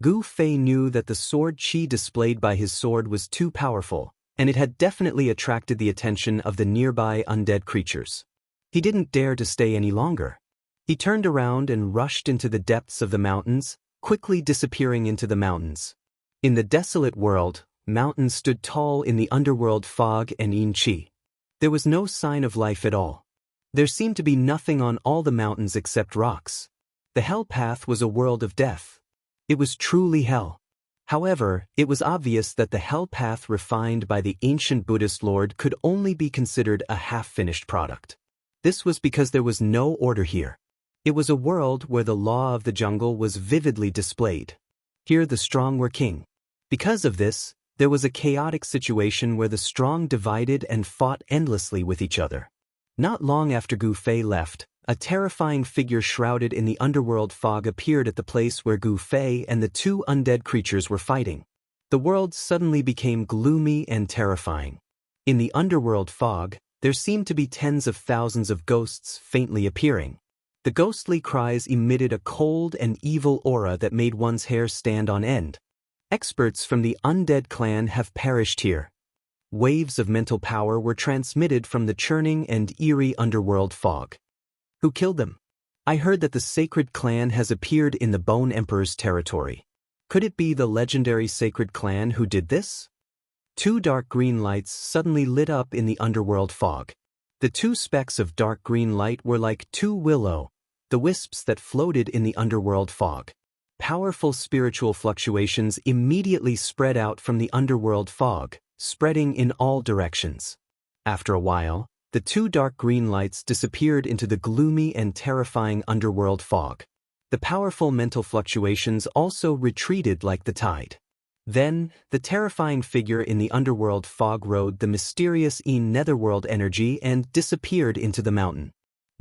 Gu Fei knew that the sword qi displayed by his sword was too powerful, and it had definitely attracted the attention of the nearby undead creatures. He didn't dare to stay any longer. He turned around and rushed into the depths of the mountains, quickly disappearing into the mountains. In the desolate world, mountains stood tall in the underworld fog and yin qi. There was no sign of life at all. There seemed to be nothing on all the mountains except rocks. The hell path was a world of death. It was truly hell. However, it was obvious that the hell path refined by the ancient Buddhist lord could only be considered a half-finished product. This was because there was no order here. It was a world where the law of the jungle was vividly displayed. Here the strong were king. Because of this, There was a chaotic situation where the strong divided and fought endlessly with each other. Not long after Gu Fei left, a terrifying figure shrouded in the underworld fog appeared at the place where Gu Fei and the two undead creatures were fighting. The world suddenly became gloomy and terrifying. In the underworld fog, there seemed to be tens of thousands of ghosts faintly appearing. The ghostly cries emitted a cold and evil aura that made one's hair stand on end. Experts from the undead clan have perished here. Waves of mental power were transmitted from the churning and eerie underworld fog. Who killed them? I heard that the sacred clan has appeared in the Bone Emperor's territory. Could it be the legendary sacred clan who did this? Two dark green lights suddenly lit up in the underworld fog. The two specks of dark green light were like two the wisps that floated in the underworld fog. Powerful spiritual fluctuations immediately spread out from the underworld fog, spreading in all directions. After a while, the two dark green lights disappeared into the gloomy and terrifying underworld fog. The powerful mental fluctuations also retreated like the tide. Then, the terrifying figure in the underworld fog rode the mysterious netherworld energy and disappeared into the mountain.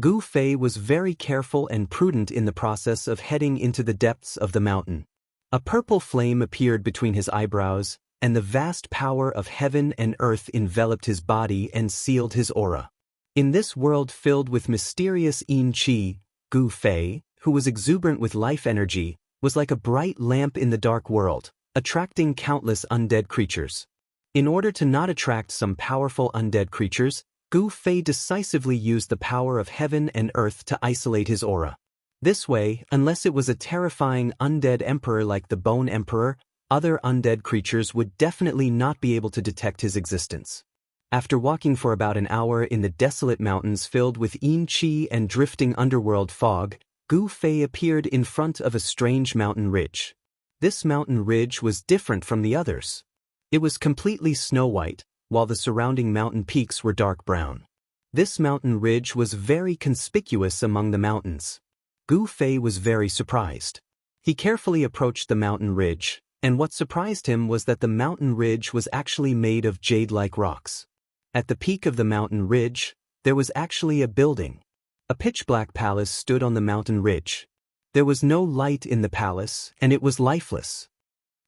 Gu Fei was very careful and prudent in the process of heading into the depths of the mountain. A purple flame appeared between his eyebrows, and the vast power of heaven and earth enveloped his body and sealed his aura. In this world filled with mysterious qi, Gu Fei, who was exuberant with life energy, was like a bright lamp in the dark world, attracting countless undead creatures. In order to not attract some powerful undead creatures, Gu Fei decisively used the power of heaven and earth to isolate his aura. This way, unless it was a terrifying undead emperor like the Bone Emperor, other undead creatures would definitely not be able to detect his existence. After walking for about an hour in the desolate mountains filled with qi and drifting underworld fog, Gu Fei appeared in front of a strange mountain ridge. This mountain ridge was different from the others. It was completely snow-white, while the surrounding mountain peaks were dark brown. This mountain ridge was very conspicuous among the mountains. Gu Fei was very surprised. He carefully approached the mountain ridge, and what surprised him was that the mountain ridge was actually made of jade-like rocks. At the peak of the mountain ridge, there was actually a building. A pitch-black palace stood on the mountain ridge. There was no light in the palace, and it was lifeless.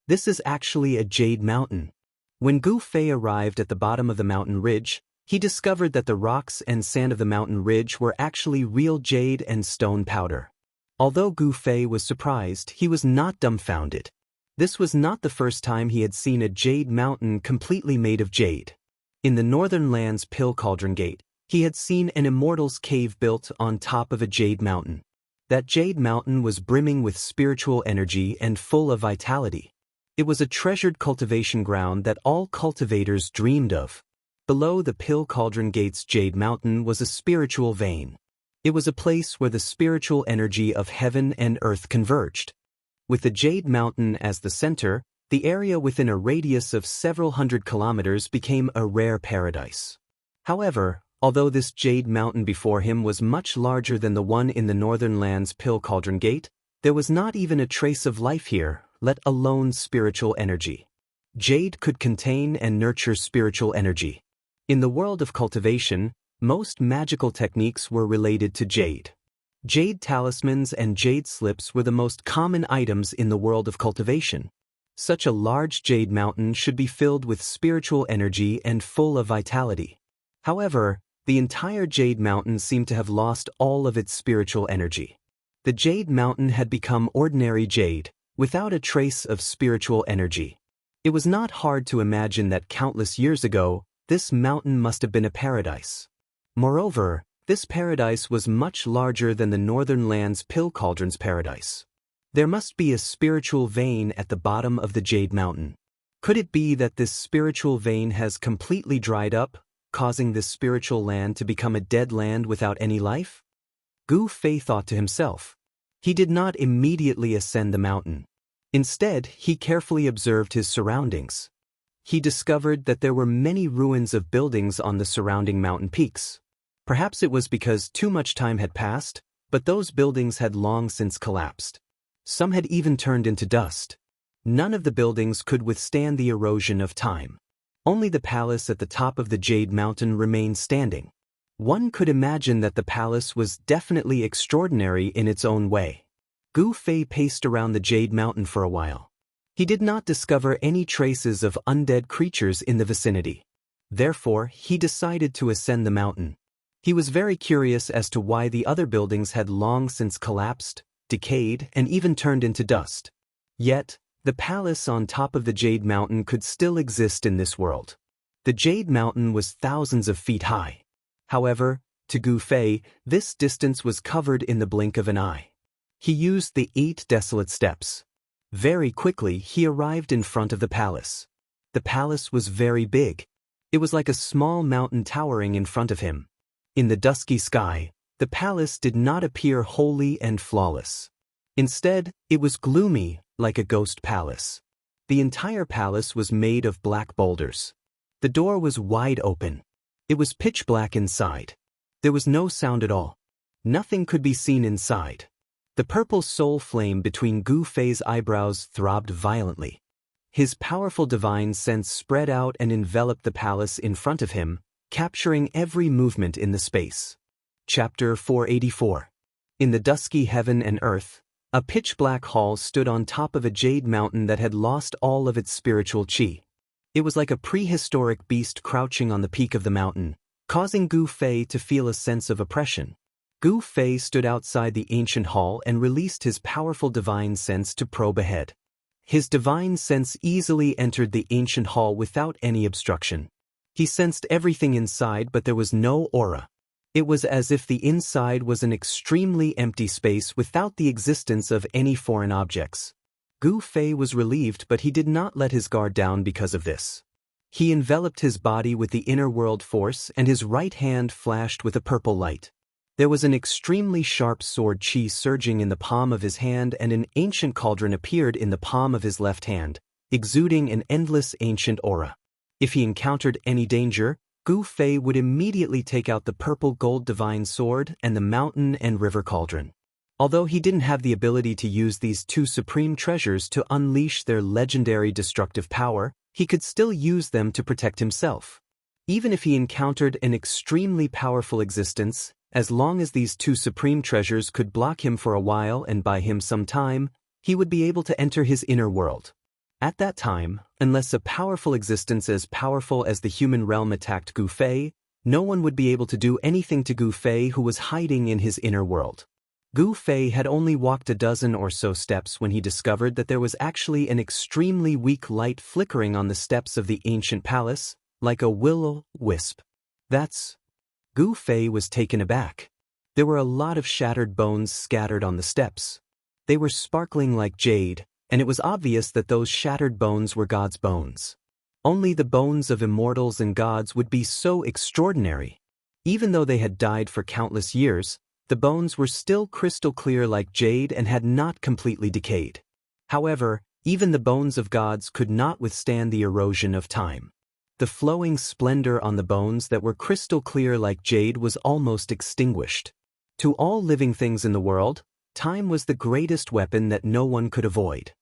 This is actually a jade mountain. When Gu Fei arrived at the bottom of the mountain ridge, he discovered that the rocks and sand of the mountain ridge were actually real jade and stone powder. Although Gu Fei was surprised, he was not dumbfounded. This was not the first time he had seen a jade mountain completely made of jade. In the Northern Land's Pill Cauldron Gate, he had seen an Immortal's cave built on top of a jade mountain. That jade mountain was brimming with spiritual energy and full of vitality. It was a treasured cultivation ground that all cultivators dreamed of. Below the Pill Cauldron Gate's jade mountain was a spiritual vein. It was a place where the spiritual energy of heaven and earth converged. With the jade mountain as the center, the area within a radius of several hundred kilometers became a rare paradise. However, although this jade mountain before him was much larger than the one in the Northern Land's Pill Cauldron Gate, there was not even a trace of life here, let alone spiritual energy. Jade could contain and nurture spiritual energy. In the world of cultivation, most magical techniques were related to jade. Jade talismans and jade slips were the most common items in the world of cultivation. Such a large jade mountain should be filled with spiritual energy and full of vitality. However, the entire jade mountain seemed to have lost all of its spiritual energy. The jade mountain had become ordinary jade, without a trace of spiritual energy. It was not hard to imagine that countless years ago, this mountain must have been a paradise. Moreover, this paradise was much larger than the Northern Land's Pill Cauldron's paradise. There must be a spiritual vein at the bottom of the jade mountain. Could it be that this spiritual vein has completely dried up, causing this spiritual land to become a dead land without any life? Gu Fei thought to himself. He did not immediately ascend the mountain. Instead, he carefully observed his surroundings. He discovered that there were many ruins of buildings on the surrounding mountain peaks. Perhaps it was because too much time had passed, but those buildings had long since collapsed. Some had even turned into dust. None of the buildings could withstand the erosion of time. Only the palace at the top of the Jade Mountain remained standing. One could imagine that the palace was definitely extraordinary in its own way. Gu Fei paced around the Jade Mountain for a while. He did not discover any traces of undead creatures in the vicinity. Therefore, he decided to ascend the mountain. He was very curious as to why the other buildings had long since collapsed, decayed, and even turned into dust. Yet, the palace on top of the Jade Mountain could still exist in this world. The Jade Mountain was thousands of feet high. However, to Gu Fei, this distance was covered in the blink of an eye. He used the 8 desolate steps. Very quickly, he arrived in front of the palace. The palace was very big. It was like a small mountain towering in front of him. In the dusky sky, the palace did not appear holy and flawless. Instead, it was gloomy, like a ghost palace. The entire palace was made of black boulders. The door was wide open. It was pitch black inside. There was no sound at all. Nothing could be seen inside. The purple soul flame between Gu Fei's eyebrows throbbed violently. His powerful divine sense spread out and enveloped the palace in front of him, capturing every movement in the space. Chapter 484. In the dusky heaven and earth, a pitch-black hall stood on top of a jade mountain that had lost all of its spiritual qi. It was like a prehistoric beast crouching on the peak of the mountain, causing Gu Fei to feel a sense of oppression. Gu Fei stood outside the ancient hall and released his powerful divine sense to probe ahead. His divine sense easily entered the ancient hall without any obstruction. He sensed everything inside, but there was no aura. It was as if the inside was an extremely empty space without the existence of any foreign objects. Gu Fei was relieved, but he did not let his guard down because of this. He enveloped his body with the inner world force, and his right hand flashed with a purple light. There was an extremely sharp sword qi surging in the palm of his hand, and an ancient cauldron appeared in the palm of his left hand, exuding an endless ancient aura. If he encountered any danger, Gu Fei would immediately take out the purple gold divine sword and the mountain and river cauldron. Although he didn't have the ability to use these 2 supreme treasures to unleash their legendary destructive power, he could still use them to protect himself. Even if he encountered an extremely powerful existence, as long as these 2 supreme treasures could block him for a while and buy him some time, he would be able to enter his inner world. At that time, unless a powerful existence as powerful as the human realm attacked Gu Fei, no one would be able to do anything to Gu Fei who was hiding in his inner world. Gu Fei had only walked a dozen or so steps when he discovered that there was actually an extremely weak light flickering on the steps of the ancient palace, like a will-o-wisp. Gu Fei was taken aback. There were a lot of shattered bones scattered on the steps. They were sparkling like jade, and it was obvious that those shattered bones were gods' bones. Only the bones of immortals and gods would be so extraordinary. Even though they had died for countless years, the bones were still crystal clear like jade and had not completely decayed. However, even the bones of gods could not withstand the erosion of time. The flowing splendor on the bones that were crystal clear like jade was almost extinguished. To all living things in the world, time was the greatest weapon that no one could avoid.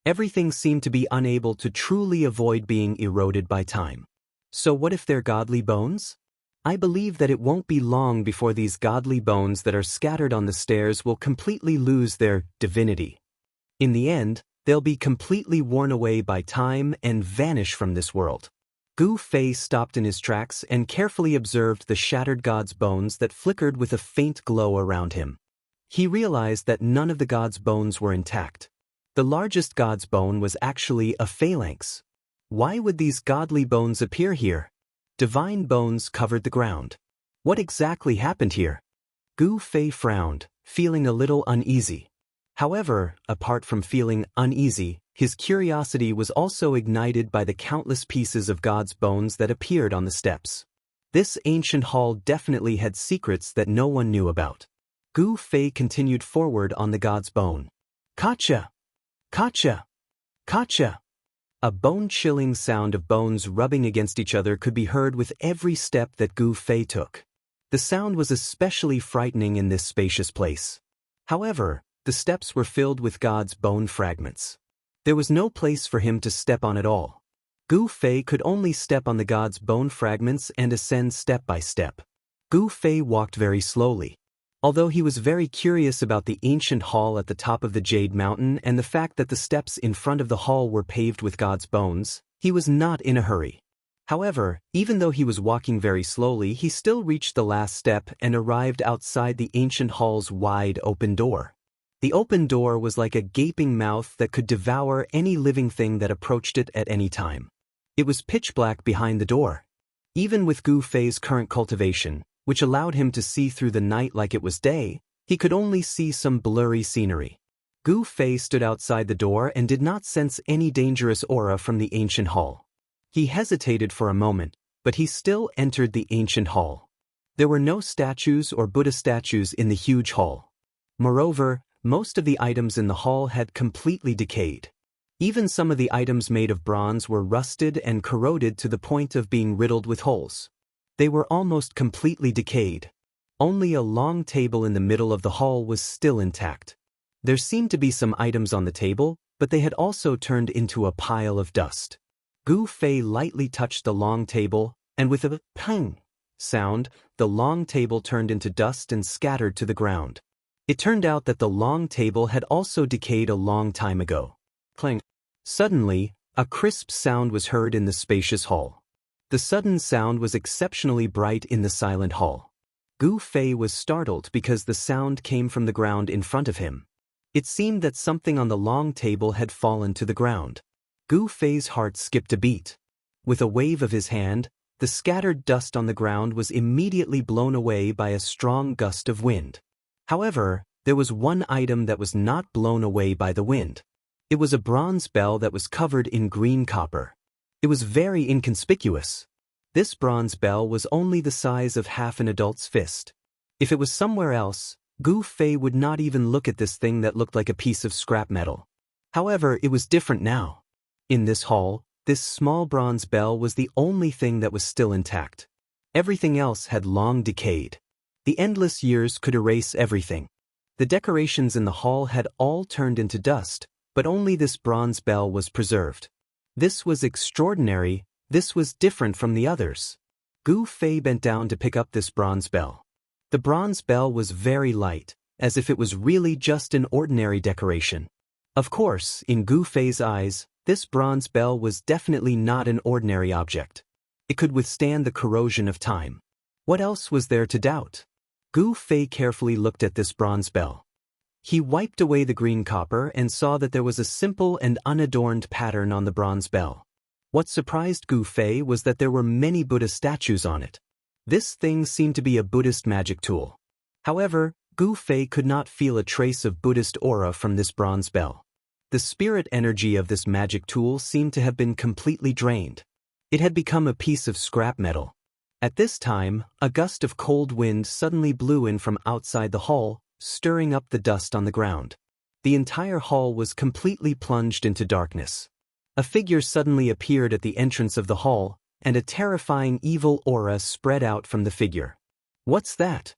Everything seemed to be unable to truly avoid being eroded by time. So what if they're godly bones? I believe that it won't be long before these godly bones that are scattered on the stairs will completely lose their divinity. In the end, they'll be completely worn away by time and vanish from this world. Gu Fei stopped in his tracks and carefully observed the shattered god's bones that flickered with a faint glow around him. He realized that none of the god's bones were intact. The largest god's bone was actually a phalanx. Why would these godly bones appear here? Divine bones covered the ground. What exactly happened here? Gu Fei frowned, feeling a little uneasy. However, apart from feeling uneasy, his curiosity was also ignited by the countless pieces of God's bones that appeared on the steps. This ancient hall definitely had secrets that no one knew about. Gu Fei continued forward on the God's bone. Kacha! Kacha! Kacha! A bone-chilling sound of bones rubbing against each other could be heard with every step that Gu Fei took. The sound was especially frightening in this spacious place. However, the steps were filled with God's bone fragments. There was no place for him to step on at all. Gu Fei could only step on the god's bone fragments and ascend step by step. Gu Fei walked very slowly. Although he was very curious about the ancient hall at the top of the Jade Mountain and the fact that the steps in front of the hall were paved with god's bones, he was not in a hurry. However, even though he was walking very slowly, he still reached the last step and arrived outside the ancient hall's wide open door. The open door was like a gaping mouth that could devour any living thing that approached it at any time. It was pitch black behind the door. Even with Gu Fei's current cultivation, which allowed him to see through the night like it was day, he could only see some blurry scenery. Gu Fei stood outside the door and did not sense any dangerous aura from the ancient hall. He hesitated for a moment, but he still entered the ancient hall. There were no statues or Buddha statues in the huge hall. Moreover, most of the items in the hall had completely decayed. Even some of the items made of bronze were rusted and corroded to the point of being riddled with holes. They were almost completely decayed. Only a long table in the middle of the hall was still intact. There seemed to be some items on the table, but they had also turned into a pile of dust. Gu Fei lightly touched the long table, and with a pang sound, the long table turned into dust and scattered to the ground. It turned out that the long table had also decayed a long time ago. Clang. Suddenly, a crisp sound was heard in the spacious hall. The sudden sound was exceptionally bright in the silent hall. Gu Fei was startled because the sound came from the ground in front of him. It seemed that something on the long table had fallen to the ground. Gu Fei's heart skipped a beat. With a wave of his hand, the scattered dust on the ground was immediately blown away by a strong gust of wind. However, there was one item that was not blown away by the wind. It was a bronze bell that was covered in green copper. It was very inconspicuous. This bronze bell was only the size of half an adult's fist. If it was somewhere else, Gu Fei would not even look at this thing that looked like a piece of scrap metal. However, it was different now. In this hall, this small bronze bell was the only thing that was still intact. Everything else had long decayed. The endless years could erase everything. The decorations in the hall had all turned into dust, but only this bronze bell was preserved. This was extraordinary. This was different from the others. Gu Fei bent down to pick up this bronze bell. The bronze bell was very light, as if it was really just an ordinary decoration. Of course, in Gu Fei's eyes, this bronze bell was definitely not an ordinary object. It could withstand the corrosion of time. What else was there to doubt? Gu Fei carefully looked at this bronze bell. He wiped away the green copper and saw that there was a simple and unadorned pattern on the bronze bell. What surprised Gu Fei was that there were many Buddha statues on it. This thing seemed to be a Buddhist magic tool. However, Gu Fei could not feel a trace of Buddhist aura from this bronze bell. The spirit energy of this magic tool seemed to have been completely drained. It had become a piece of scrap metal. At this time, a gust of cold wind suddenly blew in from outside the hall, stirring up the dust on the ground. The entire hall was completely plunged into darkness. A figure suddenly appeared at the entrance of the hall, and a terrifying evil aura spread out from the figure. What's that?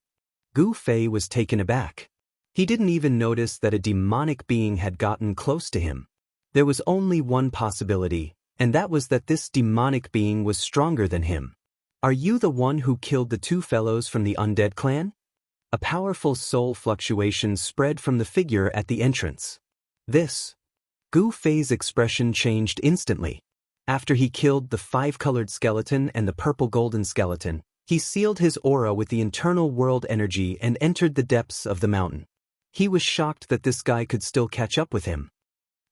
Gu Fei was taken aback. He didn't even notice that a demonic being had gotten close to him. There was only one possibility, and that was that this demonic being was stronger than him. Are you the one who killed the two fellows from the undead clan? A powerful soul fluctuation spread from the figure at the entrance. Gu Fei's expression changed instantly. After he killed the five-colored skeleton and the purple-golden skeleton, he sealed his aura with the internal world energy and entered the depths of the mountain. He was shocked that this guy could still catch up with him.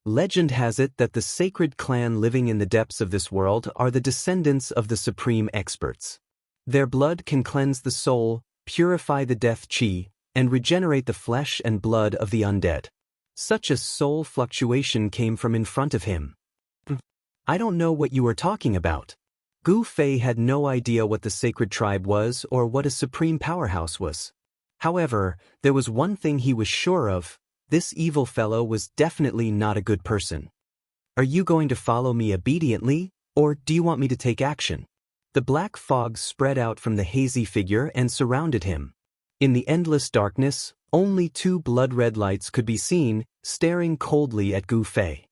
Legend has it that the sacred clan living in the depths of this world are the descendants of the supreme experts. Their blood can cleanse the soul, purify the death chi, and regenerate the flesh and blood of the undead. Such a soul fluctuation came from in front of him. I don't know what you are talking about. Gu Fei had no idea what the sacred tribe was or what a supreme powerhouse was. However, there was one thing he was sure of: this evil fellow was definitely not a good person. Are you going to follow me obediently, or do you want me to take action? The black fog spread out from the hazy figure and surrounded him. In the endless darkness, only two blood-red lights could be seen, staring coldly at Gu Fei.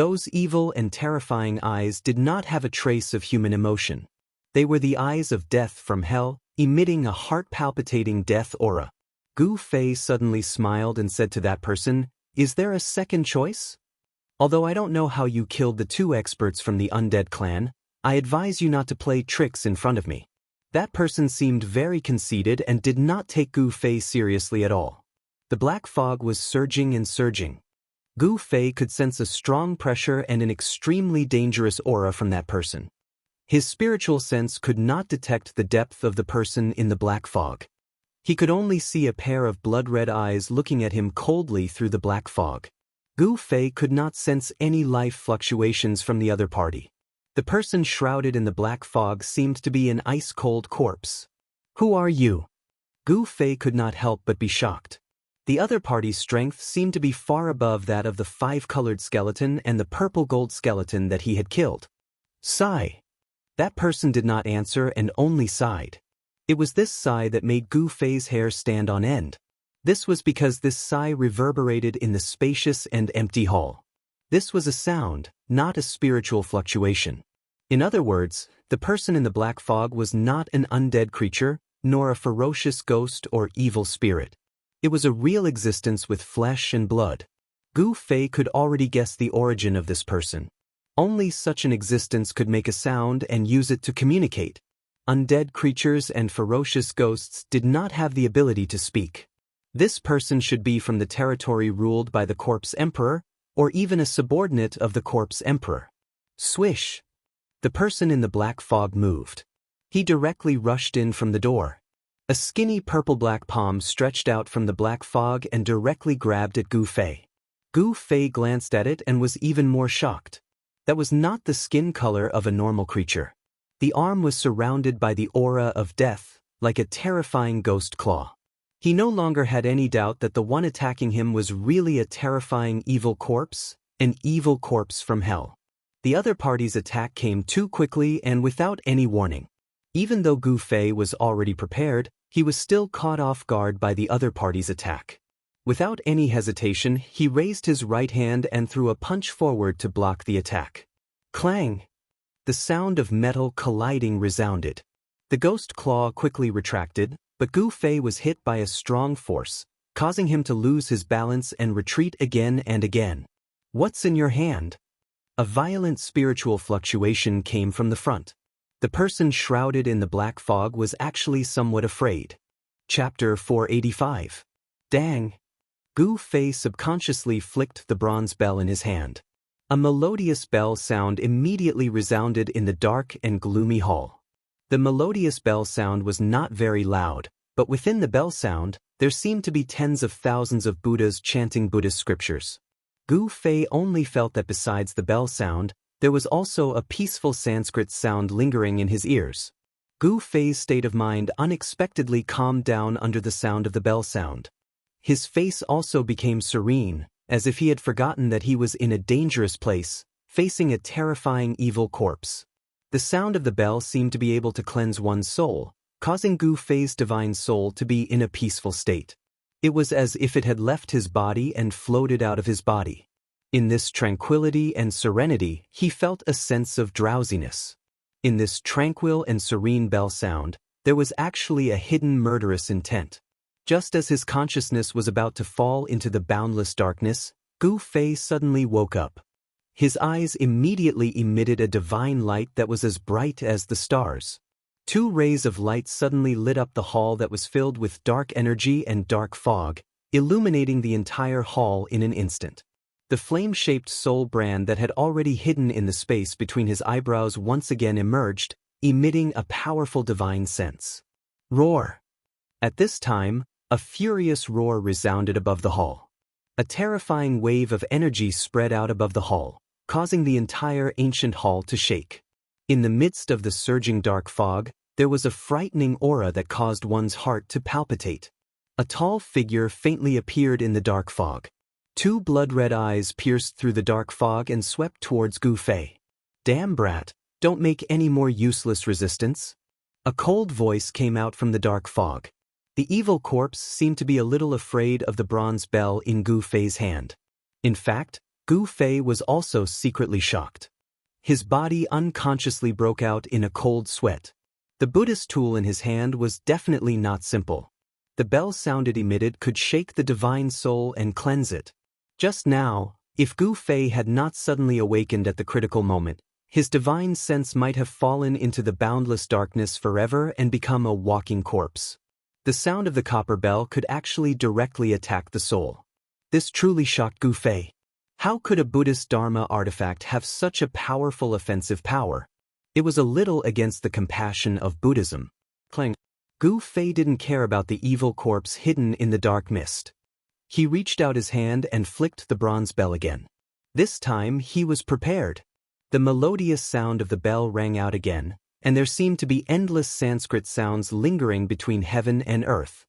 Those evil and terrifying eyes did not have a trace of human emotion. They were the eyes of death from hell, emitting a heart-palpitating death aura. Gu Fei suddenly smiled and said to that person, "Is there a second choice? Although I don't know how you killed the two experts from the undead clan, I advise you not to play tricks in front of me." That person seemed very conceited and did not take Gu Fei seriously at all. The black fog was surging and surging. Gu Fei could sense a strong pressure and an extremely dangerous aura from that person. His spiritual sense could not detect the depth of the person in the black fog. He could only see a pair of blood-red eyes looking at him coldly through the black fog. Gu Fei could not sense any life fluctuations from the other party. The person shrouded in the black fog seemed to be an ice-cold corpse. "Who are you?" Gu Fei could not help but be shocked. The other party's strength seemed to be far above that of the five-colored skeleton and the purple-gold skeleton that he had killed. "Sigh." That person did not answer and only sighed. It was this sigh that made Gu Fei's hair stand on end. This was because this sigh reverberated in the spacious and empty hall. This was a sound, not a spiritual fluctuation. In other words, the person in the black fog was not an undead creature, nor a ferocious ghost or evil spirit. It was a real existence with flesh and blood. Gu Fei could already guess the origin of this person. Only such an existence could make a sound and use it to communicate. Undead creatures and ferocious ghosts did not have the ability to speak. This person should be from the territory ruled by the Corpse Emperor, or even a subordinate of the Corpse Emperor. Swish! The person in the black fog moved. He directly rushed in from the door. A skinny purple-black palm stretched out from the black fog and directly grabbed at Gu Fei. Gu Fei glanced at it and was even more shocked. That was not the skin color of a normal creature. The arm was surrounded by the aura of death, like a terrifying ghost claw. He no longer had any doubt that the one attacking him was really a terrifying evil corpse, an evil corpse from hell. The other party's attack came too quickly and without any warning. Even though Gu Fei was already prepared, he was still caught off guard by the other party's attack. Without any hesitation, he raised his right hand and threw a punch forward to block the attack. Clang! The sound of metal colliding resounded. The ghost claw quickly retracted, but Gu Fei was hit by a strong force, causing him to lose his balance and retreat again and again. "What's in your hand?" A violent spiritual fluctuation came from the front. The person shrouded in the black fog was actually somewhat afraid. Chapter 485. Dang! Gu Fei subconsciously flicked the bronze bell in his hand. A melodious bell sound immediately resounded in the dark and gloomy hall. The melodious bell sound was not very loud, but within the bell sound, there seemed to be tens of thousands of Buddhas chanting Buddhist scriptures. Gu Fei only felt that besides the bell sound, there was also a peaceful Sanskrit sound lingering in his ears. Gu Fei's state of mind unexpectedly calmed down under the sound of the bell sound. His face also became serene, as if he had forgotten that he was in a dangerous place, facing a terrifying evil corpse. The sound of the bell seemed to be able to cleanse one's soul, causing Gu Fei's divine soul to be in a peaceful state. It was as if it had left his body and floated out of his body. In this tranquility and serenity, he felt a sense of drowsiness. In this tranquil and serene bell sound, there was actually a hidden murderous intent. Just as his consciousness was about to fall into the boundless darkness, Gu Fei suddenly woke up. His eyes immediately emitted a divine light that was as bright as the stars. Two rays of light suddenly lit up the hall that was filled with dark energy and dark fog, illuminating the entire hall in an instant. The flame-shaped soul brand that had already hidden in the space between his eyebrows once again emerged, emitting a powerful divine sense. Roar! At this time, a furious roar resounded above the hall. A terrifying wave of energy spread out above the hall, causing the entire ancient hall to shake. In the midst of the surging dark fog, there was a frightening aura that caused one's heart to palpitate. A tall figure faintly appeared in the dark fog. Two blood-red eyes pierced through the dark fog and swept towards Gu Fei. "Damn brat, don't make any more useless resistance." A cold voice came out from the dark fog. The evil corpse seemed to be a little afraid of the bronze bell in Gu Fei's hand. In fact, Gu Fei was also secretly shocked. His body unconsciously broke out in a cold sweat. The Buddhist tool in his hand was definitely not simple. The bell sound it emitted could shake the divine soul and cleanse it. Just now, if Gu Fei had not suddenly awakened at the critical moment, his divine sense might have fallen into the boundless darkness forever and become a walking corpse. The sound of the copper bell could actually directly attack the soul. This truly shocked Gu Fei. How could a Buddhist Dharma artifact have such a powerful offensive power? It was a little against the compassion of Buddhism. Clang. Gu Fei didn't care about the evil corpse hidden in the dark mist. He reached out his hand and flicked the bronze bell again. This time he was prepared. The melodious sound of the bell rang out again, and there seemed to be endless Sanskrit sounds lingering between heaven and earth.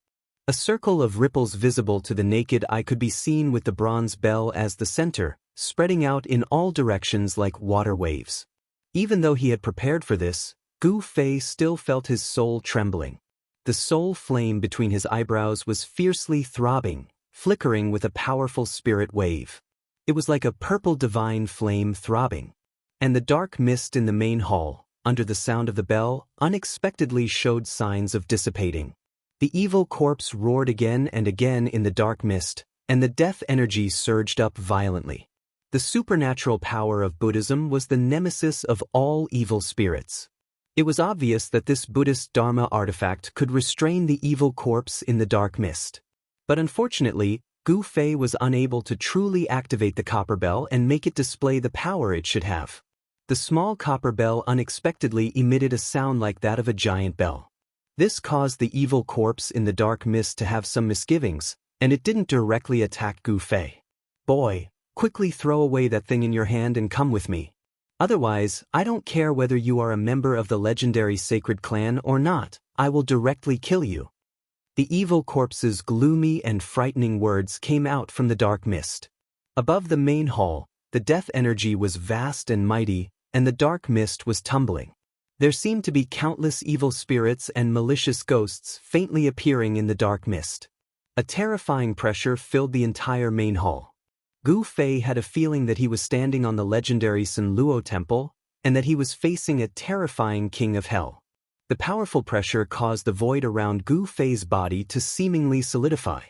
A circle of ripples visible to the naked eye could be seen with the bronze bell as the center, spreading out in all directions like water waves. Even though he had prepared for this, Gu Fei still felt his soul trembling. The soul flame between his eyebrows was fiercely throbbing, flickering with a powerful spirit wave. It was like a purple divine flame throbbing. And the dark mist in the main hall, under the sound of the bell, unexpectedly showed signs of dissipating. The evil corpse roared again and again in the dark mist, and the death energy surged up violently. The supernatural power of Buddhism was the nemesis of all evil spirits. It was obvious that this Buddhist Dharma artifact could restrain the evil corpse in the dark mist. But unfortunately, Gu Fei was unable to truly activate the copper bell and make it display the power it should have. The small copper bell unexpectedly emitted a sound like that of a giant bell. This caused the evil corpse in the dark mist to have some misgivings, and it didn't directly attack Gu Fei. "Boy, quickly throw away that thing in your hand and come with me. Otherwise, I don't care whether you are a member of the legendary sacred clan or not, I will directly kill you." The evil corpse's gloomy and frightening words came out from the dark mist. Above the main hall, the death energy was vast and mighty, and the dark mist was tumbling. There seemed to be countless evil spirits and malicious ghosts faintly appearing in the dark mist. A terrifying pressure filled the entire main hall. Gu Fei had a feeling that he was standing on the legendary Sun Luo temple, and that he was facing a terrifying king of hell. The powerful pressure caused the void around Gu Fei's body to seemingly solidify.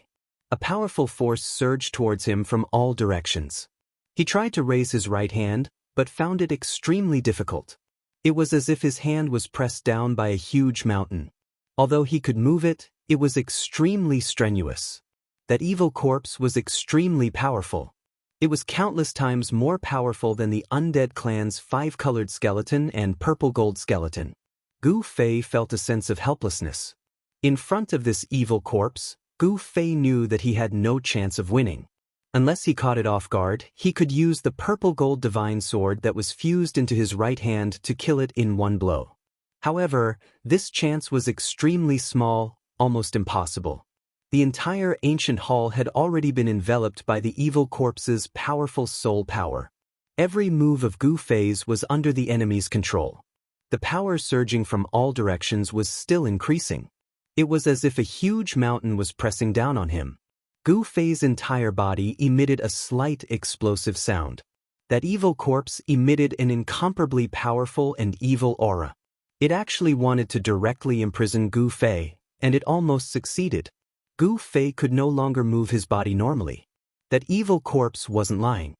A powerful force surged towards him from all directions. He tried to raise his right hand, but found it extremely difficult. It was as if his hand was pressed down by a huge mountain. Although he could move it, it was extremely strenuous. That evil corpse was extremely powerful. It was countless times more powerful than the undead clan's five-colored skeleton and purple-gold skeleton. Gu Fei felt a sense of helplessness. In front of this evil corpse, Gu Fei knew that he had no chance of winning. Unless he caught it off guard, he could use the purple-gold divine sword that was fused into his right hand to kill it in one blow. However, this chance was extremely small, almost impossible. The entire ancient hall had already been enveloped by the evil corpse's powerful soul power. Every move of Gu Fei's was under the enemy's control. The power surging from all directions was still increasing. It was as if a huge mountain was pressing down on him. Gu Fei's entire body emitted a slight explosive sound. That evil corpse emitted an incomparably powerful and evil aura. It actually wanted to directly imprison Gu Fei, and it almost succeeded. Gu Fei could no longer move his body normally. That evil corpse wasn't lying.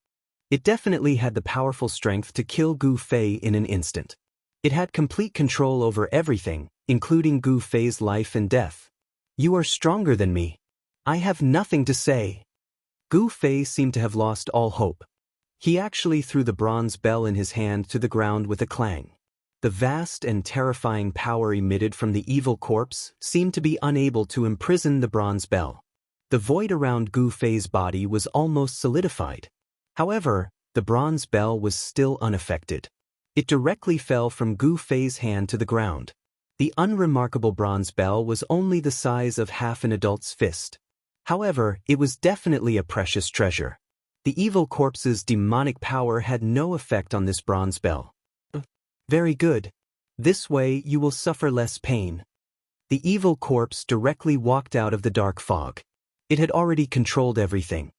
It definitely had the powerful strength to kill Gu Fei in an instant. It had complete control over everything, including Gu Fei's life and death. "You are stronger than me. I have nothing to say." Gu Fei seemed to have lost all hope. He actually threw the bronze bell in his hand to the ground with a clang. The vast and terrifying power emitted from the evil corpse seemed to be unable to imprison the bronze bell. The void around Gu Fei's body was almost solidified. However, the bronze bell was still unaffected. It directly fell from Gu Fei's hand to the ground. The unremarkable bronze bell was only the size of half an adult's fist. However, it was definitely a precious treasure. The evil corpse's demonic power had no effect on this bronze bell. "Very good. This way you will suffer less pain." The evil corpse directly walked out of the dark fog. It had already controlled everything.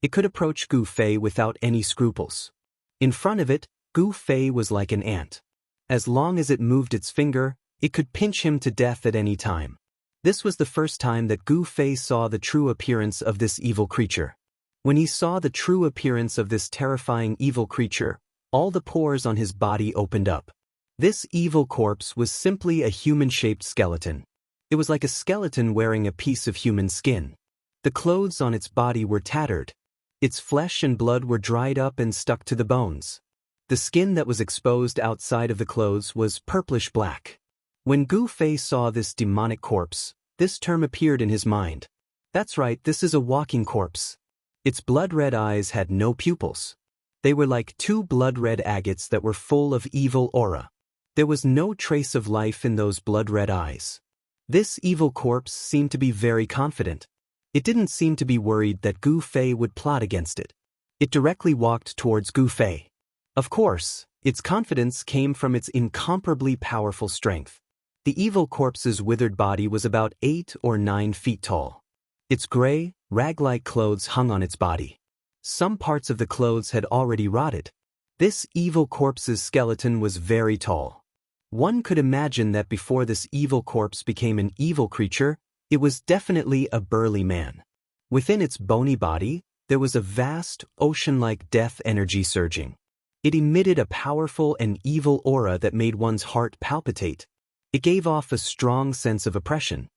It could approach Gu Fei without any scruples. In front of it, Gu Fei was like an ant. As long as it moved its finger, it could pinch him to death at any time. This was the first time that Gu Fei saw the true appearance of this evil creature. When he saw the true appearance of this terrifying evil creature, all the pores on his body opened up. This evil corpse was simply a human-shaped skeleton. It was like a skeleton wearing a piece of human skin. The clothes on its body were tattered. Its flesh and blood were dried up and stuck to the bones. The skin that was exposed outside of the clothes was purplish-black. When Gu Fei saw this demonic corpse, this term appeared in his mind. That's right, this is a walking corpse. Its blood-red eyes had no pupils. They were like two blood-red agates that were full of evil aura. There was no trace of life in those blood-red eyes. This evil corpse seemed to be very confident. It didn't seem to be worried that Gu Fei would plot against it. It directly walked towards Gu Fei. Of course, its confidence came from its incomparably powerful strength. The evil corpse's withered body was about 8 or 9 feet tall. Its gray, rag-like clothes hung on its body. Some parts of the clothes had already rotted. This evil corpse's skeleton was very tall. One could imagine that before this evil corpse became an evil creature, it was definitely a burly man. Within its bony body, there was a vast, ocean-like death energy surging. It emitted a powerful and evil aura that made one's heart palpitate. It gave off a strong sense of oppression.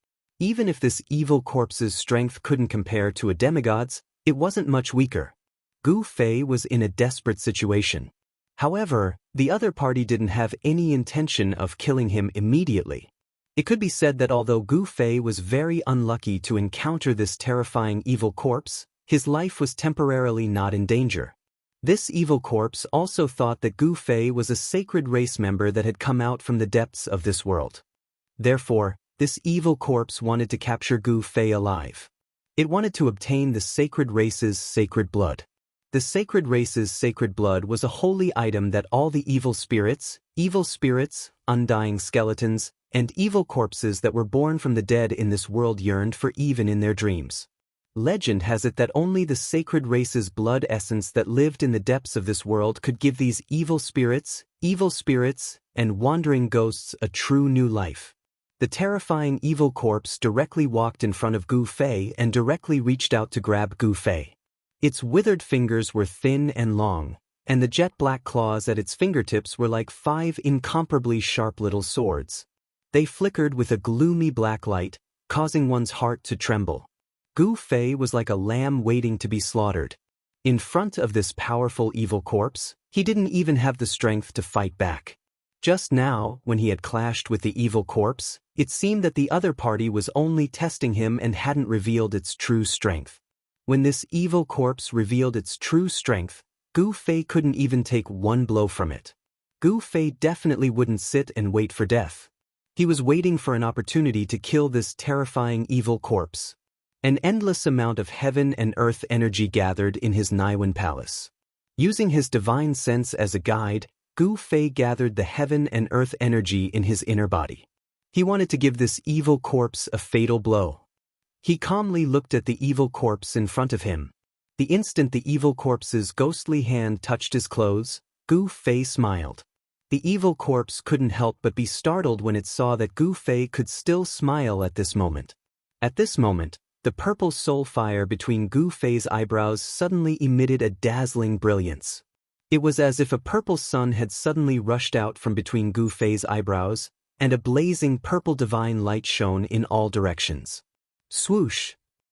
Even if this evil corpse's strength couldn't compare to a demigod's, it wasn't much weaker. Gu Fei was in a desperate situation. However, the other party didn't have any intention of killing him immediately. It could be said that although Gu Fei was very unlucky to encounter this terrifying evil corpse, his life was temporarily not in danger. This evil corpse also thought that Gu Fei was a sacred race member that had come out from the depths of this world. Therefore, this evil corpse wanted to capture Gu Fei alive. It wanted to obtain the sacred race's sacred blood. The sacred race's sacred blood was a holy item that all the evil spirits, undying skeletons, and evil corpses that were born from the dead in this world yearned for even in their dreams. Legend has it that only the sacred race's blood essence that lived in the depths of this world could give these evil spirits, and wandering ghosts a true new life. The terrifying evil corpse directly walked in front of Gu Fei and directly reached out to grab Gu Fei. Its withered fingers were thin and long, and the jet-black claws at its fingertips were like 5 incomparably sharp little swords. They flickered with a gloomy black light, causing one's heart to tremble. Gu Fei was like a lamb waiting to be slaughtered. In front of this powerful evil corpse, he didn't even have the strength to fight back. Just now, when he had clashed with the evil corpse, it seemed that the other party was only testing him and hadn't revealed its true strength. When this evil corpse revealed its true strength, Gu Fei couldn't even take one blow from it. Gu Fei definitely wouldn't sit and wait for death. He was waiting for an opportunity to kill this terrifying evil corpse. An endless amount of heaven and earth energy gathered in his Niwen palace. Using his divine sense as a guide, Gu Fei gathered the heaven and earth energy in his inner body. He wanted to give this evil corpse a fatal blow. He calmly looked at the evil corpse in front of him. The instant the evil corpse's ghostly hand touched his clothes, Gu Fei smiled. The evil corpse couldn't help but be startled when it saw that Gu Fei could still smile at this moment. At this moment, the purple soul fire between Gu Fei's eyebrows suddenly emitted a dazzling brilliance. It was as if a purple sun had suddenly rushed out from between Gu Fei's eyebrows, and a blazing purple divine light shone in all directions. Swoosh!